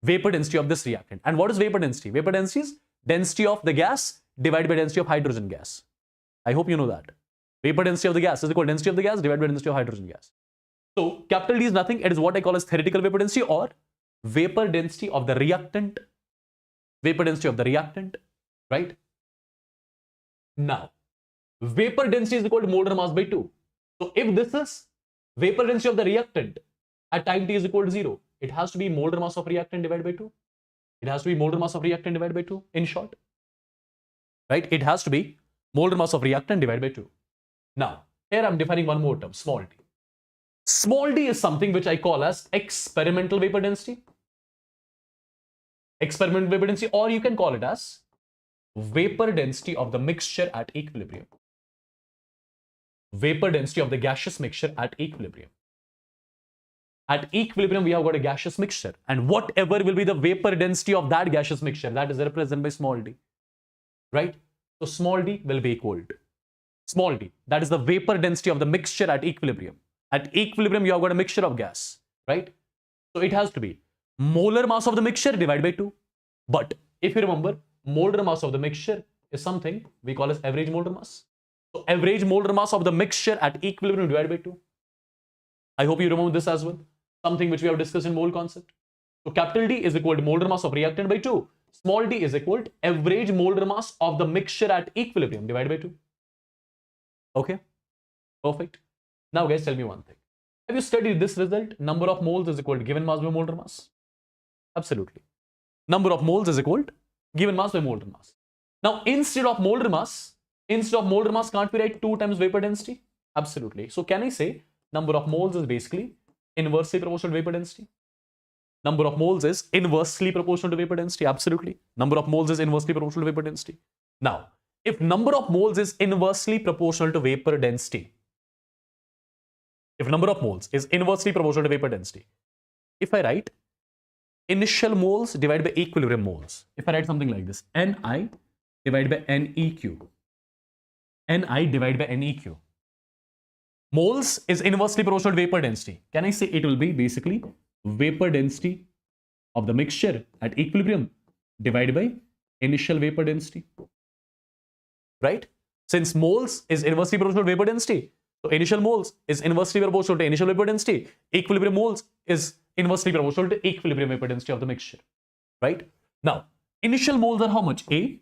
Vapor density of this reactant. And what is vapor density? Vapor density is density of the gas divided by density of hydrogen gas. I hope you know that. Vapor density of the gas is equal to density of the gas divided by density of hydrogen gas. So capital D is nothing. It is what I call as theoretical vapor density, or vapor density of the reactant. Vapor density of the reactant, right? Now, vapor density is equal to molar mass by 2. So if this is vapor density of the reactant at time t is equal to 0, it has to be molar mass of reactant divided by 2. It has to be molar mass of reactant divided by 2, in short. Right? It has to be molar mass of reactant divided by 2. Now, here I'm defining one more term, small d. Small d is something which I call as experimental vapor density. Experimental vapor density, or you can call it as vapor density of the mixture at equilibrium. Vapor density of the gaseous mixture at equilibrium. At equilibrium, we have got a gaseous mixture, and whatever will be the vapor density of that gaseous mixture, that is represented by small d. Right? So small d will be equal to small d. That is the vapor density of the mixture at equilibrium. At equilibrium, you have got a mixture of gas, right? So it has to be molar mass of the mixture divided by 2. But if you remember, molar mass of the mixture is something we call as average molar mass. So average molar mass of the mixture at equilibrium divided by 2. I hope you remember this as well. Something which we have discussed in mole concept. So capital D is equal to molar mass of reactant by 2. Small d is equal to average molar mass of the mixture at equilibrium divided by 2. Okay, perfect. Now guys, tell me one thing. Have you studied this result? Number of moles is equal to given mass by molar mass. Absolutely. Number of moles is equal to given mass by molar mass. Now instead of molar mass, can't we write 2 times vapor density? Absolutely. So can I say number of moles is basically inversely proportional to vapor density? Number of moles is inversely proportional to vapor density. Absolutely. Number of moles is inversely proportional to vapor density. Now, if number of moles is inversely proportional to vapor density, if number of moles is inversely proportional to vapor density, if I write initial moles divided by equilibrium moles, if I write something like this, Ni divided by Neq, Ni divided by Neq, moles is inversely proportional to vapor density. Can I say it will be basically vapor density of the mixture at equilibrium divided by initial vapor density, right? Since moles is inversely proportional to vapor density, so initial moles is inversely proportional to initial vapor density, equilibrium moles is inversely proportional to equilibrium vapor density of the mixture, right? Now, initial moles are how much? A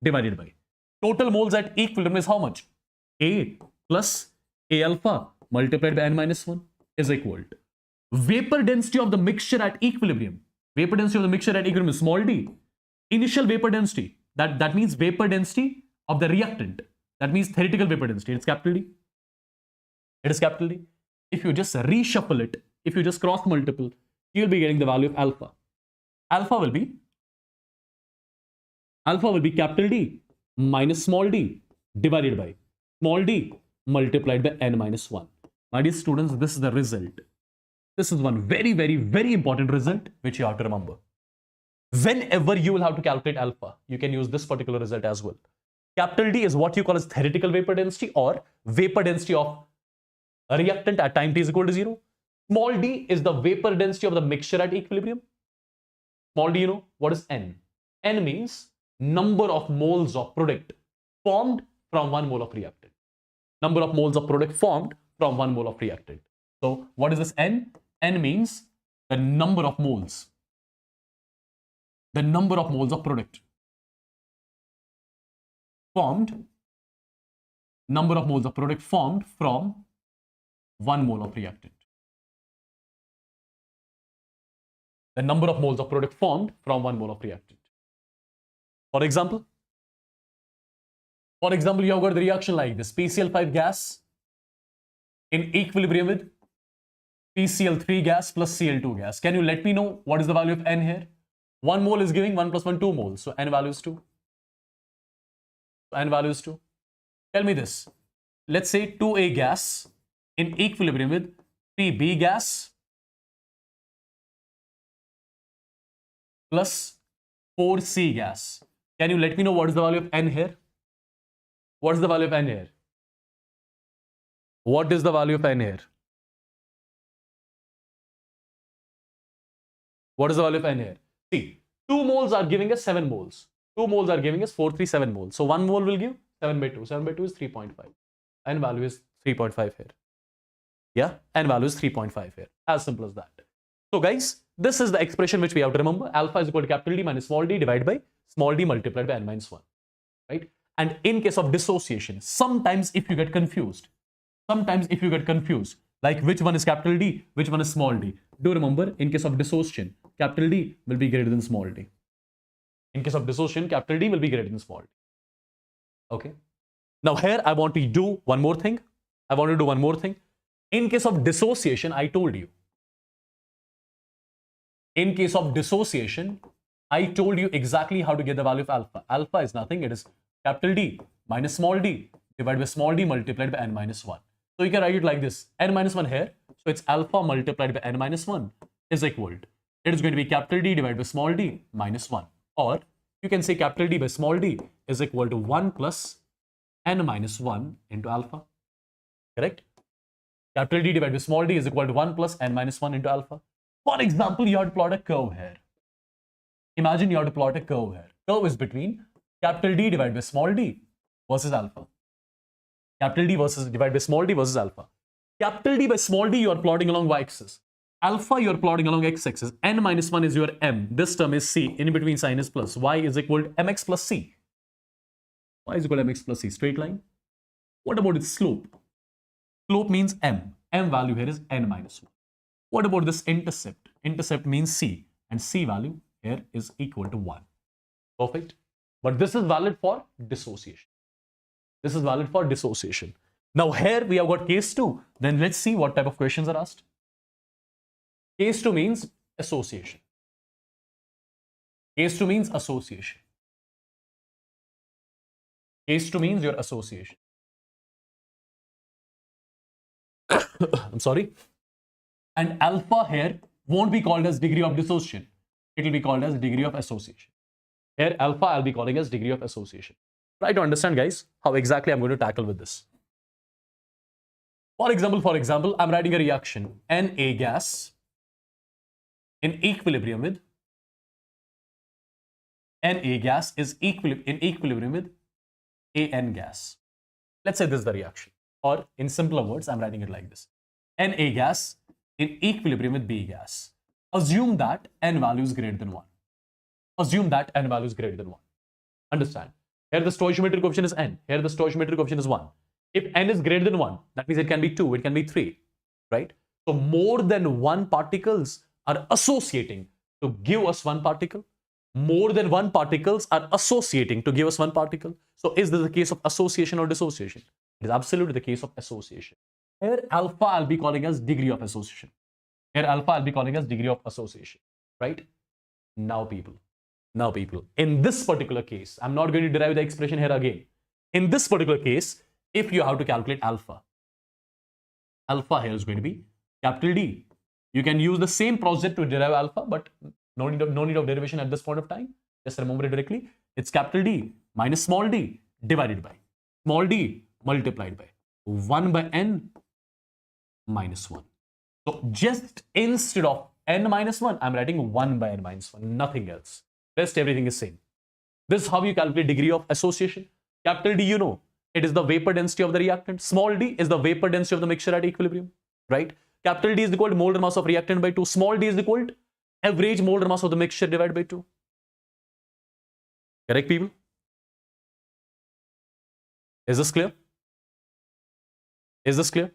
divided by total moles at equilibrium is how much? A plus A alpha multiplied by n minus 1 is equal to vapor density of the mixture at equilibrium. Vapor density of the mixture at equilibrium is small d. Initial vapor density, that means vapor density of the reactant. That means theoretical vapor density. It's capital D. It is capital D. If you just reshuffle it, if you just cross multiple, you'll be getting the value of alpha. Alpha will be capital D minus small d divided by small d multiplied by n minus 1. My dear students, this is the result. This is one very, very, very important result which you have to remember. Whenever you will have to calculate alpha, you can use this particular result as well. Capital D is what you call as theoretical vapor density or vapor density of a reactant at time t is equal to 0. Small d is the vapor density of the mixture at equilibrium. Small d, you know, what is N? N means number of moles of product formed from 1 mole of reactant. Number of moles of product formed from 1 mole of reactant. So what is this N? N means the number of moles. The number of moles of product formed. Number of moles of product formed from 1 mole of reactant. The number of moles of product formed from 1 mole of reactant. For example, you have got the reaction like this. PCl5 gas in equilibrium with PCl3 gas plus Cl2 gas. Can you let me know what is the value of N here? 1 mole is giving 1 plus 1, 2 moles. So N value is 2. N value is 2. Tell me this. Let's say 2A gas in equilibrium with 3B gas plus 4C gas. Can you let me know what is the value of N here? What is the value of N here? What is the value of N here? What is the value of N here? See, 2 moles are giving us 7 moles. 2 moles are giving us 437 moles. So 1 mole will give 7 by 2. 7 by 2 is 3.5. N value is 3.5 here. Yeah, N value is 3.5 here. As simple as that. So guys, this is the expression which we have to remember. Alpha is equal to capital D minus small d divided by small d multiplied by n minus 1. Right? And in case of dissociation, sometimes if you get confused, like which one is capital D, which one is small d, do remember in case of dissociation, capital D will be greater than small d. In case of dissociation, capital D will be greater than small d. Okay. Now here I want to do one more thing. In case of dissociation, I told you. In case of dissociation, I told you exactly how to get the value of alpha. Alpha is nothing. It is capital D minus small d divided by small d multiplied by n minus 1. So you can write it like this. N minus 1 here. So it's alpha multiplied by n minus 1 is equal to, it is going to be capital D divided by small d minus 1. Or you can say capital D by small d is equal to 1 plus n minus 1 into alpha. Correct? Capital D divided by small d is equal to 1 plus n minus 1 into alpha. For example, you have to plot a curve here. Imagine you have to plot a curve here. Curve is between capital D divided by small d versus alpha. Capital D versus divided by small d versus alpha. Capital D by small d you are plotting along y-axis. Alpha you are plotting along x-axis. N minus 1 is your m. This term is c. In between sign is plus. Y is equal to mx plus c. Y is equal to mx plus c. Straight line. What about its slope? Slope means m. M value here is n minus 1. What about this intercept? Intercept means c. And c value here is equal to 1. Perfect. But this is valid for dissociation. This is valid for dissociation. Now here we have got case 2. Then let's see what type of questions are asked. Case 2 means association. Case 2 means association. Case 2 means your association. I'm sorry. And alpha here won't be called as degree of dissociation. It will be called as degree of association. Here alpha I'll be calling as degree of association. Try to understand, guys, how exactly I'm going to tackle with this. For example, I'm writing a reaction Na gas in equilibrium with Na gas is in equilibrium with An gas. Let's say this is the reaction. Or in simpler words, I'm writing it like this. Na gas in equilibrium with B gas. Assume that N value is greater than 1. Assume that N value is greater than 1. Understand? Here the stoichiometric coefficient is N. Here the stoichiometric coefficient is 1. If N is greater than 1, that means it can be 2, it can be 3, right? So more than one particles are associating to give us one particle. More than one particles are associating to give us one particle. So is this the case of association or dissociation? It is absolutely the case of association. Here alpha I'll be calling as degree of association. Here alpha I'll be calling as degree of association, right? Now people, in this particular case, I'm not going to derive the expression here again. In this particular case, if you have to calculate alpha here is going to be capital D. You can use the same process to derive alpha, but no need of derivation at this point of time. Just remember it directly. It's capital D minus small d divided by small d multiplied by 1 by n minus 1. So just instead of n minus 1, I'm writing 1 by n minus 1, nothing else. Rest everything is same. This is how you calculate degree of association. Capital D, you know, it is the vapor density of the reactant. Small d is the vapor density of the mixture at equilibrium, right? Capital D is equal to molar mass of reactant by 2. Small d is equal to average molar mass of the mixture divided by 2. Correct, people? Is this clear? Is this clear?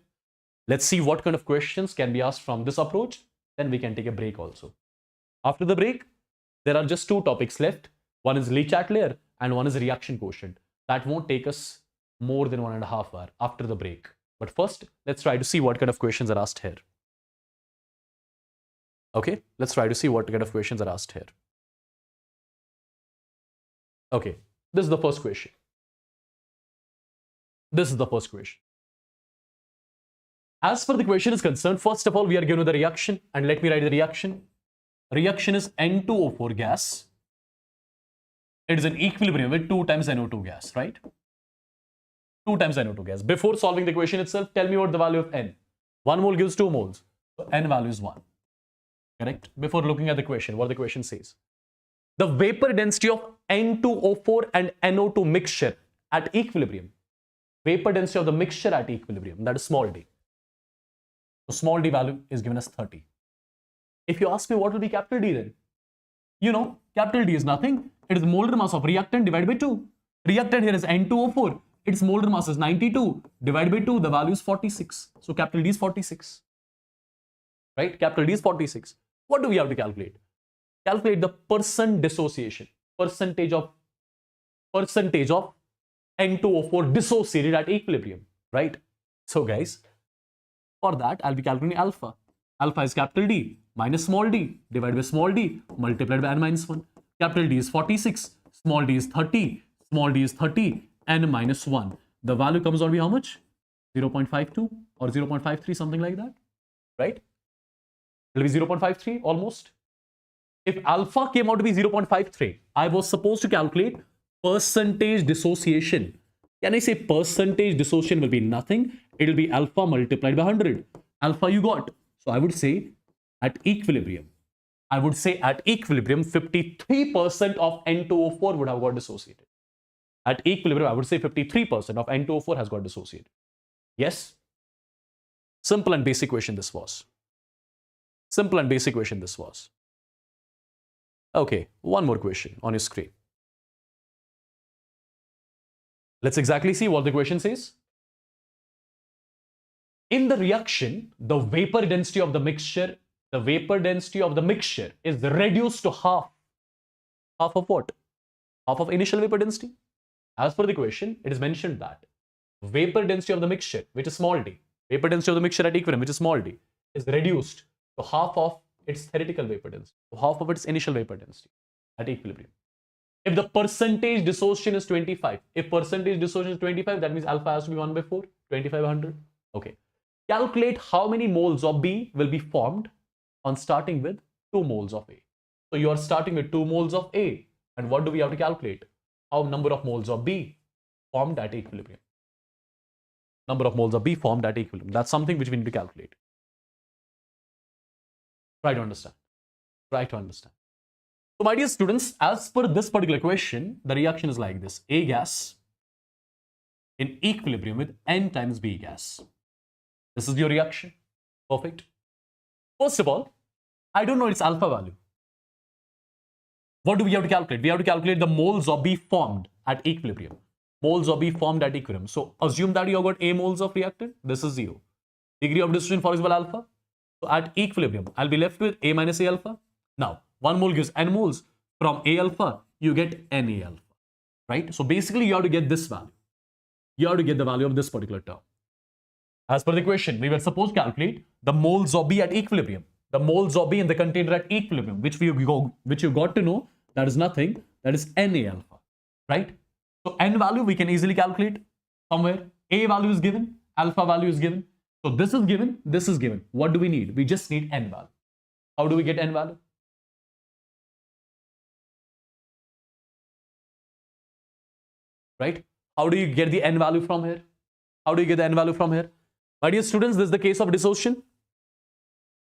Let's see what kind of questions can be asked from this approach. Then we can take a break also. After the break, there are just 2 topics left. One is Chatelier and one is reaction quotient. That won't take us more than 1.5 hours after the break. But first, let's try to see what kind of questions are asked here. Okay, let's try to see what kind of questions are asked here. Okay, this is the first question. This is the first question. As far as the question is concerned, first of all, we are given the reaction, and let me write the reaction. Reaction is N2O4 gas. It is in equilibrium with 2 times NO2 gas, right? 2 times NO2 gas. Before solving the equation itself, tell me what the value of N. 1 mole gives 2 moles. So N value is 1. Correct? Before looking at the question, what the question says. The vapor density of N2O4 and NO2 mixture at equilibrium. Vapor density of the mixture at equilibrium, that is small d. So small d value is given as 30. If you ask me what will be capital D then, you know, capital D is nothing. It is molar mass of reactant divided by 2. Reactant here is N2O4. Its molar mass is 92. Divided by 2, the value is 46. So capital D is 46. Right? Capital D is 46. What do we have to calculate? Calculate the percent dissociation. Percentage of N2O4 dissociated at equilibrium. Right? So guys, for that, I'll be calculating alpha. Alpha is capital D minus small d divided by small d multiplied by n minus 1. Capital D is 46, small d is 30, small d is 30, n minus 1. The value comes out to be how much? 0.52 or 0.53, something like that, right? It will be 0.53 almost. If alpha came out to be 0.53, I was supposed to calculate percentage dissociation. Can I say percentage dissociation will be nothing? It will be alpha multiplied by 100. Alpha you got. So I would say at equilibrium, I would say at equilibrium, 53% of N2O4 would have got dissociated. At equilibrium, I would say 53% of N2O4 has got dissociated. Yes? Simple and basic question this was. Simple and basic question this was. Okay, one more question on your screen. Let's exactly see what the question says. In the reaction, the vapor density of the mixture is reduced to half. Half of what? Half of initial vapor density. As per the question, it is mentioned that vapor density of the mixture, which is small d, vapor density of the mixture at equilibrium, which is small d, is reduced to half of its theoretical vapor density, to half of its initial vapor density at equilibrium. If the percentage dissociation is 25, that means alpha has to be 1 by 4, 2500. Okay. Calculate how many moles of B will be formed on starting with 2 moles of A. So you are starting with 2 moles of A. And what do we have to calculate? How number of moles of B formed at equilibrium. Number of moles of B formed at equilibrium. That's something which we need to calculate. Try to understand. Try to understand. So my dear students, as per this particular question, the reaction is like this. A gas in equilibrium with N times B gas. This is your reaction. Perfect. First of all, I don't know its alpha value. What do we have to calculate? We have to calculate the moles of B formed at equilibrium. Moles of B formed at equilibrium. So assume that you have got A moles of reactant. This is 0. Degree of dissociation, for example, alpha. So at equilibrium, I'll be left with A minus A alpha. Now, 1 mole gives N moles. From A alpha, you get Na alpha. Right? So basically, you have to get this value. You have to get the value of this particular term. As per the question, we were supposed to calculate the moles of B at equilibrium. The moles of B in the container at equilibrium, which you got to know, that is nothing, that is Na alpha, right? So N value we can easily calculate somewhere. A value is given, alpha value is given. So this is given, this is given. What do we need? We just need N value. How do we get N value? Right? How do you get the N value from here? How do you get the N value from here? My dear students, this is the case of dissociation,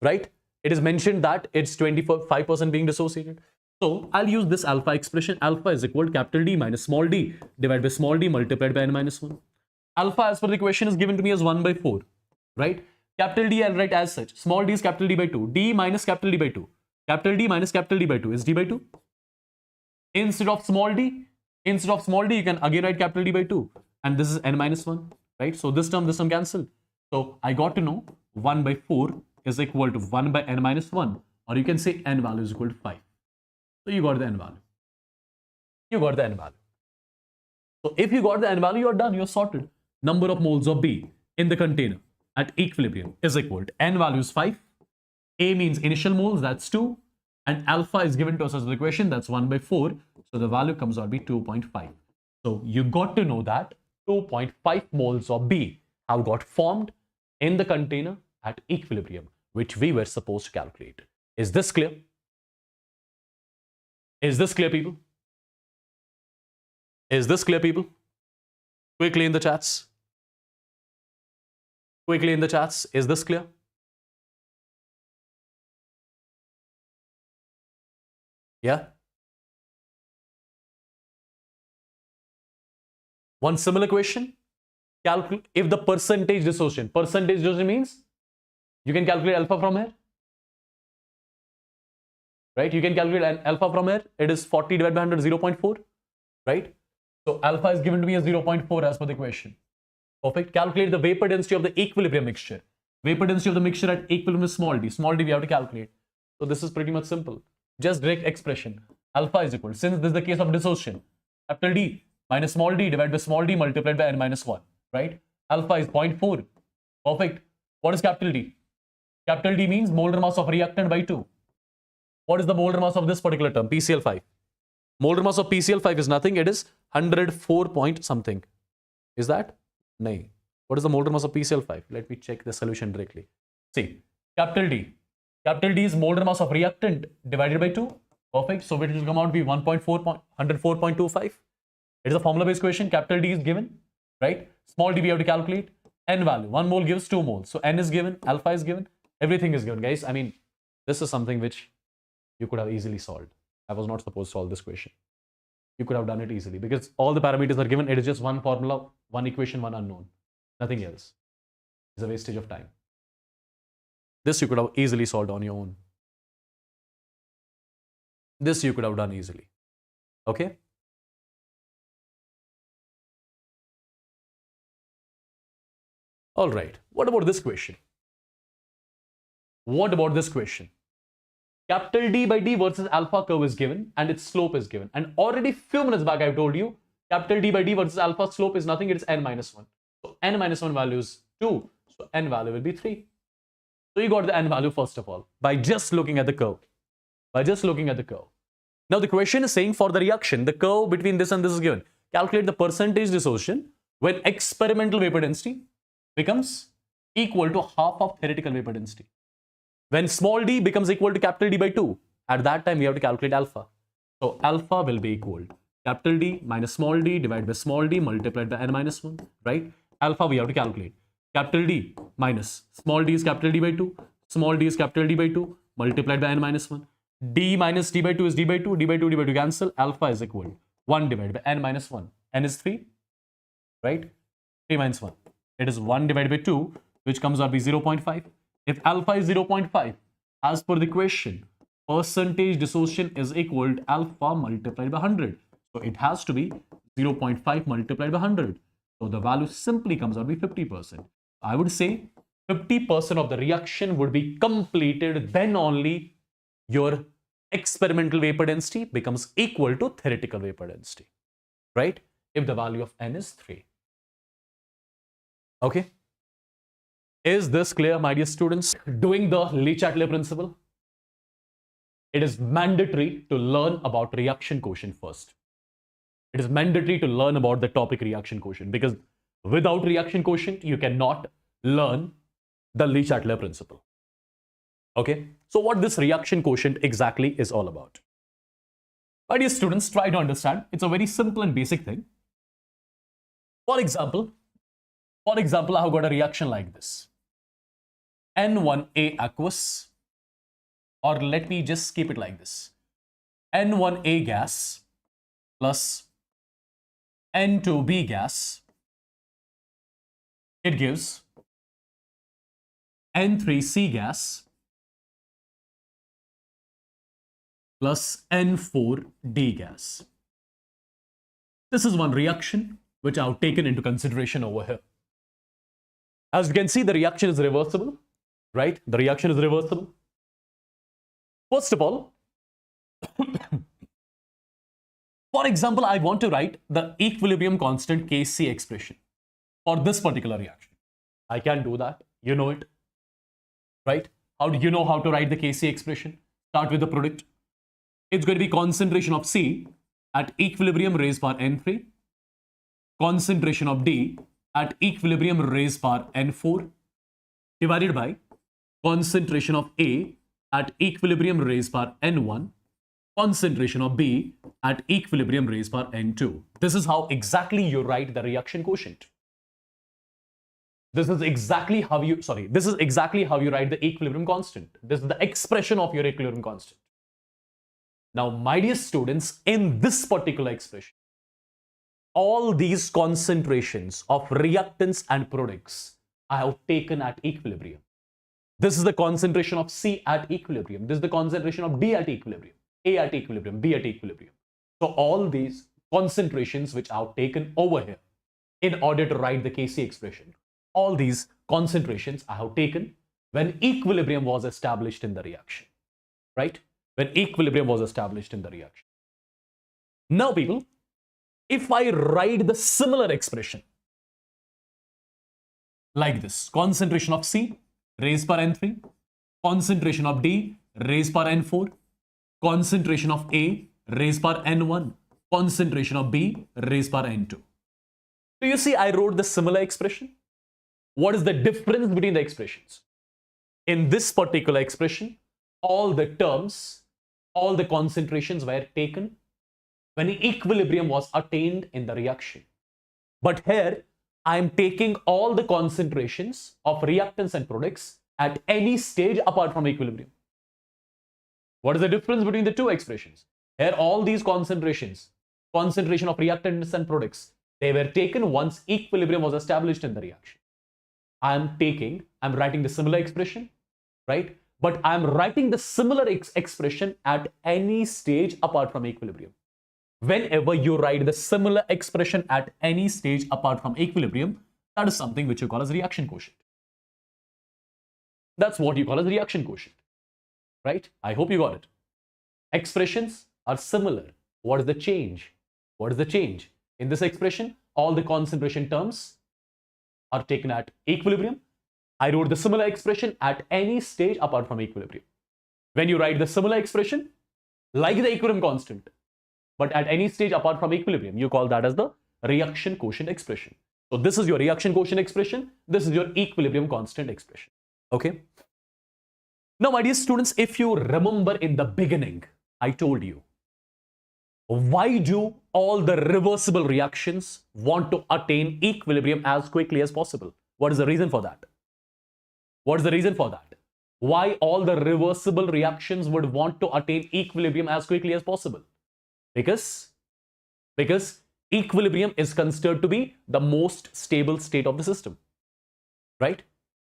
right? It is mentioned that it's 25% being dissociated. So I'll use this alpha expression. Alpha is equal to capital D minus small d divided by small d multiplied by N minus 1. Alpha, as per the question, is given to me as 1 by 4, right? Capital D I'll write as such. Small d is capital D by 2. D minus capital D by 2. Capital D minus capital D by 2 is D by 2. Instead of small d, you can again write capital D by 2. And this is N minus 1, right? So this term cancel. So I got to know 1 by 4 is equal to 1 by N minus 1. Or you can say N value is equal to 5. So you got the N value. You got the N value. So if you got the N value, you're done. You're sorted. Number of moles of B in the container at equilibrium is equal to N value is 5. A means initial moles, that's 2. And alpha is given to us as the equation, that's 1 by 4. So the value comes out to be 2.5. So you got to know that 2.5 moles of B have got formed in the container at equilibrium, which we were supposed to calculate. Is this clear? Is this clear, people? Is this clear, people? Quickly in the chats. Quickly in the chats. Is this clear? Yeah? One similar question. Calculate if the percentage dissociation means you can calculate alpha from here. Right? You can calculate alpha from here. It is 40 divided by 100, 0.4. Right? So alpha is given to me as 0.4 as per the question. Perfect. Calculate the vapor density of the equilibrium mixture. Vapor density of the mixture at equilibrium is small d. Small d we have to calculate. So this is pretty much simple. Just direct expression. Alpha is equal. Since this is the case of dissociation, capital D minus small d divided by small d multiplied by N minus 1. Right? Alpha is 0.4. Perfect. What is capital D? Capital D means molar mass of reactant by 2. What is the molar mass of this particular term? PCl5. Molar mass of PCl5 is nothing. It is 104 point something. Is that? No. What is the molar mass of PCl5? Let me check the solution directly. See, capital D. Capital D is molar mass of reactant divided by 2. Perfect. So it will come out to be 104.25. It is a formula-based question. Capital D is given, right? Small d we have to calculate. N value. 1 mole gives 2 moles. So N is given, alpha is given, everything is given, guys. I mean, this is something which you could have easily solved. I was not supposed to solve this question. You could have done it easily because all the parameters are given. It is just one formula, one equation, one unknown, nothing else. It's a wastage of time. This you could have easily solved on your own. This you could have done easily. Okay. All right. What about this question? What about this question? Capital D by D versus alpha curve is given and its slope is given. And already few minutes back I've told you capital D by D versus alpha slope is nothing, it is n minus 1. So n minus 1 value is 2. So n value will be 3. So you got the n value first of all by just looking at the curve. By just looking at the curve. Now the question is saying for the reaction, the curve between this and this is given. Calculate the percentage dissociation when experimental vapor density becomes equal to half of theoretical vapor density. When small d becomes equal to capital D by 2, at that time we have to calculate alpha. So alpha will be equal to capital D minus small d divided by small d multiplied by n minus 1, right? Alpha we have to calculate. Capital D minus small d is capital D by 2, small d is capital D by 2 multiplied by n minus 1. D minus d by 2 is d by 2, d by 2, d by 2 cancel. Alpha is equal to 1 divided by n minus 1. N is 3, right? 3 minus 1. It is 1 divided by 2, which comes out to be 0.5. If alpha is 0.5, as per the question, percentage dissociation is equal to alpha multiplied by 100. So it has to be 0.5 multiplied by 100. So the value simply comes out to be 50%. I would say 50% of the reaction would be completed, then only your experimental vapor density becomes equal to theoretical vapor density, right? If the value of n is 3. Okay. Is this clear, my dear students? Doing the Chatelier principle, it is mandatory to learn about reaction quotient first. It is mandatory to learn about the topic reaction quotient because without reaction quotient, you cannot learn the Chatelier principle. Okay, so what this reaction quotient exactly is all about? My dear students, try to understand. It's a very simple and basic thing. For example, I have got a reaction like this. N1A aqueous, or let me just keep it like this. N1A gas plus N2B gas, it gives N3C gas plus N4D gas. This is one reaction which I have taken into consideration over here. As you can see, the reaction is reversible, right? The reaction is reversible. First of all, for example, I want to write the equilibrium constant Kc expression for this particular reaction. I can do that. You know it, right? How do you know how to write the Kc expression? Start with the product. It's going to be concentration of C at equilibrium raised power n3, concentration of D at equilibrium raised power n4 divided by concentration of A at equilibrium raised power n1, concentration of B at equilibrium raised power n2. This is how exactly you write the reaction quotient. This is exactly how you write the equilibrium constant. This is the expression of your equilibrium constant. Now, my dear students, in this particular expression, all these concentrations of reactants and products I have taken at equilibrium. This is the concentration of C at equilibrium. This is the concentration of D at equilibrium, A at equilibrium, B at equilibrium. So all these concentrations which I have taken over here in order to write the Kc expression, all these concentrations I have taken when equilibrium was established in the reaction, right? When equilibrium was established in the reaction. Now people, if I write the similar expression like this, concentration of C raised power n3, concentration of D raised power n4, concentration of A raised power n1, concentration of B raised power n2. So you see, I wrote the similar expression. What is the difference between the expressions? In this particular expression, all the terms, all the concentrations were taken when equilibrium was attained in the reaction. But here, I am taking all the concentrations of reactants and products at any stage apart from equilibrium. What is the difference between the two expressions? Here, all these concentrations, concentration of reactants and products, they were taken once equilibrium was established in the reaction. I'm writing the similar expression, right? But I'm writing the similar expression at any stage apart from equilibrium. Whenever you write the similar expression at any stage apart from equilibrium, that is something which you call as reaction quotient. That's what you call as reaction quotient, right? I hope you got it. Expressions are similar. What is the change? What is the change? In this expression, all the concentration terms are taken at equilibrium. I wrote the similar expression at any stage apart from equilibrium. When you write the similar expression, like the equilibrium constant, but at any stage apart from equilibrium, you call that as the reaction quotient expression. So this is your reaction quotient expression. This is your equilibrium constant expression. Okay. Now, my dear students, if you remember in the beginning, I told you, why do all the reversible reactions want to attain equilibrium as quickly as possible? What is the reason for that? What is the reason for that? Why all the reversible reactions would want to attain equilibrium as quickly as possible? Because equilibrium is considered to be the most stable state of the system, right?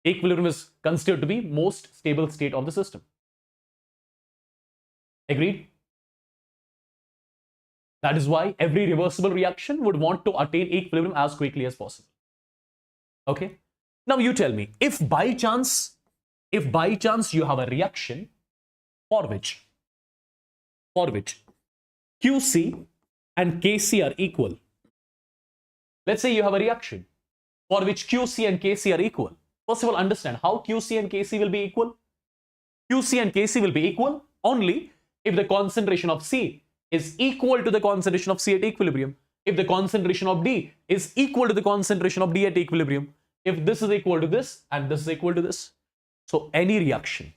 Equilibrium is considered to be most stable state of the system. Agreed? That is why every reversible reaction would want to attain equilibrium as quickly as possible. Okay? Now you tell me, if by chance you have a reaction for which QC and KC are equal. Let's say you have a reaction for which QC and KC are equal. First of all, understand how QC and KC will be equal. QC and KC will be equal only if the concentration of C is equal to the concentration of C at equilibrium. If the concentration of D is equal to the concentration of D at equilibrium. If this is equal to this and this is equal to this. So any reaction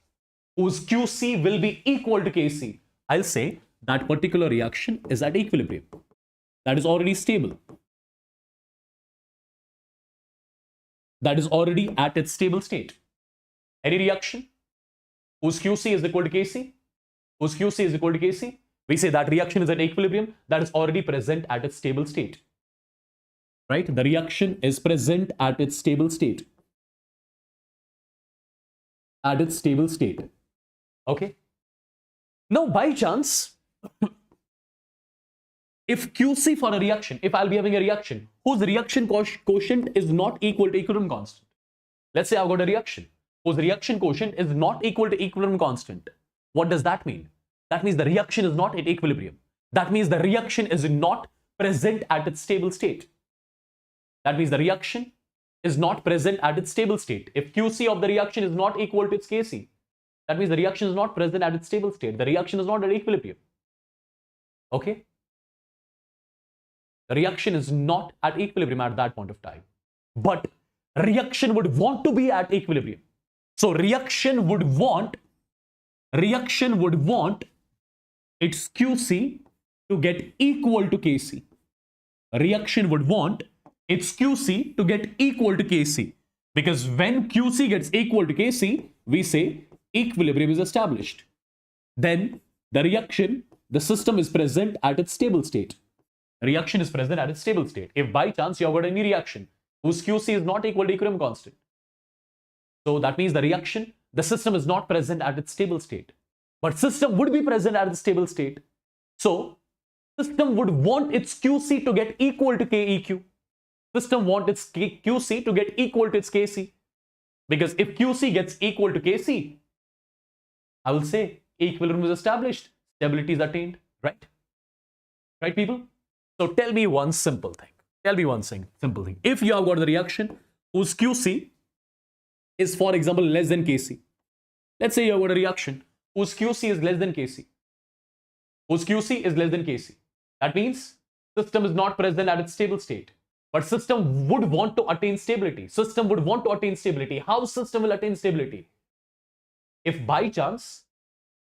whose QC will be equal to KC, I'll say that particular reaction is at equilibrium. That is already stable. That is already at its stable state. Any reaction whose QC is equal to KC, we say that reaction is at equilibrium, that is already present at its stable state. Right? The reaction is present at its stable state. At its stable state. Okay? Now, by chance, if QC for a reaction, if I'll be having a reaction whose reaction quotient is not equal to equilibrium constant. Let's say I've got a reaction whose reaction quotient is not equal to equilibrium constant. What does that mean? That means the reaction is not at equilibrium. That means the reaction is not present at its stable state. That means the reaction is not present at its stable state. If QC of the reaction is not equal to its KC, that means the reaction is not present at its stable state. The reaction is not at equilibrium. Okay? The reaction is not at equilibrium at that point of time. But reaction would want to be at equilibrium. So reaction would want its QC to get equal to KC. Reaction would want its QC to get equal to KC. Because when QC gets equal to KC, we say equilibrium is established. Then the system is present at its stable state. Reaction is present at its stable state. If by chance you have got any reaction whose QC is not equal to equilibrium constant, so that means the system is not present at its stable state. But system would be present at its stable state. So system would want its QC to get equal to KEQ. System wants its QC to get equal to its KC. Because if QC gets equal to KC, I will say equilibrium is established, stability is attained, right? Right, people? So tell me one simple thing. If you have got the reaction whose QC is, for example, less than KC. Let's say you have got a reaction whose QC is less than KC. That means system is not present at its stable state. But system would want to attain stability. How system will attain stability? If by chance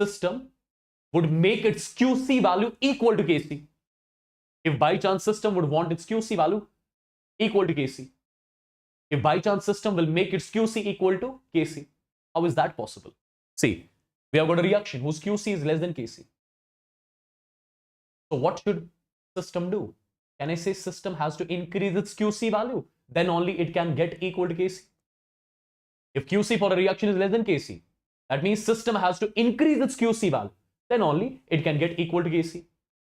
system would make its QC value equal to KC. If by chance system would want its QC value equal to KC. If by chance system will make its QC equal to KC. How is that possible? See, We have got a reaction whose QC is less than Kc. So what should system do? Can I say system has to increase its QC value? Then only it can get equal to Kc. If QC for a reaction is less than Kc, that means system has to increase its QC value. Then only it can get equal to Kc.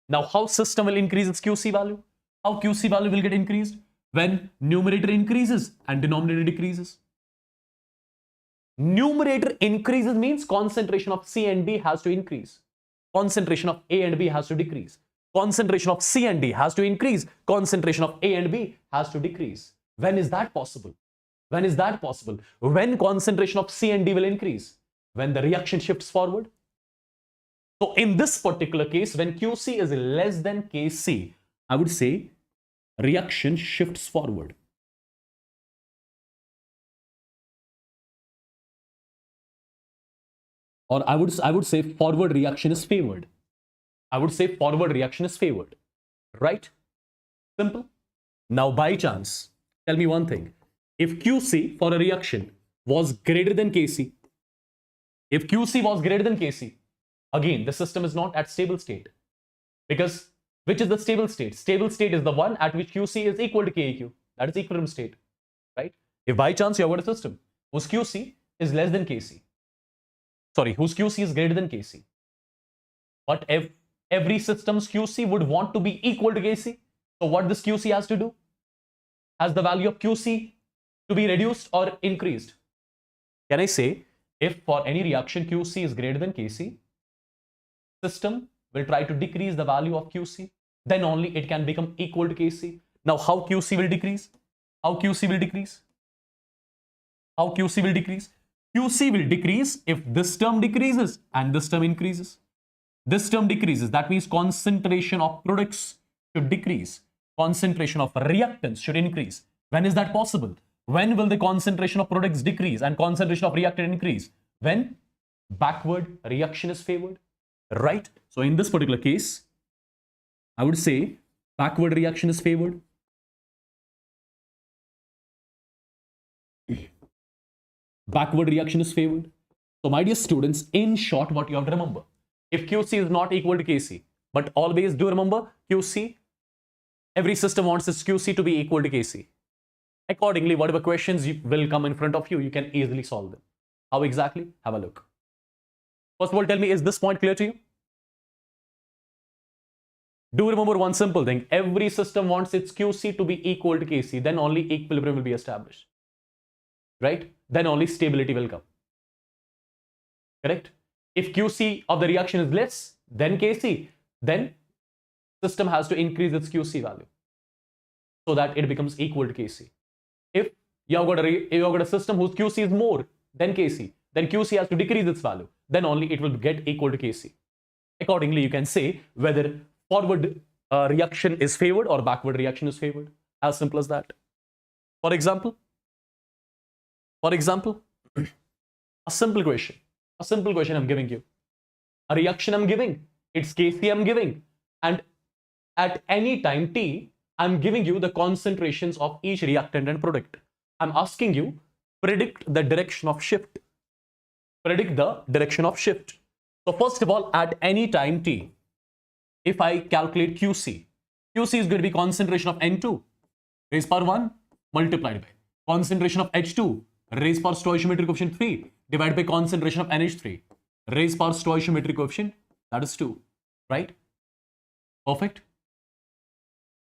Now, how system will increase its QC value? How QC value will get increased? When numerator increases and denominator decreases. Numerator increases means concentration of C and B has to increase. Concentration of A and B has to decrease. Concentration of C and D has to increase. Concentration of A and B has to decrease. When is that possible? When is that possible? When concentration of C and D will increase? When the reaction shifts forward. So in this particular case, when QC is less than Kc, I would say reaction shifts forward. Or I would say forward reaction is favored. I would say forward reaction is favored. Right? Simple. Now by chance, tell me one thing. If QC for a reaction was greater than Kc, if QC was greater than Kc, again, the system is not at stable state. Because which is the stable state? Stable state is the one at which QC is equal to Keq. That is equilibrium state. Right? If by chance you have got a system whose QC is less than Kc, sorry, whose QC is greater than Kc, but if every system's QC would want to be equal to Kc, so what this QC has to do? Has the value of QC to be reduced or increased? Can I say if for any reaction QC is greater than Kc, system will try to decrease the value of QC, then only it can become equal to Kc. Now how QC will decrease? How QC will decrease? How QC will decrease? QC will decrease if this term decreases and this term increases. This term decreases, that means concentration of products should decrease. Concentration of reactants should increase. When is that possible? When will the concentration of products decrease and concentration of reactant increase? When backward reaction is favored. Right? So in this particular case, I would say backward reaction is favored. Backward reaction is favored. So my dear students, in short, what you have to remember, if QC is not equal to Kc, but always do remember QC, every system wants its QC to be equal to Kc. Accordingly, whatever questions will come in front of you, you can easily solve them. How exactly? Have a look. First of all, tell me, is this point clear to you? Do remember one simple thing. Every system wants its QC to be equal to Kc. Then only equilibrium will be established. Right? Then only stability will come. Correct? If QC of the reaction is less than Kc, then system has to increase its QC value so that it becomes equal to Kc. If you have got a system whose QC is more than Kc, then QC has to decrease its value. Then only it will get equal to Kc. Accordingly, you can say whether forward reaction is favored or backward reaction is favored. As simple as that. For example, a simple question I'm giving you. A reaction I'm giving, it's Kc I'm giving, and at any time t, I'm giving you the concentrations of each reactant and product. I'm asking you, predict the direction of shift. Predict the direction of shift. So first of all, at any time t, if I calculate QC, QC is going to be concentration of N2 raised power 1 multiplied by concentration of H2 raised power stoichiometric coefficient 3 divided by concentration of NH3 raised power stoichiometric coefficient, that is 2. Right? Perfect.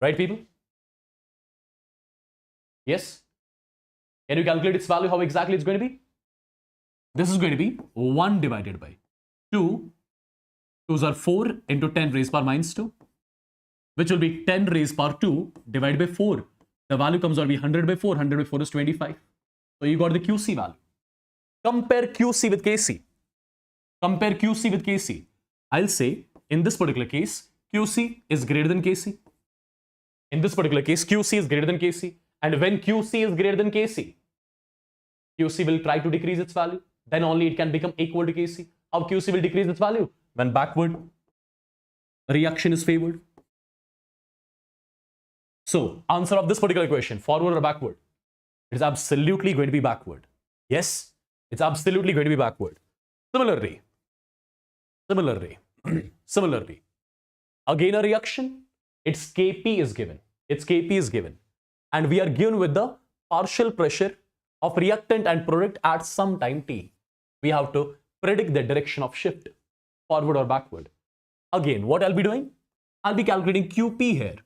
Right, people? Yes? Can you calculate its value? How exactly it's going to be? This is going to be 1 divided by 2. 2s are 4 into 10 raised power minus 2, which will be 10 raised power 2 divided by 4. The value comes out to be 100 by 4. 100 by 4 is 25. So you got the QC value. Compare QC with Kc. Compare QC with Kc. I'll say in this particular case, QC is greater than Kc. In this particular case, QC is greater than Kc. And when QC is greater than Kc, QC will try to decrease its value. Then only it can become equal to Kc. How QC will decrease its value? When backward reaction is favored. So, answer of this particular question, forward or backward? It is absolutely going to be backward. Yes, it's absolutely going to be backward. Similarly, Similarly, similarly, again a reaction, its Kp is given. Its Kp is given. And we are given with the partial pressure of reactant and product at some time t. We have to predict the direction of shift, forward or backward. Again, what I'll be doing? I'll be calculating Qp here.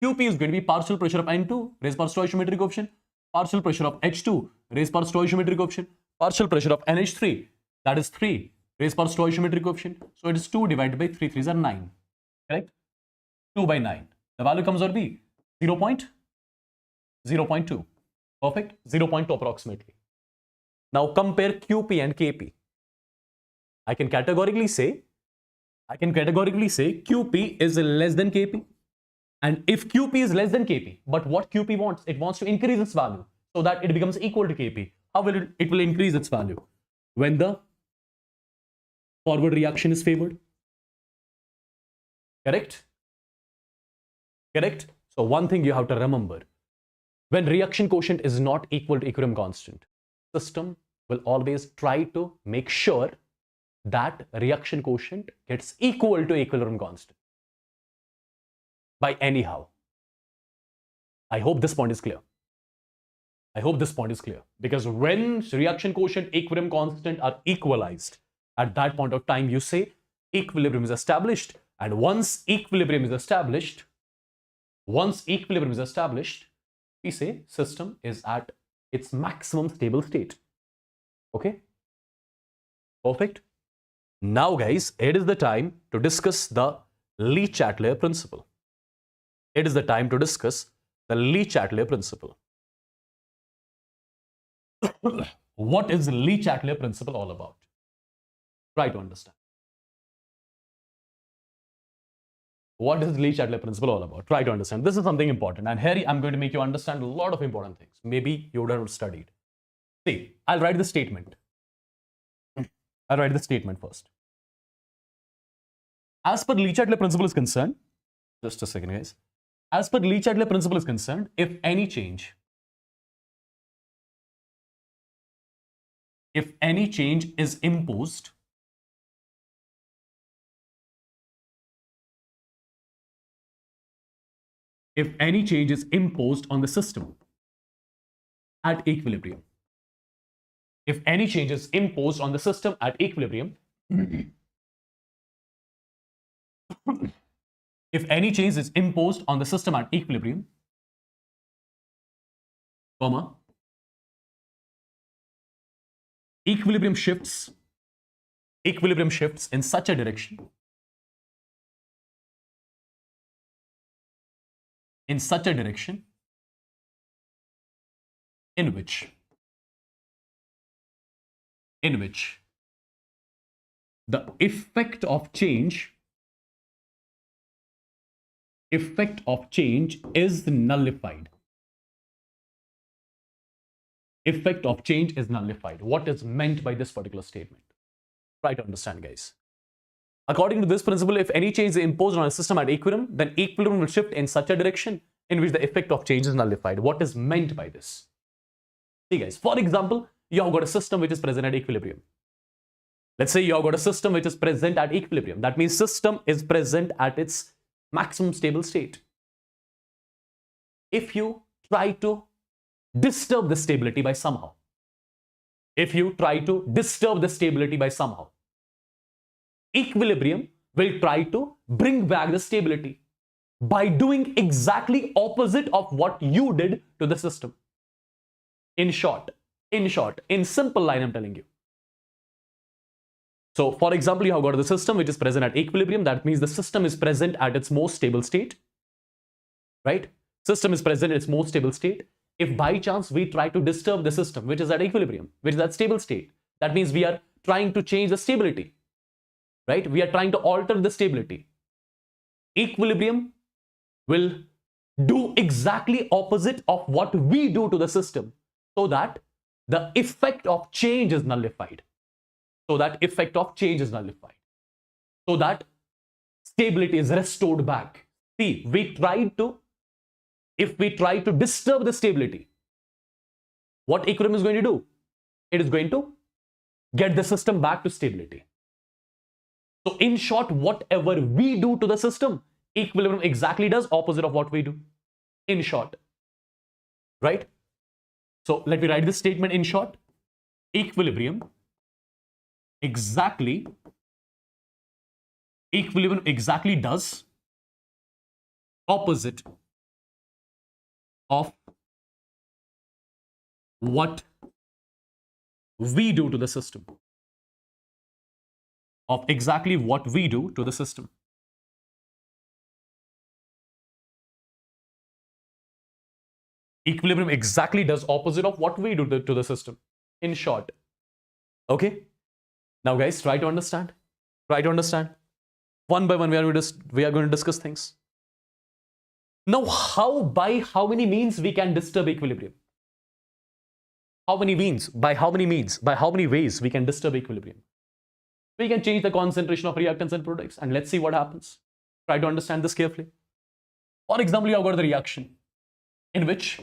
Qp is going to be partial pressure of N2 raised by stoichiometric coefficient, partial pressure of H2 raised by stoichiometric coefficient, partial pressure of NH3, that is 3 raised by stoichiometric coefficient. So it is 2 divided by 3, 3s are 9. Correct? 2 by 9. The value comes out to be 0.2. Perfect? 0.2 approximately. Now compare Qp and Kp. I can categorically say Qp is less than Kp. And if Qp is less than Kp, but what Qp wants? It wants to increase its value so that it becomes equal to Kp. How will it will increase its value? When the forward reaction is favored. Correct? Correct? So one thing you have to remember, when reaction quotient is not equal to equilibrium constant, system will always try to make sure that reaction quotient gets equal to equilibrium constant by anyhow. I hope this point is clear. I hope this point is clear, because when reaction quotient, equilibrium constant are equalized, at that point of time you say equilibrium is established, and once equilibrium is established, we say system is at its maximum stable state. Okay? Perfect. Now guys, it is the time to discuss the Lee-Chatelier principle. It is the time to discuss the Lee-Chatelier principle. What is the Lee-Chatelier principle all about? Try to understand. What is Lee-Chatelier principle all about? Try to understand. This is something important. And here I'm going to make you understand a lot of important things. Maybe you would have studied. See, I'll write the statement. I'll write the statement first. As per Lee-Chatelier principle is concerned, just a second guys. As per Lee-Chatelier principle is concerned, if any change is imposed, on the system at equilibrium, if any change is imposed on the system at equilibrium, if any change is imposed on the system at equilibrium, comma, equilibrium shifts in such a direction, in which the effect of change is nullified. Effect of change is nullified. What is meant by this particular statement? Try to understand, guys. According to this principle, if any change is imposed on a system at equilibrium, then equilibrium will shift in such a direction in which the effect of change is nullified. What is meant by this? See, guys, for example, you have got a system which is present at equilibrium. Let's say you have got a system which is present at equilibrium. That means system is present at its maximum stable state. If you try to disturb the stability by somehow, equilibrium will try to bring back the stability by doing exactly opposite of what you did to the system. In short, in simple line, I'm telling you. So, for example, you have got the system which is present at equilibrium. That means the system is present at its most stable state, right? System is present at its most stable state. If by chance we try to disturb the system which is at equilibrium, which is at stable state, that means we are trying to change the stability, right? We are trying to alter the stability. Equilibrium will do exactly opposite of what we do to the system, so that the effect of change is nullified. So that stability is restored back. See, if we try to disturb the stability, what equilibrium is going to do? It is going to get the system back to stability. So in short, whatever we do to the system, equilibrium exactly does opposite of what we do. In short, right? So let me write this statement in short. Equilibrium exactly does opposite of what we do to the system. Of exactly what we do to the system. Equilibrium exactly does opposite of what we do to the system. In short. Okay? Now guys, try to understand. Try to understand. One by one, we are going to discuss things. Now, by how many means we can disturb equilibrium? How many means? By how many means? By how many ways we can disturb equilibrium? We can change the concentration of reactants and products, and let's see what happens. Try to understand this carefully. For example, you have got the reaction in which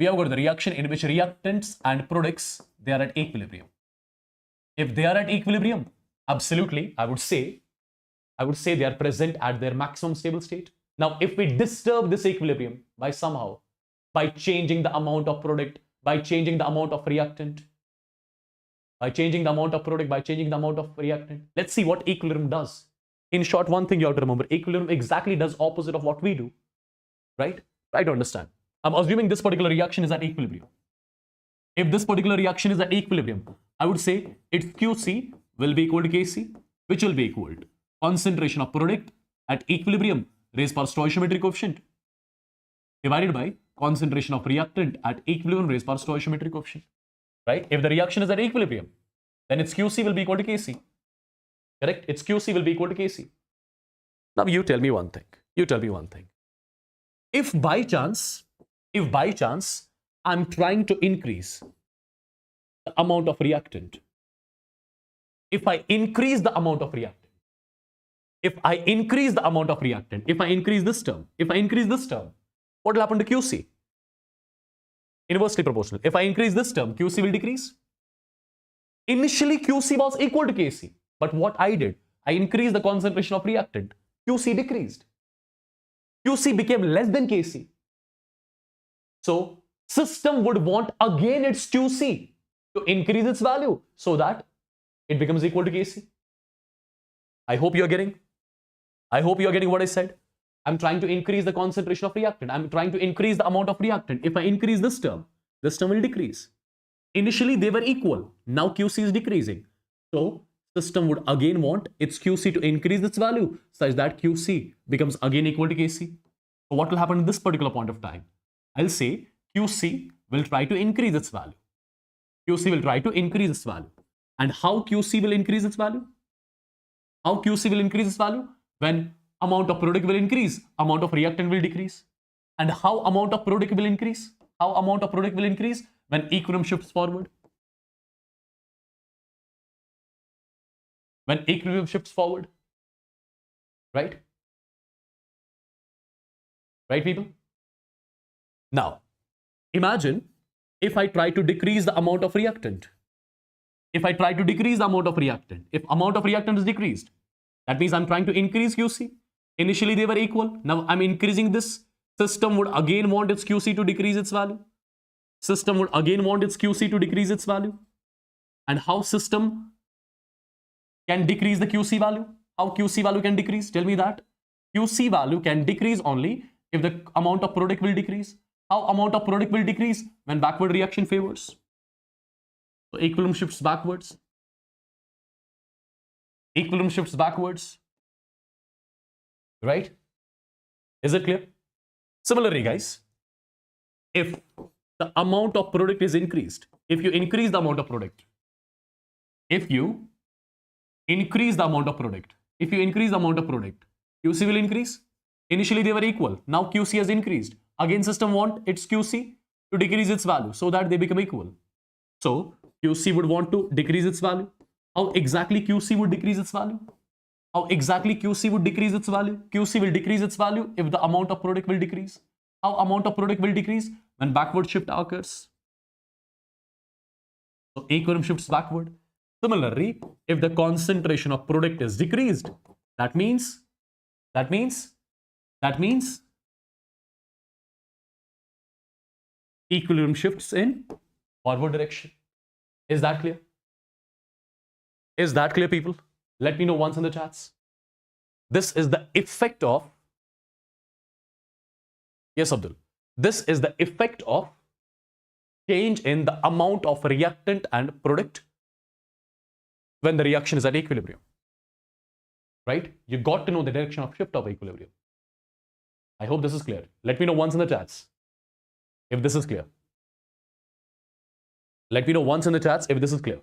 reactants and products, they are at equilibrium. If they are at equilibrium, absolutely, I would say they are present at their maximum stable state. Now, if we disturb this equilibrium by changing the amount of product, by changing the amount of reactant, by changing the amount of product, by changing the amount of reactant, let's see what equilibrium does. In short, one thing you have to remember, equilibrium exactly does opposite of what we do, right? Try to understand. I'm assuming this particular reaction is at equilibrium. If this particular reaction is at equilibrium, I would say its QC will be equal to Kc, which will be equal to concentration of product at equilibrium raised by stoichiometric coefficient divided by concentration of reactant at equilibrium raised by stoichiometric coefficient. Right? If the reaction is at equilibrium, then its QC will be equal to Kc. Correct? Its QC will be equal to Kc. Now you tell me one thing. If by chance I'm trying to increase the amount of reactant, if I increase this term, what will happen to QC? Inversely proportional. If I increase this term, QC will decrease. Initially, QC was equal to Kc. But what I did, I increased the concentration of reactant. QC decreased. QC became less than Kc. So, system would want again its QC to increase its value so that it becomes equal to Kc. I hope you're getting what I said. I'm trying to increase the concentration of reactant. I'm trying to increase the amount of reactant. If I increase this term will decrease. Initially, they were equal. Now QC is decreasing. So, system would again want its QC to increase its value such that QC becomes again equal to Kc. So, what will happen in this particular point of time? I'll say QC will try to increase its value. And how QC will increase its value? When amount of product will increase, amount of reactant will decrease. And how amount of product will increase? When equilibrium shifts forward. Right? Right, people? Now, imagine if I try to decrease the amount of reactant. If amount of reactant is decreased, that means I'm trying to increase QC. Initially, they were equal. Now, I'm increasing this. System would again want its QC to decrease its value. And how system can decrease the QC value? How QC value can decrease? Tell me that. QC value can decrease only if the amount of product will decrease. How amount of product will decrease? When backward reaction favors. So equilibrium shifts backwards. Right? Is it clear? Similarly, guys, if the amount of product is increased, if you increase the amount of product, QC will increase. Initially, they were equal. Now QC has increased. Again, system want its QC to decrease its value so that they become equal. So QC would want to decrease its value. How exactly QC would decrease its value? QC will decrease its value if the amount of product will decrease. How amount of product will decrease? When backward shift occurs. So equilibrium shifts backward. Similarly, if the concentration of product is decreased, that means equilibrium shifts in forward direction. Is that clear? Is that clear, people? Let me know once in the chats. This is the effect of, yes, Abdul. This is the effect of change in the amount of reactant and product when the reaction is at equilibrium. Right? You got to know the direction of shift of equilibrium. I hope this is clear. Let me know once in the chats if this is clear. Let me know once in the chats if this is clear.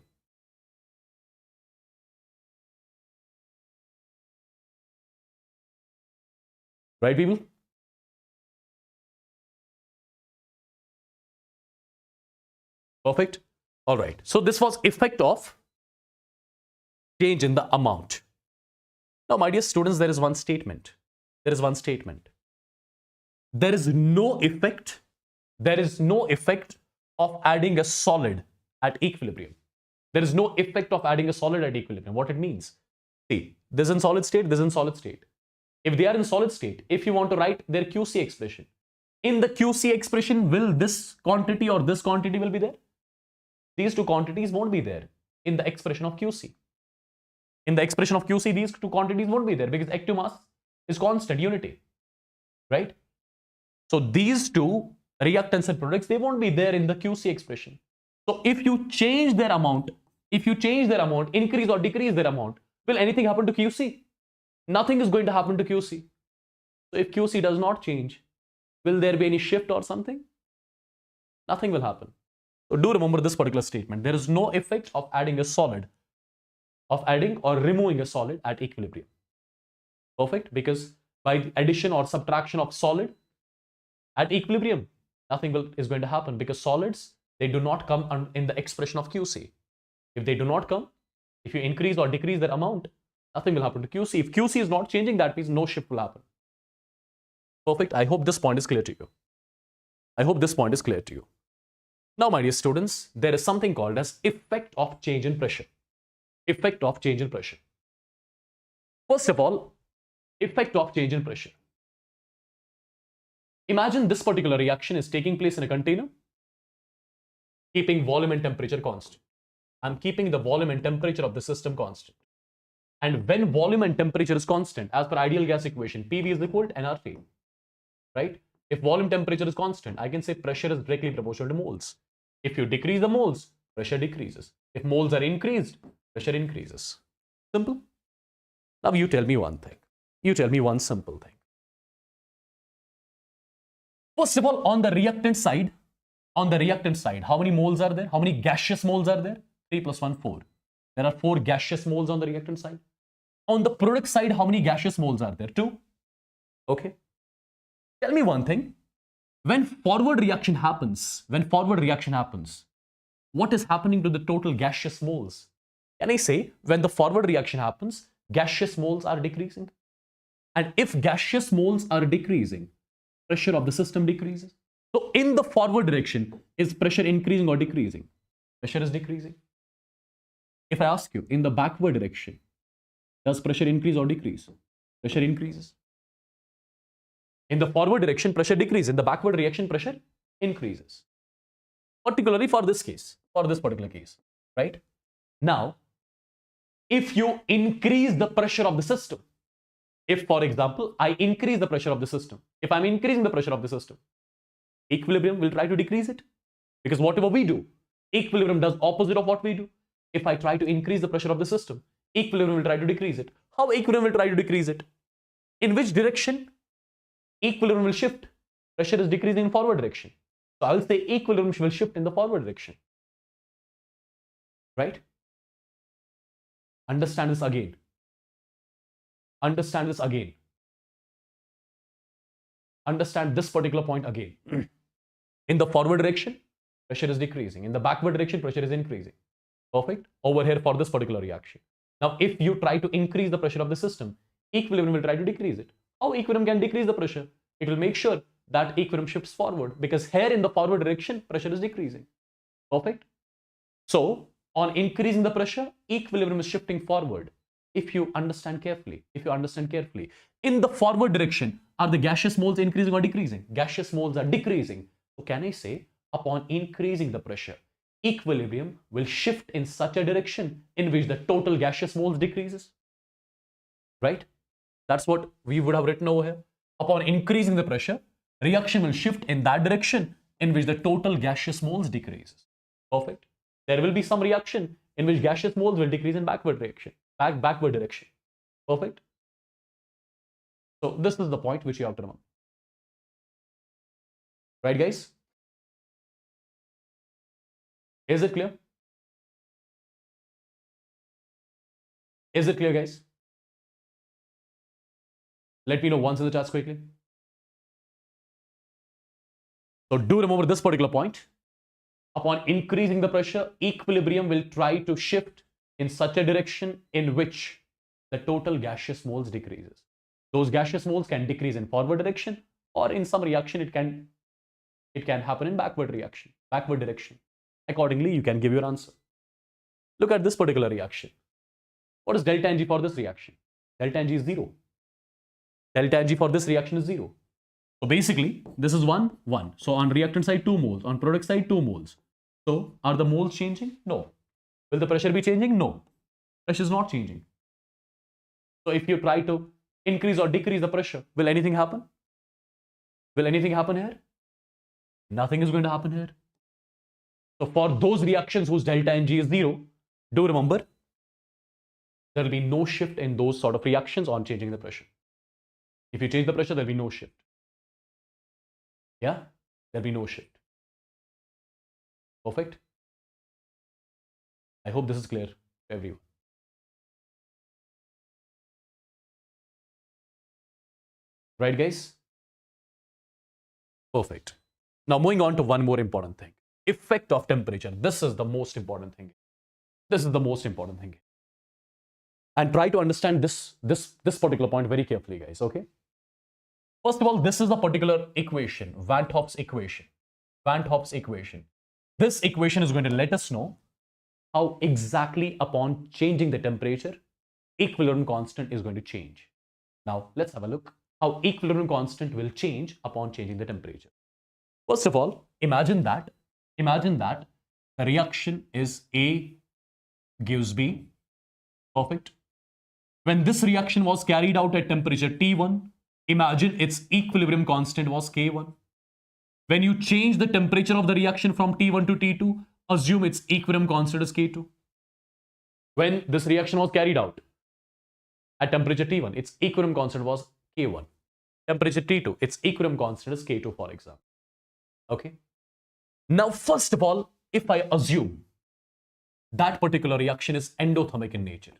Right, people? Perfect. All right. So this was effect of change in the amount. Now, my dear students, there is one statement. There is one statement. There is no effect. There is no effect of adding a solid at equilibrium. There is no effect of adding a solid at equilibrium. What it means? See, this is in solid state, this is in solid state. If they are in solid state, if you want to write their QC expression, in the QC expression, will this quantity or this quantity will be there? These two quantities won't be there in the expression of QC. In the expression of QC, these two quantities won't be there because active mass is constant, unity, right? So these two reactants and products, they won't be there in the QC expression. So if you change their amount, increase or decrease their amount, will anything happen to QC? Nothing is going to happen to QC. So if QC does not change, will there be any shift or something? Nothing will happen. So do remember this particular statement. There is no effect of adding a solid, of adding or removing a solid at equilibrium. Perfect? Because by addition or subtraction of solid at equilibrium, nothing is going to happen because solids, they do not come in the expression of QC. If they do not come, if you increase or decrease their amount, nothing will happen to QC. If QC is not changing, that means no shift will happen. Perfect. I hope this point is clear to you. I hope this point is clear to you. Now, my dear students, there is something called as effect of change in pressure. Effect of change in pressure. First of all, effect of change in pressure. Imagine this particular reaction is taking place in a container, keeping volume and temperature constant. I'm keeping the volume and temperature of the system constant. And when volume and temperature is constant, as per ideal gas equation, PV is equal to nRT, right? If volume temperature is constant, I can say pressure is directly proportional to moles. If you decrease the moles, pressure decreases. If moles are increased, pressure increases. Simple. Now you tell me one thing. You tell me one simple thing. First of all, on the reactant side, how many moles are there? How many gaseous moles are there? 3 plus 1, 4. There are 4 gaseous moles on the reactant side. On the product side, how many gaseous moles are there? 2. Okay. Tell me one thing. When forward reaction happens, what is happening to the total gaseous moles? Can I say when the forward reaction happens, gaseous moles are decreasing? And if gaseous moles are decreasing, pressure of the system decreases. So in the forward direction, is pressure increasing or decreasing? Pressure is decreasing. If I ask you, in the backward direction, does pressure increase or decrease? Pressure increases. In the forward direction, pressure decreases. In the backward reaction, pressure increases. Particularly for this case, for this particular case, right? Now, if you increase the pressure of the system, if, for example, I increase the pressure of the system, if I'm increasing the pressure of the system, equilibrium will try to decrease it. Because whatever we do, equilibrium does opposite of what we do. If I try to increase the pressure of the system, equilibrium will try to decrease it. How equilibrium will try to decrease it? In which direction? Equilibrium will shift. Pressure is decreasing in forward direction. So I will say equilibrium will shift in the forward direction. Right? Understand this again. Understand this again. Understand this particular point again. In the forward direction, pressure is decreasing. In the backward direction, pressure is increasing. Perfect. Over here for this particular reaction. Now, if you try to increase the pressure of the system, equilibrium will try to decrease it. How equilibrium can decrease the pressure? It will make sure that equilibrium shifts forward because here in the forward direction, pressure is decreasing. Perfect. So On increasing the pressure, equilibrium is shifting forward. If you understand carefully, in the forward direction, are the gaseous moles increasing or decreasing? Gaseous moles are decreasing. So can I say, upon increasing the pressure, equilibrium will shift in such a direction in which the total gaseous moles decreases? Right? That's what we would have written over here. Upon increasing the pressure, reaction will shift in that direction in which the total gaseous moles decreases. Perfect. There will be some reaction in which gaseous moles will decrease in backward direction. Perfect. So this is the point which you have to remember. Right, guys? Is it clear? Is it clear, guys? Let me know once in the chat quickly. So do remember this particular point. Upon increasing the pressure, equilibrium will try to shift in such a direction in which the total gaseous moles decreases. Those gaseous moles can decrease in forward direction, or in some reaction it can happen in backward direction. Accordingly, you can give your answer. Look at this particular reaction. What is delta Ng for this reaction? Delta Ng is 0. Delta Ng for this reaction is 0. So basically, this is 1, 1. So on reactant side, 2 moles. On product side, 2 moles. So are the moles changing? No. Will the pressure be changing? No. Pressure is not changing. So if you try to increase or decrease the pressure, will anything happen? Will anything happen here? Nothing is going to happen here. So for those reactions whose delta Ng is 0, do remember, there will be no shift in those sort of reactions on changing the pressure. If you change the pressure, there will be no shift. Yeah, there will be no shift. Perfect. I hope this is clear to everyone. Right, guys? Perfect. Now moving on to one more important thing. Effect of temperature. This is the most important thing. And try to understand this particular point very carefully, guys, okay? First of all, this is a particular equation, Van 't Hoff's equation. This equation is going to let us know how exactly upon changing the temperature, equilibrium constant is going to change. Now, let's have a look how equilibrium constant will change upon changing the temperature. First of all, imagine that the reaction is A gives B. Perfect. When this reaction was carried out at temperature T1, imagine its equilibrium constant was K1. When you change the temperature of the reaction from T1 to T2, assume its equilibrium constant is K2. When this reaction was carried out at temperature T1, its equilibrium constant was K1. Temperature T2, its equilibrium constant is K2, for example. Okay. Now, first of all, if I assume that particular reaction is endothermic in nature,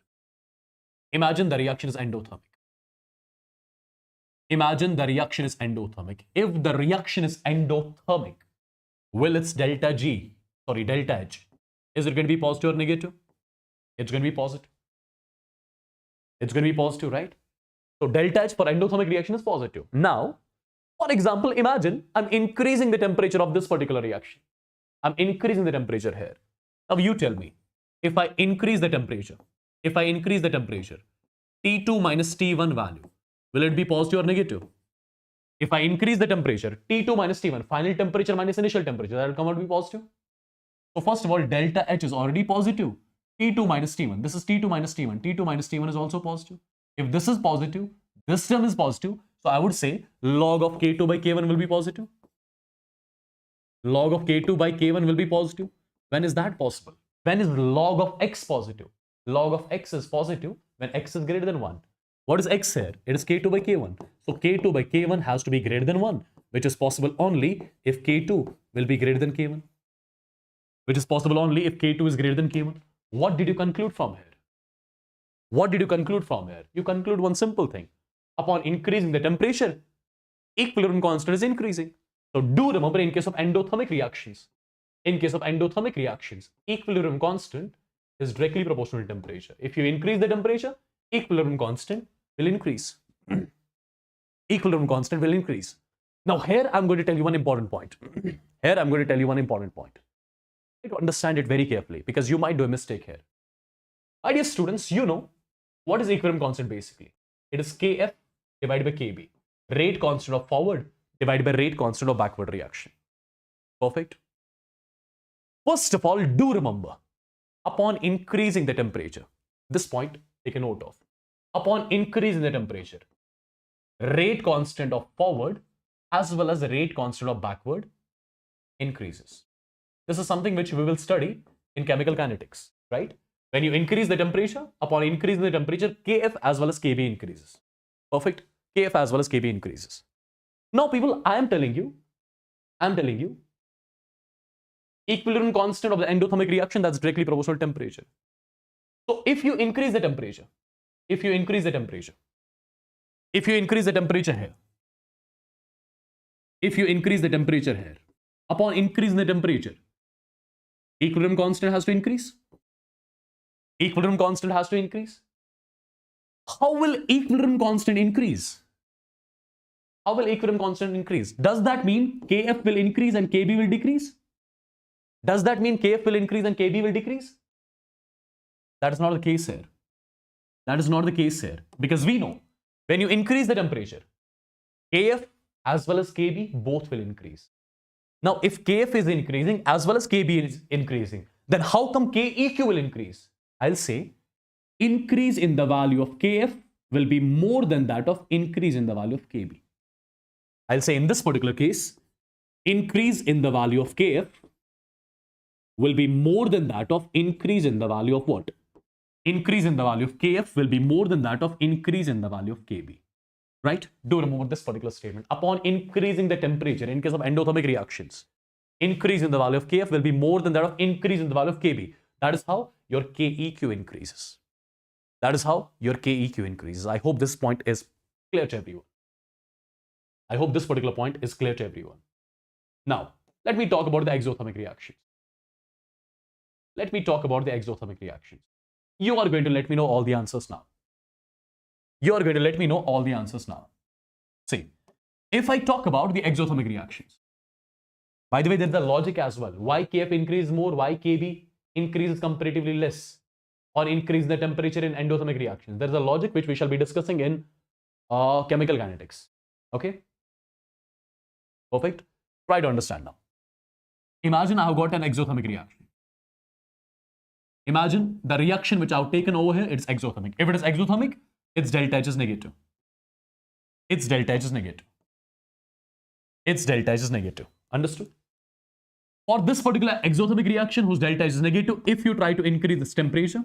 imagine the reaction is endothermic. If the reaction is endothermic, will its delta H, is it going to be positive or negative? It's going to be positive. Right? So delta H for endothermic reaction is positive. Now, for example, imagine I'm increasing the temperature of this particular reaction. I'm increasing the temperature here. Now you tell me, if I increase the temperature, T2 minus T1 value, will it be positive or negative? If I increase the temperature, T2 minus T1, final temperature minus initial temperature, that will come out to be positive. So first of all, delta H is already positive. T2 minus T1, this is T2 minus T1. T2 minus T1 is also positive. If this is positive, this term is positive. So I would say log of K2 by K1 will be positive. Log of K2 by K1 will be positive. When is that possible? When is log of X positive? Log of X is positive when X is greater than 1. What is X here? It is K2 by K1. So K2 by K1 has to be greater than 1, which is possible only if K2 will be greater than K1. Which is possible only if K2 is greater than K1. What did you conclude from here? You conclude one simple thing. Upon increasing the temperature, equilibrium constant is increasing. So do remember, in case of endothermic reactions, equilibrium constant is directly proportional to temperature. If you increase the temperature, equilibrium constant will increase. Now here I'm going to tell you one important point. to understand it very carefully because you might do a mistake here. My dear students, you know what is equilibrium constant basically? It is Kf divided by Kb. Rate constant of forward divided by rate constant of backward reaction. Perfect. First of all, do remember, upon increasing the temperature, this point take a note of. Upon increasing the temperature, rate constant of forward as well as the rate constant of backward increases. This is something which we will study in chemical kinetics, right? When you increase the temperature, upon increasing the temperature, Kf as well as Kb increases. Perfect. Kf as well as Kb increases. Now, people, I am telling you, equilibrium constant of the endothermic reaction, that's directly proportional to temperature. So if you increase the temperature, if you increase the temperature here, upon increasing the temperature, equilibrium constant has to increase. Equilibrium constant has to increase. How will equilibrium constant increase? How will equilibrium constant increase? Does that mean Kf will increase and Kb will decrease? Does that mean Kf will increase and Kb will decrease? That is not the case here. That is not the case here. Because we know when you increase the temperature, Kf as well as Kb both will increase. Now, if Kf is increasing as well as Kb is increasing, then how come Keq will increase? I'll say increase in the value of Kf will be more than that of increase in the value of Kb. I'll say in this particular case, increase in the value of Kf will be more than that of increase in the value of what? Increase in the value of Kf will be more than that of increase in the value of Kb. Right? Do remember this particular statement. Upon increasing the temperature in case of endothermic reactions, increase in the value of Kf will be more than that of increase in the value of Kb. That is how your Keq increases. That is how your Keq increases. I hope this point is clear to everyone. I hope this particular point is clear to everyone. Now, let me talk about the exothermic reactions. Let me talk about the exothermic reactions. You are going to let me know all the answers now. You are going to let me know all the answers now. See, if I talk about the exothermic reactions, by the way, there's the logic as well. Why Kf increases more, why Kb increases comparatively less, or increase the temperature in endothermic reactions. There's a logic which we shall be discussing in chemical kinetics. Okay? Perfect. Try to understand now. Imagine I've got an exothermic reaction. Imagine the reaction which I've taken over here, it's exothermic. If it is exothermic, its delta H is negative. Its delta H is negative. Its delta H is negative. Understood? For this particular exothermic reaction whose delta H is negative, if you try to increase its temperature,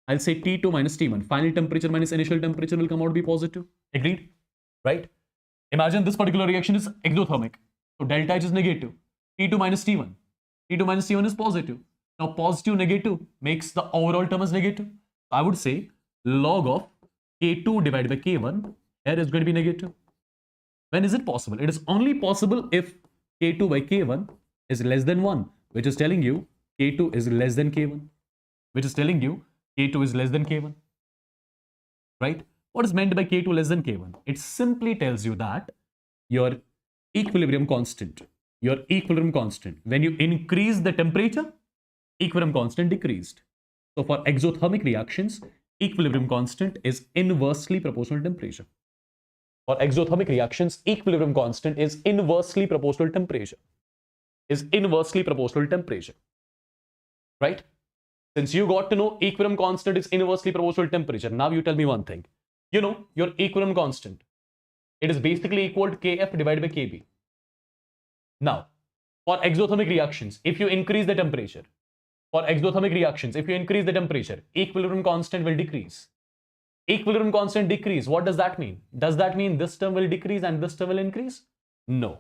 I'll say T2 minus T1. Final temperature minus initial temperature will come out to be positive. Agreed? Right? Imagine this particular reaction is exothermic. So delta H is negative. T2 minus T1. T2 minus T1 is positive. Now positive negative makes the overall term as negative. I would say log of K2 divided by K1 here is going to be negative. When is it possible? It is only possible if K2 by K1 is less than 1, which is telling you K2 is less than K1. Which is telling you K2 is less than K1. Right? What is meant by K2 less than K1? It simply tells you that your equilibrium constant, when you increase the temperature, equilibrium constant decreased. So for exothermic reactions, equilibrium constant is inversely proportional to temperature. For exothermic reactions, equilibrium constant is inversely proportional to temperature. Right? Since you got to know equilibrium constant is inversely proportional to temperature, now you tell me one thing. You know your equilibrium constant. It is basically equal to Kf divided by Kb. Now, for exothermic reactions, if you increase the temperature, equilibrium constant will decrease. Equilibrium constant decrease. What does that mean? Does that mean this term will decrease and this term will increase? No.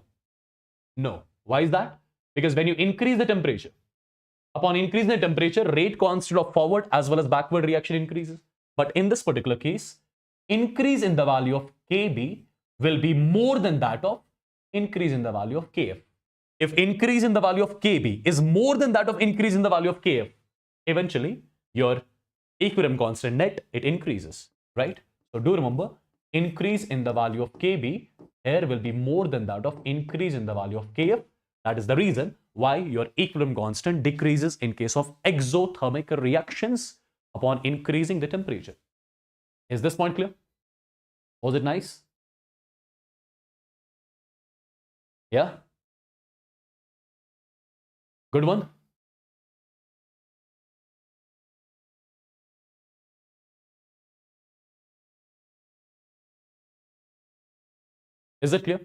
No. Why is that? Because when you increase the temperature, upon increasing the temperature, rate constant of forward as well as backward reaction increases. But in this particular case, increase in the value of Kb will be more than that of increase in the value of Kf. If increase in the value of Kb is more than that of increase in the value of Kf, eventually your equilibrium constant net, it increases, right? So do remember, increase in the value of Kb here will be more than that of increase in the value of Kf. That is the reason why your equilibrium constant decreases in case of exothermic reactions upon increasing the temperature. Is this point clear? Was it nice? Yeah? Good one? Is it clear?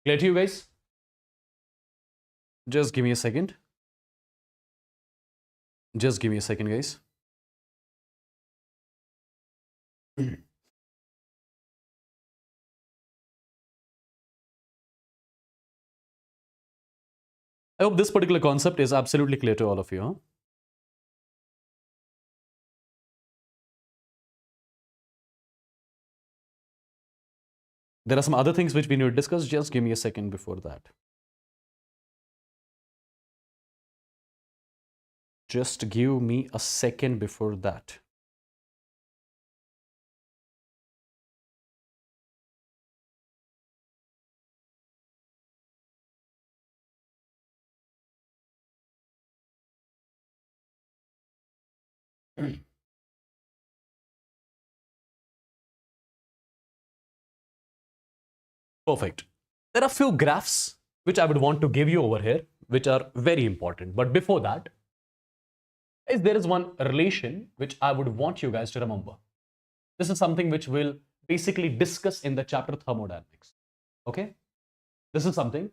Clear to you guys? Just give me a second. Just give me a second, guys. I hope this particular concept is absolutely clear to all of you. Huh? There are some other things which we need to discuss. Just give me a second before that. Just give me a second before that. Perfect. There are few graphs which I would want to give you over here, which are very important. But before that, there is one relation which I would want you guys to remember. This is something which we'll basically discuss in the chapter Thermodynamics. Okay? This is something.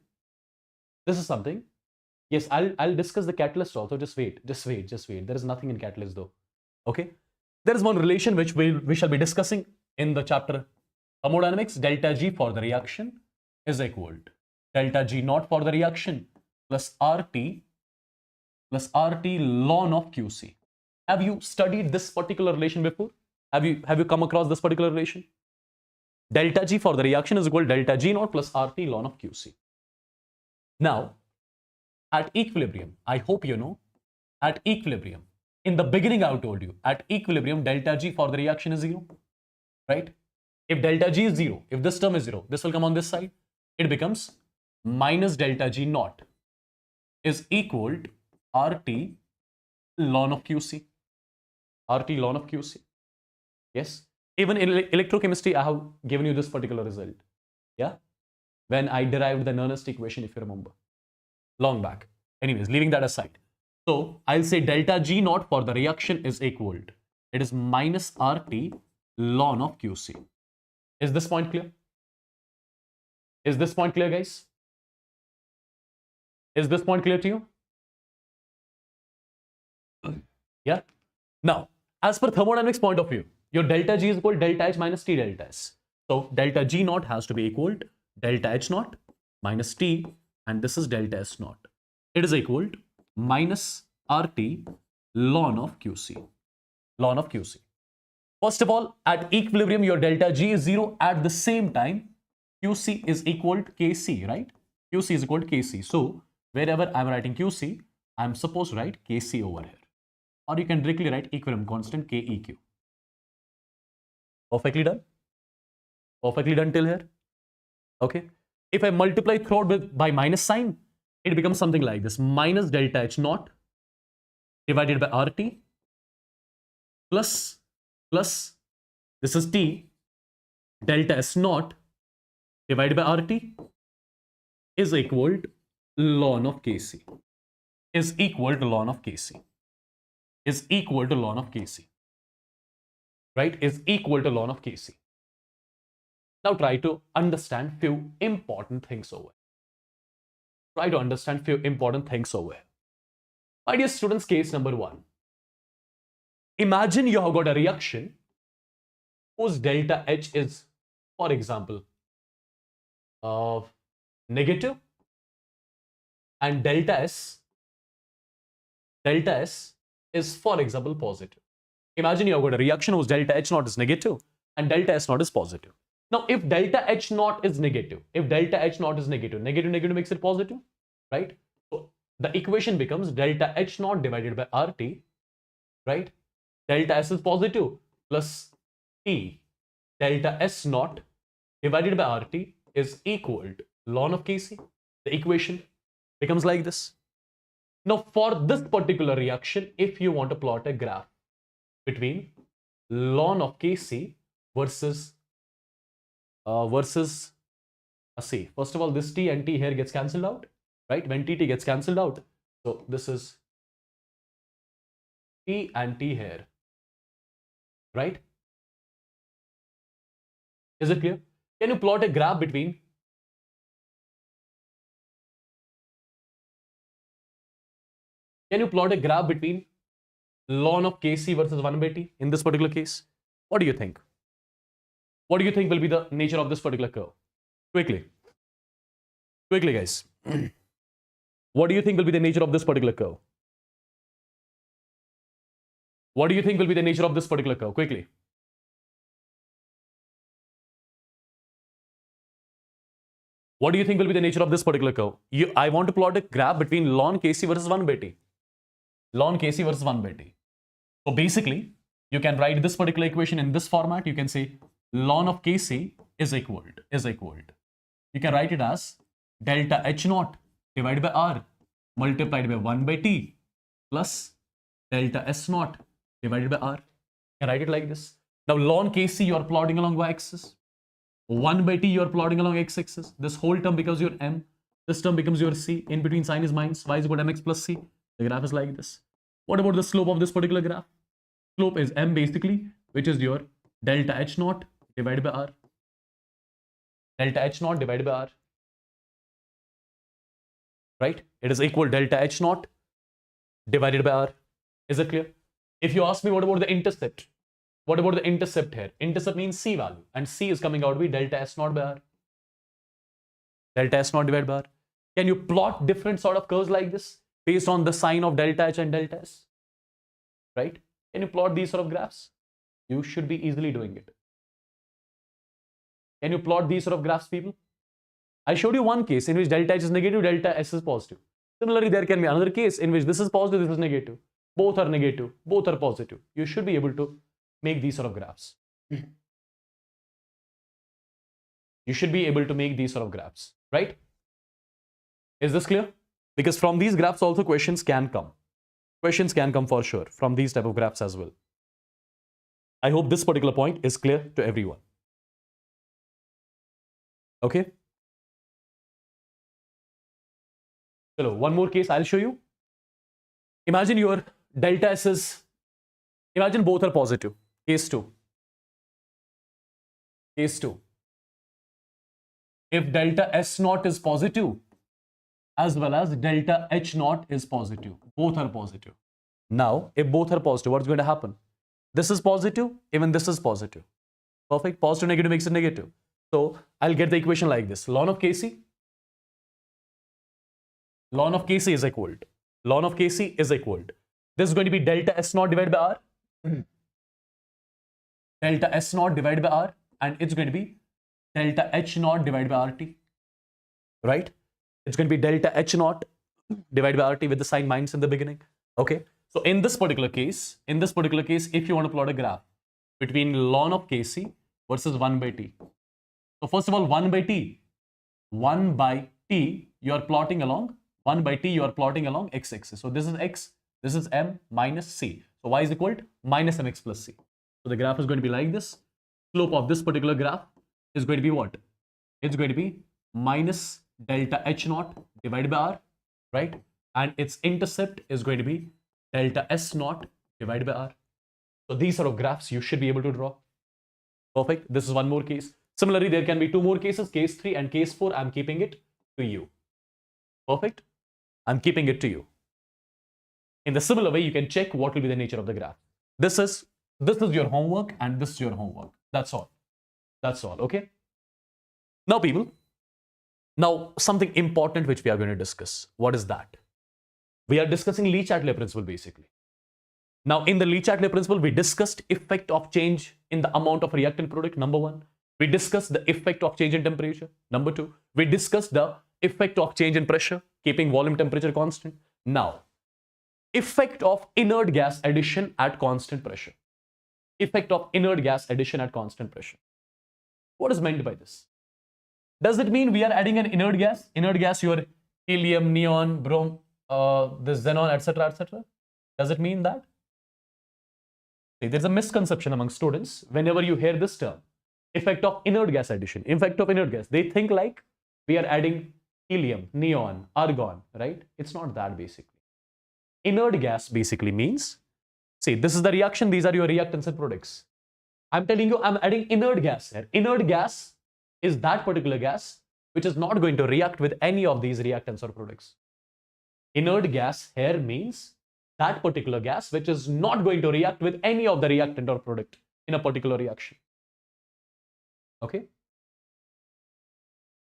Yes, I'll discuss the catalyst also. Just wait. There is nothing in catalyst though. Okay? There is one relation which we shall be discussing in the chapter Thermodynamics. Delta G for the reaction is equal to delta G naught for the reaction plus RT ln of QC. Have you studied this particular relation before? Have you come across this particular relation? Delta G for the reaction is equal to delta G naught plus RT ln of QC. Now, at equilibrium, I hope you know, at equilibrium, in the beginning I told you, at equilibrium, delta G for the reaction is 0, right? If delta G is 0, if this term is 0, this will come on this side. It becomes minus delta G naught is equal to RT ln of QC. RT ln of QC. Yes. Even in electrochemistry, I have given you this particular result. Yeah. When I derived the Nernst equation, if you remember. Long back. Anyways, leaving that aside. So I'll say delta G naught for the reaction is equal to, it is minus RT ln of QC. Is this point clear? Is this point clear, guys? Is this point clear to you? Yeah. Now, as per thermodynamics point of view, your delta G is equal to delta H minus T delta S. So delta G naught has to be equal to delta H naught minus T, and this is delta S naught. It is equal to minus RT ln of QC. Ln of QC. First of all, at equilibrium, your delta G is 0. At the same time, QC is equal to KC, right? QC is equal to KC. So wherever I'm writing QC, I'm supposed to write KC over here. Or you can directly write equilibrium constant KEQ. Perfectly done? Perfectly done till here? Okay. If I multiply throughout by minus sign, it becomes something like this. Minus delta H naught divided by RT plus this is T, delta S naught divided by RT is equal to ln of Kc. Is equal to ln of Kc. Is equal to ln of Kc. Right? Is equal to ln of Kc. Now try to understand few important things over. Try to understand few important things over. My dear students, case number 1. Imagine you have got a reaction whose delta H is, for example, negative, and delta S is, for example, positive. Imagine you have got a reaction whose delta H naught is negative and delta S naught is positive. Now, if delta H naught is negative, negative makes it positive, right? So the equation becomes delta H naught divided by RT, right? Delta S is positive plus T delta S naught divided by RT is equal to ln of Kc. The equation becomes like this. Now, for this particular reaction, if you want to plot a graph between ln of Kc versus C, first of all, this T and T here gets cancelled out, right? When T gets cancelled out, so this is T and T here, right? Is it clear? Can you plot a graph between ln of Kc versus 1 by T in this particular case? What do you think? What do you think will be the nature of this particular curve? Quickly, guys. What do you think will be the nature of this particular curve? What do you think will be the nature of this particular curve? Quickly. What do you think will be the nature of this particular curve? I want to plot a graph between ln Kc versus 1 by T. Ln Kc versus 1 by T. So basically, you can write this particular equation in this format. You can say ln of Kc is equal to. You can write it as delta H naught divided by R multiplied by 1 by T plus delta S naught divided by R. You can write it like this. Now ln Kc you are plotting along y-axis. 1 by T you are plotting along x-axis. This whole term becomes your m. This term becomes your c. In between sign is minus. Y is equal to mx plus c. The graph is like this. What about the slope of this particular graph? Slope is m basically, which is your delta H naught divided by R. Delta H naught divided by R. Right? It is equal delta H naught divided by R. Is it clear? If you ask me what about the intercept? What about the intercept here? Intercept means C value, and C is coming out to be delta S naught by R. Delta S naught divided by R. Can you plot different sort of curves like this based on the sign of delta H and delta S? Right? Can you plot these sort of graphs? You should be easily doing it. Can you plot these sort of graphs, people? I showed you one case in which delta H is negative, delta S is positive. Similarly, there can be another case in which this is positive, this is negative. Both are negative, both are positive. You should be able to make these sort of graphs. You should be able to make these sort of graphs, right? Is this clear? Because from these graphs also questions can come. Questions can come for sure from these type of graphs as well. I hope this particular point is clear to everyone. Okay. Hello, one more case I'll show you. Imagine your delta S is, imagine both are positive. Case 2. Case 2. If delta S naught is positive, as well as delta H naught is positive. Both are positive. Now, if both are positive, what's going to happen? This is positive, even this is positive. Perfect. Positive, negative makes it negative. So, I'll get the equation like this. Ln of Kc is equal to. Ln of Kc is equal to. This is going to be delta S naught divided by R. Delta S naught divided by R. And it's going to be delta H naught divided by RT. Right? It's going to be delta H naught divided by RT with the sign minus in the beginning. Okay. So in this particular case, if you want to plot a graph between ln of Kc versus 1 by T. So first of all, 1 by T, you are plotting along, 1 by T, you are plotting along x-axis. So this is x, this is m minus c. So y is equal to minus mx plus c. So the graph is going to be like this. Slope of this particular graph is going to be what? It's going to be minus delta H naught divided by R, right? And its intercept is going to be delta S naught divided by R. So these sort of graphs you should be able to draw. Perfect. This is one more case. Similarly, there can be two more cases, case 3 and case 4. I'm keeping it to you. Perfect. I'm keeping it to you. In the similar way, you can check what will be the nature of the graph. This is your homework and this is your homework. That's all. That's all. Okay. Now, people, now something important which we are going to discuss. What is that? We are discussing Lee-Chatelier principle basically. Now, in the Lee-Chatelier principle, we discussed effect of change in the amount of reactant product, number 1. We discussed the effect of change in temperature, number 2. We discussed the effect of change in pressure, keeping volume temperature constant. Now, effect of inert gas addition at constant pressure. Effect of inert gas addition at constant pressure. What is meant by this? Does it mean we are adding an inert gas? Inert gas, your helium, neon, brom, this xenon, etc., etc. Does it mean that? See, there's a misconception among students whenever you hear this term, effect of inert gas addition. Effect of inert gas. They think like we are adding helium, neon, argon, right? It's not that basically. Inert gas basically means, see, this is the reaction, these are your reactants and products. I'm telling you, I'm adding inert gas here. Inert gas is that particular gas which is not going to react with any of these reactants or products. Inert gas here means that particular gas which is not going to react with any of the reactant or product in a particular reaction. Okay?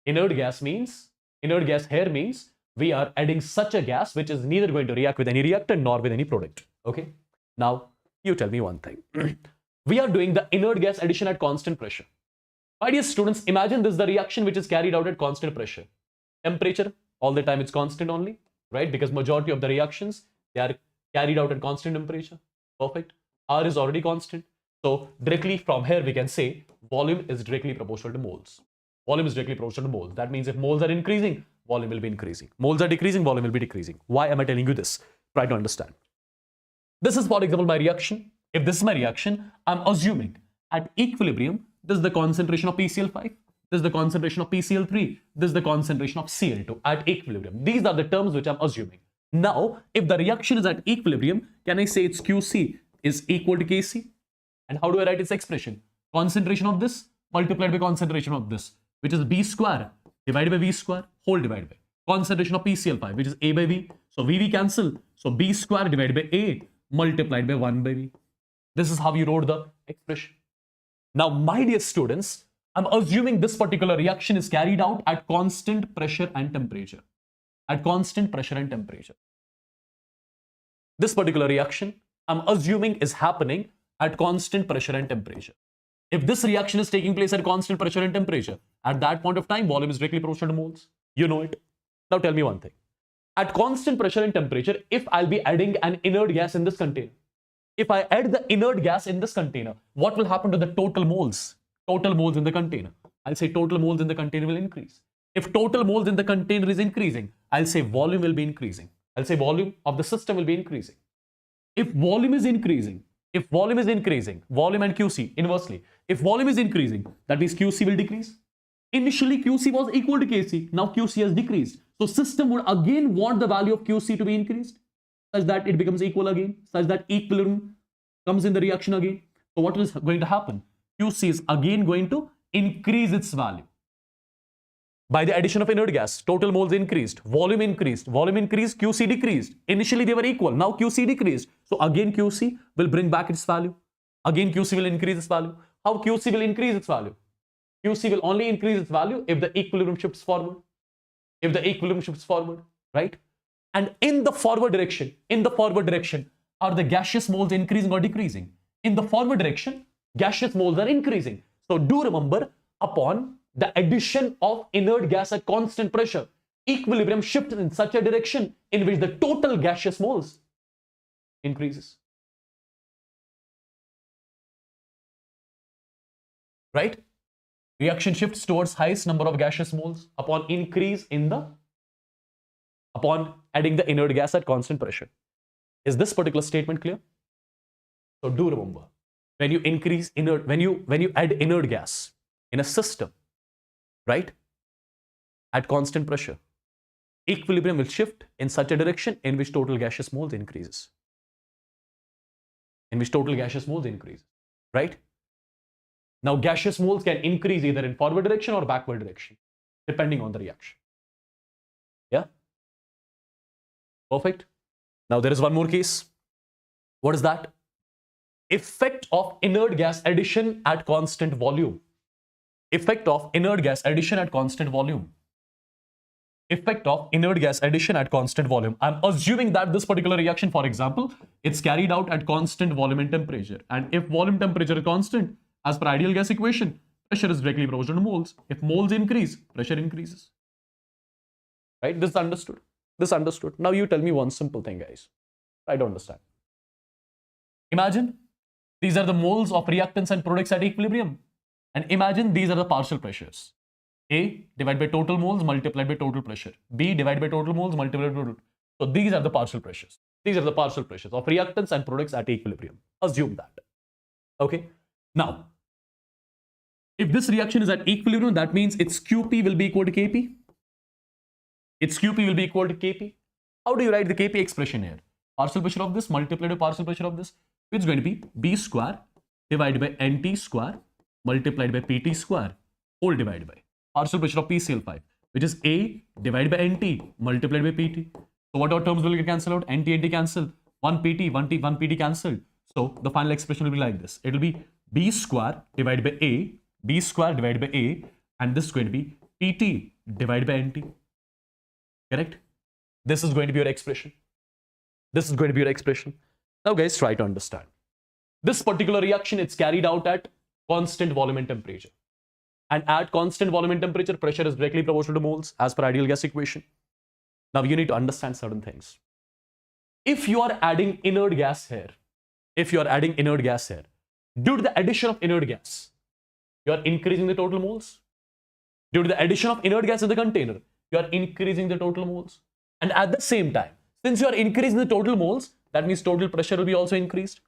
Inert gas here means we are adding such a gas which is neither going to react with any reactant nor with any product. Okay? Now, you tell me one thing. We are doing the inert gas addition at constant pressure. My dear students, imagine this is the reaction which is carried out at constant pressure. Temperature, all the time it's constant only, right? Because majority of the reactions, they are carried out at constant temperature. Perfect. R is already constant. So directly from here we can say volume is directly proportional to moles. Volume is directly proportional to moles. That means if moles are increasing, volume will be increasing. Moles are decreasing, volume will be decreasing. Why am I telling you this? Try to understand. This is, for example, my reaction. If this is my reaction, I'm assuming at equilibrium, this is the concentration of PCl5, this is the concentration of PCl3, this is the concentration of Cl2 at equilibrium. These are the terms which I'm assuming. Now, if the reaction is at equilibrium, can I say its QC is equal to Kc? And how do I write its expression? Concentration of this multiplied by concentration of this, which is B square divided by V square whole divided by concentration of PCl5, which is A by V. So VV cancel. So B square divided by A multiplied by 1 by V. This is how you wrote the expression. Now, my dear students, I'm assuming this particular reaction is carried out at constant pressure and temperature. At constant pressure and temperature. This particular reaction, I'm assuming is happening at constant pressure and temperature. If this reaction is taking place at constant pressure and temperature, at that point of time, volume is directly proportional to moles. You know it. Now tell me one thing. At constant pressure and temperature, if I'll be adding an inert gas in this container, if I add the inert gas in this container, what will happen to the total moles? Total moles in the container. I'll say total moles in the container will increase. If total moles in the container is increasing, I'll say volume will be increasing. I'll say volume of the system will be increasing. If volume is increasing, volume and QC inversely, if volume is increasing, that means QC will decrease. Initially, QC was equal to Kc. Now QC has decreased. So system would again want the value of QC to be increased, such that it becomes equal again, such that equilibrium comes in the reaction again. So what is going to happen? QC is again going to increase its value. By the addition of inert gas, total moles increased, volume increased, QC decreased. Initially they were equal, now QC decreased. So again QC will bring back its value. Again QC will increase its value. How QC will increase its value? QC will only increase its value if the equilibrium shifts forward. If the equilibrium shifts forward, right? And in the forward direction, are the gaseous moles increasing or decreasing? In the forward direction, gaseous moles are increasing. So do remember, upon the addition of inert gas at constant pressure, equilibrium shifts in such a direction in which the total gaseous moles increases. Right? Reaction shifts towards highest number of gaseous moles upon adding the inert gas at constant pressure. Is this particular statement clear? So do remember, when you add inert gas in a system, right, at constant pressure, equilibrium will shift in such a direction in which total gaseous moles increases. Right? Now, gaseous moles can increase either in forward direction or backward direction, depending on the reaction. Yeah? Perfect. Now, there is one more case. What is that? Effect of inert gas addition at constant volume. Effect of inert gas addition at constant volume. I'm assuming that this particular reaction, for example, it's carried out at constant volume and temperature. And if volume temperature is constant, as per ideal gas equation, pressure is directly proportional to moles. If moles increase, pressure increases. Right? This is understood. This understood. Now you tell me one simple thing, guys. Try to understand. Imagine these are the moles of reactants and products at equilibrium. And imagine these are the partial pressures. A divided by total moles multiplied by total pressure. B divided by total moles multiplied by total. So these are the partial pressures. These are the partial pressures of reactants and products at equilibrium. Assume that. Okay. Now, if this reaction is at equilibrium, that means its QP will be equal to KP. Its QP will be equal to KP. How do you write the KP expression here? Partial pressure of this multiplied by partial pressure of this. It's going to be B square divided by NT square multiplied by PT square whole divided by partial pressure of PCl5, which is A divided by NT multiplied by PT. So what our terms will get cancelled out? NT cancel. 1 PT, 1 T, 1 PT cancelled. So the final expression will be like this. It will be B square divided by A, B square divided by A, and this is going to be PT divided by NT. Correct? This is going to be your expression. This is going to be your expression. Now guys, try to understand. This particular reaction, it's carried out at constant volume and temperature. And at constant volume and temperature, pressure is directly proportional to moles as per ideal gas equation. Now you need to understand certain things. If you are adding inert gas here, due to the addition of inert gas, you are increasing the total moles. Due to the addition of inert gas in the container, you are increasing the total moles. And at the same time, since you are increasing the total moles, that means total pressure will be also increased.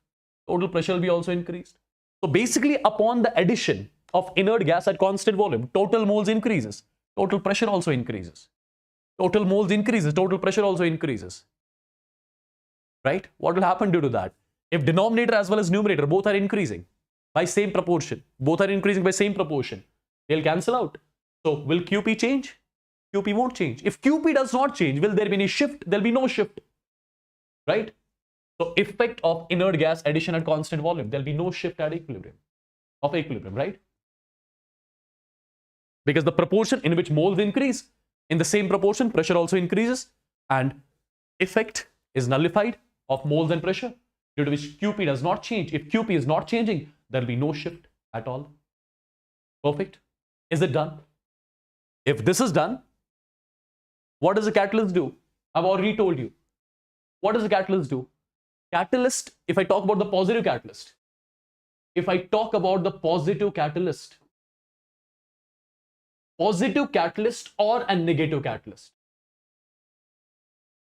Total pressure will be also increased. So basically, upon the addition of inert gas at constant volume, total moles increases. Total pressure also increases. Total moles increases. Total pressure also increases. Right? What will happen due to that? If denominator as well as numerator both are increasing by same proportion, they'll cancel out. So will QP change? QP won't change. If QP does not change, will there be any shift? There'll be no shift. Right? So effect of inert gas addition at constant volume, there'll be no shift at equilibrium, right? Because the proportion in which moles increase, in the same proportion, pressure also increases, and effect is nullified of moles and pressure, due to which QP does not change. If QP is not changing, there'll be no shift at all. Perfect. Is it done? If this is done, what does the catalyst do? I've already told you. What does the catalyst do? Catalyst, if I talk about the positive catalyst, positive catalyst or a negative catalyst.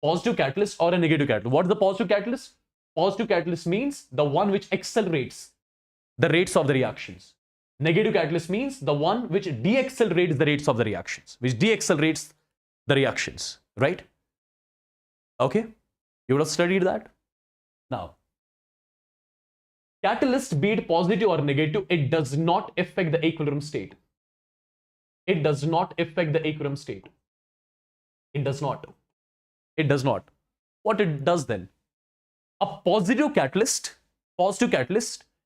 Positive catalyst or a negative catalyst. What is the positive catalyst? Positive catalyst means the one which accelerates the rates of the reactions. Negative catalyst means the one which deaccelerates the rates of the reactions, right? Okay, you would have studied that. Now, catalyst, be it positive or negative, it does not affect the equilibrium state. It does not. What it does then? A positive catalyst,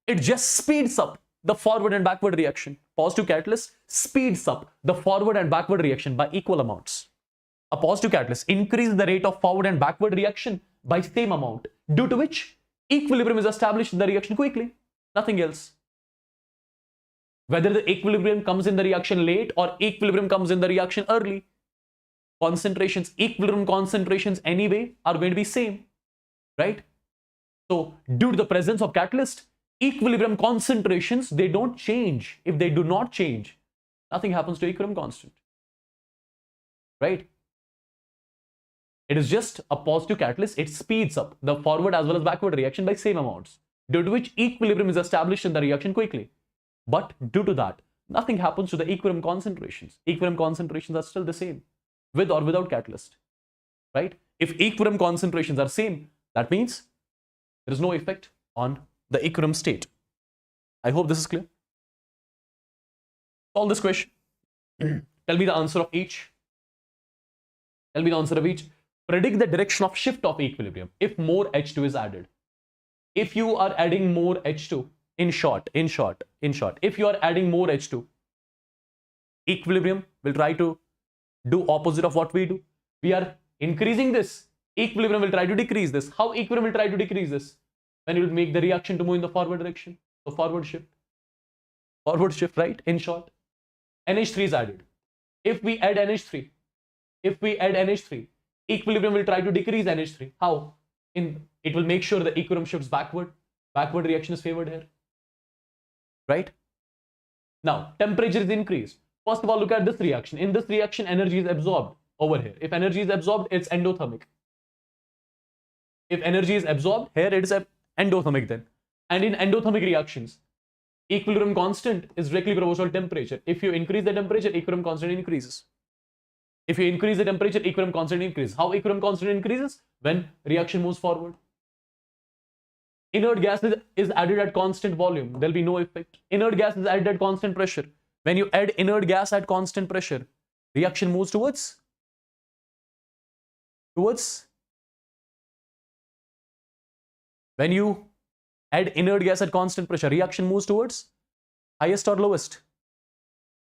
it just speeds up the forward and backward reaction. Positive catalyst speeds up the forward and backward reaction by equal amounts. A positive catalyst increases the rate of forward and backward reaction by same amount, due to which equilibrium is established in the reaction quickly. Nothing else. Whether the equilibrium comes in the reaction late or equilibrium comes in the reaction early, equilibrium concentrations anyway are going to be same, right? So due to the presence of catalyst, equilibrium concentrations, they don't change. If they do not change, nothing happens to equilibrium constant, right? It is just a positive catalyst. It speeds up the forward as well as backward reaction by same amounts, due to which equilibrium is established in the reaction quickly. But due to that, nothing happens to the equilibrium concentrations. Equilibrium concentrations are still the same, with or without catalyst, right? If equilibrium concentrations are same, that means there is no effect on the equilibrium state. I hope this is clear. Solve this question. Tell me the answer of each. Predict the direction of shift of equilibrium if more H2 is added. If you are adding more H2, in short, if you are adding more H2, equilibrium will try to do opposite of what we do. We are increasing this. Equilibrium will try to decrease this. How equilibrium will try to decrease this? When you will make the reaction to move in the forward direction. So forward shift, right? In short, NH3 is added. If we add NH3, Equilibrium will try to decrease NH3. How? It will make sure the equilibrium shifts backward. Backward reaction is favored here. Right? Now, temperature is increased. First of all, look at this reaction. In this reaction, energy is absorbed over here. If energy is absorbed, it's endothermic. If energy is absorbed, here it is endothermic then. And in endothermic reactions, equilibrium constant is directly proportional to temperature. If you increase the temperature, equilibrium constant increases. If you increase the temperature, equilibrium constant increases. How equilibrium constant increases? When reaction moves forward. Inert gas is added at constant volume. There'll be no effect. Inert gas is added at constant pressure. When you add inert gas at constant pressure, reaction moves towards when you add inert gas at constant pressure, reaction moves towards highest or lowest?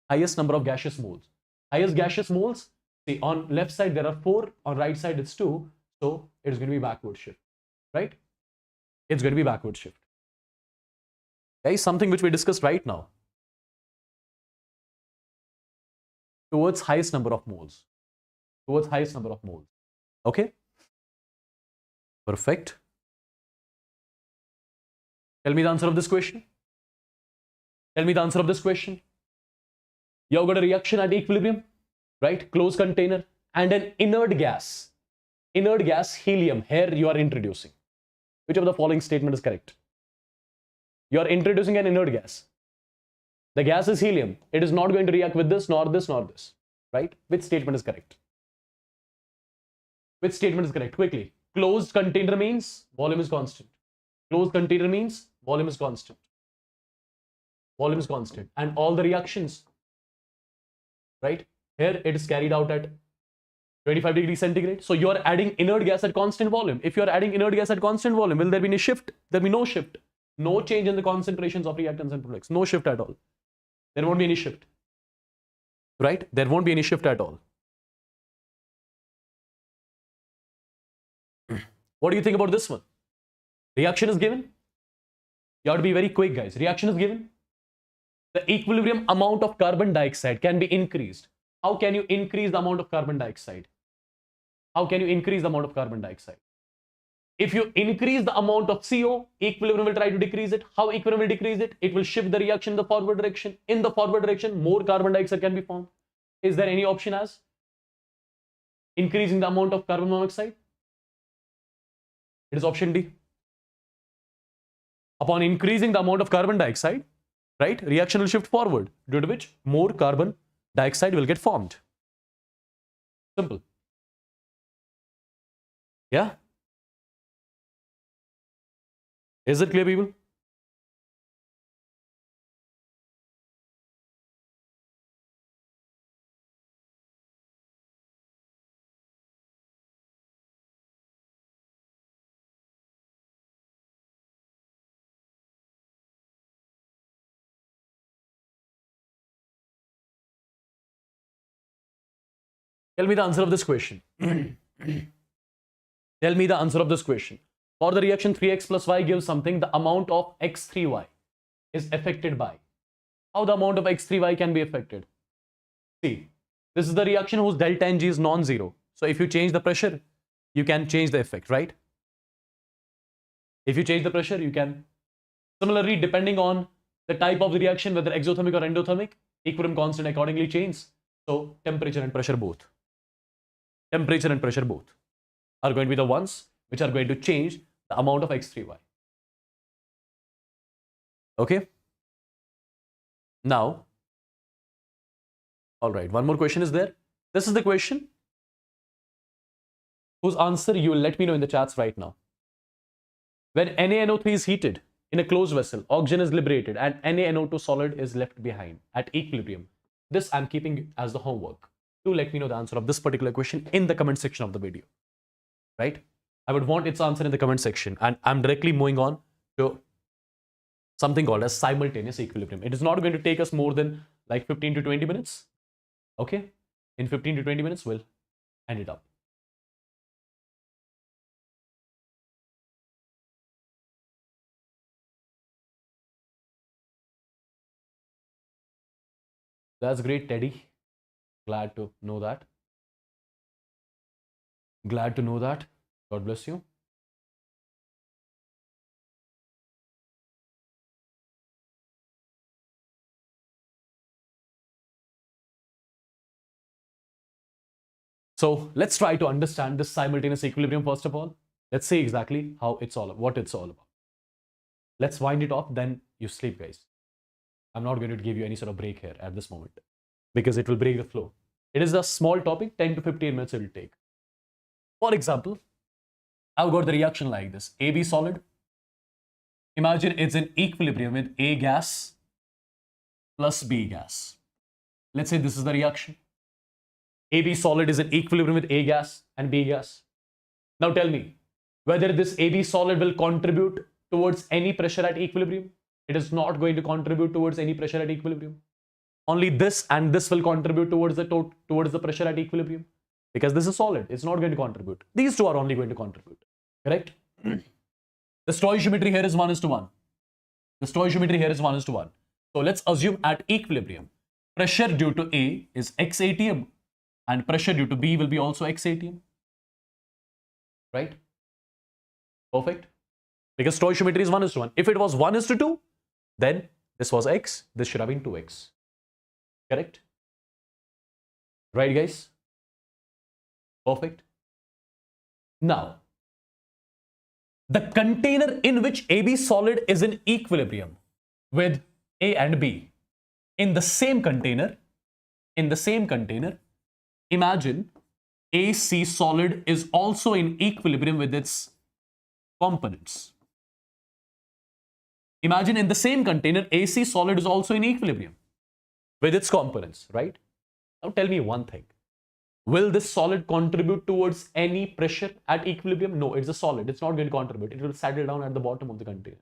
Highest number of gaseous moles. Highest gaseous moles, see on left side there are 4, on right side it's 2, so it's going to be backward shift, right? It's going to be backward shift. Okay, something which we discussed right now. Towards highest number of moles. Towards highest number of moles. Okay? Perfect. Tell me the answer of this question. Tell me the answer of this question. You've got a reaction at equilibrium, right? Closed container and an inert gas. Inert gas, helium. Here you are introducing. Which of the following statement is correct? You are introducing an inert gas. The gas is helium. It is not going to react with this, nor this, nor this. Right? Which statement is correct? Which statement is correct? Quickly. Closed container means volume is constant. Closed container means volume is constant. Volume is constant. And all the reactions, right? Here it is carried out at 25 degrees centigrade. So you are adding inert gas at constant volume. If you are adding inert gas at constant volume, will there be any shift? There will be no shift. No change in the concentrations of reactants and products. No shift at all. There won't be any shift. Right? There won't be any shift at all. What do you think about this one? Reaction is given. You have to be very quick, guys. Reaction is given. The equilibrium amount of carbon dioxide can be increased. How can you increase the amount of carbon dioxide? How can you increase the amount of carbon dioxide? If you increase the amount of CO, equilibrium will try to decrease it. How equilibrium will decrease it? It will shift the reaction in the forward direction. In the forward direction, more carbon dioxide can be formed. Is there any option as increasing the amount of carbon monoxide? It is option D. Upon increasing the amount of carbon dioxide, right, reaction will shift forward, due to which more carbon dioxide will get formed. Simple. Yeah? Is it clear, people? Tell me the answer of this question. Tell me the answer of this question. For the reaction 3x plus y gives something, the amount of x3y is affected by. How the amount of x3y can be affected? See, this is the reaction whose delta Ng is non-zero. So if you change the pressure, you can change the effect, right? If you change the pressure, you can. Similarly, depending on the type of the reaction, whether exothermic or endothermic, equilibrium constant accordingly changes. So temperature and pressure both. Temperature and pressure both are going to be the ones which are going to change the amount of x3y. Okay? Now, all right, one more question is there. This is the question whose answer you will let me know in the chats right now. When NaNO3 is heated in a closed vessel, oxygen is liberated and NaNO2 solid is left behind at equilibrium. This I'm keeping as the homework. Do let me know the answer of this particular question in the comment section of the video. Right? I would want its answer in the comment section, and I'm directly moving on to something called as simultaneous equilibrium. It is not going to take us more than like 15 to 20 minutes. Okay? In 15 to 20 minutes, we'll end it up. That's great, Teddy. Glad to know that. Glad to know that. God bless you. So let's try to understand this simultaneous equilibrium first of all. Let's see exactly how it's all, what it's all about. Let's wind it off, then you sleep, guys. I'm not going to give you any sort of break here at this moment because it will break the flow. It is a small topic, 10 to 15 minutes it will take. For example, I've got the reaction like this. AB solid. Imagine it's in equilibrium with A gas plus B gas. Let's say this is the reaction. AB solid is in equilibrium with A gas and B gas. Now tell me whether this AB solid will contribute towards any pressure at equilibrium. It is not going to contribute towards any pressure at equilibrium. Only this and this will contribute towards the pressure at equilibrium. Because this is solid, it's not going to contribute. These two are only going to contribute. Correct? The stoichiometry here is 1:1. The stoichiometry here is 1:1. So let's assume at equilibrium, pressure due to A is x atm and pressure due to B will be also x atm. Right? Perfect. Because stoichiometry is 1:1. If it was 1:2, then this was x, this should have been 2x. Correct? Right, guys? Perfect. Now, the container in which AB solid is in equilibrium with A and B, in the same container, imagine AC solid is also in equilibrium with its components. Imagine in the same container, AC solid is also in equilibrium with its components, right? Now tell me one thing. Will this solid contribute towards any pressure at equilibrium? No, it's a solid. It's not going to contribute. It will settle down at the bottom of the container.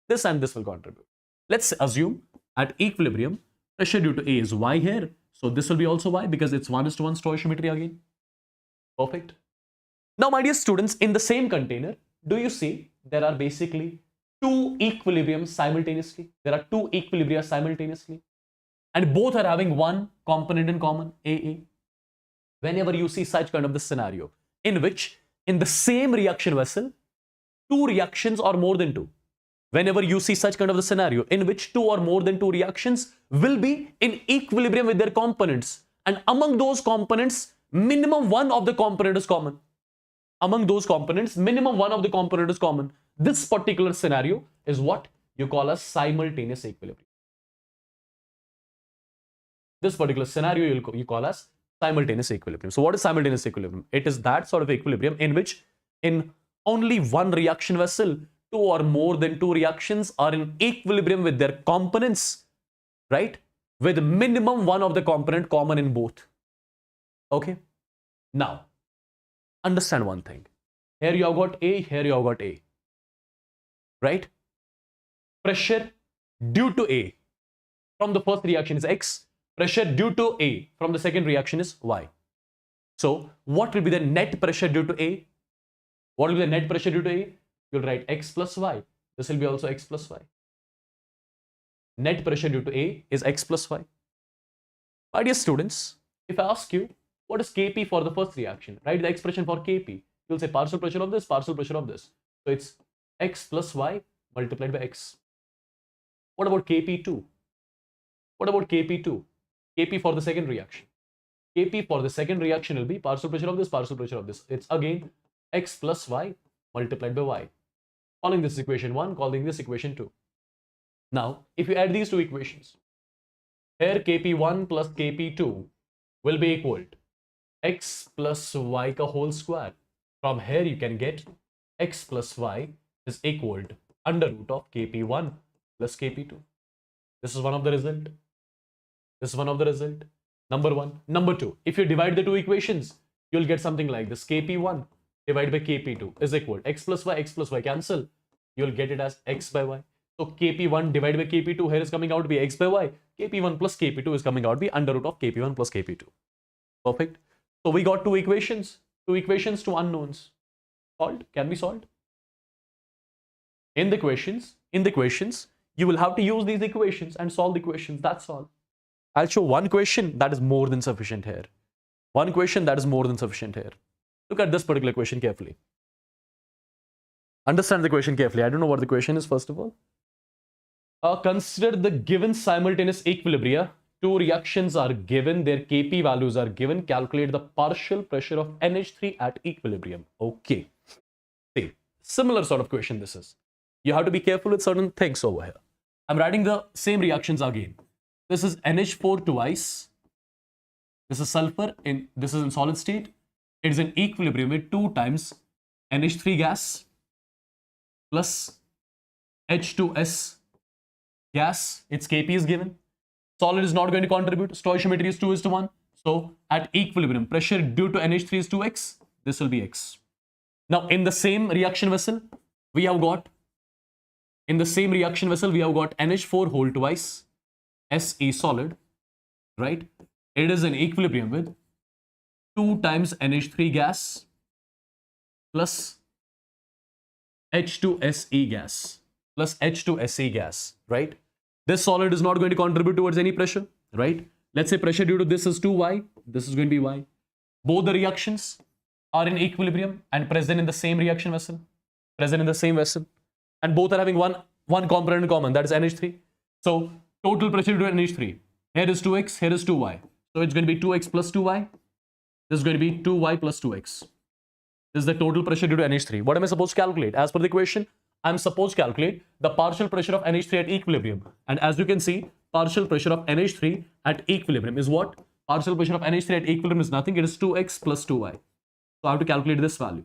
This and this will contribute. Let's assume at equilibrium, pressure due to A is Y here. So this will be also Y because it's 1:1 stoichiometry again. Perfect. Now, my dear students, in the same container, do you see there are basically two equilibriums simultaneously? There are two equilibria simultaneously. And both are having one component in common, AA. Whenever you see such kind of the scenario in which in the same reaction vessel, two reactions or more than two. Whenever you see such kind of the scenario in which two or more than two reactions will be in equilibrium with their components, and among those components, minimum one of the component is common. Among those components, minimum one of the component is common. This particular scenario is what you call a simultaneous equilibrium. This particular scenario you call as simultaneous equilibrium. So what is simultaneous equilibrium? It is that sort of equilibrium in which in only one reaction vessel, two or more than two reactions are in equilibrium with their components, right? With minimum one of the component common in both. Okay. Now, understand one thing. Here you have got A, here you have got A. Right? Pressure due to A from the first reaction is X. Pressure due to A from the second reaction is Y. So, what will be the net pressure due to A? What will be the net pressure due to A? You'll write X plus Y. This will be also X plus Y. Net pressure due to A is X plus Y. My dear students, if I ask you, what is Kp for the first reaction? Write the expression for Kp. You'll say partial pressure of this, partial pressure of this. So, it's X plus Y multiplied by X. What about Kp2? What about Kp2? Kp for the second reaction. Kp for the second reaction will be partial pressure of this, partial pressure of this. It's again X plus Y multiplied by Y. Calling this equation 1, calling this equation 2. Now, if you add these two equations, here Kp1 plus Kp2 will be equal to X plus Y ka whole square. From here you can get X plus Y is equal to under root of Kp1 plus Kp2. This is one of the result. This is one of the result. Number one. Number two, if you divide the two equations, you'll get something like this. Kp1 divided by Kp2 is equal to X plus Y cancel. You'll get it as X by Y. So Kp1 divided by Kp2 here is coming out to be X by Y. Kp1 plus Kp2 is coming out to be under root of Kp1 plus Kp2. Perfect. So we got two equations, two unknowns. Solved? Can be solved? In the questions, you will have to use these equations and solve the equations. That's all. I'll show one question that is more than sufficient here. One question that is more than sufficient here. Look at this particular question carefully. Understand the question carefully. I don't know what the question is, first of all. Consider the given simultaneous equilibria. Two reactions are given, their Kp values are given. Calculate the partial pressure of NH3 at equilibrium. Okay. See, similar sort of question this is. You have to be careful with certain things over here. I'm writing the same reactions again. This is NH4 twice. This is sulfur, this is in solid state. It is in equilibrium with 2 times NH3 gas plus H2S gas. Its Kp is given. Solid is not going to contribute. Stoichiometry is 2:1. So at equilibrium, pressure due to NH3 is 2x. This will be x. Now in the same reaction vessel, we have got NH4 whole twice, Se solid, right? It is in equilibrium with 2 times NH3 gas plus H2Se gas, right? This solid is not going to contribute towards any pressure, right? Let's say pressure due to this is 2y, this is going to be y. Both the reactions are in equilibrium and present in the same reaction vessel, and both are having one component in common, that is NH3. So total pressure due to NH3, here is 2x, here is 2y. So it's going to be 2x plus 2y. This is going to be 2y plus 2x. This is the total pressure due to NH3. What am I supposed to calculate? As per the equation, I'm supposed to calculate the partial pressure of NH3 at equilibrium. And as you can see, partial pressure of NH3 at equilibrium is what? Partial pressure of NH3 at equilibrium is nothing. It is 2x plus 2y. So I have to calculate this value.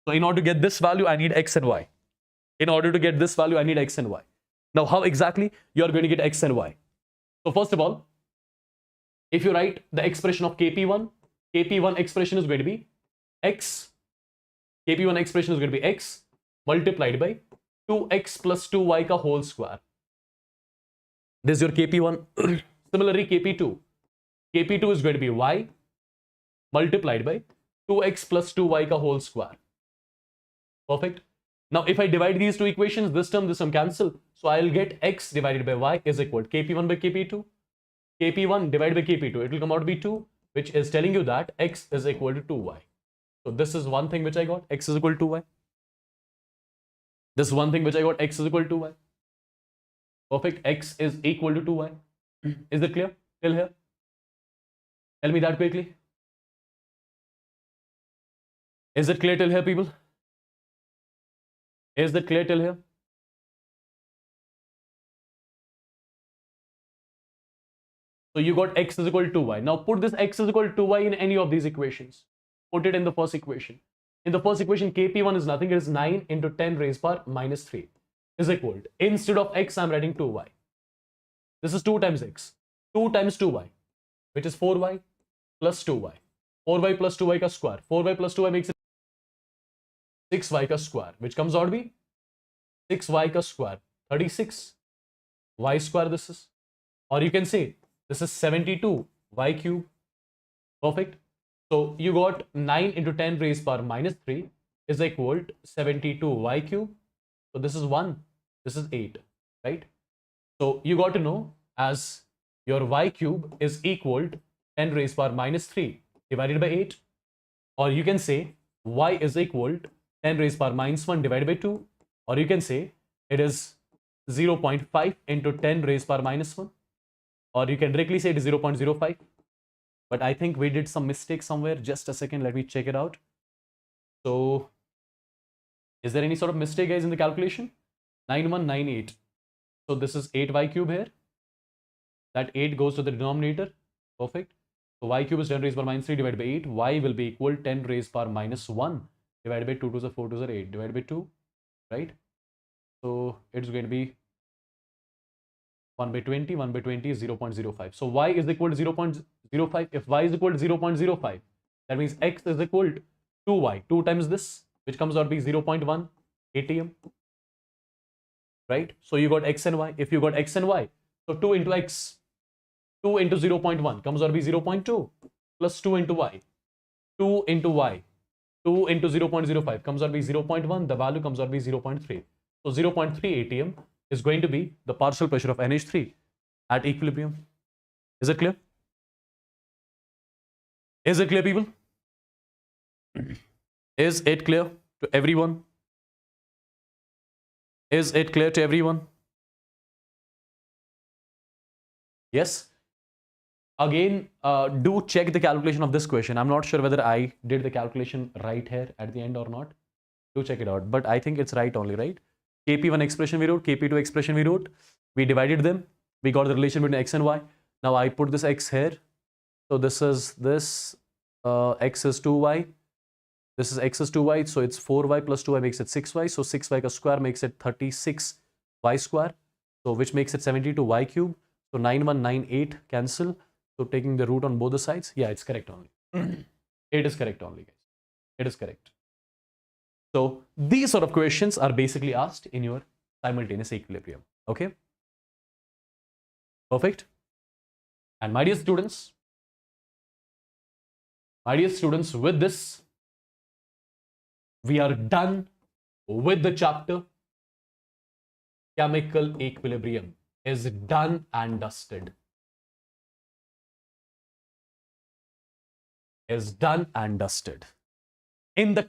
So in order to get this value, I need x and y. Now, how exactly you are going to get x and y? So first of all, if you write the expression of Kp1 expression is going to be x. Kp1 expression is going to be x multiplied by 2x plus 2y ka whole square. This is your Kp1. Similarly, Kp2 is going to be y multiplied by 2x plus 2y ka whole square. Perfect. Now, if I divide these two equations, this term cancel. So I'll get x divided by y is equal to Kp1 by Kp2. Kp1 divided by Kp2, it will come out to be 2, which is telling you that x is equal to 2y. So this is one thing which I got, x is equal to 2y. This is one thing which I got, x is equal to 2y. Perfect, x is equal to 2y. Is it clear till here? Tell me that quickly. Is it clear till here, people? Is it clear till here? So you got x is equal to y. Now put this x is equal to y in any of these equations. Put it in the first equation. In the first equation, Kp1 is nothing. It is 9 into 10 raised power minus 3 is equal to, instead of x, I'm writing 2y. This is 2 times x. 2 times 2y, which is 4y plus 2y. 4y plus 2y ka square. 4y plus 2y makes it 6y ka square, which comes out to be 6y ka square. 36 y square this is. Or you can say this is 72 y cube. Perfect. So you got 9 into 10 raised power minus 3 is equal to 72 y cube. So this is 1, this is 8, right? So you got to know as your y cube is equal to 10 raised power minus 3 divided by 8. Or you can say y is equal to 10 raised power minus 1 divided by 2. Or you can say it is 0.5 into 10 raised power minus 1. Or you can directly say it is 0.05. But I think we did some mistake somewhere. Just a second, let me check it out. So, is there any sort of mistake, guys, in the calculation? 9198. So this is 8y cube here. That 8 goes to the denominator. Perfect. So y cube is 10 raised power minus 3 divided by 8. Y will be equal to 10 raised power minus 1 divided by 2 to the 4 to the 8 divided by 2. Right? So it's going to be 1 by 20. 1 by 20 is 0.05. So y is equal to 0.05. If y is equal to 0.05, that means x is equal to 2y. 2 times this, which comes out to be 0.1 atm. Right? So you got x and y. If you got x and y, so 2 into x, 2 into 0.1 comes out to be 0.2 plus 2 into y. 2 into y, 2 into 0.05 comes out to be 0.1. The value comes out to be 0.3. So 0.3 atm is going to be the partial pressure of NH3 at equilibrium. Is it clear? Is it clear, people? Is it clear to everyone? Is it clear to everyone? Yes. Again, do check the calculation of this question. I'm not sure whether I did the calculation right here at the end or not. Do check it out. But I think it's right only, right? KP1 expression we wrote, KP2 expression we wrote. We divided them. We got the relation between x and y. Now I put this x here. So this is this. X is 2y. This is x is 2y. So it's 4y plus 2y makes it 6y. So 6y ka square makes it 36y square. So which makes it 72y cube. So 9198 cancel. So taking the root on both the sides. Yeah, it's correct only. It is correct only, guys. It is correct. So these sort of questions are basically asked in your simultaneous equilibrium. Okay. Perfect. And my dear students, with this, we are done with the chapter. Chemical equilibrium is done and dusted. Is done and dusted. In the